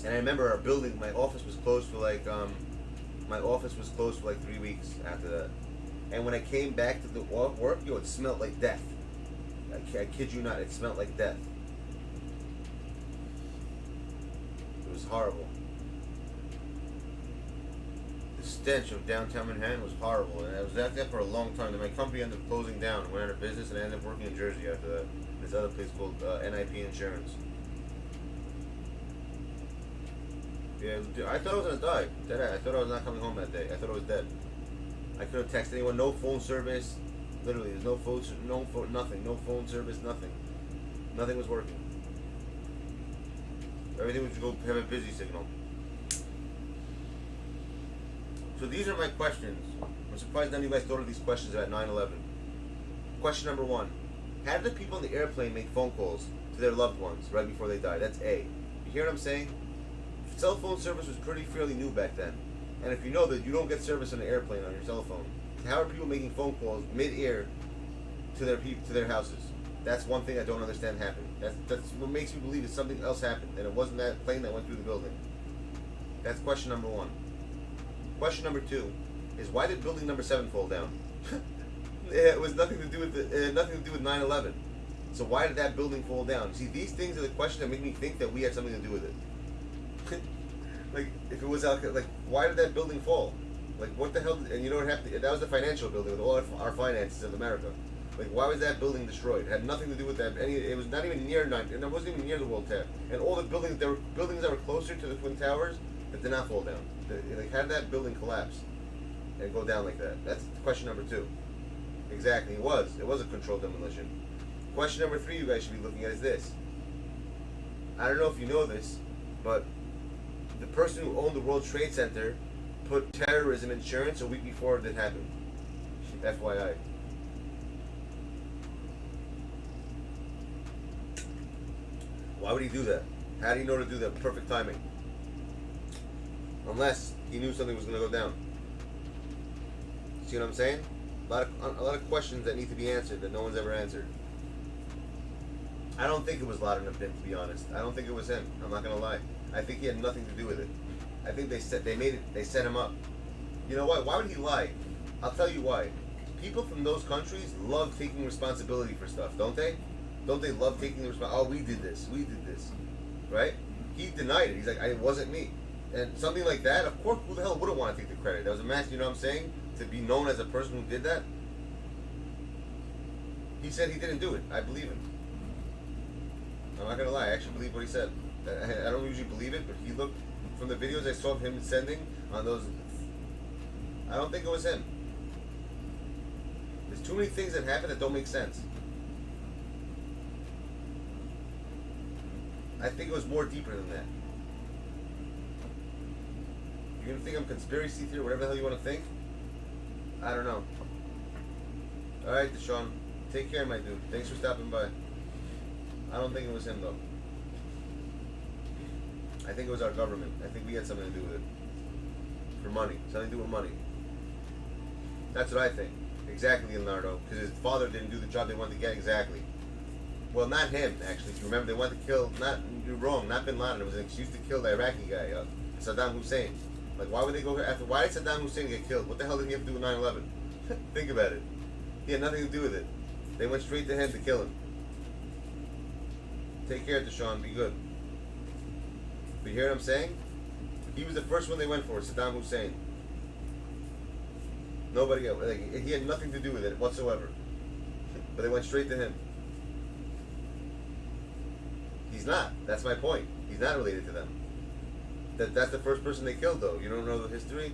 And I remember our building, my office was closed for like 3 weeks after that. And when I came back to the work, yo, it smelled like death. I kid you not, it smelled like death. It was horrible. The stench of downtown Manhattan was horrible, and I was at that for a long time. Then my company ended up closing down, went out of business, and I ended up working in Jersey after that. This other place called NIP Insurance. Yeah, I thought I was gonna die. I thought I was not coming home that day. I thought I was dead. I couldn't text anyone. No phone service. Literally, there's no phone, nothing. No phone service. Nothing. Nothing was working. Everything was go have a busy signal. So these are my questions. I'm surprised none of you guys thought of these questions about 9/11. Question number 1. How did the people in the airplane make phone calls to their loved ones right before they died? That's A. You hear what I'm saying? Cell phone service was fairly new back then. And if you know that you don't get service on an airplane on your cell phone, how are people making phone calls mid-air to their houses? That's one thing I don't understand happened. That's what makes me believe that something else happened, and it wasn't that plane that went through the building. That's question number 1. Question number 2 is why did building number 7 fall down? It was nothing to do with 9/11. So why did that building fall down? See, these things are the questions that make me think that we had something to do with it. Like, if it was like, why did that building fall? Like, what the hell? And you know what happened? That was the financial building with all our finances in America. Like, why was that building destroyed? It had nothing to do with that. It was not even near 9, and it wasn't even near the World Tower. And all the buildings, there were buildings that were closer to the Twin Towers that did not fall down. Like, how did that building collapse and go down like that? That's question number 2. Exactly, it was a controlled demolition. Question number 3 you guys should be looking at is this. I don't know if you know this, but the person who owned the World Trade Center put terrorism insurance a week before it happened. FYI. Why would he do that? How do you know to do that? Perfect timing. unless he knew something was going to go down. See what I'm saying? A lot of questions that need to be answered that no one's ever answered. I don't think it was Laden bin, to be honest. I don't think it was him. I'm not gonna lie. I think he had nothing to do with it. I think they set him up. You know what? Why would he lie? I'll tell you why. People from those countries love taking responsibility for stuff, don't they? Don't they love taking the responsibility? Oh, we did this, right? He denied it. He's like, it wasn't me. And something like that, of course, who the hell wouldn't want to take the credit? That was a match, you know what I'm saying? To be known as a person who did that. He said he didn't do it. I believe him. I'm not gonna lie, I actually believe what he said. I don't usually believe it, but he looked, from the videos I saw of him sending on those, I don't think it was him. There's too many things that happen that don't make sense. I think it was more deeper than that. You're gonna think I'm conspiracy theory, whatever the hell you want to think? I don't know. Alright, Deshaun. Take care, my dude. Thanks for stopping by. I don't think it was him, though. I think it was our government. I think we had something to do with it. For money. Something to do with money. That's what I think. Exactly, Leonardo. Because his father didn't do the job they wanted to get exactly. Well, not him, actually. If you remember, they wanted to kill, you're wrong, not Bin Laden. It was an excuse to kill the Iraqi guy, Saddam Hussein. Like, why would they go after, why did Saddam Hussein get killed? What the hell did he have to do with 9/11? Think about it. He had nothing to do with it. They went straight to him to kill him. Take care, Deshaun. Be good. But you hear what I'm saying? He was the first one they went for, Saddam Hussein. Nobody else. Like, he had nothing to do with it whatsoever. But they went straight to him. He's not. That's my point. He's not related to them. That's the first person they killed, though. You don't know the history?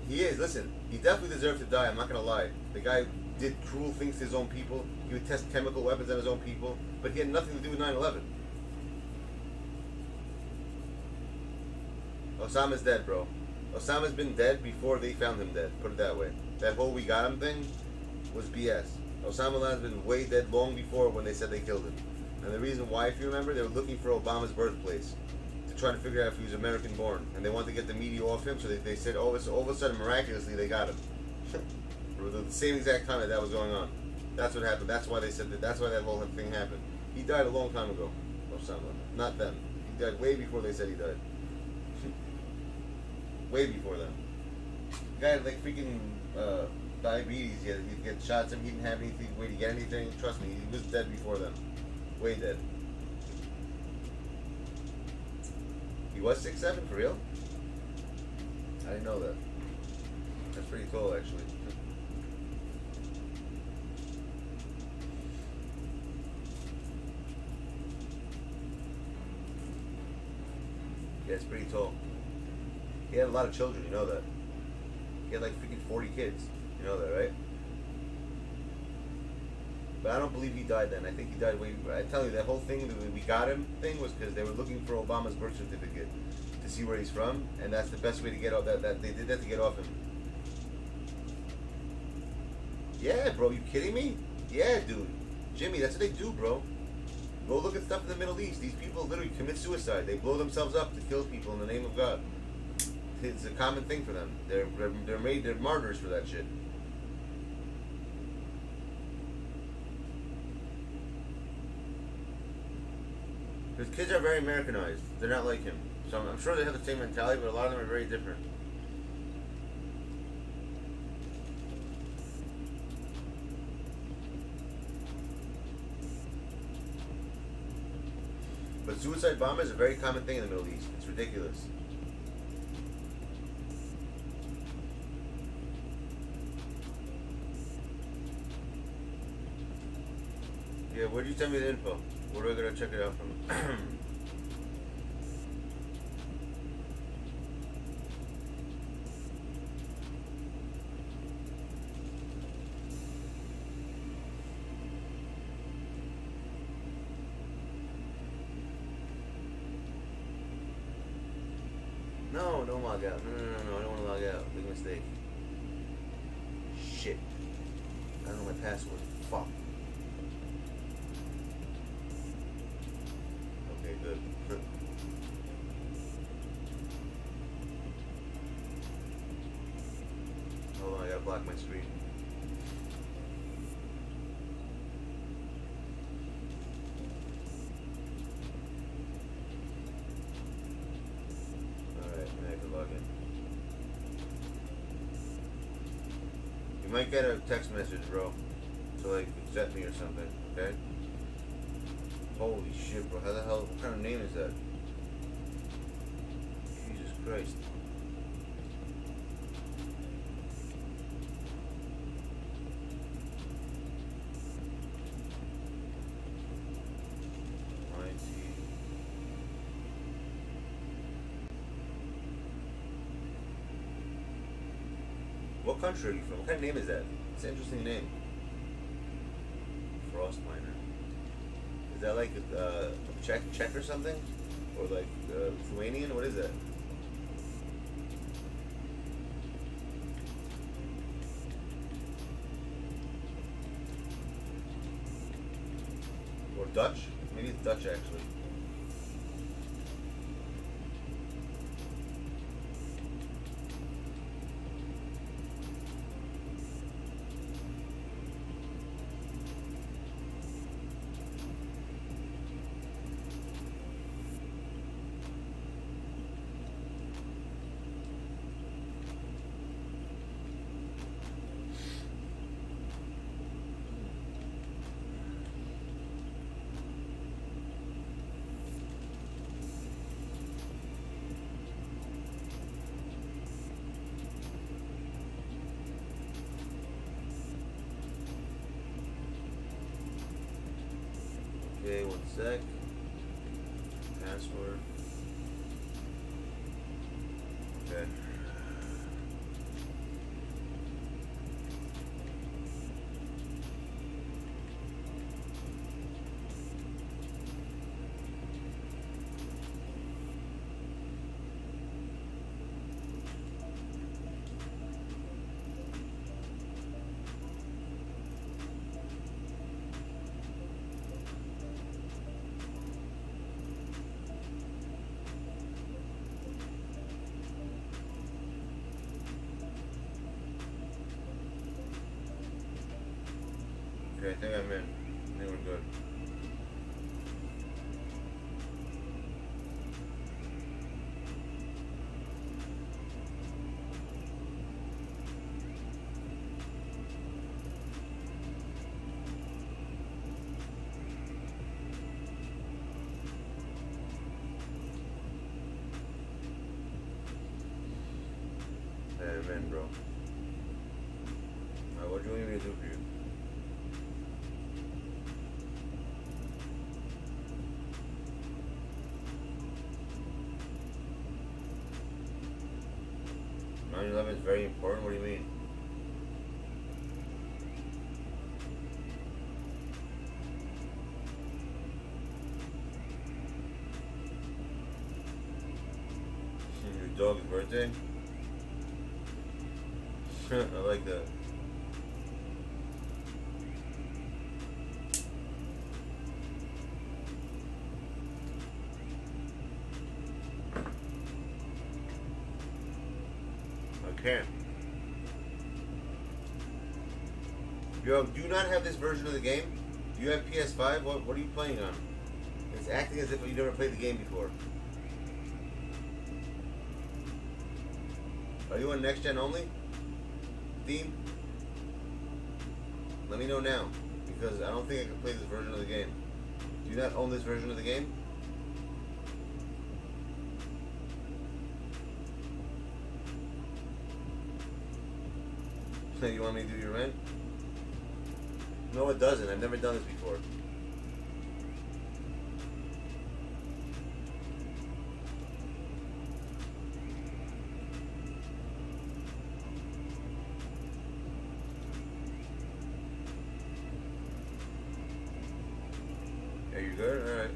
He is. Listen, he definitely deserved to die. I'm not going to lie. The guy did cruel things to his own people. He would test chemical weapons on his own people. But he had nothing to do with 9/11. Osama's dead, bro. Osama's been dead before they found him dead. Put it that way. That whole we got him thing was BS. Osama bin Laden's been way dead long before when they said they killed him. And the reason why, if you remember, they were looking for Obama's birthplace to try to figure out if he was American born. And they wanted to get the media off him, so they said, oh, all of a sudden, miraculously, they got him. The same exact time that was going on. That's what happened. That's why they said that. That's why that whole thing happened. He died a long time ago, Osama. Not them. He died way before they said he died. Way before them. The guy had like freaking diabetes. He'd get shots and he didn't have anything, way to get anything. Trust me, he was dead before them. Way dead. He was 6'7" for real? I didn't know that. That's pretty tall, actually. Yeah, it's pretty tall. He had a lot of children, you know that. He had like freaking 40 kids. You know that, right? But I don't believe he died then. I think he died way before. I tell you, that whole thing, the we got him thing, was because they were looking for Obama's birth certificate to see where he's from, and that's the best way to get off that they did that to get off him. Yeah, bro, you kidding me? Yeah, dude. Jimmy, that's what they do, bro. Go look at stuff in the Middle East. These people literally commit suicide. They blow themselves up to kill people in the name of God. It's a common thing for them. They're martyrs for that shit. His kids are very Americanized. They're not like him. So I'm sure they have the same mentality, but a lot of them are very different. But suicide bombers are a very common thing in the Middle East. It's ridiculous. Yeah, where'd you send me the info? Where do I gotta check it out from? No, don't log out. No, I don't want to log out. Big mistake. Shit. I don't know my password. Fuck. Okay, good. block my screen. Alright, I have to log in. You might get a text message, bro. To like accept me or something, okay? Holy shit, bro. How the hell, what kind of name is that? Jesus Christ. What country are you from? What kind of name is that? It's an interesting name. Frost Miner. Is that like Czech or something? Or like Lithuanian? What is that? Or Dutch? Maybe it's Dutch actually. Okay, 1 sec. Password. Okay. Okay, I think I'm in. I think we're good. I'm in, bro. Alright, what do you want me to do for you? Is very important. What do you mean? Your dog's birthday? I like that. Okay. Yo, do you not have this version of the game? Do you have PS5? What are you playing on? It's acting as if you never played the game before. Are you on next gen only theme? Let me know now, because I don't think I can play this version of the game. Do you not own this version of the game? You want me to do your rent? No, it doesn't. I've never done this before. Are you good? Alright.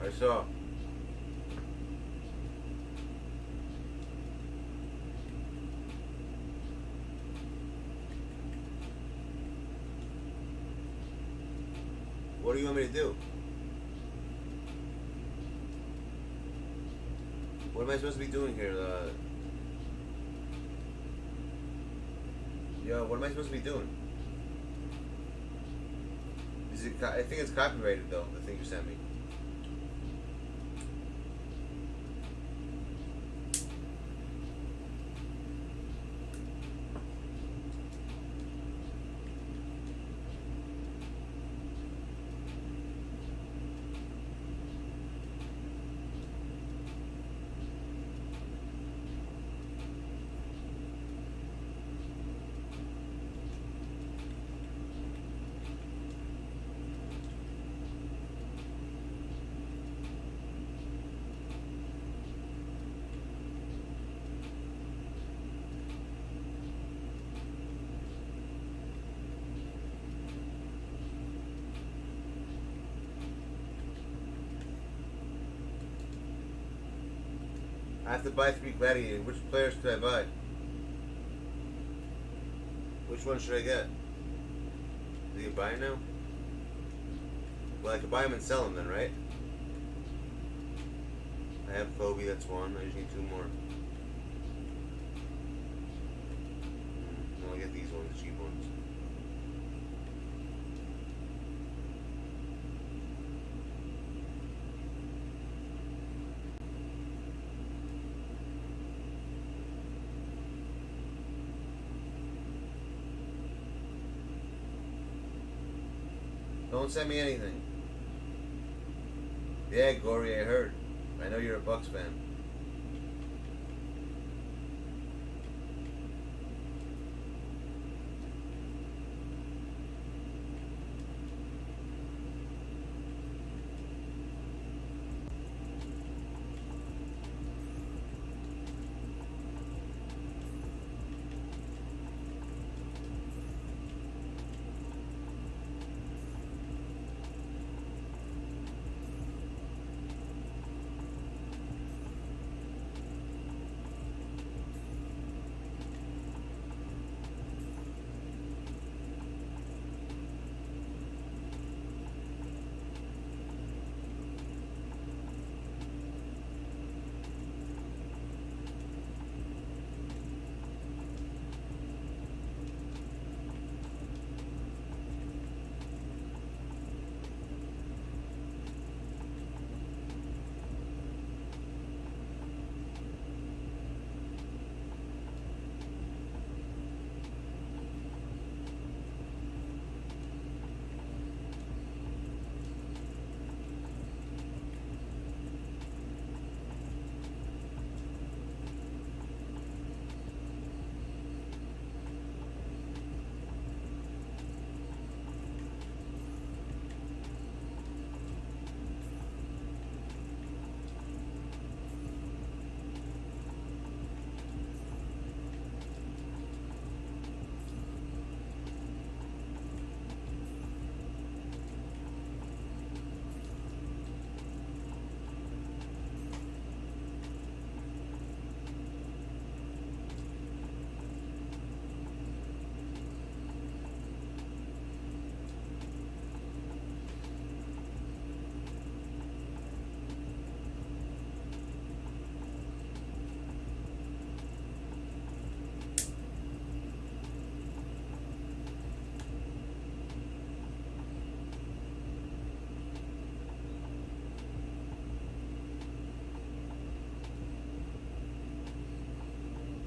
I saw. What do you want me to do? What am I supposed to be doing here? Yo, what am I supposed to be doing? Is it? I think it's copyrighted though. The thing you sent me. I have to buy 3 gladiators. Which players could I buy? Which one should I get? Do you buy now? Well, I could buy them and sell them then, right? I have Kobe, that's one. I just need 2 more. I'll get these ones, the cheap ones. Don't send me anything. Yeah, Gory, I heard. I know you're a Bucks fan.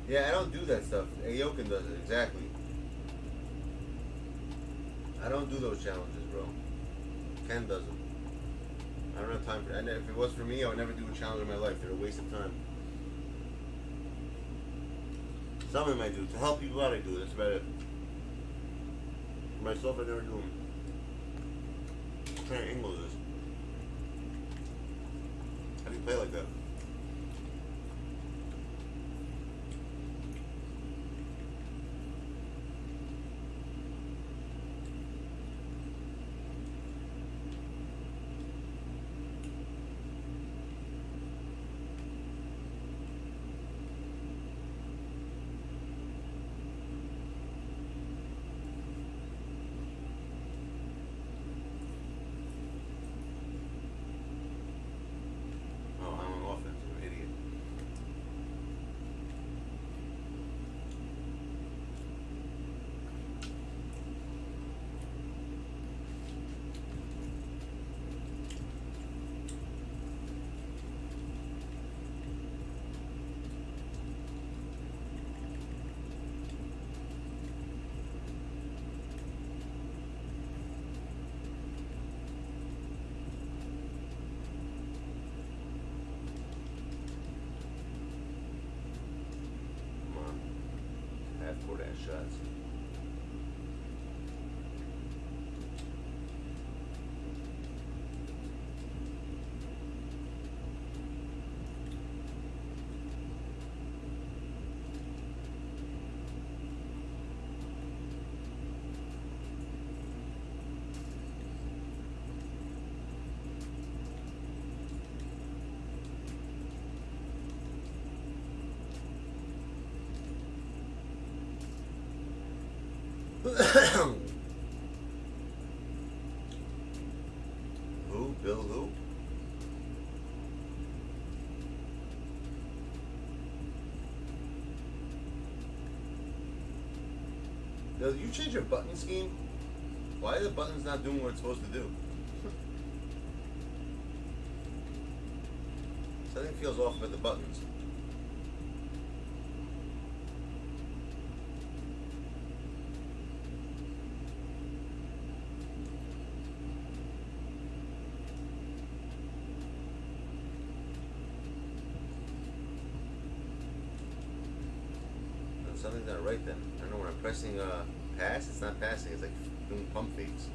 Yeah, I don't do that stuff. Ayokin does it, exactly. I don't do those challenges, bro. Ken does them. I don't have time for that. If it was for me, I would never do a challenge in my life. They're a waste of time. Some of them I do. To help people out, I do. That's about it. For myself, I never do them. What kind of angle is this? How do you play like that? Nice shots. Who? Bill who? Bill, did you change your button scheme? Why are the buttons not doing what it's supposed to do? Something feels off with the buttons. Something's not right then. I don't know, when I'm pressing pass, it's not passing. It's like doing pump fakes.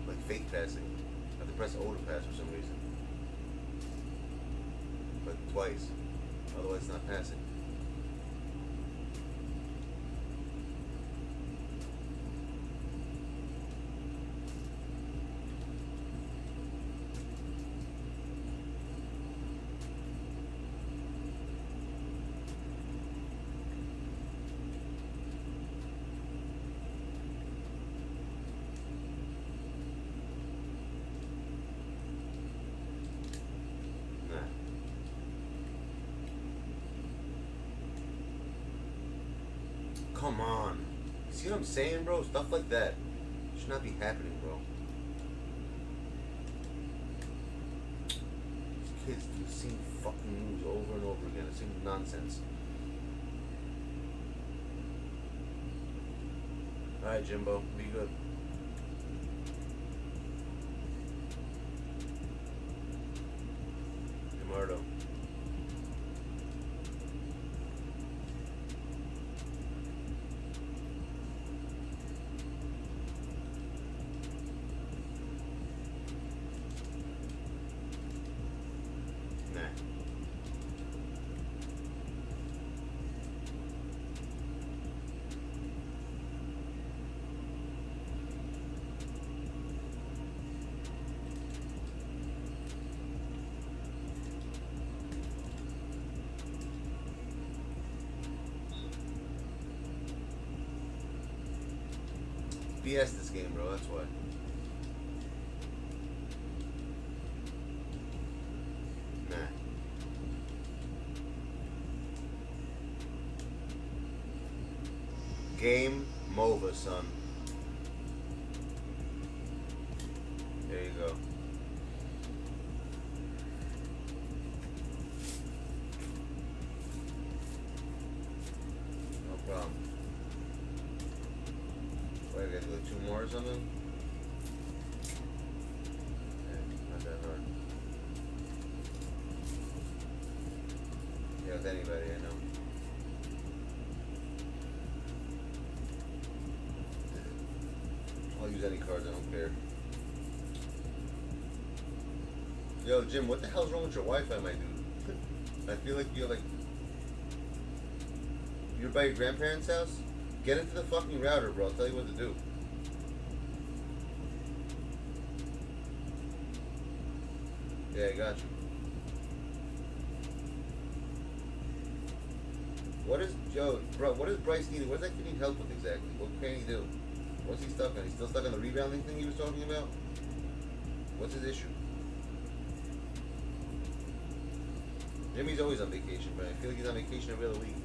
Like fake passing. I have to press O to pass for some reason. But twice. Otherwise it's not passing. Come on. See what I'm saying, bro? Stuff like that should not be happening, bro. These kids do the same fucking moves over and over again. The same nonsense. Alright, Jimbo. Be good. Eduardo. BS this game, bro, that's why. Nah. Game over, son. There you go. No problem. Wait, I gotta do 2 more or something? Yeah, not that hard. Yeah, with anybody, I know. I'll use any cards, I don't care. Yo, Jim, what the hell's wrong with your Wi-Fi, my dude? I feel like you're by your grandparents' house? Get into the fucking router, bro. I'll tell you what to do. Yeah, I got you. What is Bryce needing? What does that kid need help with exactly? What can he do? What's he stuck on? He's still stuck on the rebounding thing he was talking about? What's his issue? Jimmy's always on vacation, but I feel like he's on vacation every other week.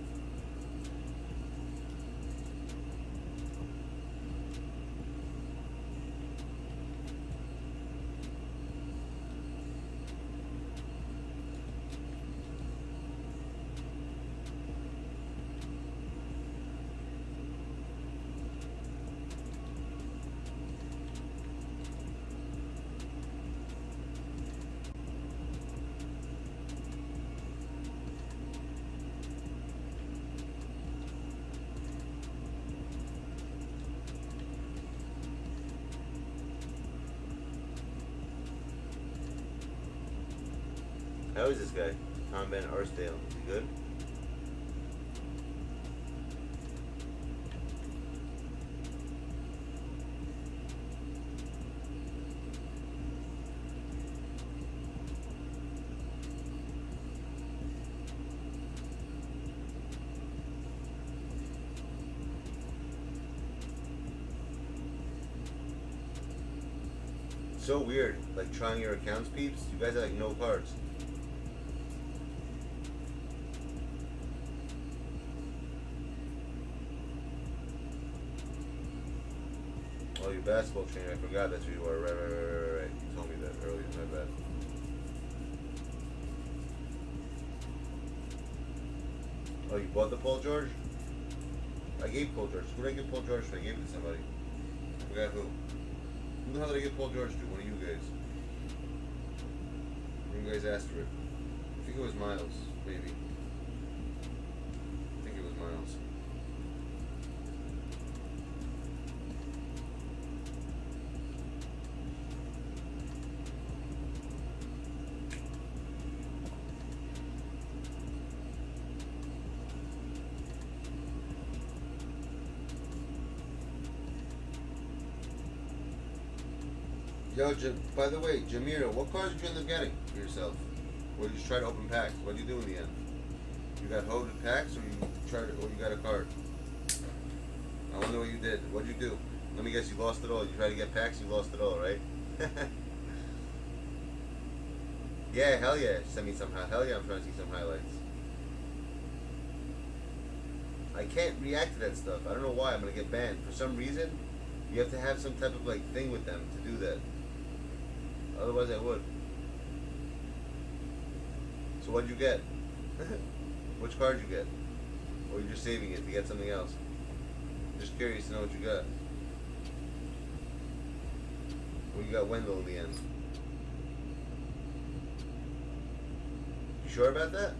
How is this guy? Tom Van Arsdale. Is he good? So weird, like trying your accounts, peeps. You guys have like no cards. Oh, your basketball trainer. I forgot that's who you are. Right. You told me that earlier. My bad. Oh, you bought the Paul George? I gave Paul George. Who did I give Paul George to? I gave it to somebody. I forgot who. Who the hell did I give Paul George to? One of you guys. You guys asked for it. I think it was Miles, maybe. I think it was Miles. Yo, by the way, Jamira, what cards did you end up getting for yourself? Or did you just try to open packs? What did you do in the end? You got hoed with packs, or you got a card? I wonder what you did. What did you do? Let me guess, you lost it all. You tried to get packs, you lost it all, right? Yeah, hell yeah. Send me some. Hell yeah, I'm trying to see some highlights. I can't react to that stuff. I don't know why. I'm gonna get banned. For some reason, you have to have some type of like thing with them to do that. Otherwise, I would. So what'd you get? Which card you get? Or you're just saving it to get something else? Just curious to know what you got. Well, you got Wendell in the end. You sure about that?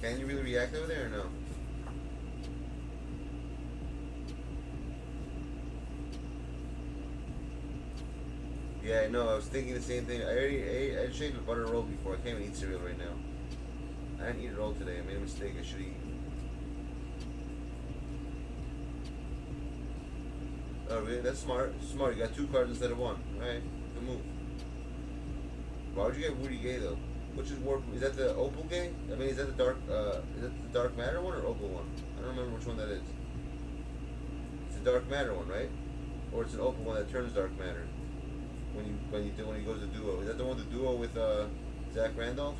Can you really react over there or no? Yeah, no, I was thinking the same thing. I just ate a butter roll before. I can't even eat cereal right now. I didn't eat a roll today. I made a mistake. I should eat. Oh, really? That's smart. Smart. You got 2 cards instead of 1. Alright, good move. Why would you get Woody Gay though? Which is Warp? Is that the Opal Gay? I mean, is that the Dark Matter one or Opal one? I don't remember which one that is. It's the Dark Matter one, right? Or it's an Opal one that turns Dark Matter when he goes to duo. Is that the one to duo with Zach Randolph?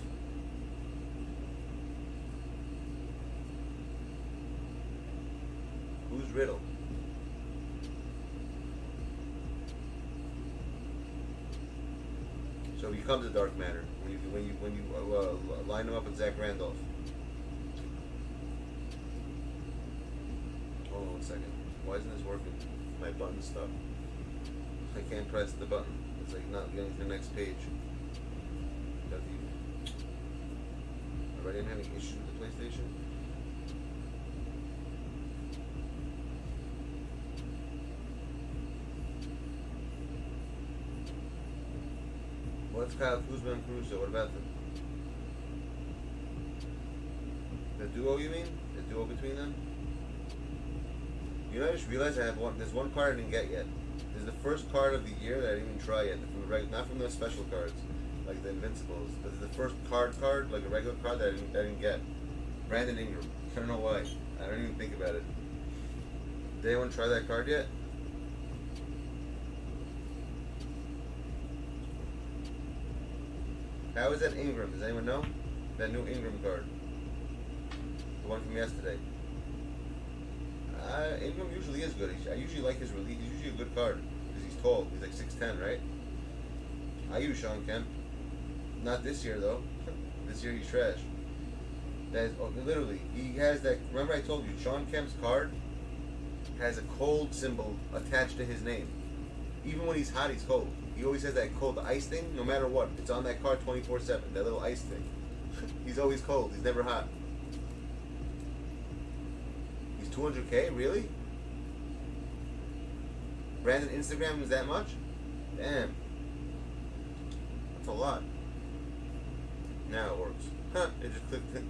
Who's Riddle? So he becomes a Dark Matter when you line him up with Zach Randolph. Hold on 1 second. Why isn't this working? My button's stuck. I can't press the button. It's like not getting to the next page. Already I'm having issues with the PlayStation. What's Kyle Kuzma and Caruso? What about them? The duo, you mean? The duo between them? You know, I just realized I have one. There's one card I didn't get yet. This is the first card of the year that I didn't even try yet. Not from the special cards, like the Invincibles. But it's the first card, like a regular card that I didn't get. Brandon Ingram. I don't know why. I don't even think about it. Did anyone try that card yet? How is that Ingram? Does anyone know? That new Ingram card. The one from yesterday. Ingram usually is good. I usually like his release. He's usually a good card. Because he's tall. He's like 6'10", right? I use Sean Kemp. Not this year, though. This year he's trash. That is, literally, he has that... Remember I told you, Sean Kemp's card has a cold symbol attached to his name. Even when he's hot, he's cold. He always has that cold ice thing, no matter what. It's on that card 24/7, that little ice thing. He's always cold. He's never hot. 200K? Really? Branded Instagram is that much? Damn. That's a lot. Now it works. Huh, it just clicked it.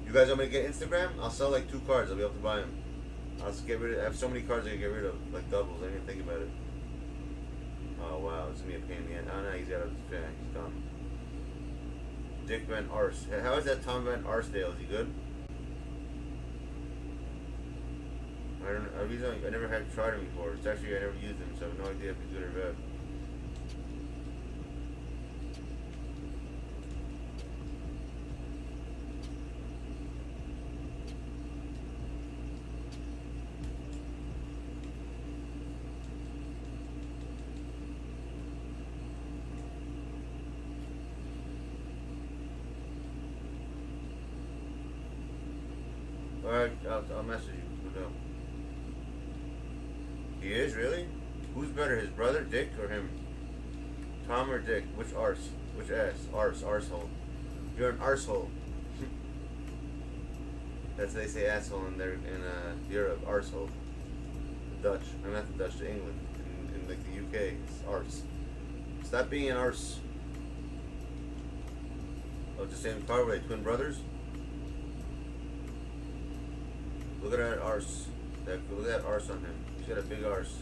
You guys want me to get Instagram? I'll sell like 2 cards. I'll be able to buy them. I'll just get rid of. I have so many cards I can get rid of, like doubles. I didn't even think about it. Oh wow, this is gonna be a pain in the end. Oh no, he's got a fan. He's done. Dick Van Ars. How is that Tom Van Arsdale? Is he good? I don't know. I never had tried him before. It's actually I never used him, so I have no idea if he's good or bad. Alright, I'll message you. We'll go. He is, really? Who's better, his brother, Dick, or him? Tom or Dick? Which arse? Which ass? Arsehole. You're an arsehole. That's what they say asshole in there in Europe, arsehole. The Dutch. I'm not the Dutch, the England. In like the UK, it's arse. Stop being an arse. Oh, it's the same car, were they twin brothers? Look at that arse. Look at that arse on him. He's got a big arse.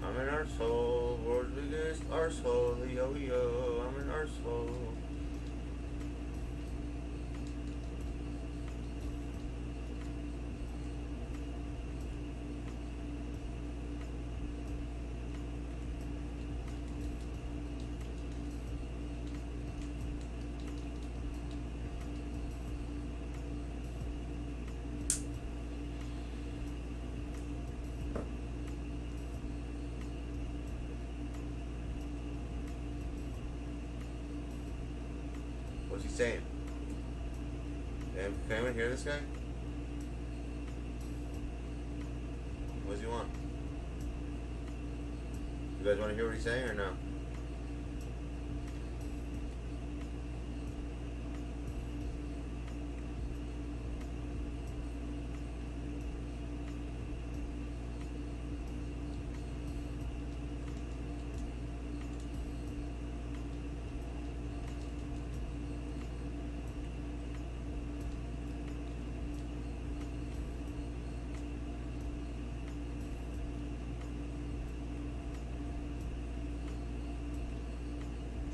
I'm an arsehole, world's biggest arsehole, yo yo, I'm an arsehole. What's he saying? Can anyone hear this guy? What does he want? You guys want to hear what he's saying or no?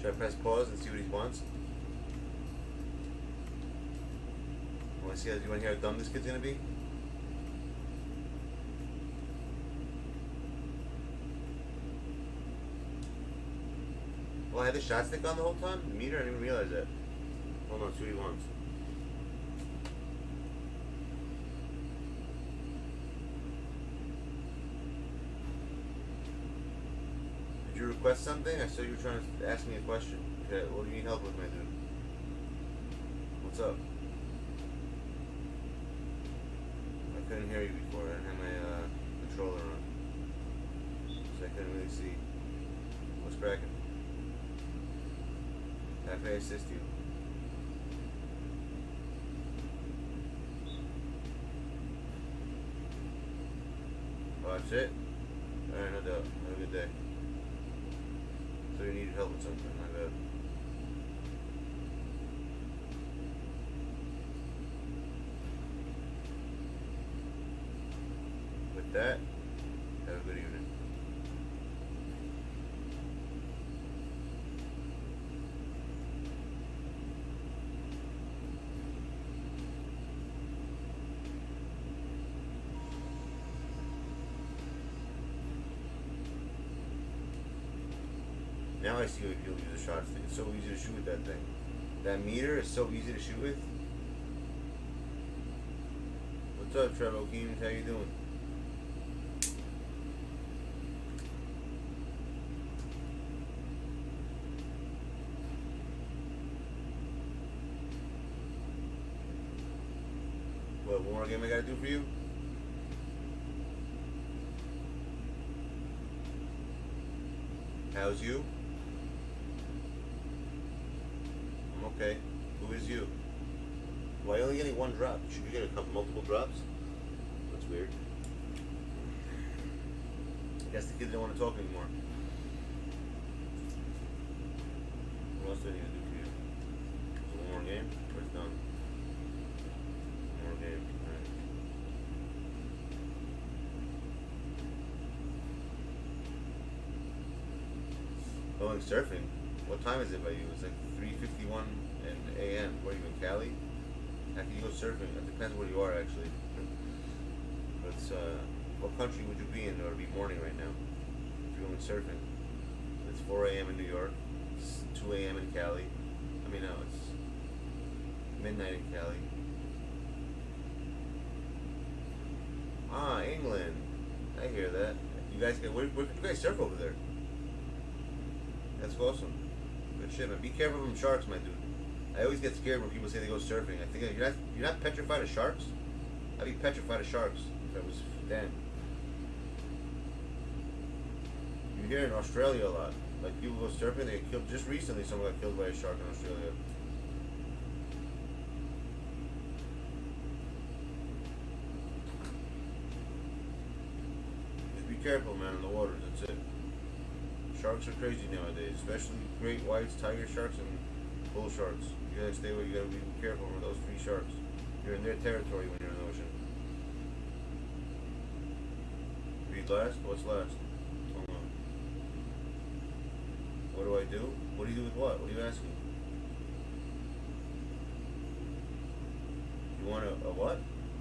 Should I press pause and see what he wants? You want to hear how dumb this kid's gonna be? Well, I had the shot stick on the whole time? The meter? I didn't even realize that. Hold on, see what he wants. Did you request something? I saw you were trying to ask me a question. Okay, what do you need help with, my dude? What's up? I couldn't hear you before. I didn't have my controller on. So I couldn't really see. What's cracking? How can I assist you? Oh, that's it? Alright, no doubt. Have a good day. So you needed help with something, my bad. With that, have a good evening. Now I see why people use a shot stick. It's so easy to shoot with that thing. That meter is so easy to shoot with. What's up, Trevor Keems? How you doing? What, one more game I gotta do for you? How's you? I'm okay. Who is you? Why are you only getting one drop? Should you get a couple multiple drops? That's weird. I guess the kids don't want to talk anymore. What else do I need to do for you? So one more game? Or it's done? One more game. Alright. Going surfing? What time is it by you? It's like 3:51 a.m. Where are you in Cali? How can you go surfing? It depends where you are actually. But it's, what country would you be in or be morning right now? If you're going surfing. It's 4 a.m. in New York. It's 2 a.m. in Cali. I mean, no, it's midnight in Cali. Ah, England. I hear that. You guys get, where can you guys surf over there? That's awesome. Good shit, man. Be careful from sharks, my dude. I always get scared when people say they go surfing. I think you're not petrified of sharks? I'd be petrified of sharks if I was them. You hear in Australia a lot. Like people go surfing, they get killed. Just recently someone got killed by a shark in Australia. Just be careful, man, in the waters, that's it. Sharks are crazy nowadays, especially great whites, tiger sharks, and bull sharks. You gotta stay away. You gotta be careful with those three sharks. You're in their territory when you're in the ocean. Read last? What's last? Hold on. What do I do? What do you do with what? What are you asking? You want a what?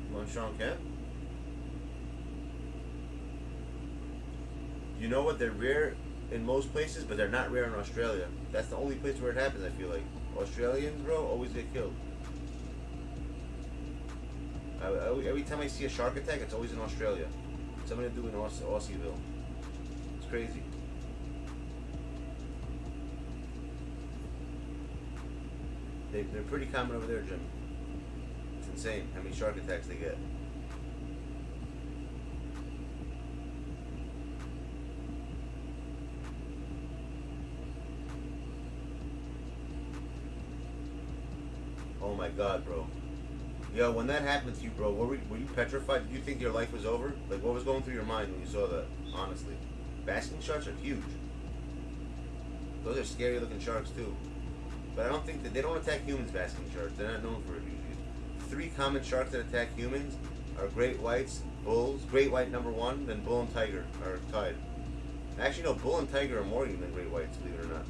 You want Sean Kemp? You know what? They're rare in most places, but they're not rare in Australia. That's the only place where it happens, I feel like. Australians, bro, always get killed. Every time I see a shark attack, it's always in Australia. Something to do in Aussieville. It's crazy. They're pretty common over there, Jim. It's insane how many shark attacks they get. Oh my god, bro. Yo, when that happened to you, bro, were you petrified? Did you think your life was over? Like, what was going through your mind when you saw that, honestly? Basking sharks are huge. Those are scary looking sharks, too. But I don't think that they don't attack humans, basking sharks. They're not known for it usually. 3 common sharks that attack humans are great whites, bulls, great white number 1, then bull and tiger are tied. Actually, no, bull and tiger are more even than great whites, believe it or not.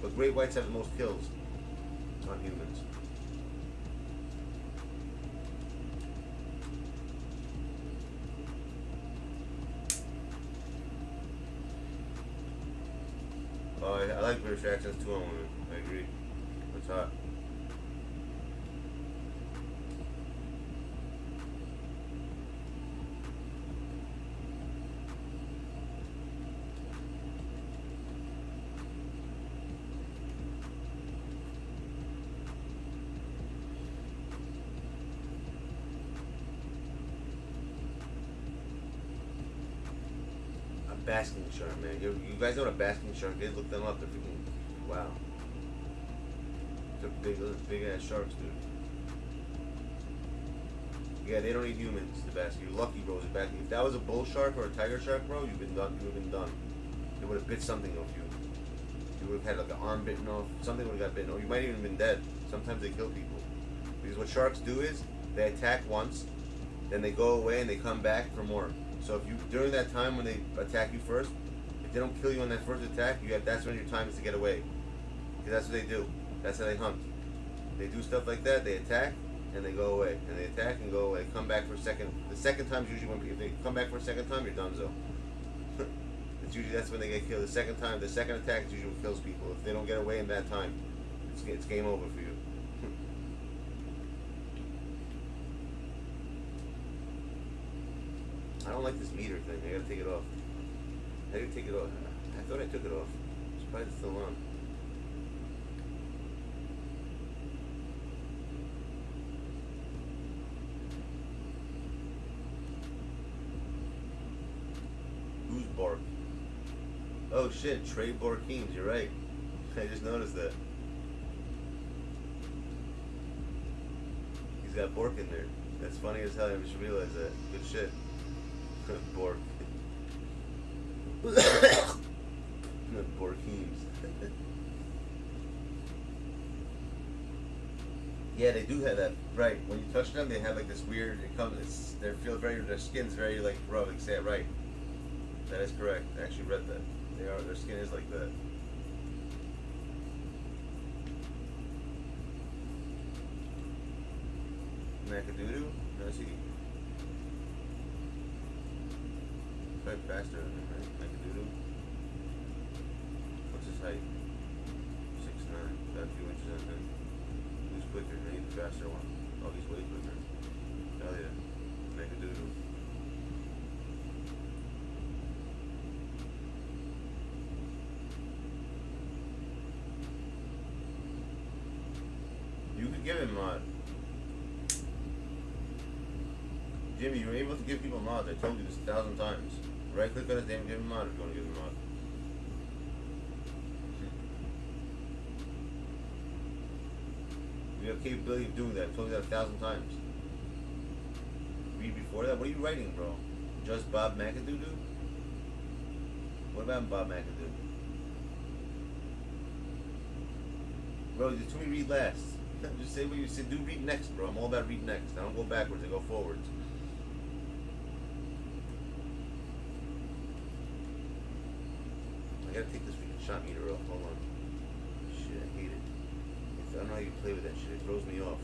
But great whites have the most kills on humans. Oh, I like British accents too on women. I agree. It's hot. Basking shark, man. You guys know what a basking shark is? Look them up. They're freaking wow. They're big ass sharks, dude. Yeah, they don't eat humans. The basking. You're lucky, bro. If that was a bull shark or a tiger shark, bro, you've been done. You would have been done. They would have bit something off you. You would have had like an arm bitten off. Something would have got bitten off. You might even have been dead. Sometimes they kill people because what sharks do is they attack once, then they go away and they come back for more. So if you during that time when they attack you first, if they don't kill you on that first attack, that's when your time is to get away. Because that's what they do. That's how they hunt. They do stuff like that. They attack and they go away, and they attack and go away. Come back for a second. The second time is usually when if they come back for a second time, you're donezo. It's usually that's when they get killed. The second time, the second attack is usually what kills people. If they don't get away in that time, it's game over for you. I don't like this meter thing. I gotta take it off. How do you take it off? I thought I took it off. It's probably still on. Who's Bark? Oh shit, Trey Borkeens, you're right. I just noticed that. He's got Bork in there. That's funny as hell, I just realized that. Good shit. Bork. Borkeens. Yeah, they do have that. Right, when you touch them, they have like this weird, they feel very, their skin's very like rough, like say it right. That is correct. I actually read that. Their skin is like that. Macadoodoo? No, see. Probably faster than him, right? Macadoodoo. What's his height? 6'9". Got a few inches on him. Who's quicker? I need the faster one. Oh, he's way quicker. Hell yeah. Macadoodoo. You could give him mod. Jimmy, you're able to give people mods. I told you this 1,000 times. Right click on his name and give him mod if you want to give him mod. You have capability of doing that. I told you that 1,000 times. Read before that? What are you writing, bro? Just Bob McAdoo? What about Bob McAdoo? Bro, you told me read last. Just say what you said. Do read next, bro. I'm all about read next. I don't go backwards. I go forwards. I gotta take this freaking shot meter off. Hold on. Shit, I hate it. I don't know how you play with that shit. It throws me off.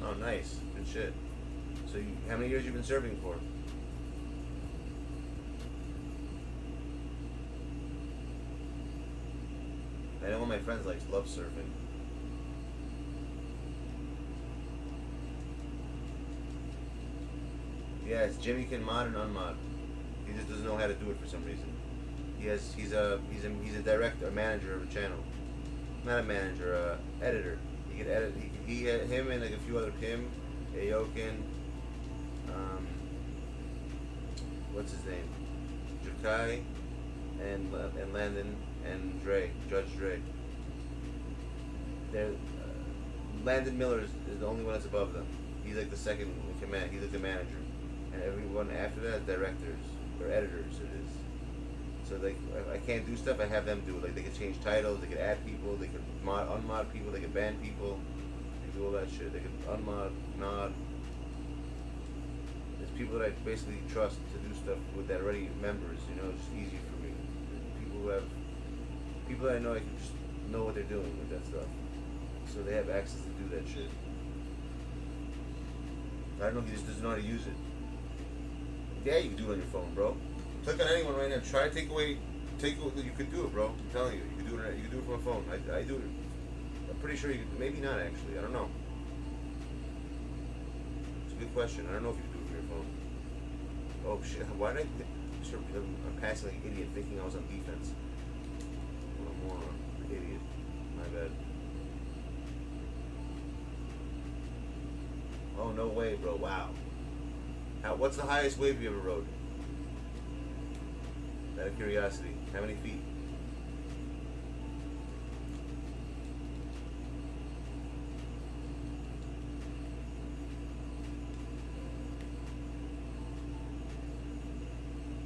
Oh, nice. Good shit. So, how many years you been serving for? I know one of my friends love surfing. Yeah, it's Jimmy can mod and unmod. He just doesn't know how to do it for some reason. He's a director, a manager of a channel. Not a manager, editor. He could edit. Him and like a few other Ayokin, what's his name? Jukai, and Landon and Judge Dre. They're Landon Miller is the only one that's above them. He's like the second in command. He's like the manager, and everyone after that is directors or editors. It is. So like, if I can't do stuff, I have them do it. Like they could change titles, they could add people, they could unmod people, they could ban people, they could do all that shit. They could unmod, mod. There's people that I basically trust to do stuff with that already members. You know, it's just easy for me. People that I know I can just know what they're doing with that stuff. So they have access to do that shit. I don't know if he just doesn't know how to use it. Yeah, you can do it on your phone, bro. Click on anyone right now. Try to take away. You could do it, bro. I'm telling you, you can do it. You can do it from a phone. I do it. I'm pretty sure you could. Maybe not actually. I don't know. It's a good question. I don't know if you can do it from your phone. Oh shit! Why did I'm passing like an idiot, thinking I was on defense. What a moron! Idiot. My bad. Oh no way, bro! Wow. What's the highest wave you ever rode? Out of curiosity, how many feet?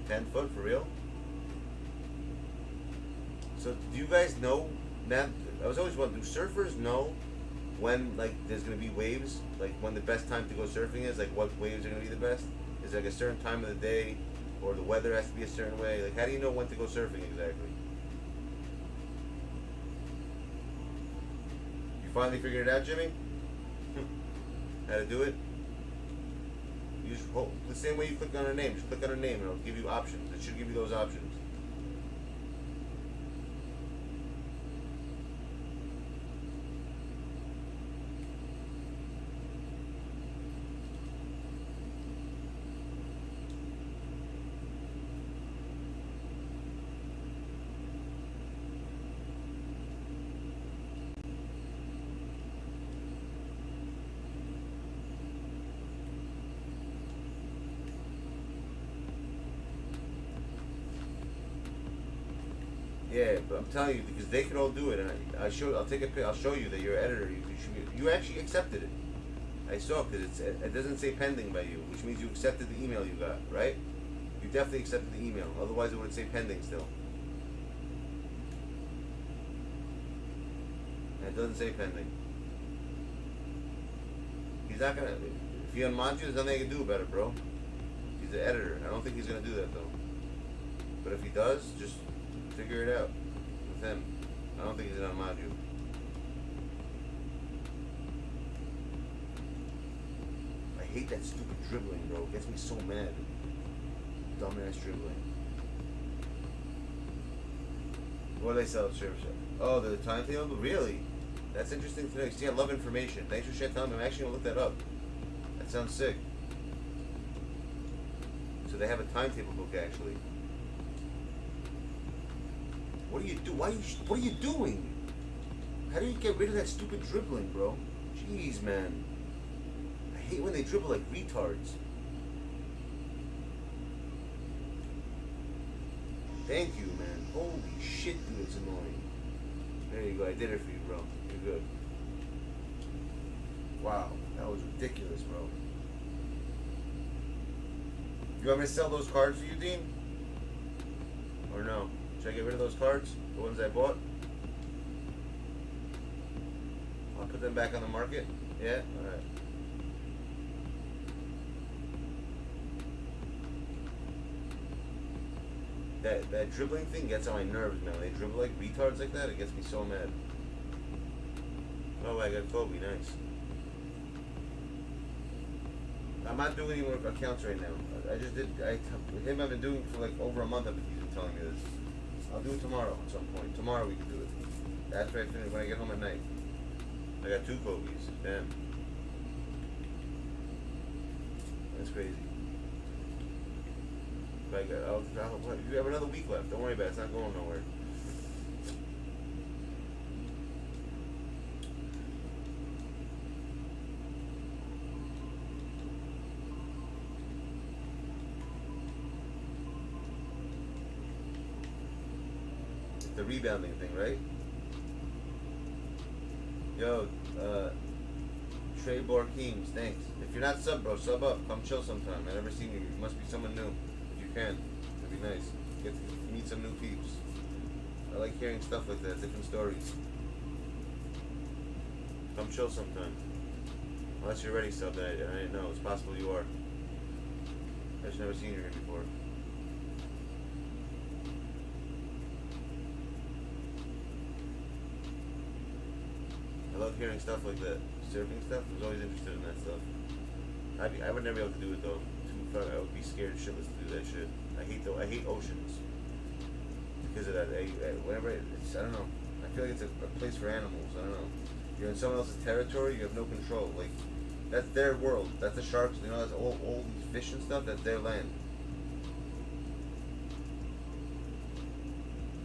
$10 foot for real? So do you guys know? Now, I was always wondering, do surfers know when like there's gonna be waves? Like when the best time to go surfing is? Like what waves are gonna be the best? Is there like a certain time of the day or the weather has to be a certain way. Like, how do you know when to go surfing exactly? You finally figured it out, Jimmy? How to do it? You just hold, the same way you click on her name. Just click on her name and it'll give you options. It should give you those options. Yeah, but I'm telling you, because they can all do it, and I'll show you that you're an editor. You actually accepted it. I saw it because it doesn't say pending by you, which means you accepted the email you got, right? You definitely accepted the email. Otherwise, it would say pending still. And it doesn't say pending. He's not gonna. If he unmods you, there's nothing I can do about it, bro. He's the editor. I don't think he's gonna do that though. But if he does, just figure it out with him. I don't think he's gonna unmod you. I hate that stupid dribbling, bro. It gets me so mad. Dumbass dribbling. What do they sell at ShARPSHOOTER? Oh, the timetable? Really? That's interesting to know. See, I love information. Thanks for telling me. I'm actually gonna look that up. That sounds sick. So they have a timetable book actually. What do you do? What are you doing? How do you get rid of that stupid dribbling, bro? Jeez, man. I hate when they dribble like retards. Thank you, man. Holy shit, dude, it's annoying. There you go. I did it for you, bro. You're good. Wow, that was ridiculous, bro. You want me to sell those cards for you, Dean? Or no? Should I get rid of those cards? The ones I bought? I'll put them back on the market? Yeah? Alright. That dribbling thing gets on my nerves, man. When they dribble like retards like that, it gets me so mad. Oh, I got Kobe, nice. I'm not doing any more accounts right now. I just did, with him I've been doing for like over a month. He's been telling me this. I'll do it tomorrow at some point. Tomorrow we can do it. After I finish, when I get home at night. I got 2 Kobe's. Damn. That's crazy. But you have another week left. Don't worry about it. It's not going nowhere. The rebounding thing, right? Yo, Trey Borkeems, thanks. If you're not sub, bro, sub up. Come chill sometime. I never seen you. You must be someone new. If you can, it'd be nice. Get to meet some new peeps. I like hearing stuff like that, different stories. Come chill sometime. Unless you're already subbed, I didn't know. It's possible you are. I just never seen you here before. I love hearing stuff like that. Surfing stuff, I was always interested in that stuff. I would never be able to do it though. I would be scared shitless to do that shit. I hate oceans. Because of that. Whenever it's, I don't know. I feel like it's a place for animals. I don't know. You're in someone else's territory, you have no control. Like, that's their world. That's the sharks, you know, that's all these fish and stuff, that's their land.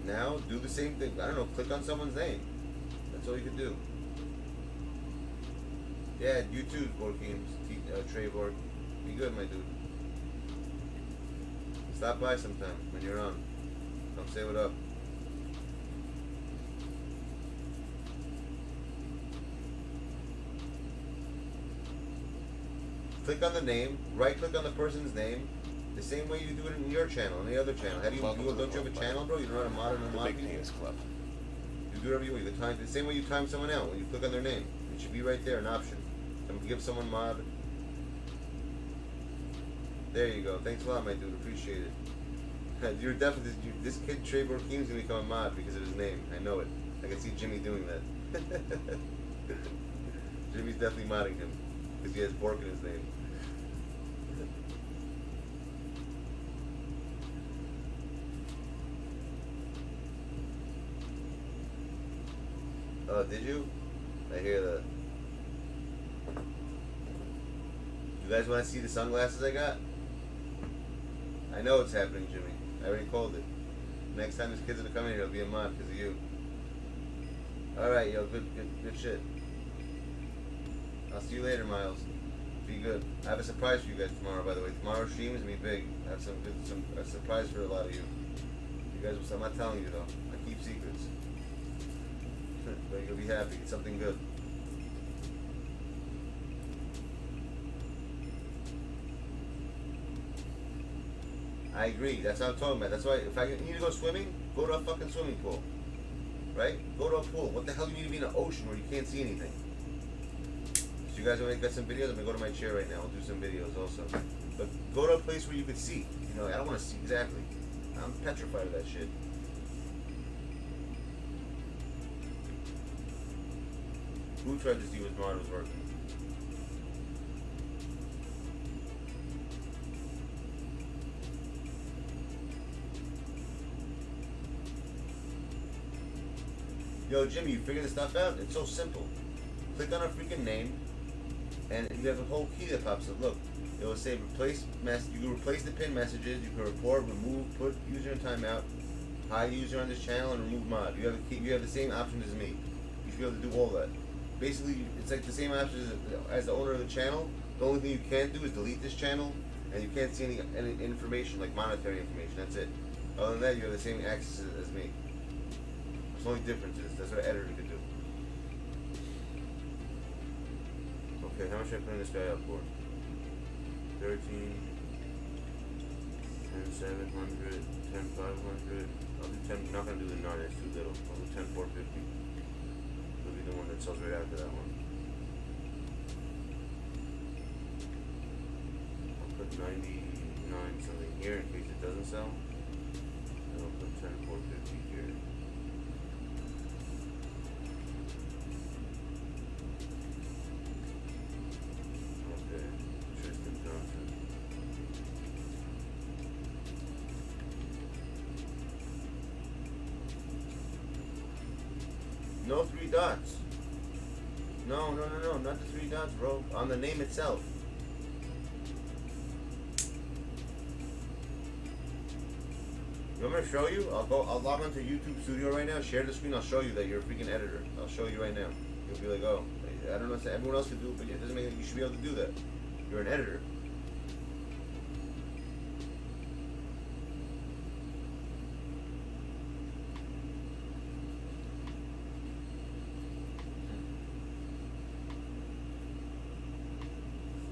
Now, do the same thing. I don't know, click on someone's name. That's all you can do. Yeah, you too, Borkeems, Trey Bork. Be good, my dude. Stop by sometime when you're on. Come say what up. Click on the name, right click on the person's name, the same way you do it in your channel, on the other channel. How do you don't you have a channel, bro? You don't know how to mod and unmod people? You do whatever you want. You time the same way you time someone out when you click on their name. It should be right there, an option. Give someone mod. There you go. Thanks a lot, my dude. Appreciate it. You're definitely this kid Trey Borkeen's gonna become a mod because of his name. I know it. I can see Jimmy doing that. Jimmy's definitely modding him because he has Bork in his name. Oh, did you? I hear that. You guys want to see the sunglasses I got? I know it's happening, Jimmy. I already called it. Next time this kid's gonna come in here, it'll be a mod because of you. Alright, yo, good shit. I'll see you later, Miles. Be good. I have a surprise for you guys tomorrow, by the way. Tomorrow's stream is gonna be big. I have a surprise for a lot of you. You guys, I'm not telling you though. I keep secrets. But you'll be happy. It's something good. I agree. That's what I'm talking about. That's why if I need to go swimming, go to a fucking swimming pool. Right? Go to a pool. What the hell do you need to be in an ocean where you can't see anything? So you guys want to get some videos? I'm gonna go to my chair right now. I'll do some videos also. But go to a place where you could see. You know, I don't want to see exactly. I'm petrified of that shit. Who tried to see what mod was working? Yo, Jimmy, you figured this stuff out? It's so simple. Click on a freaking name, and you have a whole key that pops up. Look, it will say replace mess. You can replace the pin messages. You can report, remove, put user in timeout, hide user on this channel, and remove mod. You have a key, you have the same options as me. You should be able to do all that. Basically, it's like the same options as the owner of the channel. The only thing you can't do is delete this channel, and you can't see any information like monetary information. That's it. Other than that, you have the same access as me. There's only differences. That's what an editor could do. Okay, how much should I put this guy up for? 13, 10, 700, 10, 500. I'll do 10. I'm not gonna do the 9. That's too little. I'll do 10, 450. It'll be the one that sells right after that one. I'll put 99 something here in case it doesn't sell. And I'll put 10, 450 here. No 3 dots. No, not the 3 dots, bro. On the name itself. You want me to show you? I'll log onto YouTube Studio right now, share the screen, I'll show you that you're a freaking editor. I'll show you right now. You'll be like, oh, I don't know if everyone else can do it, but it doesn't mean you should be able to do that. You're an editor.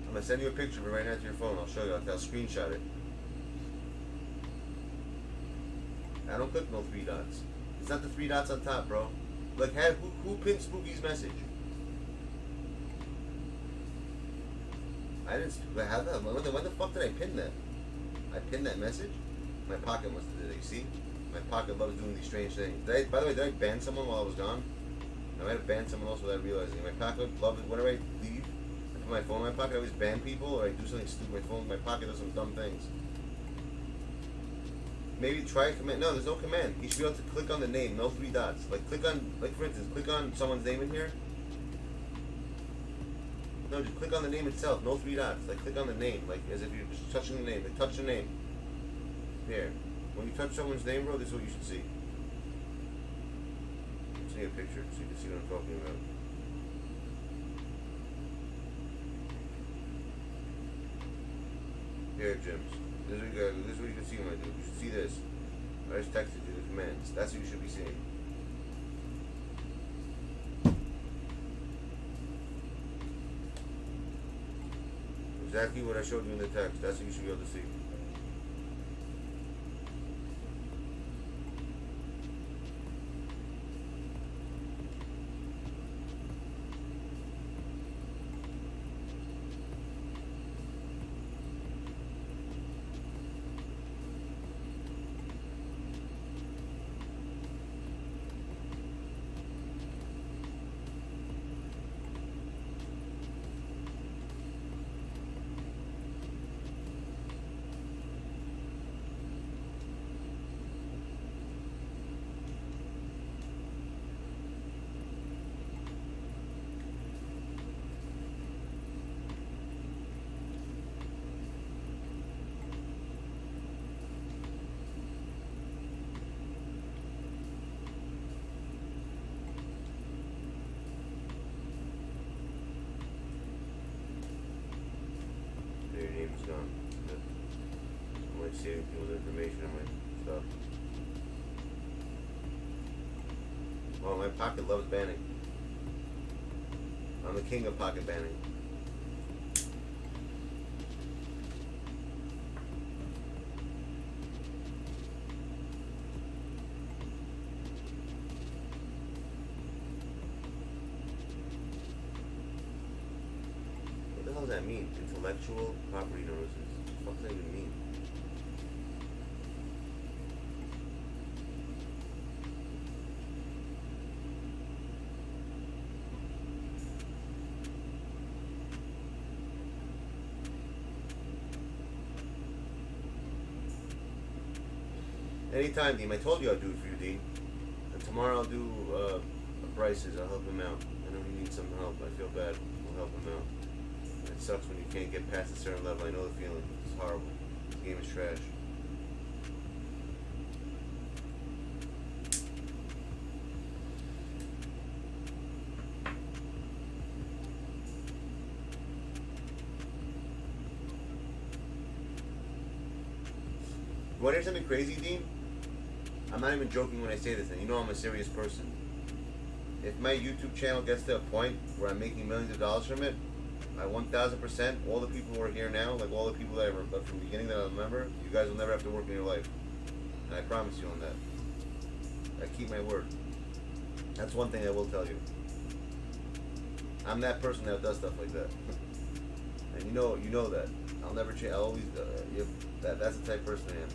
I'm gonna send you a picture of it right now to your phone. I'll show you. I'll screenshot it. I don't click no 3 dots. It's not the 3 dots on top, bro. Like, who pinned Spooky's message? I didn't. How the? When the fuck did I pin that? I pinned that message. My pocket must have did it. You see? My pocket loves doing these strange things. By the way, did I ban someone while I was gone? I might have banned someone else without realizing. My pocket loves it. Whenever I leave, I put my phone in my pocket. I always ban people, or I do something stupid. My pocket does some dumb things. Maybe try a command. No, there's no command. You should be able to click on the name. No 3 dots. Like click on, like for instance, click on someone's name in here. No, just click on the name itself. No 3 dots. Like click on the name, like as if you're just touching the name. Like touch the name. Here. When you touch someone's name, bro, this is what you should see. See a picture so you can see what I'm talking about. Here, Jims. This is what you can see, my dude. You should see this. I just texted you the commands. That's what you should be seeing. Exactly what I showed you in the text. That's what you should be able to see. information on my stuff. Oh, my pocket loves banning. I'm the king of pocket banning. What the hell does that mean? Intellectual property notices. What does that even mean? Anytime, Dean. I told you I'd do it for you, Dean. And tomorrow I'll do Bryce's. I'll help him out. I know he needs some help. I feel bad. We'll help him out. It sucks when you can't get past a certain level. I know the feeling. It's horrible. This game is trash. You want to hear something crazy, Dean? I'm not even joking when I say this, and you know I'm a serious person. If my YouTube channel gets to a point where I'm making millions of dollars from it, I 1000%, all the people who are here now, like all the people that I remember from the beginning that I remember, you guys will never have to work in your life. And I promise you on that. I keep my word. That's one thing I will tell you. I'm that person that does stuff like that. And you know that. I'll never change. I'll always, that's the type of person I am.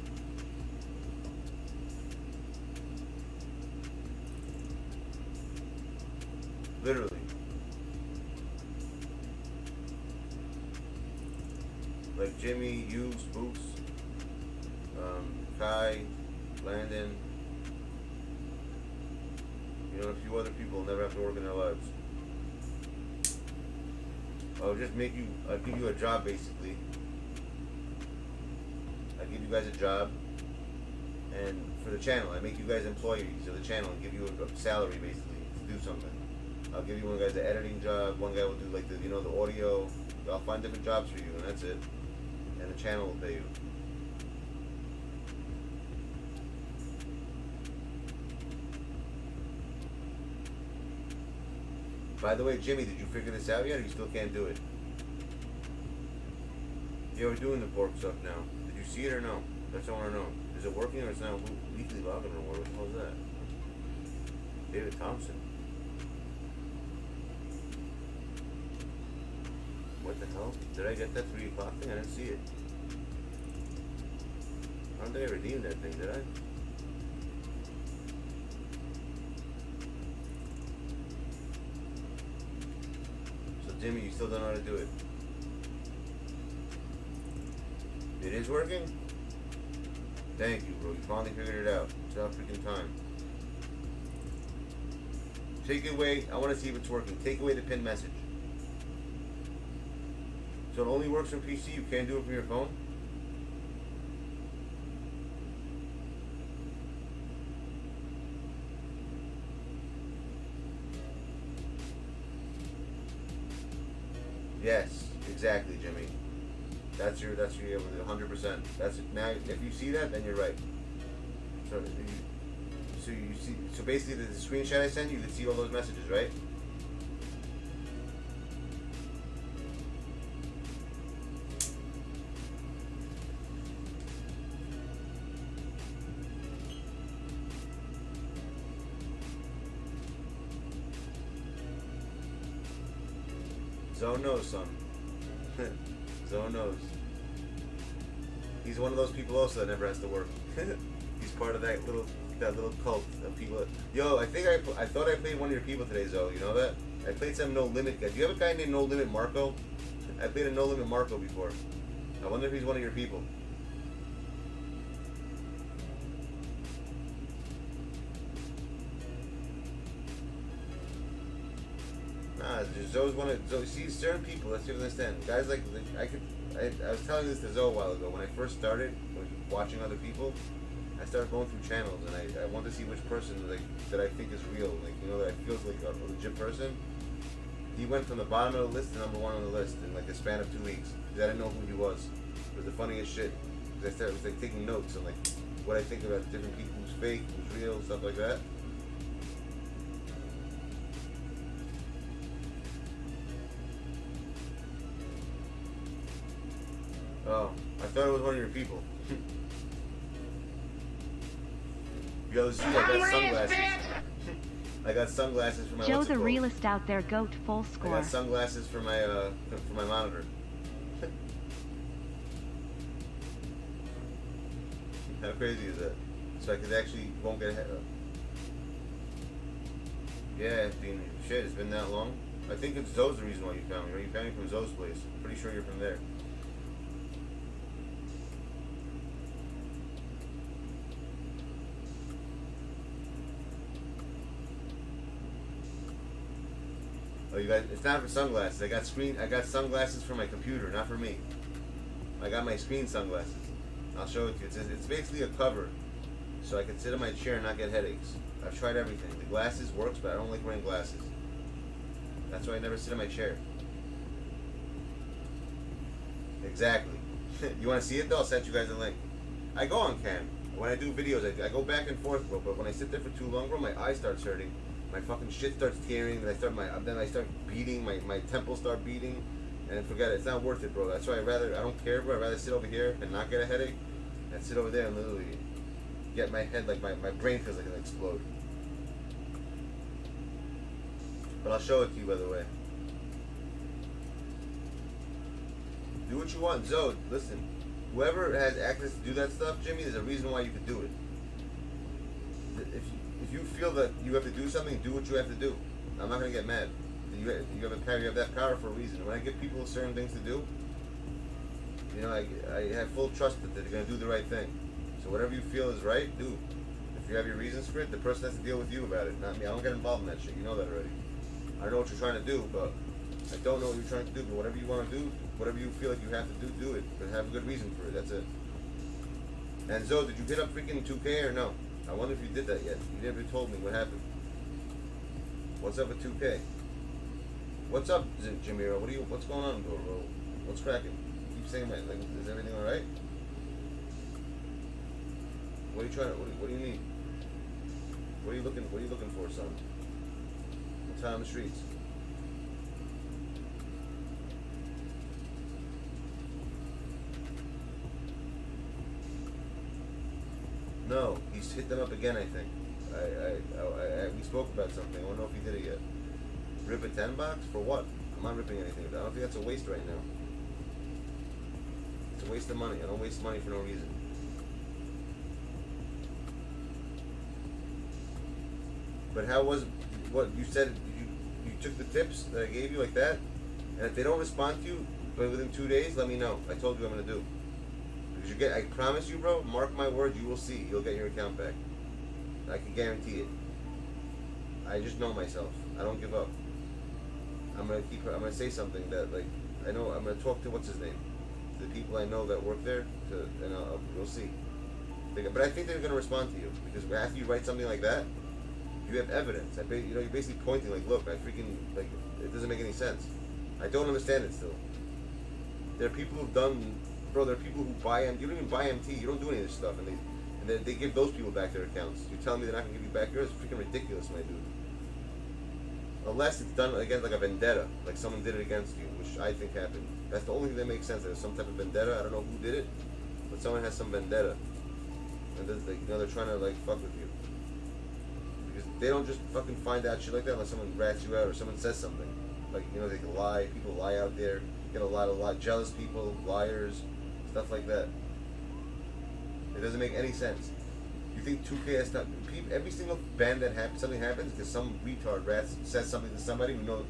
Literally. Like Jimmy, you, Spooks, Kai, Landon, you know, a few other people will never have to work in their lives. I'll just make you, I'll give you a job basically. I give you guys a job, and for the channel, I make you guys employees of the channel and give you a salary basically to do something. I'll give you one guy's the editing job, one guy will do like the, you know, the audio. I'll find different jobs for you, and that's it. And the channel will pay you. By the way, Jimmy, did you figure this out yet, or you still can't do it? Yeah, we're doing the pork stuff now. Did you see it or no? That's what I want to know. Is it working, or it's not weekly login or what the hell is that? David Thompson. What the hell? Did I get that 3 o'clock thing? I didn't see it. I don't think I redeemed that thing, did I? So Jimmy, you still don't know how to do it? It is working? Thank you, bro. You finally figured it out. It's about freaking time. Take it away. I want to see if it's working. Take away the pinned message. So it only works on PC, you can't do it from your phone? Yes, exactly, Jimmy. That's your 100%. That's it. Now if you see that, then you're right. So you see, so basically the screenshot I sent you can see all those messages, right? Zone knows, son. Zone knows. He's one of those people also that never has to work. He's part of that little cult of people. Yo, I thought I played one of your people today, Zoe. You know that? I played some No Limit guy. Do you have a guy named No Limit Marco? I played a No Limit Marco before. I wonder if he's one of your people. Nah, Zoe's one of Zoe. See, certain people. Let's see if I understand. Guys like I was telling this to Zoe a while ago. When I first started watching other people, I started going through channels, and I want to see which person that I think is real. Like, you know, that feels like a legit person. He went from the bottom of the list to #1 on the list in like a span of 2 weeks. Because I didn't know who he was. It was the funniest shit. Because I was like taking notes and like what I think about different people, who's fake, who's real, stuff like that. Oh, I thought it was one of your people. Yo, see, I got sunglasses. I got sunglasses for my Joe the realist out there, goat full score. I got sunglasses for my monitor. How crazy is that? So I could actually won't get ahead of. Yeah, it's been shit. It's been that long. I think it's Zoe's the reason why you found me. Right? You found me from Zoe's place. Pretty sure you're from there. Oh, you guys, it's not for sunglasses. I got sunglasses for my computer, not for me. I got my screen sunglasses. I'll show it to you. It's basically a cover, so I can sit in my chair and not get headaches. I've tried everything. The glasses works, but I don't like wearing glasses. That's why I never sit in my chair. Exactly. You want to see it though? I'll send you guys a link. I go on cam. When I do videos, I go back and forth, bro. But when I sit there for too long, bro, my eye starts hurting. My fucking shit starts tearing, and then I start beating, my temples start beating, and forget it, it's not worth it, bro. That's why I don't care, bro. I'd rather sit over here and not get a headache, and sit over there and literally get my head, like my brain feels like it'll explode. But I'll show it to you, by the way. Do what you want, Zoe. Listen, whoever has access to do that stuff, Jimmy, there's a reason why you could do it. If you feel that you have to do something, do what you have to do. I'm not gonna get mad. You have that power for a reason. When I give people certain things to do, you know, I have full trust that they're gonna do the right thing. So whatever you feel is right, do. If you have your reasons for it, the person has to deal with you about it, not me. I don't get involved in that shit. You know that already. I know what you're trying to do, but I don't know what you're trying to do. But whatever you want to do, whatever you feel like you have to do, do it. But have a good reason for it. That's it. And Zoe, did you hit up freaking 2K or no? I wonder if you did that yet. You never told me what happened. What's up with 2K? What's up, Jamiro? What's going on, bro? What's cracking? Keep saying that. Like, is everything all right? What are you trying to? What do you need? What are you looking for, son? What's out on the streets? No, he's hit them up again, I think. We spoke about something. I don't know if he did it yet. Rip a 10 box? For what? I'm not ripping anything. I don't think that's a waste right now. It's a waste of money. I don't waste money for no reason. But how was what you said? You took the tips that I gave you like that, and if they don't respond to you, but within 2 days, let me know. I told you what I'm gonna do. Because I promise you, bro. Mark my words. You will see. You'll get your account back. I can guarantee it. I just know myself. I don't give up. I'm gonna say something that, like, I know. I'm gonna talk to what's his name, the people I know that work there, and we'll see. But I think they're gonna respond to you because after you write something like that, you have evidence. You're basically pointing like, look, it doesn't make any sense. I don't understand it still. There are people who've done, bro. There are people who buy MT. You don't even buy MT. You don't do any of this stuff, and they give those people back their accounts. You're telling me they're not gonna give you back yours? It's freaking ridiculous, my dude. Unless it's done against like a vendetta, like someone did it against you, which I think happened. That's the only thing that makes sense. There's some type of vendetta. I don't know who did it, but someone has some vendetta, and they're trying to like fuck with you. Because they don't just fucking find out shit like that unless someone rats you out or someone says something. Like, they can lie. People lie out there. Get a lot jealous people, liars, stuff like that. It doesn't make any sense. You think 2K has not? Every single band that something happens because some retard rats says something to somebody who knows,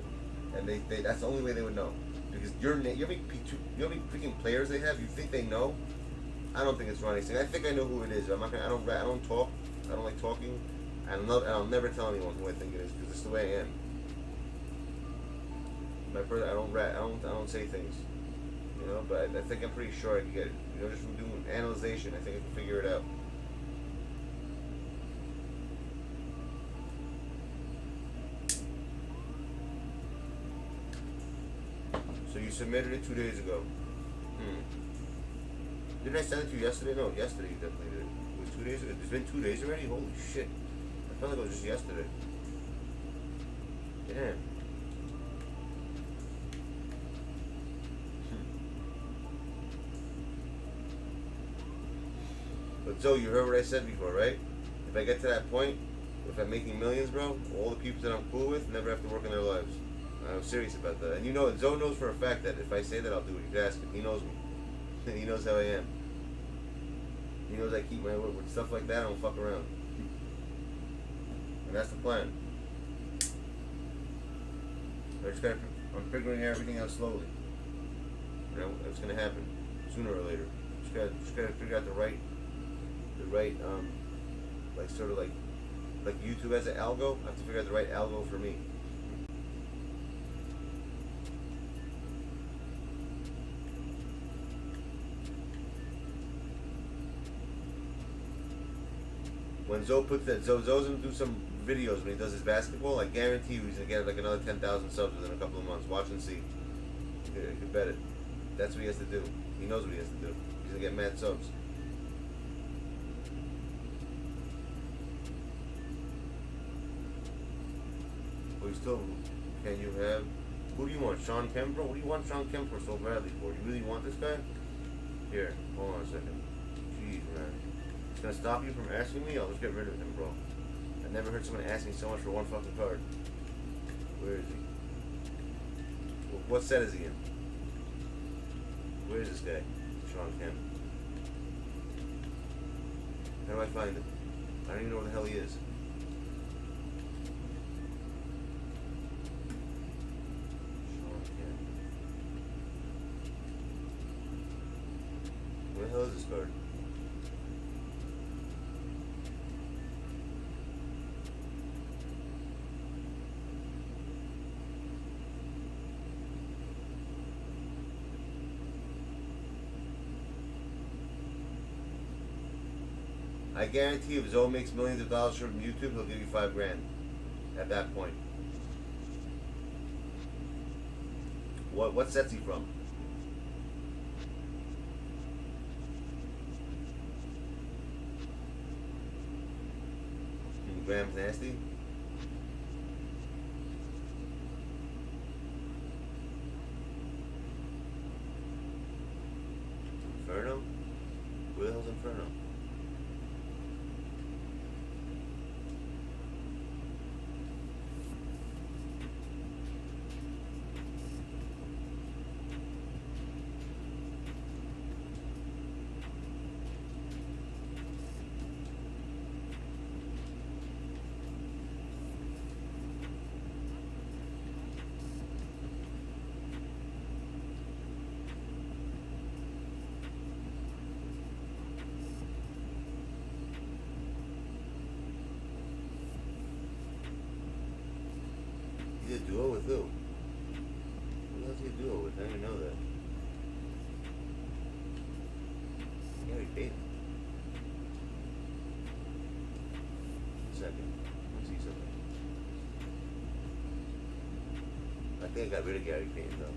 and that's the only way they would know. Because you know how many freaking players they have? You think they know? I don't think it's Ronnie's thing. I think I know who it is. I don't talk. I don't like talking. And I'll never tell anyone who I think it is because it's the way I am. I don't rat. I don't say things. But I think I'm pretty sure I can get it. Just from doing analyzation, I think I can figure it out. So you submitted it 2 days ago. Didn't I send it to you yesterday? No, yesterday you definitely did. It was 2 days ago? It's been 2 days already? Holy shit. I felt like it was just yesterday. Damn. But Zoe, you heard what I said before, right? If I get to that point, if I'm making millions, bro, all the people that I'm cool with never have to work in their lives. I'm serious about that. And you know, Zoe knows for a fact that if I say that, I'll do it. You can ask him. He knows me. He knows how I am. He knows I keep my word. With stuff like that, I don't fuck around. And that's the plan. I'm figuring everything out slowly. You know, it's gonna happen sooner or later. Just gotta figure out the right, like sort of like YouTube as an algo. I have to figure out the right algo for me. When Zoe puts that, Zoe's gonna do some videos when he does his basketball. I guarantee you he's gonna get like another 10,000 subs within a couple of months. Watch and see. You can bet it. That's what he has to do. He knows what he has to do. He's gonna get mad subs. Oh, he's still. Can you have? Who do you want? Sean Kemp, bro? What do you want Sean Kemp for so badly for? You really want this guy? Here, hold on a second. Jeez, man. It's gonna stop you from asking me? I'll just get rid of him, bro. I never heard someone ask me so much for one fucking card. Where is he? What set is he in? Where is this guy? Sean Kemp. How do I find him? I don't even know where the hell he is. Sean Kemp. Where the hell is this card? I guarantee if Zoe makes millions of dollars from YouTube, he'll give you $5 grand at that point. What set's he from? Graham's nasty? Inferno? Where the hell's Inferno? He's a duo with who? Who else is he a duo with? I didn't even know that. Gary Payton. Second. Let's see something. I think I got rid of Gary Payton though.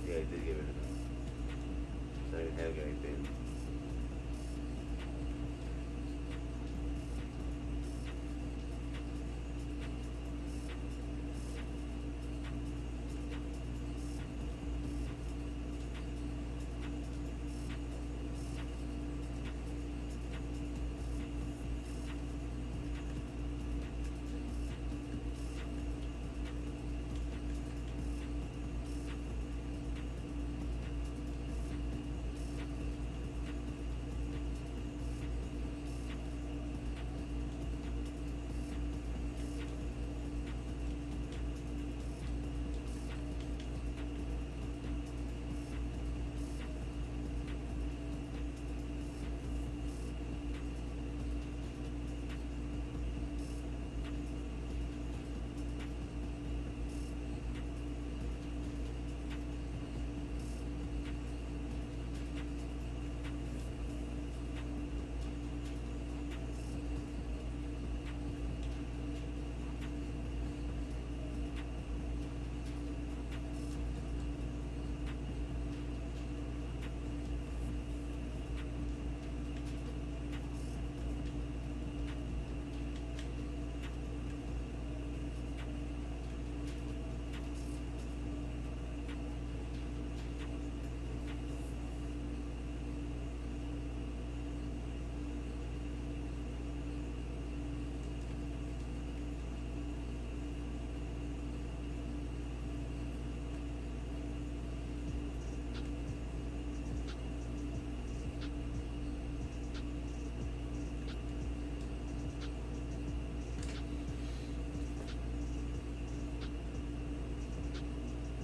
Yeah, I did get rid of him. So I didn't have Gary Payton.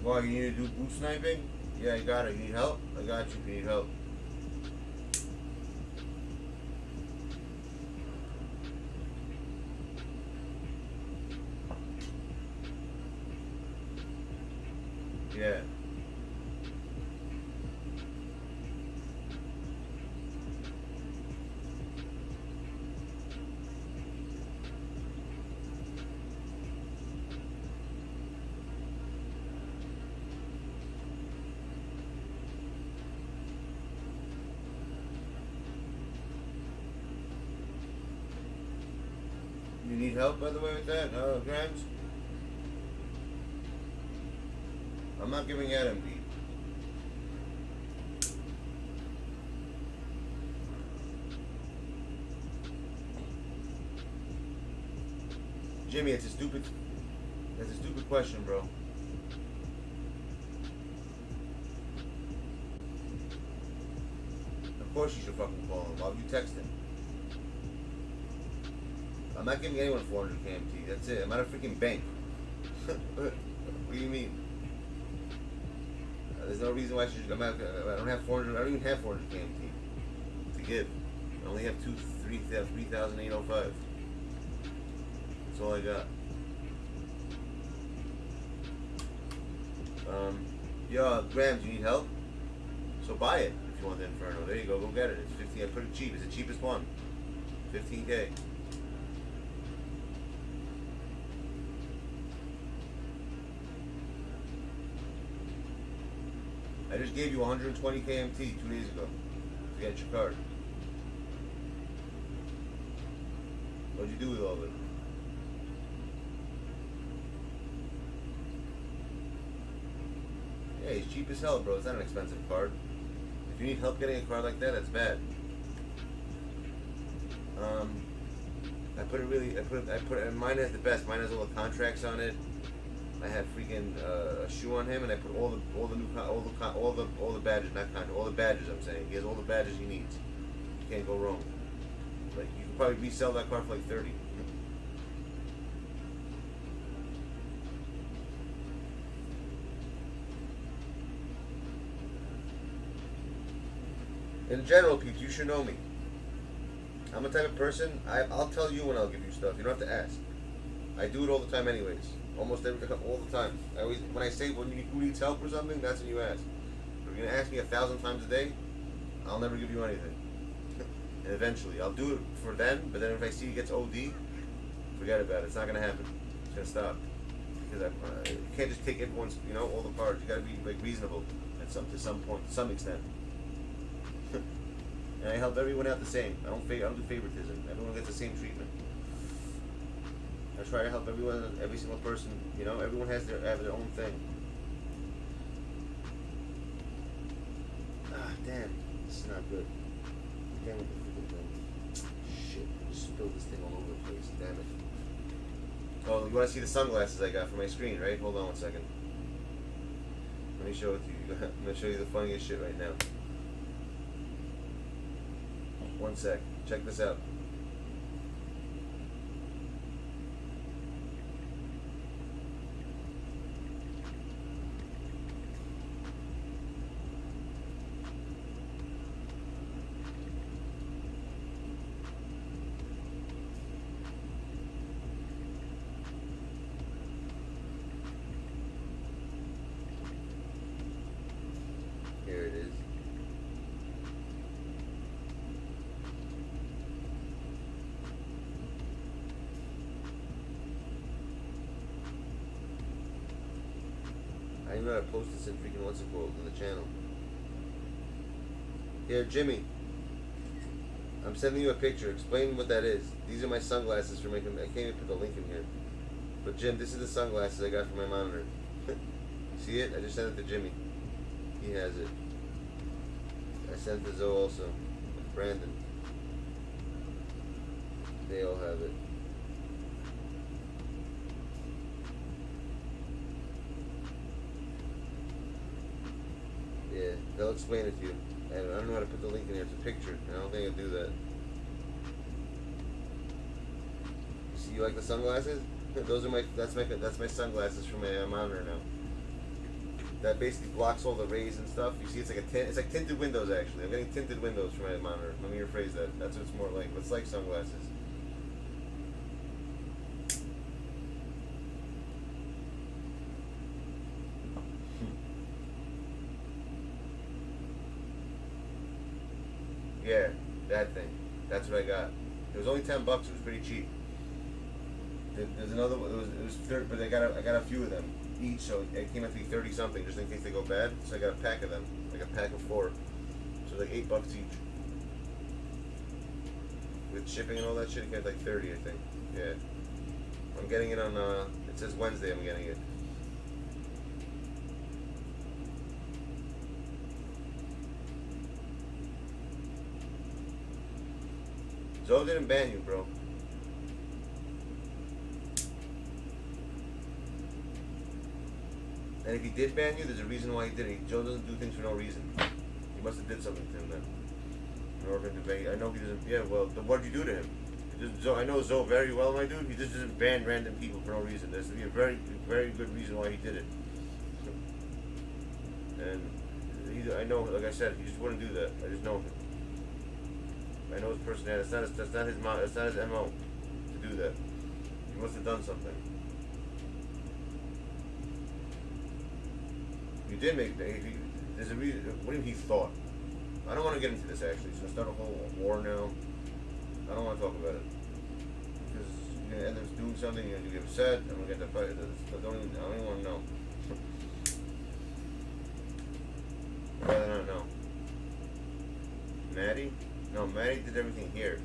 Well, you need to do boot sniping? Yeah, you got it. You need help? I got you if you need help. Yeah. You need help, by the way, with that, Grimes? I'm not giving Adin NBA. Jimmy, that's a stupid question, bro. Of course you should fucking call him. Why would you text him? I'm not giving anyone 400 KMT. That's it. I'm at a freaking bank. What do you mean? There's no reason why I should. I don't have 400. I don't even have 400 KMT to give. I only have 3,805. That's all I got. Yo, Grams, you need help? So buy it if you want the Inferno. There you go. Go get it. It's 15. I put it cheap. It's the cheapest one. 15K. I just gave you 120 KMT 2 days ago to get your card. What'd you do with all of it? Yeah, he's cheap as hell, bro. It's not an expensive card. If you need help getting a card like that, that's bad. Mine has the best. Mine has all the contracts on it. I have freaking a shoe on him, and I put all the badges, not contract, all the badges. I'm saying he has all the badges he needs. You can't go wrong. Like you could probably resell that card for like 30. In general, peeps, you should know me. I'm the type of person, I'll tell you when I'll give you stuff. You don't have to ask. I do it all the time anyways. Almost all the time. When I say who needs help or something, that's when you ask. If you're going to ask me 1,000 times a day, I'll never give you anything. And eventually, I'll do it for then, but then if I see it gets OD, forget about it. It's not going to happen. It's going to stop. Because you can't just take everyone's, all the cards. You got to be like reasonable to some point, to some extent. And I help everyone out the same. I don't do favoritism. Everyone gets the same treatment. I try to help everyone, every single person. Everyone has their own thing. Ah, damn, this is not good. Damn it, the freaking thing. Shit, I just spilled this thing all over the place. Damn it. Oh, you want to see the sunglasses I got for my screen, right? Hold on 1 second. Let me show it to you. I'm gonna show you the funniest shit right now. 1 sec. Check this out. Here it is. I know how to post this in freaking what's it called on the channel. Here, Jimmy. I'm sending you a picture. Explain what that is. These are my sunglasses for making. I can't even put the link in here. But Jim, this is the sunglasses I got for my monitor. See it? I just sent it to Jimmy. He has it. I sent it to Zoe also. With Brandon. They all have it. Yeah, they'll explain it to you. I don't know how to put the link in here. It's a picture. I don't think I'll do that. See, you like the sunglasses? Those are that's my sunglasses for my monitor now. that basically blocks all the rays and stuff. You see, it's like it's like tinted windows actually. I'm getting tinted windows for my monitor. Let me rephrase that. That's what it's more like. It's like sunglasses. Yeah, that thing. That's what I got. It was only $10. It was pretty cheap. There's another one. It was 30, but I got a few of them each, so it came out to be 30 something, just in case they go bad. So I got a pack of them, like a pack of 4. So like $8 each. With shipping and all that shit, it came like 30, I think. Yeah. I'm getting it on. It says Wednesday. I'm getting it. Zoe didn't ban you, bro. And if he did ban you, there's a reason why he did it. Joe doesn't do things for no reason. He must have did something to him then. In order to ban you. I know he doesn't. Yeah, well, then what did you do to him? I know Zoe very well, my dude. He just doesn't ban random people for no reason. There's to be a very, very good reason why he did it. And I know, like I said, he just wouldn't do that. I just know him. I know his personality. That's not his MO to do that. He must have done something. You did make. There's a reason. What do you mean he thought? I don't want to get into this actually. It's gonna start a whole war now. I don't want to talk about it because you're gonna end up doing something. You're gonna get upset. I'm gonna get the fight. I don't even want to know. I'd rather not know. Maddie? No, Maddie did everything here.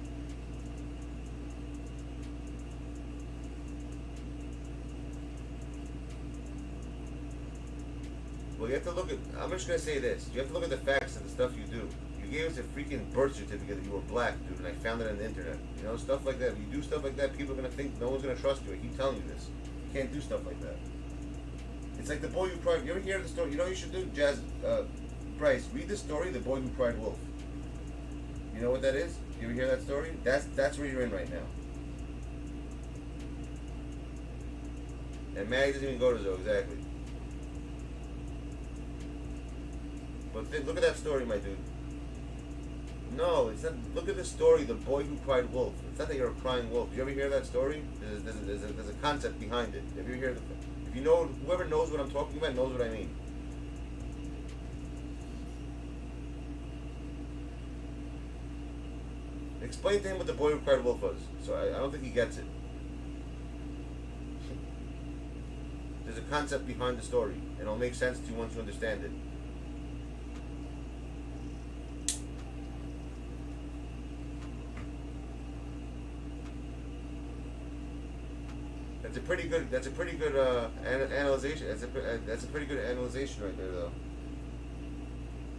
Well, you have to look at. I'm just gonna say this. You have to look at the facts of the stuff you do. You gave us a freaking birth certificate that you were black, dude, and I found it on the internet. You know, stuff like that. If you do stuff like that, people are gonna think no one's gonna trust you. I keep telling you this. You can't do stuff like that. It's like the boy who cried. You ever hear the story? You know what you should do, Jazz Bryce? Read the story, The Boy Who Cried Wolf. You know what that is? You ever hear that story? That's where you're in right now. And Maggie doesn't even go to Zoe, exactly. But look at that story, my dude. No, it's not. Look at the story, The Boy Who Cried Wolf. It's not that you're a crying wolf. Did you ever hear that story? There's a concept behind it. If you hear if you know, whoever knows what I'm talking about knows what I mean. Explain to him what The Boy Who Cried Wolf was. So I don't think he gets it. There's a concept behind the story, and it'll make sense to you once you understand it. That's a pretty good analyzation. That's a pretty good analyzation right there, though.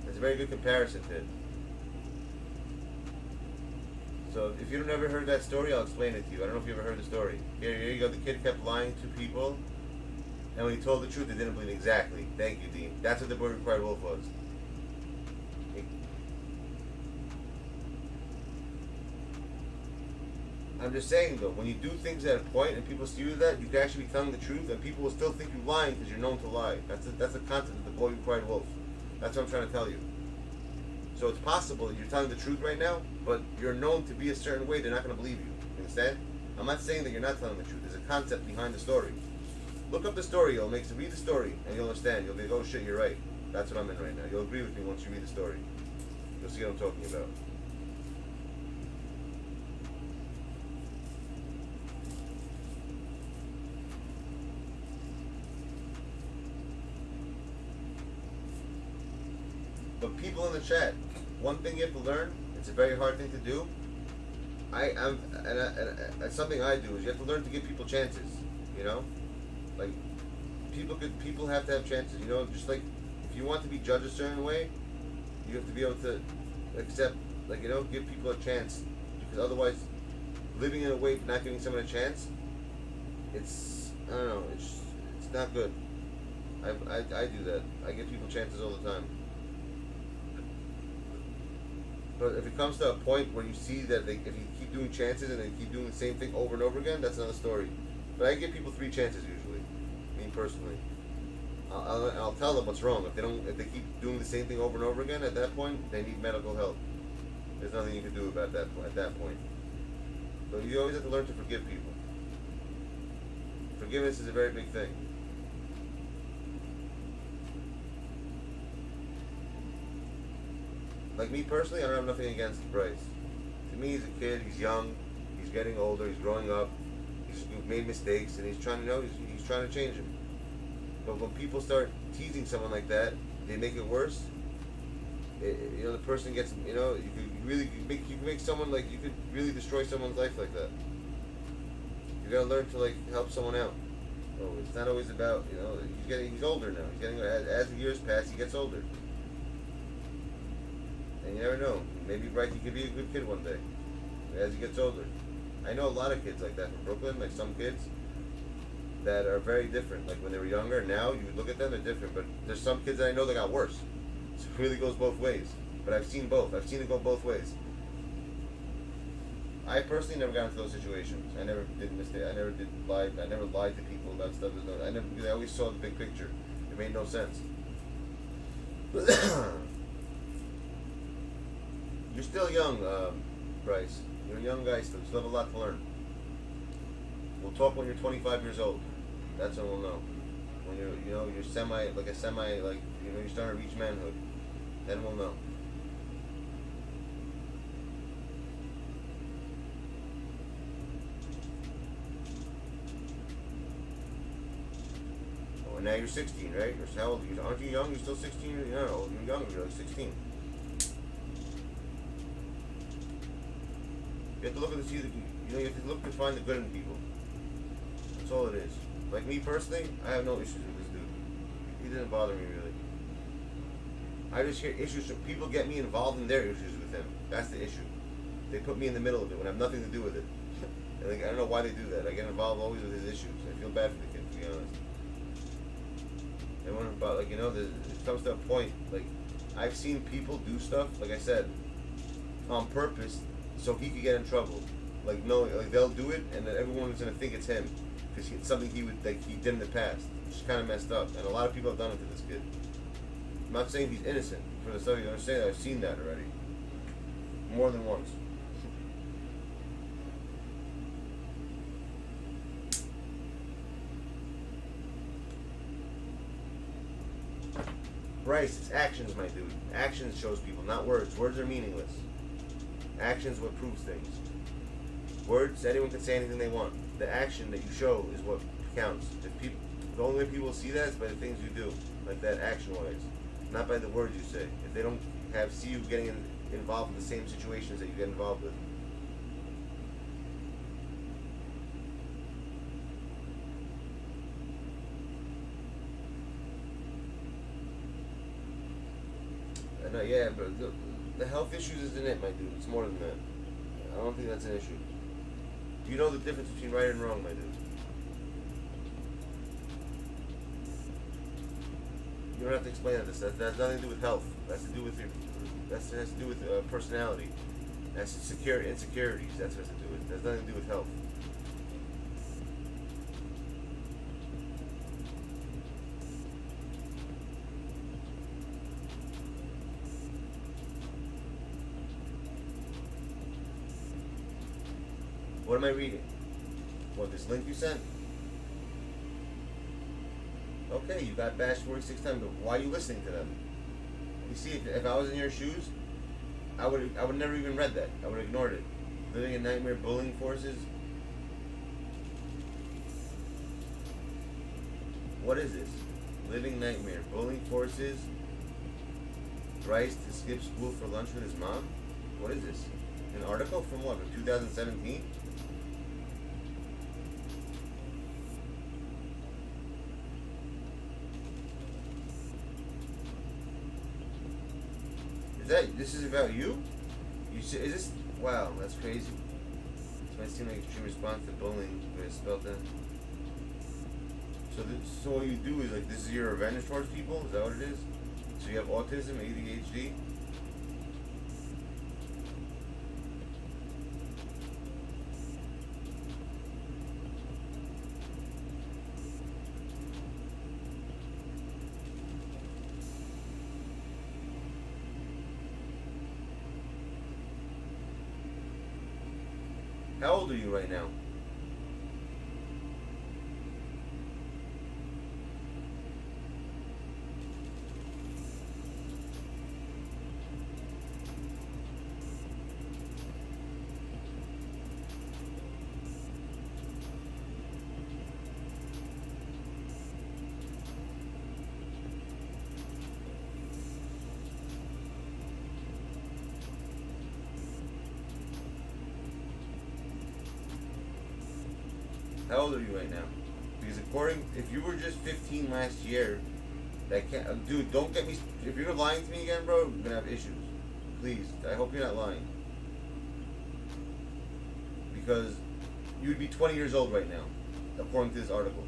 That's a very good comparison to it. So if you've never heard that story, I'll explain it to you. I don't know if you ever heard the story. Here you go. The kid kept lying to people, and when he told the truth, they didn't believe exactly. Thank you, Dean. That's what The Boy Who Cried Wolf was. I'm just saying though, when you do things at a point and people see you that, you can actually be telling the truth, and people will still think you're lying because you're known to lie. That's the concept of The Boy Who Cried Wolf. That's what I'm trying to tell you. So it's possible that you're telling the truth right now, but you're known to be a certain way. They're not going to believe you. You understand? I'm not saying that you're not telling the truth. There's a concept behind the story. Look up the story. Read the story, and you'll understand. You'll be like, oh shit, you're right. That's what I'm in right now. You'll agree with me once you read the story. You'll see what I'm talking about. But people in the chat, one thing you have to learn, it's a very hard thing to do. It's something I do, is you have to learn to give people chances, you know? Like, people have to have chances, you know? Just like, if you want to be judged a certain way, you have to be able to accept, like, you know, give people a chance. Because otherwise, living in a way, not giving someone a chance, it's, I don't know, it's not good. I do that. I give people chances all the time. But if it comes to a point where you see that if you keep doing chances and they keep doing the same thing over and over again, that's another story. But I give people 3 chances usually, me personally. I'll tell them what's wrong. If they keep doing the same thing over and over again, at that point, they need medical help. There's nothing you can do about that at that point. So you always have to learn to forgive people. Forgiveness is a very big thing. Like me personally, I don't have nothing against Bryce. To me, he's a kid. He's young. He's getting older. He's growing up. He's made mistakes, and he's trying to he's trying to change them. But when people start teasing someone like that, they make it worse. The person gets, you could really make someone, like, you could really destroy someone's life like that. You gotta learn to, like, help someone out. Oh, it's not always about, he's older now. As the years pass, he gets older. And you never know. Maybe Bryce, he could be a good kid one day, as he gets older. I know a lot of kids like that from Brooklyn, like some kids that are very different. Like when they were younger, now you would look at them, they're different. But there's some kids that I know that got worse. So it really goes both ways. But I've seen both. I've seen it go both ways. I personally never got into those situations. I never did mistake. I never did lie. I never lied to people about stuff. I always saw the big picture. It made no sense. You're still young, Bryce. You're a young guy still. You still have a lot to learn. We'll talk when you're 25 years old. That's when we'll know. When you're you're you're starting to reach manhood. Then we'll know. Oh, and now you're 16, right? How old are you? Aren't you young? You're still 16? You're young. You're like 16. You have to look at you have to look to find the good in people. That's all it is. Like me personally, I have no issues with this dude. He didn't bother me really. I just hear issues. People get me involved in their issues with him. That's the issue. They put me in the middle of it when I have nothing to do with it. And I don't know why they do that. I get involved always with his issues. I feel bad for the kid, to be honest. And when about it comes to a point, like I've seen people do stuff, like I said, on purpose, so he could get in trouble. Like they'll do it, and then everyone's gonna think it's him because it's something he did in the past. It's kind of messed up, and a lot of people have done it to this kid. I'm not saying he's innocent for the stuff you understand. I've seen that already, more than once. Bryce, it's actions, my dude. Actions shows people, not words. Words are meaningless. Actions what proves things. Words, anyone can say anything they want. The action that you show is what counts. The only way people see that is by the things you do, like that action-wise, not by the words you say. If they don't see you getting involved in the same situations that you get involved with. Yeah, but the health issues isn't it, my dude. It's more than that. I don't think that's an issue. Do you know the difference between right and wrong, my dude? You don't have to explain this. That has nothing to do with health. That has to do with personality. That's insecurities. That's what it has to do with. That has nothing to do with health. What am I reading? What, this link you sent? Okay, you got bashed 46 times, but why are you listening to them? You see, if I was in your shoes, I would never even read that. I would have ignored it. Living in nightmare, bullying forces. What is this? Living nightmare, bullying forces. Bryce to skip school for lunch with his mom? What is this? An article from what? From 2017? This is about you? Is this? Wow, that's crazy. This might seem like extreme response to bullying, but it's spelled that. So what you do is this is your revenge towards people? Is that what it is? So you have autism, ADHD? How old are you right now? How old are you right now? Because according, if you were just 15 last year, that can't, dude, don't get me, if you're lying to me again, bro, you're gonna have issues. Please, I hope you're not lying. Because you'd be 20 years old right now, according to this article.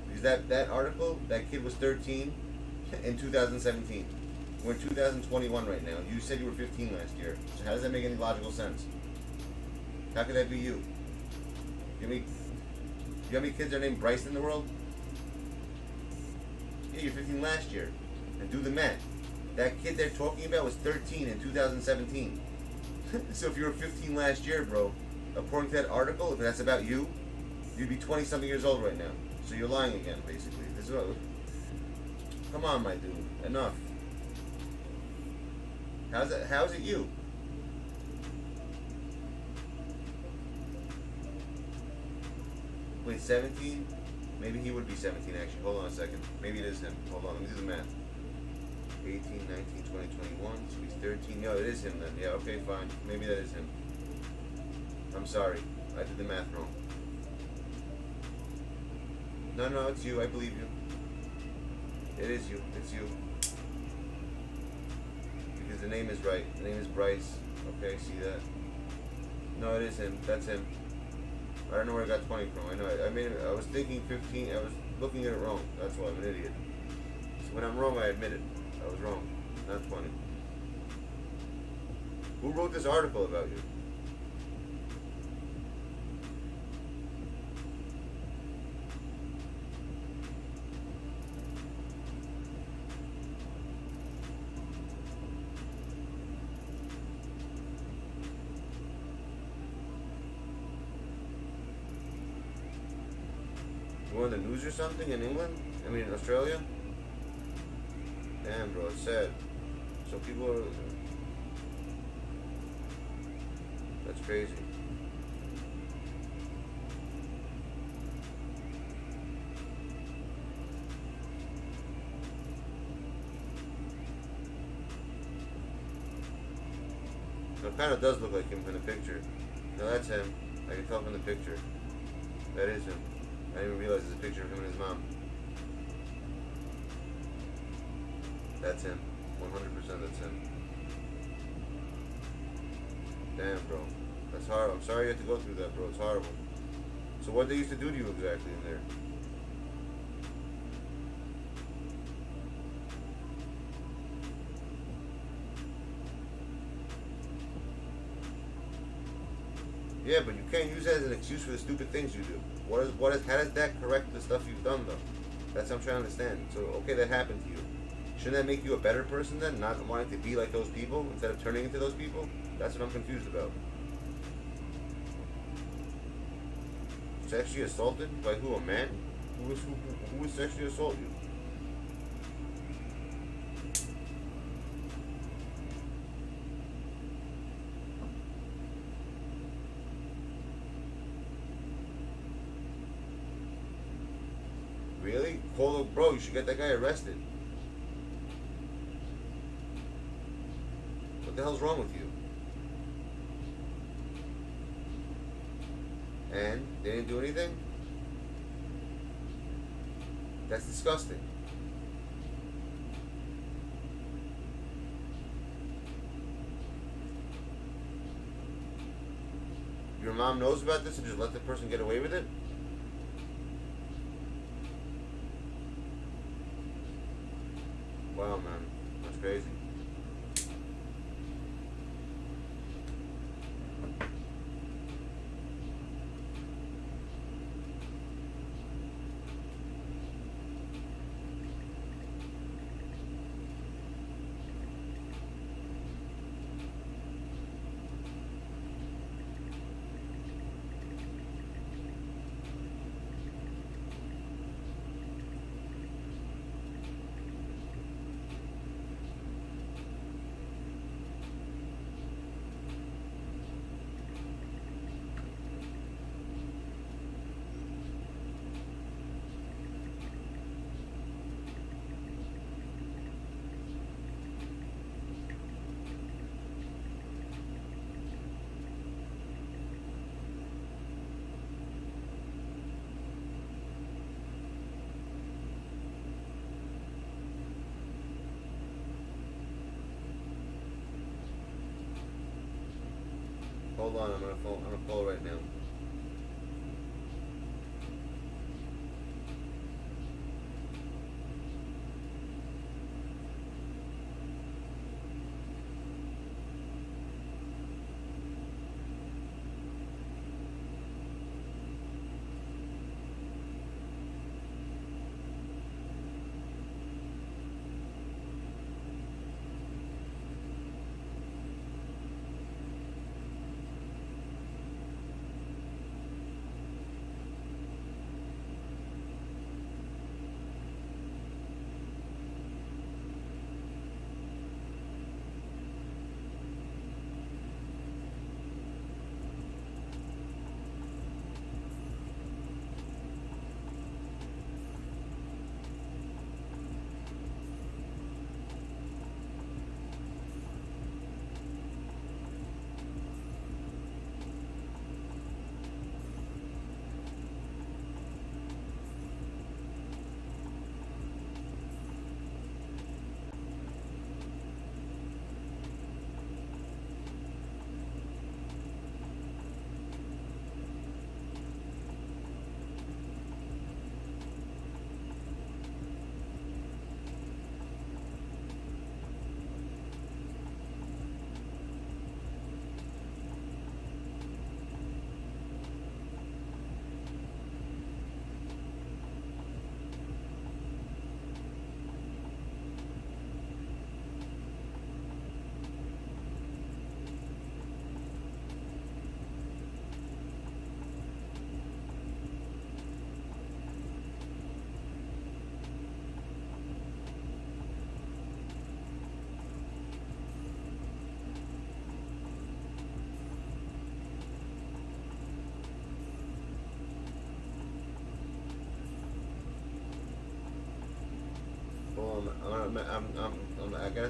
Because that article, that kid was 13 in 2017. We're in 2021 right now. You said you were 15 last year. So how does that make any logical sense? How could that be you? You know how many kids are named Bryce in the world? Yeah, you're 15 last year. And do the math. That kid they're talking about was 13 in 2017. So if you were 15 last year, bro, according to that article, if that's about you, you'd be 20-something years old right now. So you're lying again, basically. This is what. Come on, my dude. Enough. How's it you? Wait, 17? Maybe he would be 17 actually. Hold on a second. Maybe it is him. Hold on, let me do the math. 18, 19, 20, 21. So he's 13. No, it is him then. Yeah, okay, fine. Maybe that is him. I'm sorry. I did the math wrong. No, it's you. I believe you. It is you. It's you. Because the name is right. The name is Bryce. Okay, see that? No, it is him. That's him. I don't know where I got 20 from. I know. I was thinking 15. I was looking at it wrong. That's why I'm an idiot. So when I'm wrong, I admit it. I was wrong. Not 20. Who wrote this article about you? You on the news or something in England? I mean in Australia? Damn, bro, it's sad. So people are... That's crazy. It kind of does look like him in the picture. No, that's him. I can tell from the picture. That is him. I didn't even realize there's a picture of him and his mom. That's him. 100% that's him. Damn, bro. That's horrible. I'm sorry you had to go through that, bro. It's horrible. So what they used to do to you exactly in there? Yeah, but you can't use that as an excuse for the stupid things you do. How does that correct the stuff you've done, though? That's what I'm trying to understand. So, okay, that happened to you. Shouldn't that make you a better person then? Not wanting to be like those people instead of turning into those people? That's what I'm confused about. Sexually assaulted? By who? A man? Who would sexually assault you? Really? Bro, you should get that guy arrested. What the hell's wrong with you? And they didn't do anything? That's disgusting. Your mom knows about this and just let the person get away with it? Wow, man. That's crazy. hold on. I'm gonna call right now.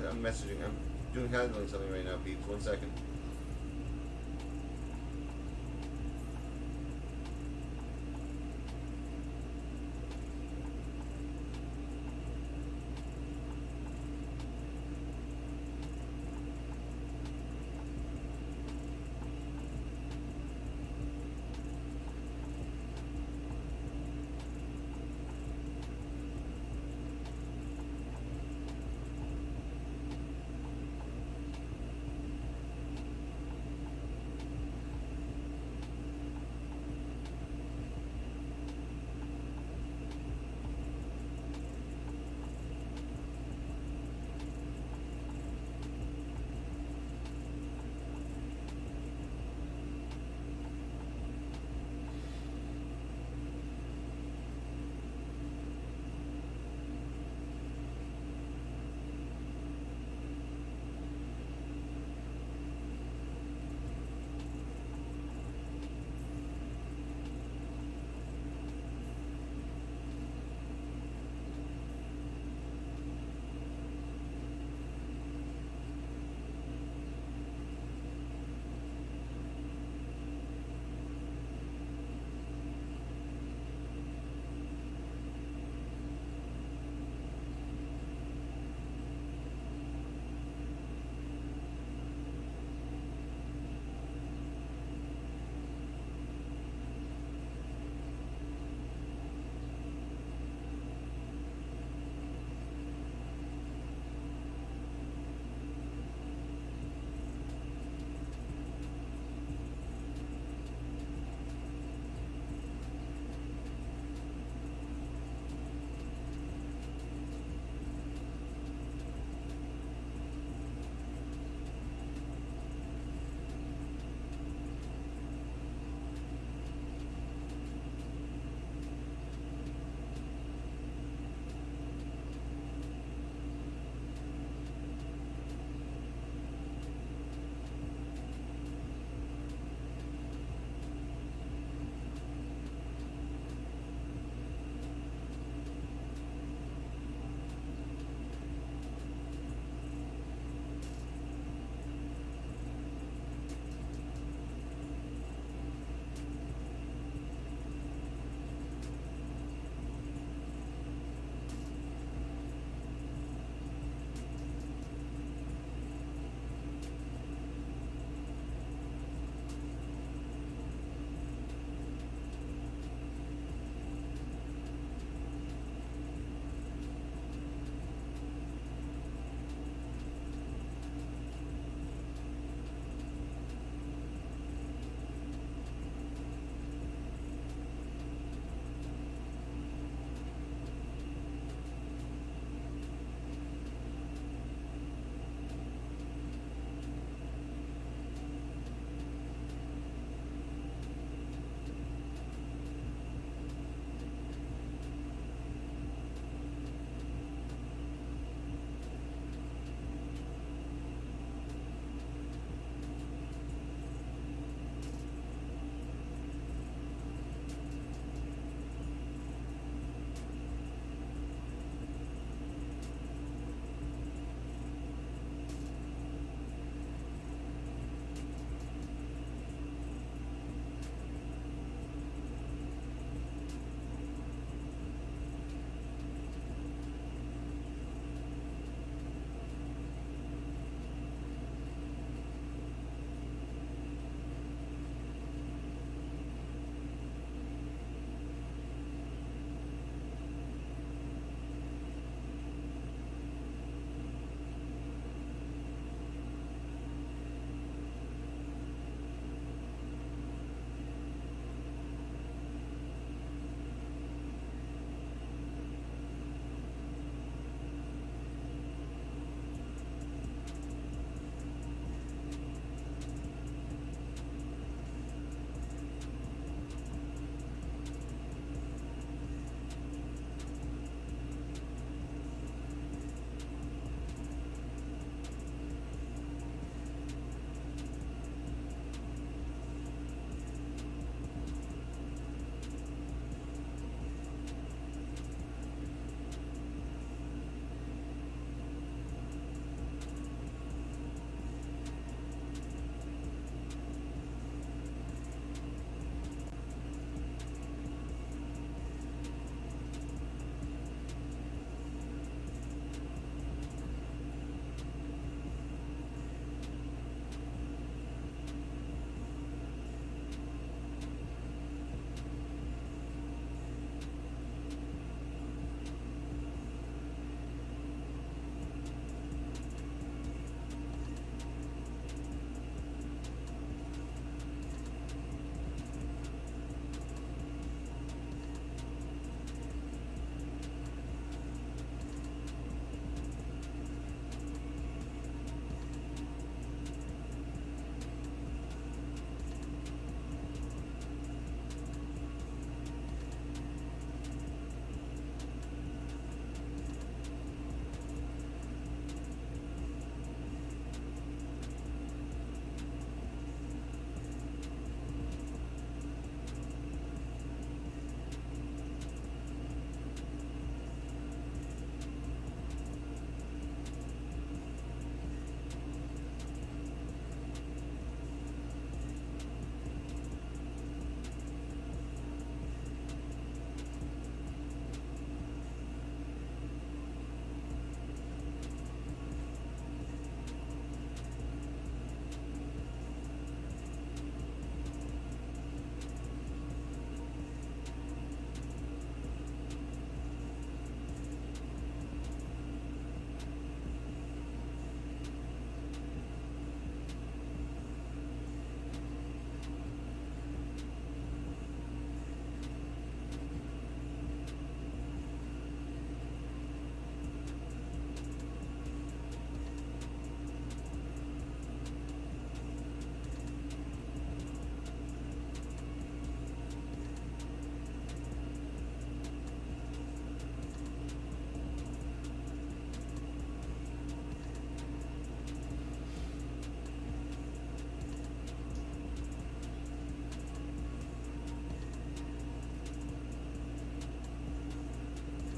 I'm messaging. I'm handling something right now, peeps. 1 second.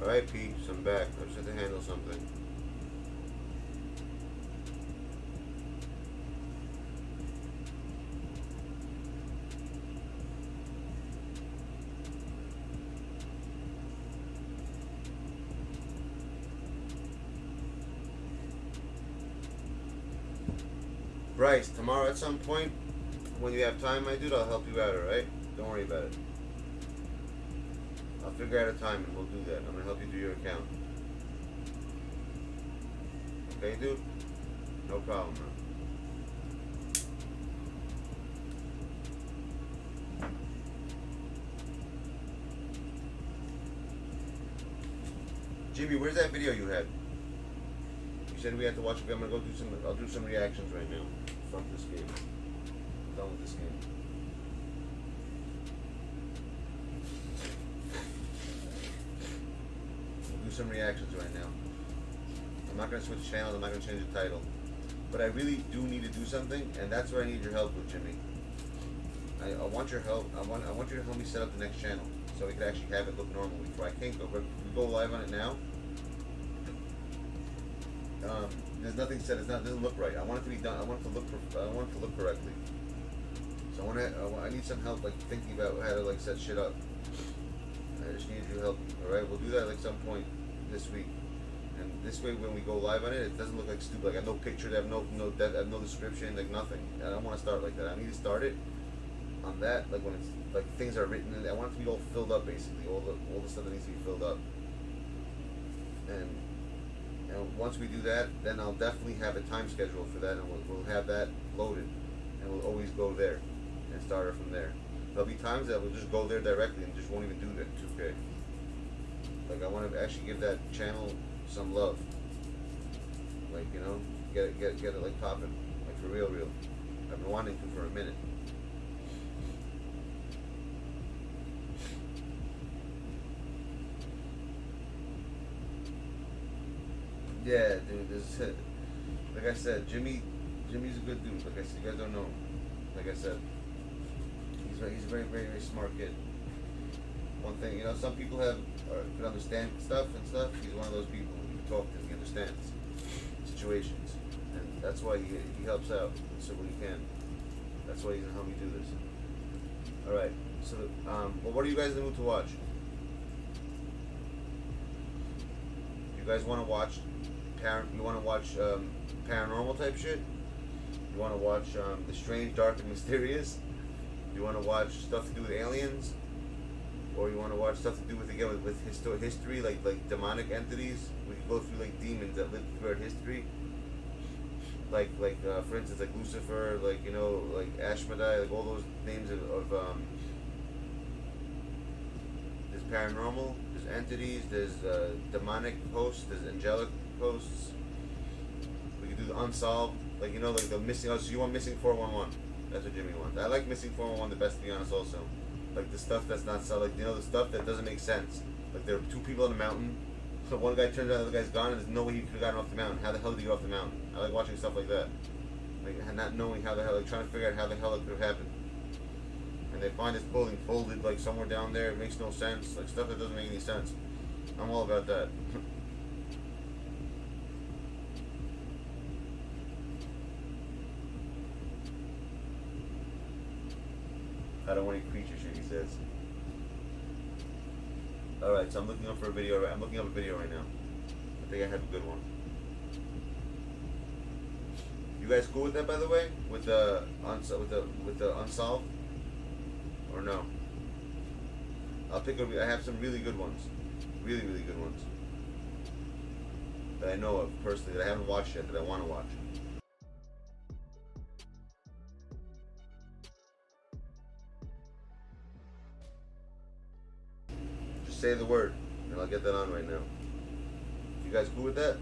Alright, peeps, I'm back. I just had to handle something. Bryce, tomorrow at some point, when you have time, my dude, I'll help you out, alright? Don't worry about it. I'll figure out a time and we'll do that. I'm gonna help you do your account. Okay, dude? No problem, man. Jimmy, where's that video you had? You said we had to watch it. I'm gonna go do some. I'll do some reactions right now from this game. I'm done with this game. We'll do some reactions right now. I'm not gonna switch channels. I'm not gonna change the title. But I really do need to do something, and that's where I need your help with, Jimmy. I want your help. I want you to help me set up the next channel so we can actually have it look normal before I can't go. We go live on it now. There's nothing said. It doesn't look right. I want it to be done. I want it to look correctly. So I need some help, like thinking about how to like set shit up. I just need your help. All right, we'll do that like some point this week. And this way, when we go live on it, it doesn't look like stupid. Like I have no picture, I have no description, like nothing. I don't want to start like that. I need to start it on that, like when it's like things are written. I want it to be all filled up, basically, all the stuff that needs to be filled up. And once we do that, then I'll definitely have a time schedule for that, and we'll have that loaded, and we'll always go there and start it from there. There'll be times that we'll just go there directly and just won't even do that 2K. Like I want to actually give that channel some love. Like, you know, get it like popping, like for real. I've been wanting to for a minute. Yeah, dude. Like I said, Jimmy's a good dude. Like I said, you guys don't know him. Like I said, he's a very smart kid. One thing, you know, some people can understand stuff and stuff. He's one of those people. You can talk to him, he understands situations, and that's why he helps out so when he can. That's why he's gonna help me do this. All right. So, well, what are you guys in the mood to watch? You guys want to watch? You want to watch paranormal type shit? You want to watch the strange, dark, and mysterious? You want to watch stuff to do with aliens? Or you want to watch stuff to do with history, like demonic entities? We can go through like demons that lived throughout history, like for instance, like Lucifer, like, you know, like Ashmedai, like all those names of there's paranormal, there's entities, there's demonic hosts, there's angelic hosts. We can do the unsolved, like, you know, like the missing. Oh, so you want missing 411? That's what Jimmy wants. I like missing 411 the best, to be honest. Also, like the stuff that's not solid, like, you know, the stuff that doesn't make sense. Like there are two people on the mountain, so one guy turns out the other guy's gone, and there's no way he could have gotten off the mountain. How the hell did he get off the mountain? I like watching stuff like that, like not knowing how the hell, like trying to figure out how the hell it could have happened. And they find this building folded like somewhere down there. It makes no sense. Like stuff that doesn't make any sense. I'm all about that. I don't want any creature shit, he says. Alright, so I'm looking up for a video. I'm looking up a video right now. I think I have a good one. You guys cool with that, by the way? With the unsolved? Or no? I'll pick I have some really good ones. Really good ones. That I know of personally, that I haven't watched yet, that I want to watch. Say the word, and I'll get that on right now. You guys cool with that?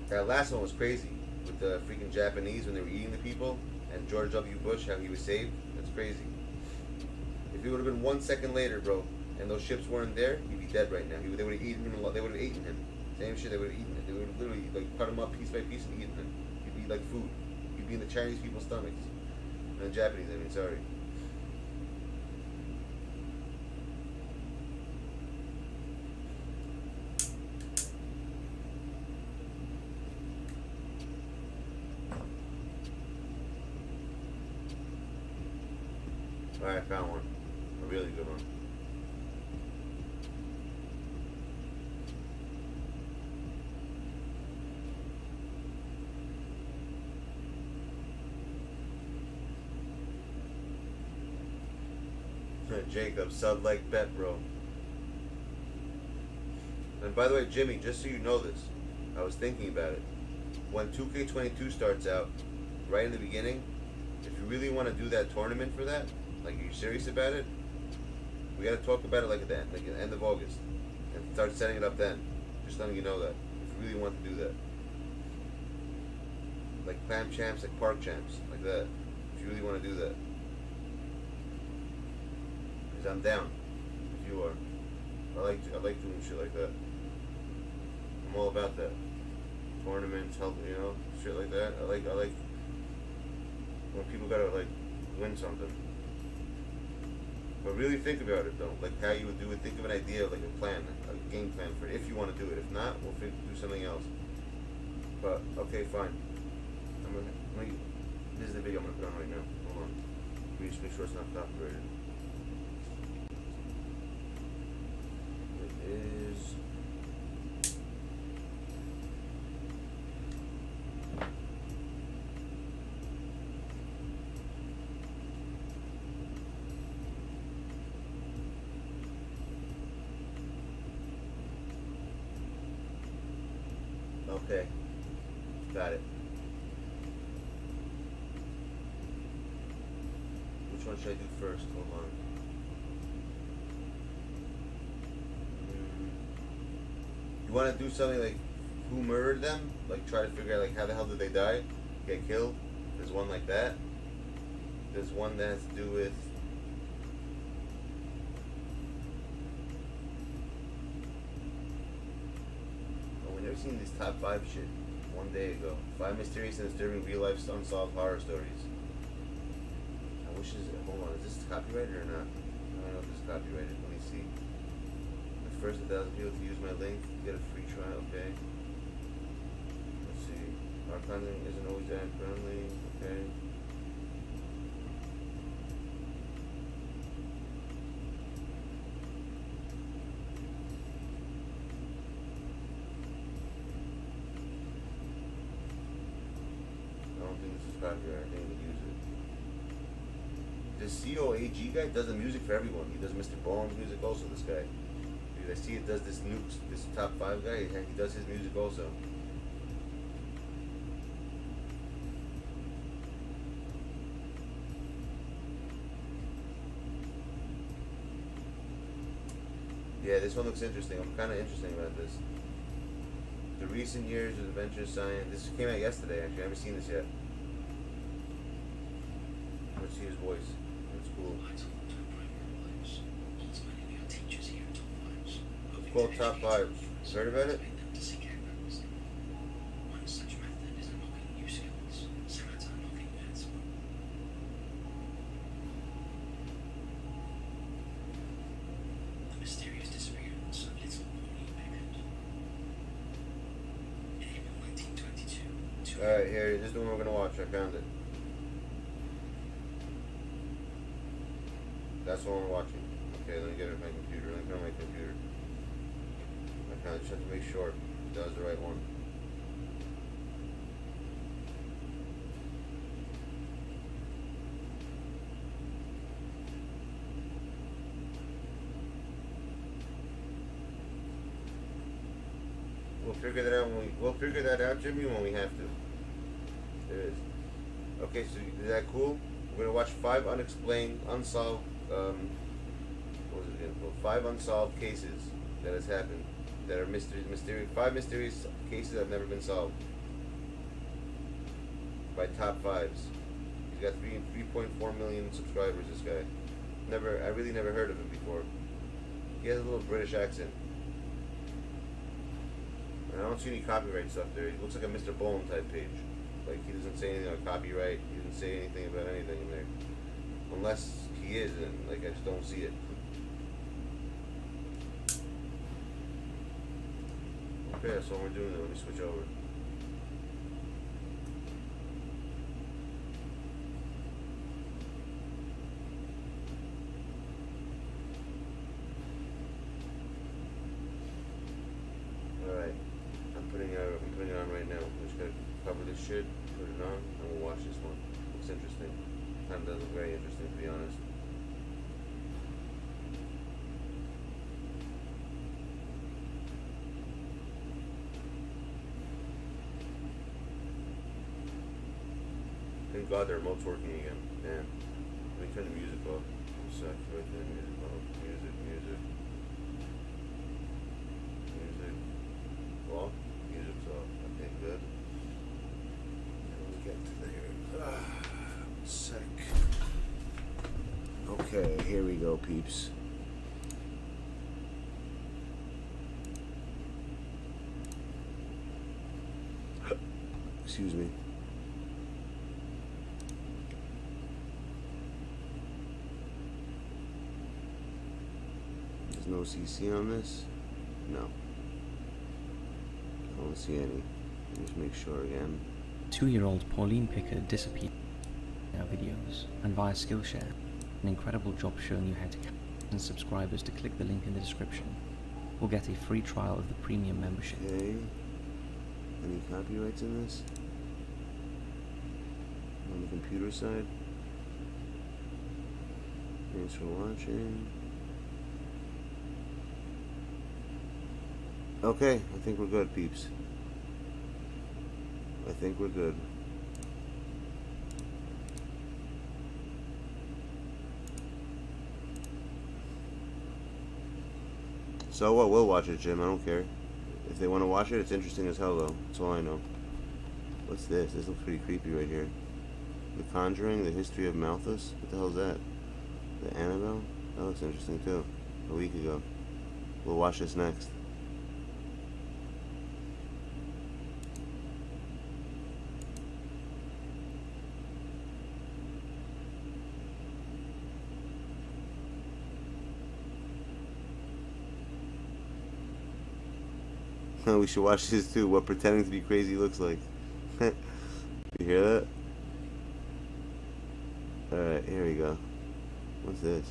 That last one was crazy with the freaking Japanese when they were eating the people, and George W. Bush, how he was saved. That's crazy. If it would have been 1 second later, bro, and those ships weren't there, he'd be dead right now. They would have eaten him. They would have eaten him. Same shit. They would have eaten him. They would have literally like cut him up piece by piece and eaten him. He'd be like food. Be in the Chinese people's stomachs. Japanese, I mean, sorry. Alright, I found one. A really good one. Jacob, sub like bet, bro. And by the way, Jimmy, just so you know this, I was thinking about it. When 2K22 starts out, right in the beginning, if you really want to do that tournament for that, like you're serious about it, we gotta talk about it like at the end of August, and start setting it up then. Just letting you know that if you really want to do that, like clam champs, like park champs, like that. If you really want to do that. Because I'm down, if you are. I like doing shit like that. I'm all about that. Tournaments, help, you know, shit like that. I like when people gotta like win something. But really think about it though, like how you would do it. Think of an idea, like a plan, a game plan for it, if you want to do it. If not, we'll do something else. But okay, fine. This is the video I'm gonna put on right now. Hold on. Let me just make sure it's not copyrighted. It is. Okay. Got it. Which one should I do first? Hold on. You want to do something like who murdered them? Like try to figure out like how the hell did they die? Get killed? There's one like that. There's one that has to do with I've seen this top 5 shit one day ago. 5 mysterious and disturbing real life unsolved horror stories. I wish this. Hold on, is this copyrighted or not? I don't know if this is copyrighted. Let me see. The first 1,000 people to use my link get a free trial. Okay. Let's see. Our content isn't always that friendly. Okay. Copyright, I think we use it. This COAG guy does the music for everyone. He does Mr. Bone's music also, this guy. Dude, I see it does this nukes, this top 5 guy, he does his music also. Yeah, this one looks interesting. I'm kind of interested about this. The recent years of adventure science. This came out yesterday, actually. I haven't seen this yet. Let's see his voice. That's cool. It's called Top 5. Heard about it? Alright, here, this is the one we're gonna watch. I found it. That's the one we're watching. Okay, let me get it on my computer. Let me put it on my computer. I kind of just have to make sure that was the right one. We'll figure that out Jimmy, when we have to. There is. Okay, so is that cool? We're gonna watch 5 unexplained, unsolved. What was it again? Well, 5 unsolved cases that has happened that are mysterious. 5 mysterious cases that have never been solved by top 5s. He's got 3.4 million subscribers. This guy. I really never heard of him before. He has a little British accent. And I don't see any copyright stuff there. He looks like a Mr. Bone type page. Like, he doesn't say anything on copyright. He doesn't say anything about anything in there. Unless he is, and like, I just don't see it. Okay, that's all we're doing now. Let me switch over. Alright. I'm putting it on right now. I'm just gonna cover this shit, put it on, and we'll watch this one. Looks interesting. Kind of does look very interesting, to be honest. Thank God the remote's working again. Damn. Let me turn the music off. One sec. Let me turn the music off. Music. Off. Music's off. Okay, good. And we get to there. Sec. Okay, here we go, peeps. Excuse me. There's no CC on this? No. I don't see any. Let me just make sure again. 2-year-old Pauline Pickard disappeared in our videos and via Skillshare. An incredible job showing you how to capture and subscribers to click the link in the description. We'll get a free trial of the premium membership. Okay. Any copyrights in this? On the computer side? Thanks for watching. Okay, I think we're good, peeps. I think we're good. So what? We'll watch it, Jim. I don't care. If they want to watch it, it's interesting as hell, though. That's all I know. What's this? This looks pretty creepy right here. The Conjuring, the History of Malthus. What the hell is that? The Annabelle? That looks interesting, too. A week ago. We'll watch this next. We should watch this too, what pretending to be crazy looks like. You hear that? Alright, here we go. What's this?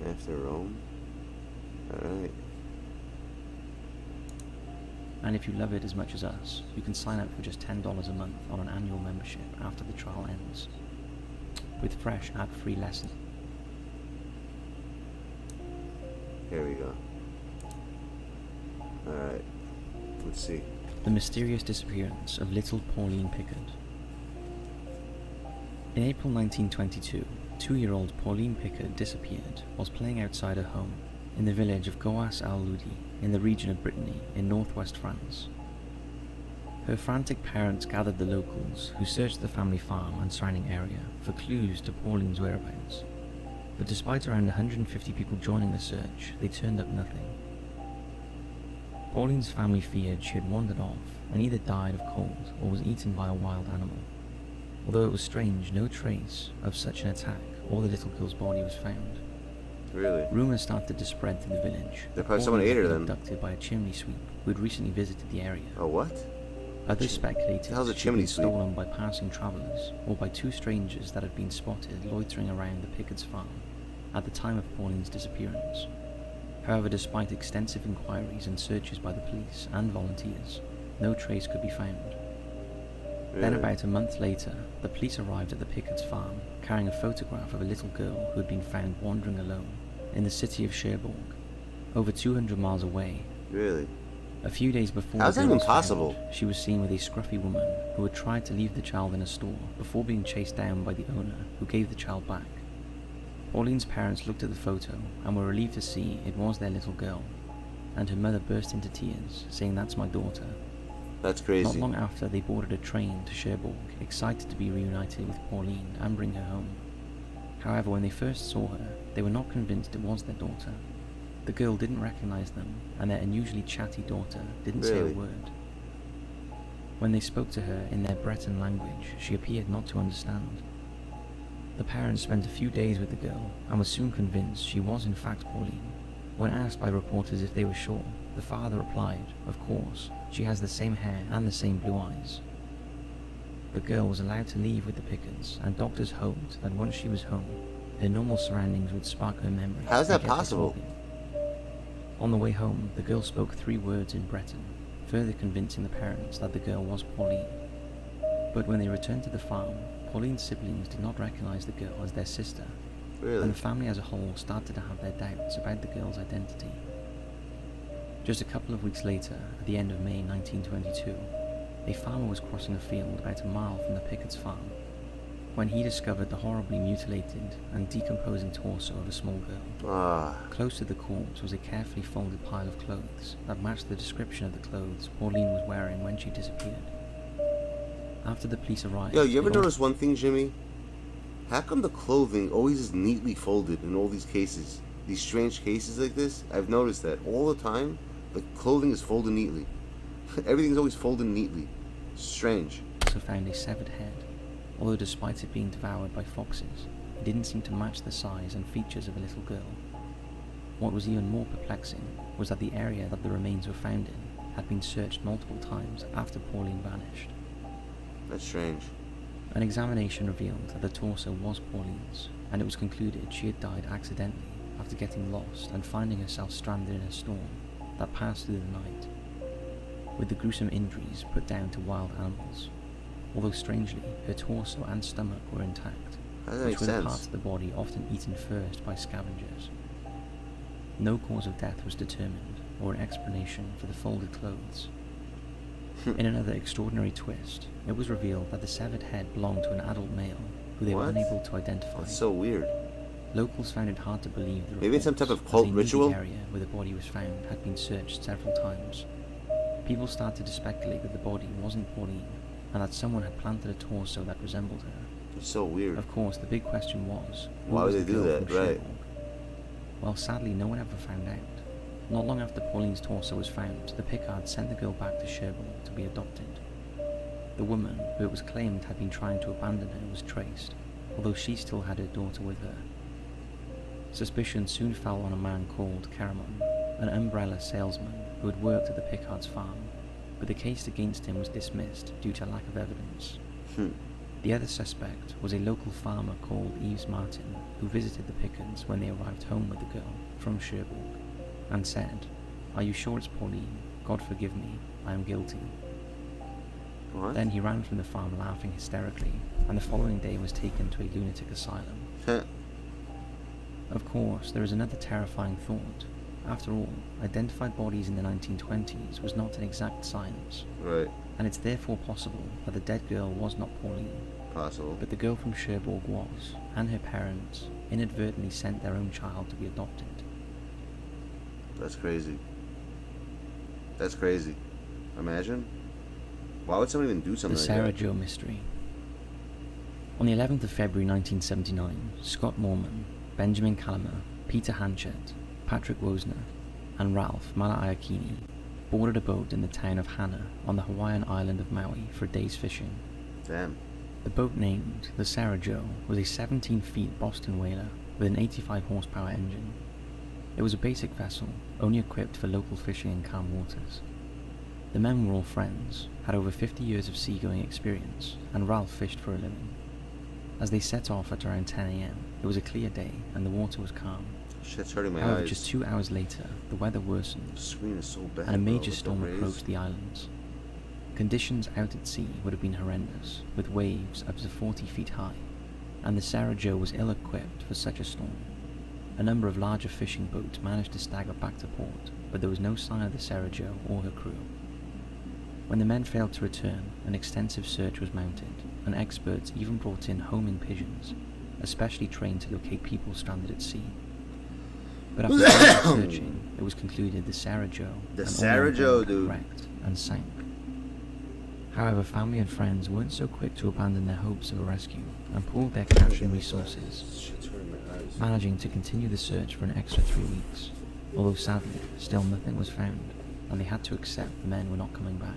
After Rome? Alright. And if you love it as much as us, you can sign up for just $10 a month on an annual membership after the trial ends, with fresh ad-free lessons. Here we go. Alright, let's see. The mysterious disappearance of little Pauline Pickard. In April 1922, 2-year-old Pauline Pickard disappeared whilst playing outside her home in the village of Goas-al-Ludi in the region of Brittany in northwest France. Her frantic parents gathered the locals, who searched the family farm and surrounding area for clues to Pauline's whereabouts. But despite around 150 people joining the search, they turned up nothing. Pauline's family feared she had wandered off and either died of cold or was eaten by a wild animal. Although it was strange, no trace of such an attack or the little girl's body was found. Really? Rumours started to spread through the village. Probably someone ate her then. Abducted by a chimney sweep who had recently visited the area. Oh, what? Others speculated How's a she'd chimney been sweep? stolen by passing travellers or by 2 strangers that had been spotted loitering around the Pickard's farm at the time of Pauline's disappearance. However, despite extensive inquiries and searches by the police and volunteers, no trace could be found. Really? Then about a month later, the police arrived at the Pickard's farm, carrying a photograph of a little girl who had been found wandering alone in the city of Cherbourg, over 200 miles away. Really? A few days before How's the that girl even was possible? found, she was seen with a scruffy woman who had tried to leave the child in a store before being chased down by the owner, who gave the child back. Pauline's parents looked at the photo and were relieved to see it was their little girl, and her mother burst into tears, saying, "That's my daughter." That's crazy. Not long after, they boarded a train to Cherbourg, excited to be reunited with Pauline and bring her home. However, when they first saw her, they were not convinced it was their daughter. The girl didn't recognize them, and their unusually chatty daughter didn't say a Really? word. When they spoke to her in their Breton language, she appeared not to understand. The parents spent a few days with the girl and were soon convinced she was in fact Pauline. When asked by reporters if they were sure, the father replied, "Of course, she has the same hair and the same blue eyes." The girl was allowed to leave with the Pickards, and doctors hoped that once she was home, her normal surroundings would spark her memory. How is that and get her possible? talking. On the way home, the girl spoke 3 words in Breton, further convincing the parents that the girl was Pauline. But when they returned to the farm, Pauline's siblings did not recognize the girl as their sister, Really? and the family as a whole started to have their doubts about the girl's identity. Just a couple of weeks later, at the end of May 1922, a farmer was crossing a field about a mile from the Pickards' farm when he discovered the horribly mutilated and decomposing torso of a small girl. Ah. Close to the corpse was a carefully folded pile of clothes that matched the description of the clothes Pauline was wearing when she disappeared. After the police arrived... Yo, you ever they all- notice one thing, Jimmy? How come the clothing always is neatly folded in all these cases? These strange cases like this? I've noticed that all the time. The clothing is folded neatly. Everything's always folded neatly. Strange. also found a severed head, although despite it being devoured by foxes, it didn't seem to match the size and features of a little girl. What was even more perplexing was that the area that the remains were found in had been searched multiple times after Pauline vanished. That's strange. An examination revealed that the torso was Pauline's, and it was concluded she had died accidentally after getting lost and finding herself stranded in a storm that passed through the night, with the gruesome injuries put down to wild animals, although strangely her torso and stomach were intact, How does that which make were the parts sense? of the body often eaten first by scavengers. No cause of death was determined, or an explanation for the folded clothes. In another extraordinary twist, it was revealed that the severed head belonged to an adult male, who they were What? unable to identify. That's so weird. Locals found it hard to believe the Maybe it's some type reports, of as cult they knew ritual? The area where the body was found had been searched several times. People started to speculate that the body wasn't Pauline, and that someone had planted a torso that resembled her. It's so weird. Of course, the big question was, who Why was would the they do girl that? from Right. Cherbourg? Well, sadly, no one ever found out. Not long after Pauline's torso was found, the Pickards sent the girl back to Cherbourg to be adopted. The woman, who it was claimed had been trying to abandon her, was traced, although she still had her daughter with her. Suspicion soon fell on a man called Caramon, an umbrella salesman who had worked at the Pickards' farm, but the case against him was dismissed due to lack of evidence. The other suspect was a local farmer called Yves Martin, who visited the Pickards when they arrived home with the girl from Cherbourg, and said, "Are you sure it's Pauline? God forgive me, I am guilty." What? Then he ran from the farm laughing hysterically, and the following day was taken to a lunatic asylum. Of course, there is another terrifying thought. After all, identified bodies in the 1920s was not an exact science, Right. and it's therefore possible that the dead girl was not Pauline, Possible. but the girl from Cherbourg was, and her parents inadvertently sent their own child to be adopted. That's crazy. That's crazy. Imagine. Why would someone even do The something like Sarah that? Joe Mystery. On the 11th of February 1979, Scott Moorman, Benjamin Calamer, Peter Hanchett, Patrick Wozner, and Ralph Malaiakini boarded a boat in the town of Hana on the Hawaiian island of Maui for a day's fishing. Damn. The boat, named the Sarah Joe, was a 17-feet Boston whaler with an 85 horsepower engine. It was a basic vessel, only equipped for local fishing in calm waters. The men were all friends, had over 50 years of seagoing experience, and Ralph fished for a living. As they set off at around 10 a.m, it was a clear day and the water was calm. Shit's hurting my However, eyes. just 2 hours later, the weather worsened, The screen is so bad. and a bro, major with the storm rays. approached the islands. Conditions out at sea would have been horrendous, with waves up to 40 feet high, and the Sarah Joe was ill-equipped for such a storm. A number of larger fishing boats managed to stagger back to port, but there was no sign of the Sarah Joe or her crew. When the men failed to return, an extensive search was mounted, and experts even brought in homing pigeons, especially trained to locate people stranded at sea. But after years of searching, it was concluded the Sarah Joe The and all Sarah on Joe, board dude. wrecked and sank. However, family and friends weren't so quick to abandon their hopes of a rescue and pooled their cash and resources, Shit's hurting my eyes. managing to continue the search for an extra 3 weeks, although sadly, still nothing was found, and they had to accept the men were not coming back.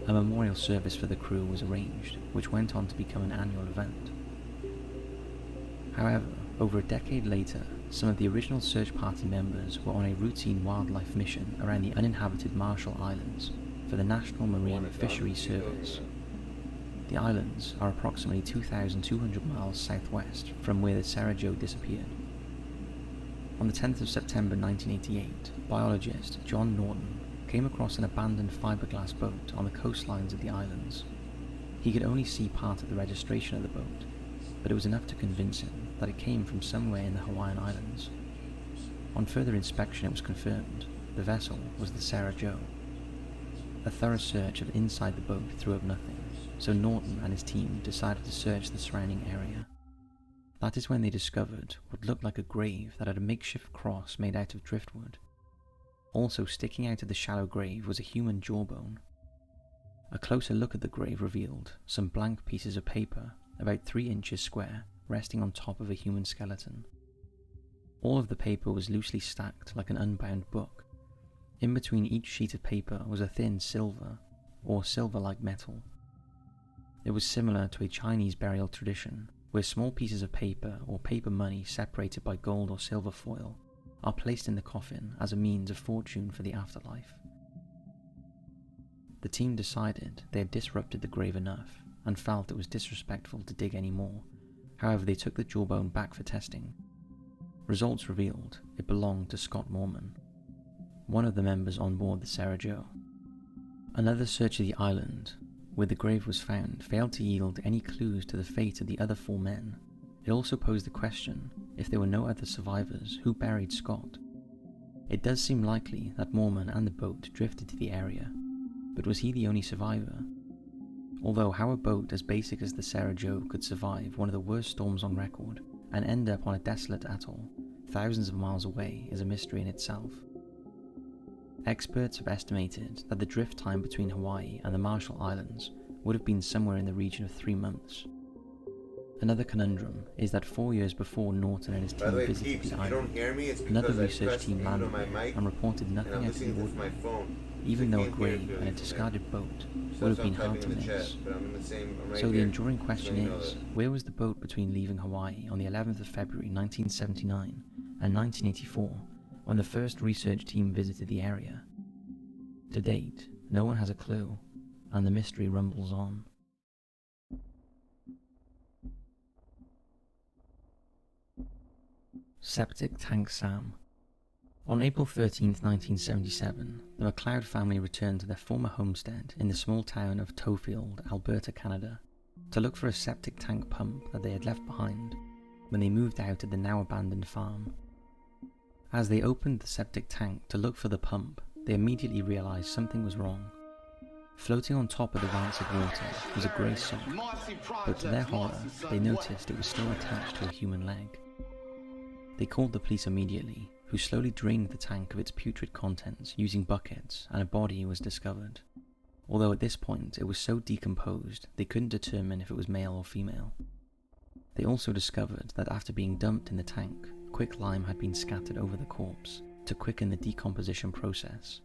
A memorial service for the crew was arranged, which went on to become an annual event. However, over a decade later, some of the original search party members were on a routine wildlife mission around the uninhabited Marshall Islands for the National Marine Fisheries Service. The islands are approximately 2,200 miles southwest from where the Sarah Joe disappeared. On the 10th of September 1988, biologist John Norton came across an abandoned fiberglass boat on the coastlines of the islands. He could only see part of the registration of the boat, but it was enough to convince him that it came from somewhere in the Hawaiian Islands. On further inspection, it was confirmed the vessel was the Sarah Joe. A thorough search of inside the boat threw up nothing, so Norton and his team decided to search the surrounding area. That is when they discovered what looked like a grave that had a makeshift cross made out of driftwood. Also sticking out of the shallow grave was a human jawbone. A closer look at the grave revealed some blank pieces of paper about 3 inches square resting on top of a human skeleton. All of the paper was loosely stacked like an unbound book. In between each sheet of paper was a thin silver, or silver-like metal. It was similar to a Chinese burial tradition, where small pieces of paper or paper money separated by gold or silver foil are placed in the coffin as a means of fortune for the afterlife. The team decided they had disrupted the grave enough and felt it was disrespectful to dig any more. However, they took the jawbone back for testing. Results revealed it belonged to Scott Mormon, one of the members on board the Sarah Joe. Another search of the island, where the grave was found, failed to yield any clues to the fate of the other 4 men. It also posed the question, if there were no other survivors, who buried Scott? It does seem likely that Mormon and the boat drifted to the area, but was he the only survivor? Although how a boat as basic as the Sarah Joe could survive one of the worst storms on record and end up on a desolate atoll thousands of miles away is a mystery in itself. Experts have estimated that the drift time between Hawaii and the Marshall Islands would have been somewhere in the region of 3 months. Another conundrum is that 4 years before Norton and his team visited the island, another research team landed there and reported nothing out of the ordinary, even though a grave and a discarded boat would have been hard to miss. So the enduring question is, where was the boat between leaving Hawaii on the 11th of February 1979 and 1984 when the first research team visited the area? To date, no one has a clue, and the mystery rumbles on. Septic Tank Sam. On April 13, 1977, the McLeod family returned to their former homestead in the small town of Tofield, Alberta, Canada, to look for a septic tank pump that they had left behind when they moved out of the now abandoned farm. As they opened the septic tank to look for the pump, they immediately realized something was wrong. Floating on top of the rancid water was a grey sock, but to their horror, they noticed it was still attached to a human leg. They called the police immediately, who slowly drained the tank of its putrid contents using buckets, and a body was discovered. Although at this point it was so decomposed they couldn't determine if it was male or female. They also discovered that after being dumped in the tank, quicklime had been scattered over the corpse to quicken the decomposition process.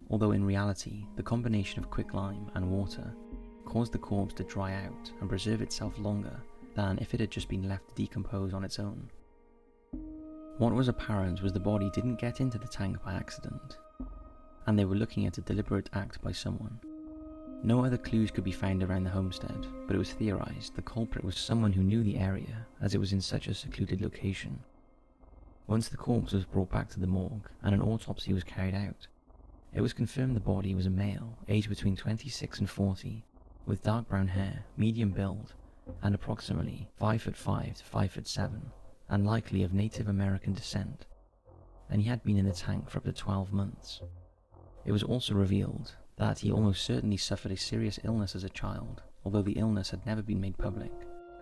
Although in reality, the combination of quicklime and water caused the corpse to dry out and preserve itself longer than if it had just been left to decompose on its own. What was apparent was the body didn't get into the tank by accident, and they were looking at a deliberate act by someone. No other clues could be found around the homestead, but it was theorized the culprit was someone who knew the area as it was in such a secluded location. Once the corpse was brought back to the morgue and an autopsy was carried out, it was confirmed the body was a male aged between 26 and 40, with dark brown hair, medium build, and approximately 5'5" to 5'7", and likely of Native American descent, and he had been in the tank for up to 12 months. It was also revealed that he almost certainly suffered a serious illness as a child, although the illness had never been made public.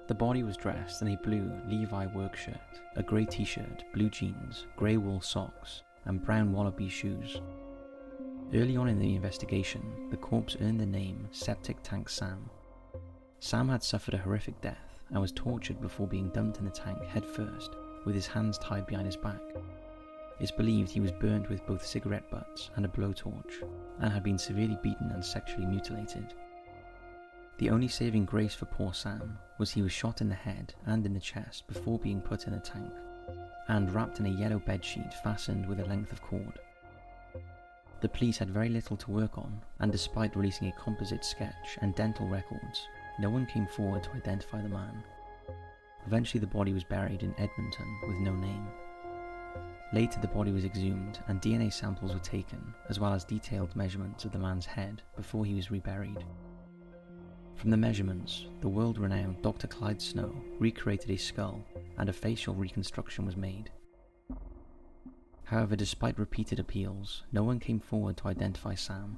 The body was dressed in a blue Levi work shirt, a grey t-shirt, blue jeans, grey wool socks, and brown wallaby shoes. Early on in the investigation, the corpse earned the name Septic Tank Sam. Sam had suffered a horrific death and was tortured before being dumped in the tank head first, with his hands tied behind his back. It's believed he was burned with both cigarette butts and a blowtorch, and had been severely beaten and sexually mutilated. The only saving grace for poor Sam was he was shot in the head and in the chest before being put in a tank, and wrapped in a yellow bedsheet fastened with a length of cord. The police had very little to work on, and despite releasing a composite sketch and dental records, no one came forward to identify the man. Eventually the body was buried in Edmonton with no name. Later the body was exhumed and DNA samples were taken, as well as detailed measurements of the man's head before he was reburied. From the measurements, the world-renowned Dr. Clyde Snow recreated a skull and a facial reconstruction was made. However, despite repeated appeals, no one came forward to identify Sam.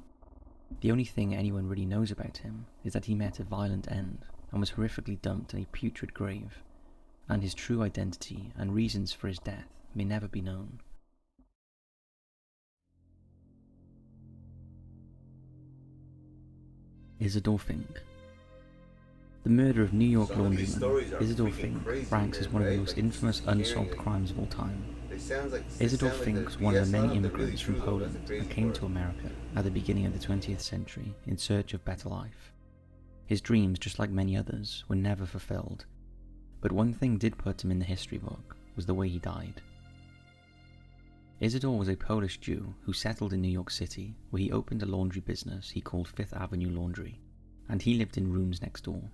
The only thing anyone really knows about him is that he met a violent end and was horrifically dumped in a putrid grave, and his true identity and reasons for his death may never be known. Isidore Fink. The murder of New York laundryman Isidore Fink ranks as one of the most infamous unsolved crimes of all time. Isidore Fink was one of the many immigrants from Poland that came to America at the beginning of the 20th century in search of better life. His dreams, just like many others, were never fulfilled, but one thing did put him in the history book was the way he died. Isidore was a Polish Jew who settled in New York City, where he opened a laundry business he called Fifth Avenue Laundry, and he lived in rooms next door.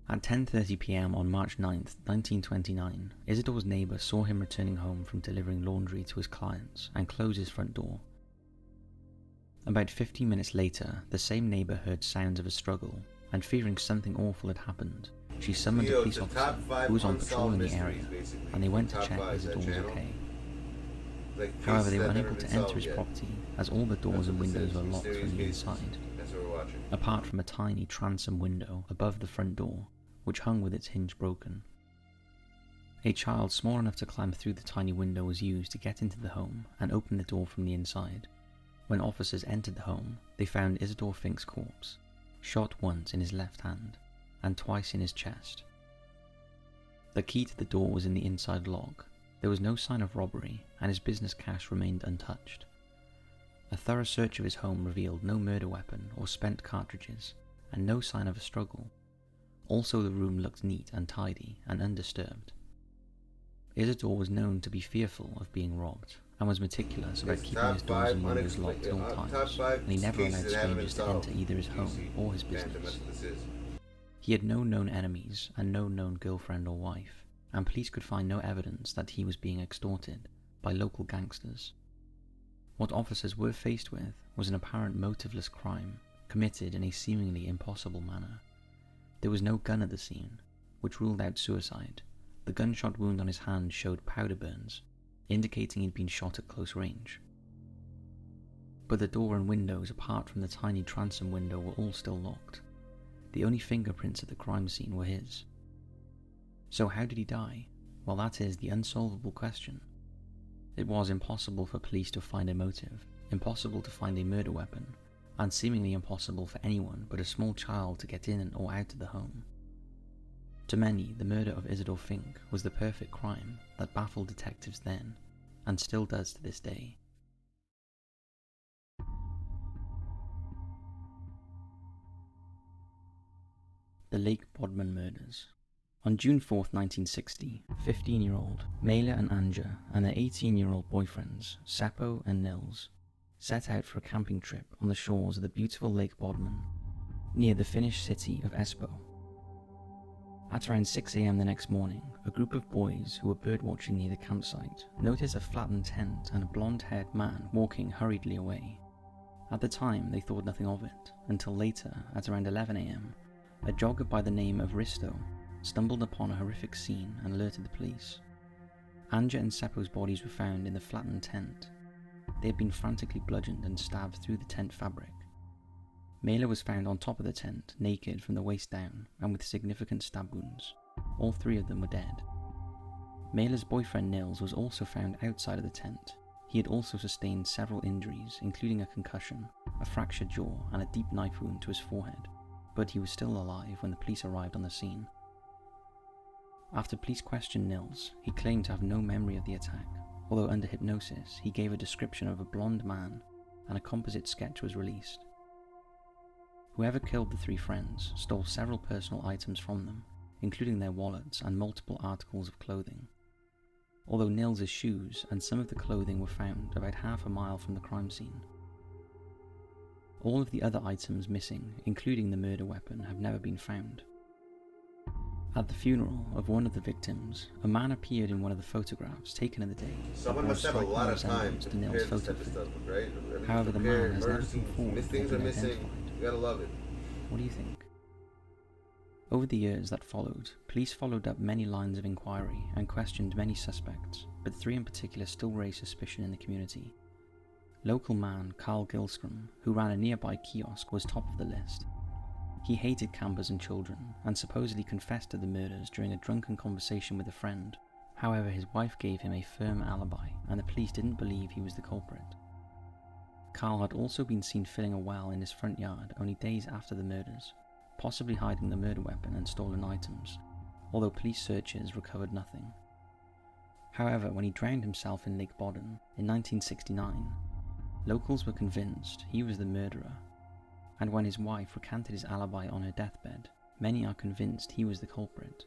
At 10:30 p.m. on March 9th, 1929, Isidore's neighbour saw him returning home from delivering laundry to his clients and closed his front door. About 15 minutes later, the same neighbour heard sounds of a struggle, and fearing something awful had happened, she summoned a police officer who was on patrol in the area, and they went to check Isidore was okay. However, they were unable to enter his property as all the doors and windows were locked from the inside, apart from a tiny transom window above the front door, which hung with its hinge broken. A child small enough to climb through the tiny window was used to get into the home and open the door from the inside. When officers entered the home, they found Isidore Fink's corpse, shot once in his left hand and twice in his chest. The key to the door was in the inside lock. There was no sign of robbery, and his business cash remained untouched. A thorough search of his home revealed no murder weapon or spent cartridges, and no sign of a struggle. Also, the room looked neat and tidy and undisturbed. Isidore was known to be fearful of being robbed, and was meticulous about keeping his doors and windows locked at all times, and he never allowed strangers to enter either his home or his business. He had no known enemies and no known girlfriend or wife, and police could find no evidence that he was being extorted by local gangsters. What officers were faced with was an apparent motiveless crime, committed in a seemingly impossible manner. There was no gun at the scene, which ruled out suicide. The gunshot wound on his hand showed powder burns, indicating he'd been shot at close range. But the door and windows apart from the tiny transom window were all still locked. The only fingerprints at the crime scene were his. So how did he die? Well, that is the unsolvable question. It was impossible for police to find a motive, impossible to find a murder weapon, and seemingly impossible for anyone but a small child to get in or out of the home. To many, the murder of Isidore Fink was the perfect crime that baffled detectives then, and still does to this day. The Lake Bodman Murders. On June 4th, 1960, 15-year-old Mayla and Anja and their 18-year-old boyfriends, Seppo and Nils, set out for a camping trip on the shores of the beautiful Lake Bodman, near the Finnish city of Espoo. At around 6 a.m. the next morning, a group of boys who were birdwatching near the campsite noticed a flattened tent and a blonde-haired man walking hurriedly away. At the time, they thought nothing of it, until later, at around 11 a.m., a jogger by the name of Risto stumbled upon a horrific scene and alerted the police. Anja and Seppo's bodies were found in the flattened tent. They had been frantically bludgeoned and stabbed through the tent fabric. Mayla was found on top of the tent, naked from the waist down, and with significant stab wounds. All three of them were dead. Mayla's boyfriend Nils was also found outside of the tent. He had also sustained several injuries, including a concussion, a fractured jaw, and a deep knife wound to his forehead, but he was still alive when the police arrived on the scene. After police questioned Nils, he claimed to have no memory of the attack, although under hypnosis he gave a description of a blonde man, and a composite sketch was released. Whoever killed the 3 friends stole several personal items from them, including their wallets and multiple articles of clothing. Although Nils' shoes and some of the clothing were found about half a mile from the crime scene. All of the other items missing, including the murder weapon, have never been found. At the funeral of one of the victims, a man appeared in one of the photographs taken in the day. Someone must have a lot of time to prepare this type of stuff, right? However, the man has never come forward. Things are missing. You gotta love it. What do you think? Over the years that followed, police followed up many lines of inquiry and questioned many suspects, but 3 in particular still raised suspicion in the community. Local man Carl Gilstrom, who ran a nearby kiosk, was top of the list. He hated campers and children, and supposedly confessed to the murders during a drunken conversation with a friend. However, his wife gave him a firm alibi, and the police didn't believe he was the culprit. Carl had also been seen filling a well in his front yard only days after the murders, possibly hiding the murder weapon and stolen items, although police searches recovered nothing. However, when he drowned himself in Lake Bodden in 1969, locals were convinced he was the murderer, and when his wife recanted his alibi on her deathbed, many are convinced he was the culprit.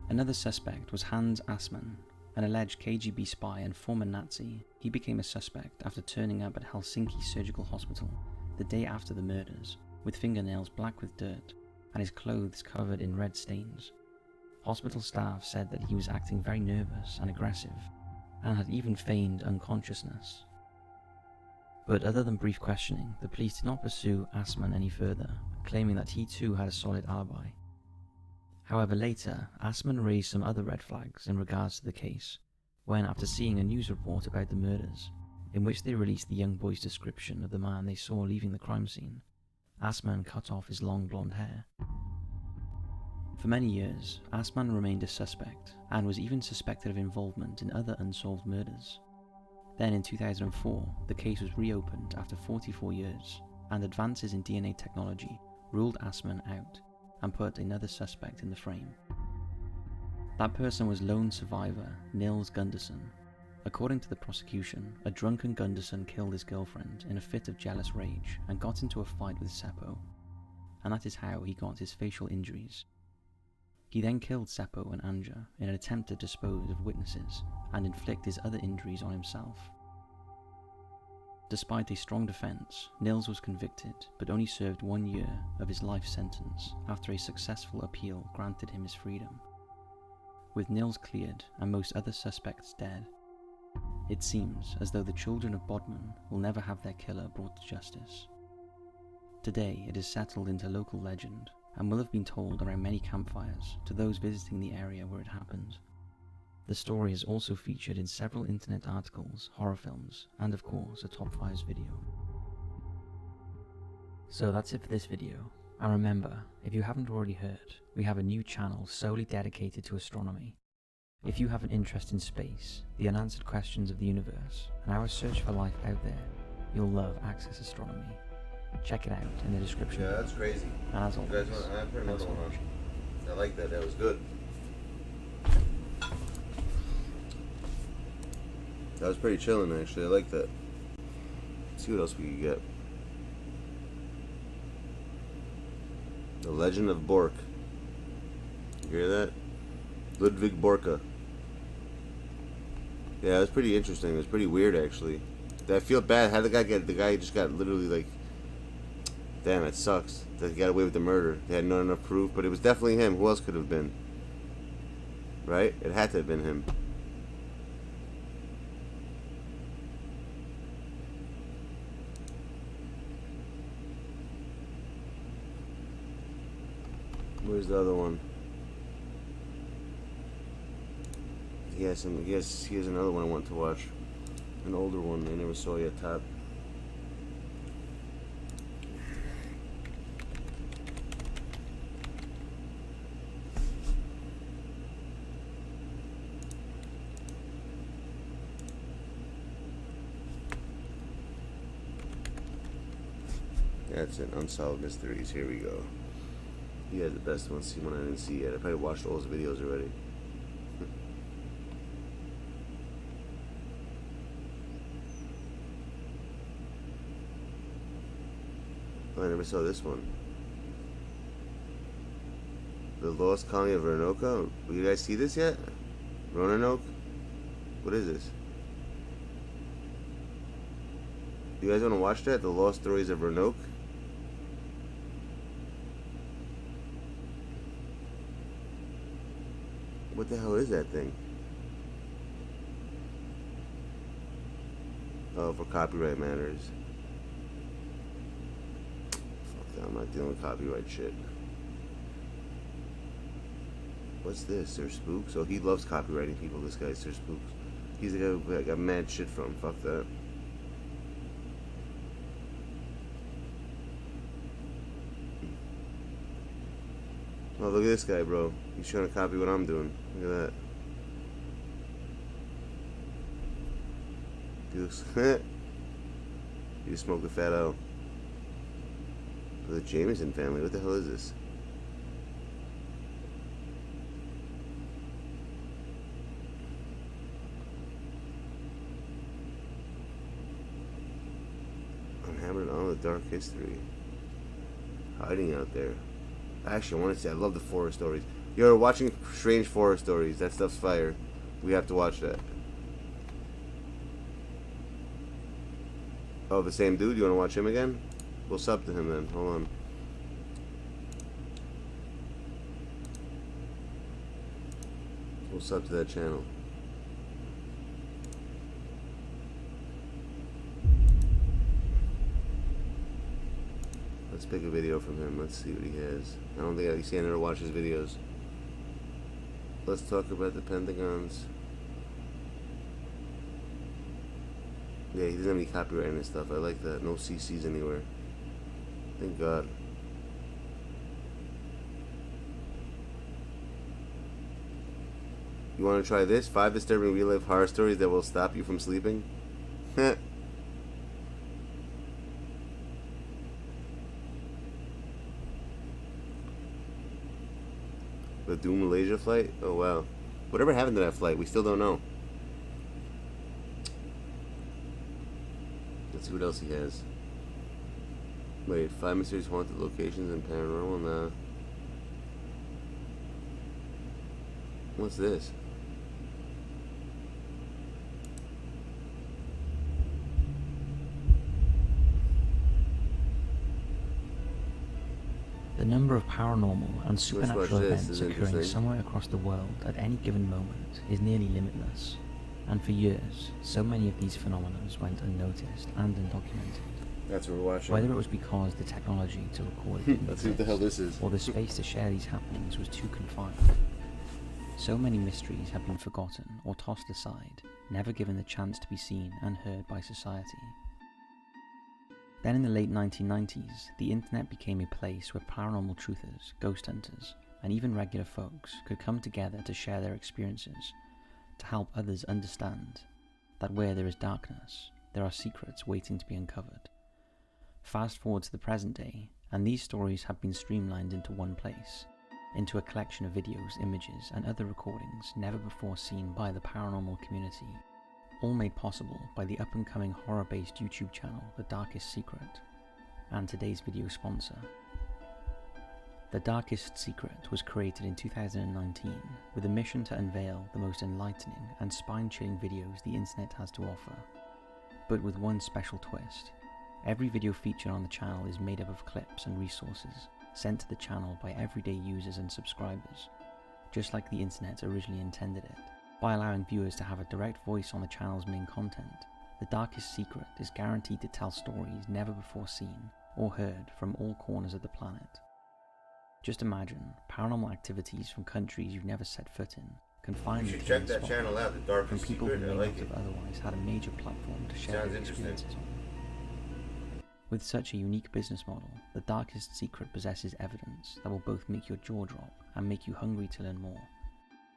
Another suspect was Hans Assmann, an alleged KGB spy and former Nazi. He became a suspect after turning up at Helsinki Surgical Hospital the day after the murders, with fingernails black with dirt, and his clothes covered in red stains. Hospital staff said that he was acting very nervous and aggressive, and had even feigned unconsciousness. But other than brief questioning, the police did not pursue Assmann any further, claiming that he too had a solid alibi. However, later, Assmann raised some other red flags in regards to the case, when after seeing a news report about the murders, in which they released the young boy's description of the man they saw leaving the crime scene, Assmann cut off his long blonde hair. For many years, Assmann remained a suspect, and was even suspected of involvement in other unsolved murders. Then in 2004, the case was reopened after 44 years, and advances in DNA technology ruled Assmann out, and put another suspect in the frame. That person was lone survivor Nils Gunderson. According to the prosecution, a drunken Gunderson killed his girlfriend in a fit of jealous rage and got into a fight with Seppo, and that is how he got his facial injuries. He then killed Seppo and Anja in an attempt to dispose of witnesses and inflict his other injuries on himself. Despite a strong defense, Nils was convicted but only served 1 year of his life sentence after a successful appeal granted him his freedom. With Nils cleared and most other suspects dead, it seems as though the children of Bodmin will never have their killer brought to justice. Today it is settled into local legend and will have been told around many campfires to those visiting the area where it happened. The story is also featured in several internet articles, horror films, and of course a top 5s video. So that's it for this video, and remember, if you haven't already heard, we have a new channel solely dedicated to astronomy. If you have an interest in space, the unanswered questions of the universe, and our search for life out there, you'll love Access Astronomy. Check it out in the description. Yeah, that's crazy. And as always, you guys want, I put another one on. I like that. That was good. That was pretty chilling, actually. I like that. Let's see what else we can get. The Legend of Bork. You hear that? Ludwig Borka. Yeah, it was pretty interesting. It was pretty weird, actually. I feel bad. How did the guy just got literally like... Damn, it sucks that he got away with the murder. They had not enough proof, but it was definitely him. Who else could have been? Right? It had to have been him. Where's the other one? He has another one I want to watch. An older one I never saw yet. Top. That's it. Unsolved Mysteries. Here we go. He has the best one. See one I didn't see yet. I probably watched all his videos already. Oh, I never saw this one. The Lost Colony of Roanoke. You guys see this yet? Roanoke? What is this? You guys want to watch that? The Lost Stories of Roanoke? What the hell is that thing? Oh, for copyright matters. Fuck that, I'm not dealing with copyright shit. What's this? Sir Spooks? Oh, he loves copywriting people, this guy, Sir Spooks. He's the guy who I got mad shit from. Fuck that. Oh, look at this guy, bro. He's trying to copy what I'm doing. Look at that. He looks... You just smoked a fat L. The Jameson family. What the hell is this? Unhammered on the dark history. Hiding out there. Actually, I want to say I love the forest stories. You're watching strange forest stories. That stuff's fire. We have to watch that. Oh, the same dude? You want to watch him again? We'll sub to him then. Hold on. We'll sub to that channel. Let's pick a video from him. Let's see what he has. I don't think I've seen him or watch his videos. Let's talk about the Pentagons. Yeah, he doesn't have any copyright in his stuff. I like that. No CCs anywhere. Thank God. You want to try this? 5 disturbing real-life horror stories that will stop you from sleeping? The Doom Malaysia flight? Oh wow. Whatever happened to that flight? We still don't know. Let's see what else he has. Wait, 5 mysterious haunted locations and paranormal? Nah. What's this? The number of paranormal and supernatural events occurring interesting. somewhere across the world at any given moment is nearly limitless, and for years, so many of these phenomena went unnoticed and undocumented. That's what we're watching. Whether it was because the technology to record it didn't Let's see what the hell this is. or the space to share these happenings was too confined. So many mysteries have been forgotten or tossed aside, never given the chance to be seen and heard by society. Then in the late 1990s, the internet became a place where paranormal truthers, ghost hunters, and even regular folks could come together to share their experiences, to help others understand that where there is darkness, there are secrets waiting to be uncovered. Fast forward to the present day, and these stories have been streamlined into one place, into a collection of videos, images, and other recordings never before seen by the paranormal community, all made possible by the up-and-coming horror-based YouTube channel The Darkest Secret, and today's video sponsor. The Darkest Secret was created in 2019 with a mission to unveil the most enlightening and spine-chilling videos the internet has to offer, but with one special twist. Every video featured on the channel is made up of clips and resources sent to the channel by everyday users and subscribers, just like the internet originally intended it. By allowing viewers to have a direct voice on the channel's main content, The Darkest Secret is guaranteed to tell stories never before seen or heard from all corners of the planet. Just imagine paranormal activities from countries you've never set foot in, confined You should check that channel out, The from Darkest people Secret. who I may like not it. have otherwise had a major platform to share Sounds their interesting. experiences on. With such a unique business model, The Darkest Secret possesses evidence that will both make your jaw drop and make you hungry to learn more.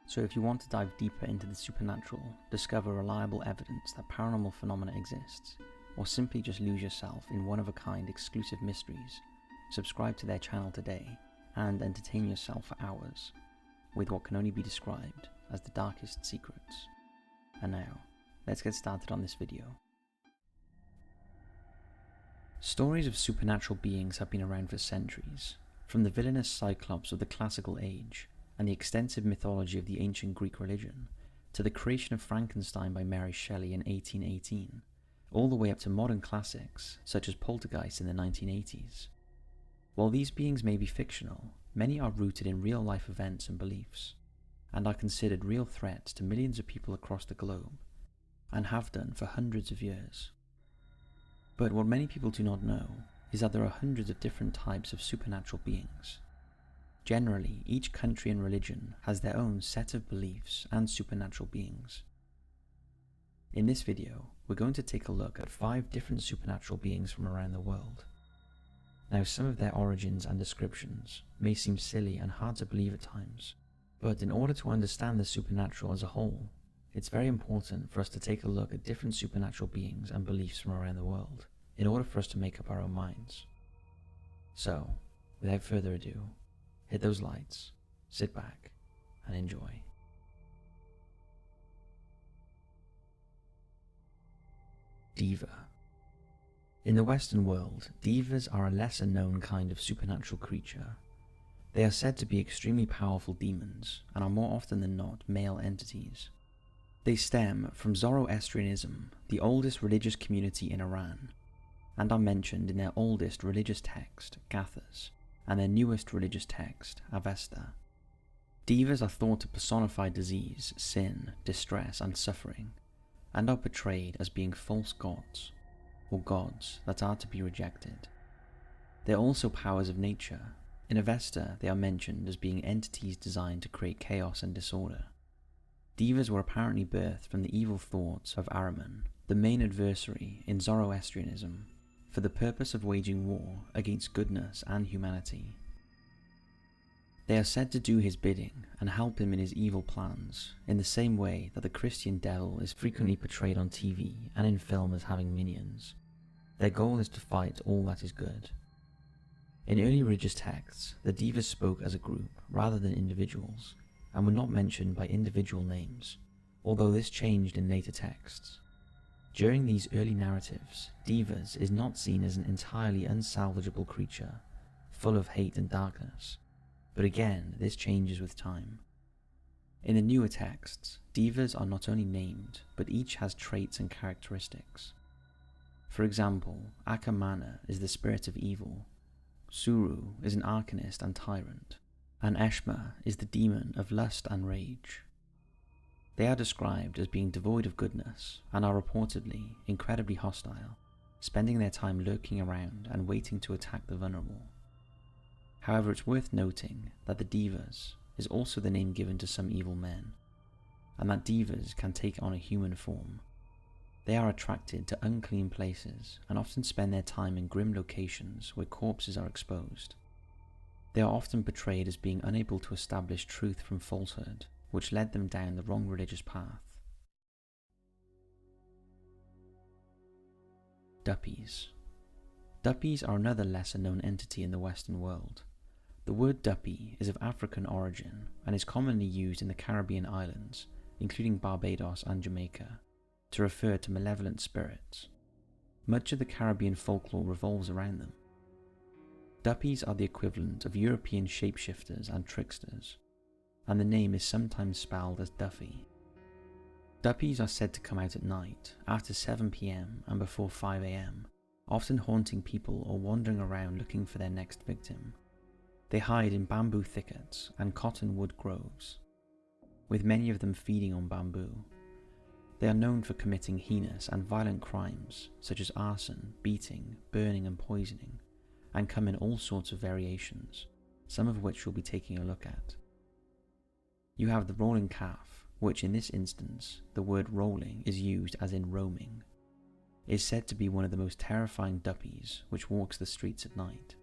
So if you want to dive deeper into the supernatural, discover reliable evidence that paranormal phenomena exists, or simply just lose yourself in one-of-a-kind exclusive mysteries, subscribe to their channel today and entertain yourself for hours with what can only be described as the darkest secrets. And now, let's get started on this video. Stories of supernatural beings have been around for centuries, from the villainous Cyclops of the classical age and the extensive mythology of the ancient Greek religion, to the creation of Frankenstein by Mary Shelley in 1818, all the way up to modern classics such as Poltergeist in the 1980s. While these beings may be fictional, many are rooted in real-life events and beliefs, and are considered real threats to millions of people across the globe, and have done for hundreds of years. But what many people do not know is that there are hundreds of different types of supernatural beings. Generally, each country and religion has their own set of beliefs and supernatural beings. In this video, we're going to take a look at 5 different supernatural beings from around the world. Now, some of their origins and descriptions may seem silly and hard to believe at times, but in order to understand the supernatural as a whole, it's very important for us to take a look at different supernatural beings and beliefs from around the world, in order for us to make up our own minds. So, without further ado, hit those lights, sit back, and enjoy. Diva. In the Western world, divas are a lesser known kind of supernatural creature. They are said to be extremely powerful demons, and are more often than not male entities. They stem from Zoroastrianism, the oldest religious community in Iran, and are mentioned in their oldest religious text, Gathas, and their newest religious text, Avesta. Divas are thought to personify disease, sin, distress, and suffering, and are portrayed as being false gods, or gods that are to be rejected. They are also powers of nature. In Avesta, they are mentioned as being entities designed to create chaos and disorder. Divas were apparently birthed from the evil thoughts of Ahriman, the main adversary in Zoroastrianism, for the purpose of waging war against goodness and humanity. They are said to do his bidding and help him in his evil plans, in the same way that the Christian devil is frequently portrayed on TV and in film as having minions. Their goal is to fight all that is good. In early religious texts, the divas spoke as a group rather than individuals, and were not mentioned by individual names, although this changed in later texts. During these early narratives, divas is not seen as an entirely unsalvageable creature, full of hate and darkness, but again, this changes with time. In the newer texts, divas are not only named, but each has traits and characteristics. For example, Akamana is the spirit of evil, Suru is an arcanist and tyrant, and Eshma is the demon of lust and rage. They are described as being devoid of goodness, and are reportedly incredibly hostile, spending their time lurking around and waiting to attack the vulnerable. However, it's worth noting that the divas is also the name given to some evil men, and that divas can take on a human form. They are attracted to unclean places and often spend their time in grim locations where corpses are exposed. They are often portrayed as being unable to establish truth from falsehood, which led them down the wrong religious path. Duppies. Duppies are another lesser known entity in the Western world. The word duppy is of African origin and is commonly used in the Caribbean islands, including Barbados and Jamaica, to refer to malevolent spirits. Much of the Caribbean folklore revolves around them. Duppies are the equivalent of European shapeshifters and tricksters, and the name is sometimes spelled as Duffy. Duppies are said to come out at night, after 7 PM and before 5 AM, often haunting people or wandering around looking for their next victim. They hide in bamboo thickets and cottonwood groves, with many of them feeding on bamboo. They are known for committing heinous and violent crimes such as arson, beating, burning and poisoning, and come in all sorts of variations, some of which we'll be taking a look at. You have the rolling calf, which in this instance, the word rolling is used as in roaming. It is said to be one of the most terrifying duppies which walks the streets at night.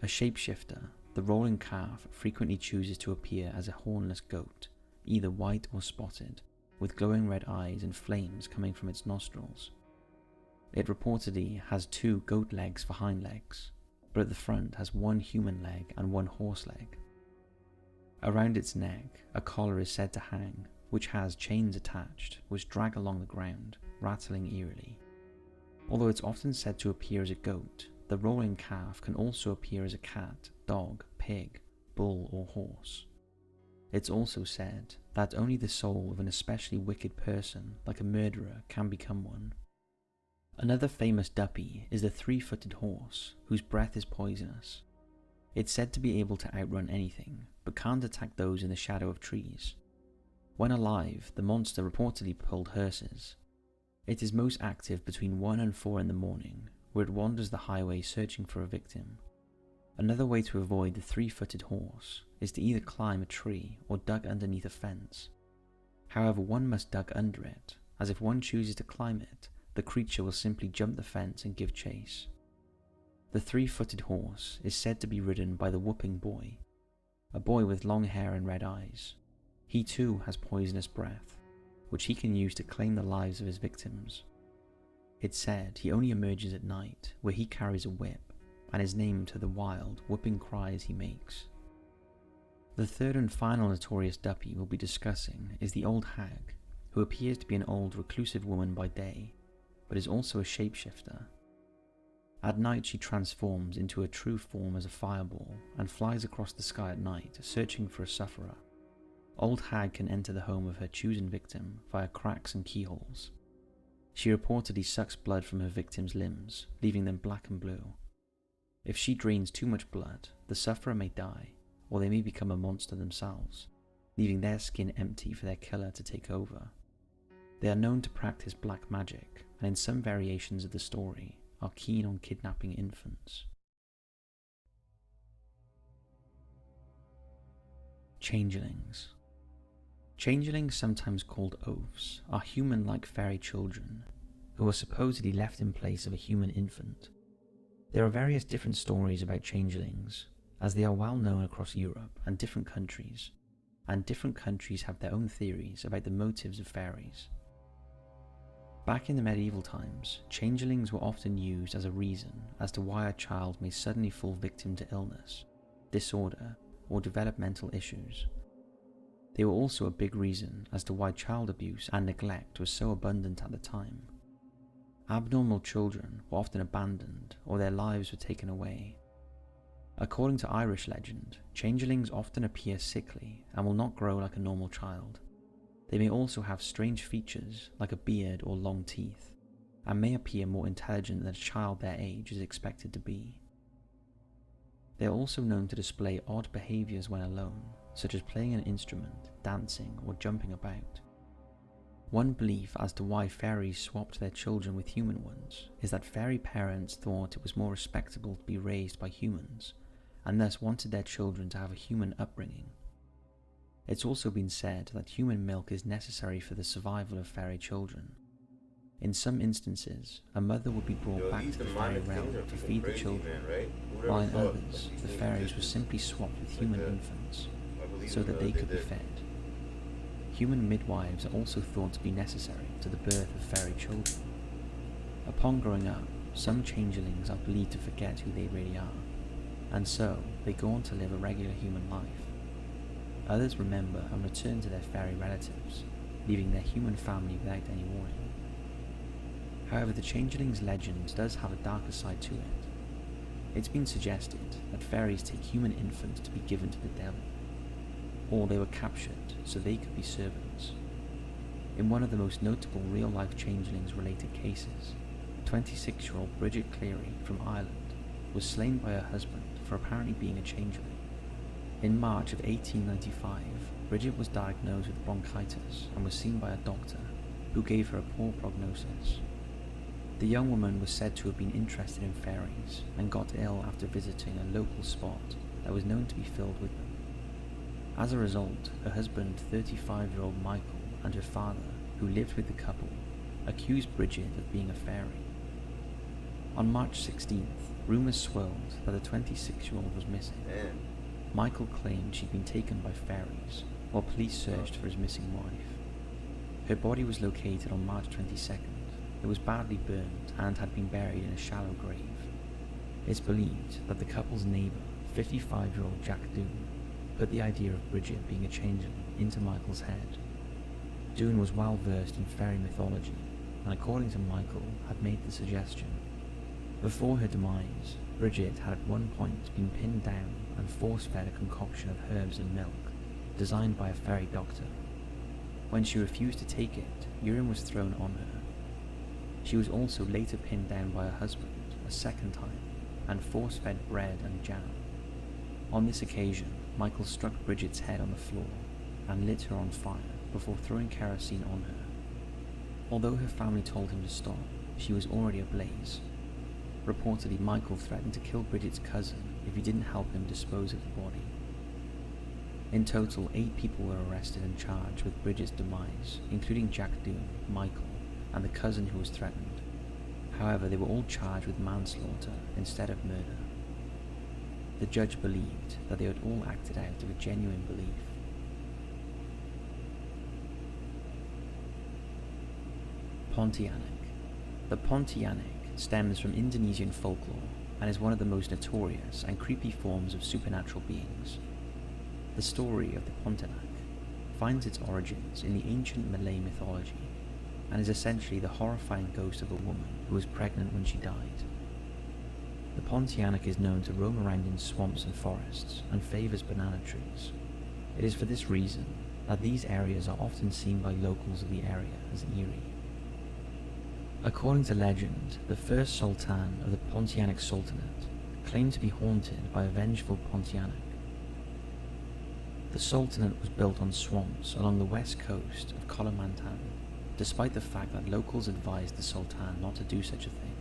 A shapeshifter, the rolling calf frequently chooses to appear as a hornless goat, either white or spotted, with glowing red eyes and flames coming from its nostrils. It reportedly has 2 goat legs for hind legs, but at the front has 1 human leg and 1 horse leg. Around its neck, a collar is said to hang, which has chains attached, which drag along the ground, rattling eerily. Although it's often said to appear as a goat, the rolling calf can also appear as a cat, dog, pig, bull or horse. It's also said that only the soul of an especially wicked person, like a murderer, can become one. Another famous duppy is the three-footed horse, whose breath is poisonous. It's said to be able to outrun anything, but can't attack those in the shadow of trees. When alive, the monster reportedly pulled hearses. It is most active between 1 and 4 in the morning, where it wanders the highway searching for a victim. Another way to avoid the three-footed horse is to either climb a tree or duck underneath a fence. However, one must duck under it, as if one chooses to climb it, the creature will simply jump the fence and give chase. The three-footed horse is said to be ridden by the whooping boy, a boy with long hair and red eyes. He too has poisonous breath, which he can use to claim the lives of his victims. It's said he only emerges at night, where he carries a whip, and is named to the wild, whooping cries he makes. The third and final notorious duppy we'll be discussing is the old hag, who appears to be an old reclusive woman by day, but is also a shapeshifter. At night she transforms into her true form as a fireball and flies across the sky at night, searching for a sufferer. Old hag can enter the home of her chosen victim via cracks and keyholes. She reportedly sucks blood from her victims' limbs, leaving them black and blue. If she drains too much blood, the sufferer may die, or they may become a monster themselves, leaving their skin empty for their killer to take over. They are known to practice black magic, and in some variations of the story, are keen on kidnapping infants. Changelings. Changelings, sometimes called oafs, are human-like fairy children who are supposedly left in place of a human infant. There are various different stories about changelings, as they are well known across Europe and different countries have their own theories about the motives of fairies. Back in the medieval times, changelings were often used as a reason as to why a child may suddenly fall victim to illness, disorder, or developmental issues. They were also a big reason as to why child abuse and neglect was so abundant at the time. Abnormal children were often abandoned or their lives were taken away. According to Irish legend, changelings often appear sickly and will not grow like a normal child. They may also have strange features like a beard or long teeth, and may appear more intelligent than a child their age is expected to be. They are also known to display odd behaviours when alone, such as playing an instrument, dancing, or jumping about. One belief as to why fairies swapped their children with human ones is that fairy parents thought it was more respectable to be raised by humans, and thus wanted their children to have a human upbringing. It's also been said that human milk is necessary for the survival of fairy children. In some instances, a mother would be brought back to the fairy realm to feed the children, while in others, the fairies were simply swapped with human infants, so that they could be fed. Human midwives are also thought to be necessary to the birth of fairy children. Upon growing up, some changelings are believed to forget who they really are, and so they go on to live a regular human life. Others remember and return to their fairy relatives, leaving their human family without any warning. However, the changeling's legend does have a darker side to it. It's been suggested that fairies take human infants to be given to the devil, or they were captured so they could be servants. In one of the most notable real-life changelings-related cases, 26-year-old Bridget Cleary from Ireland was slain by her husband for apparently being a changeling. In March of 1895, Bridget was diagnosed with bronchitis and was seen by a doctor, who gave her a poor prognosis. The young woman was said to have been interested in fairies and got ill after visiting a local spot that was known to be filled with them. As a result, her husband, 35-year-old Michael, and her father, who lived with the couple, accused Bridget of being a fairy. On March 16th, rumours swirled that the 26-year-old was missing. Michael claimed she'd been taken by fairies, while police searched for his missing wife. Her body was located on March 22nd. It was badly burned and had been buried in a shallow grave. It's believed that the couple's neighbour, 55-year-old Jack Doon, put the idea of Bridget being a changeling into Michael's head. Doon was well versed in fairy mythology and according to Michael, had made the suggestion. Before her demise, Bridget had at one point been pinned down and force-fed a concoction of herbs and milk, designed by a fairy doctor. When she refused to take it, urine was thrown on her. She was also later pinned down by her husband a second time and force-fed bread and jam. On this occasion, Michael struck Bridget's head on the floor and lit her on fire before throwing kerosene on her. Although her family told him to stop, she was already ablaze. Reportedly, Michael threatened to kill Bridget's cousin if he didn't help him dispose of the body. In total, 8 people were arrested and charged with Bridget's demise, including Jack Doon, Michael, and the cousin who was threatened. However, they were all charged with manslaughter instead of murder. The judge believed that they had all acted out of a genuine belief. Pontianak. The Pontianak stems from Indonesian folklore and is one of the most notorious and creepy forms of supernatural beings. The story of the Pontianak finds its origins in the ancient Malay mythology and is essentially the horrifying ghost of a woman who was pregnant when she died. The Pontianak is known to roam around in swamps and forests and favours banana trees. It is for this reason that these areas are often seen by locals of the area as eerie. According to legend, the first Sultan of the Pontianak Sultanate claimed to be haunted by a vengeful Pontianak. The Sultanate was built on swamps along the west coast of Kalimantan, despite the fact that locals advised the Sultan not to do such a thing.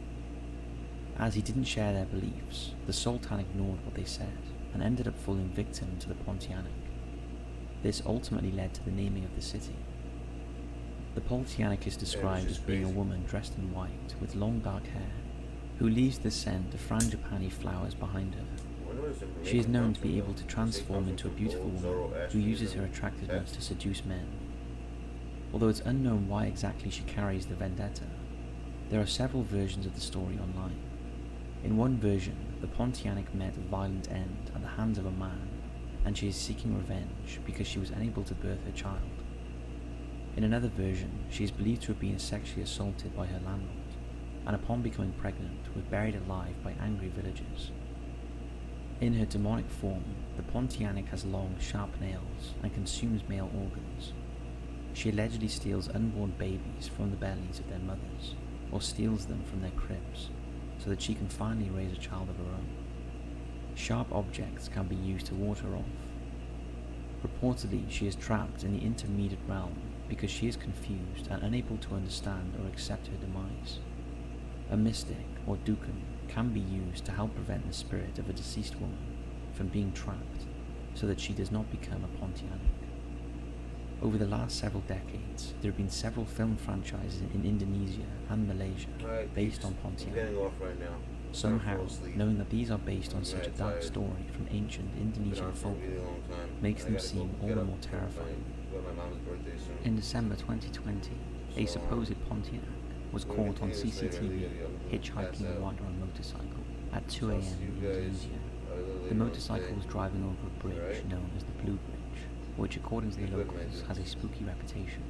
As he didn't share their beliefs, the Sultan ignored what they said and ended up falling victim to the Pontianak. This ultimately led to the naming of the city. The Pontianak is described as being a woman dressed in white with long dark hair, who leaves the scent of frangipani flowers behind her. She is known to be able to transform into a beautiful woman who uses her attractiveness to seduce men. Although it's unknown why exactly she carries the vendetta, there are several versions of the story online. In one version, the Pontianak met a violent end at the hands of a man, and she is seeking revenge because she was unable to birth her child. In another version, she is believed to have been sexually assaulted by her landlord, and upon becoming pregnant was buried alive by angry villagers. In her demonic form, the Pontianak has long, sharp nails and consumes male organs. She allegedly steals unborn babies from the bellies of their mothers, or steals them from their cribs, so that she can finally raise a child of her own. Sharp objects can be used to ward her off. Reportedly, she is trapped in the intermediate realm because she is confused and unable to understand or accept her demise. A mystic, or dukun, can be used to help prevent the spirit of a deceased woman from being trapped, so that she does not become a Pontianak. Over the last several decades, there have been several film franchises in Indonesia and Malaysia based on Pontianak. Somehow, knowing that these are based on such a dark story from ancient Indonesian folklore makes them seem all the more terrifying. In December 2020, a supposed Pontianak was caught on CCTV hitchhiking a rider on a motorcycle at 2 AM in Indonesia. The motorcycle was driving over a bridge known as the Blue Bridge, which according to the locals has a spooky reputation.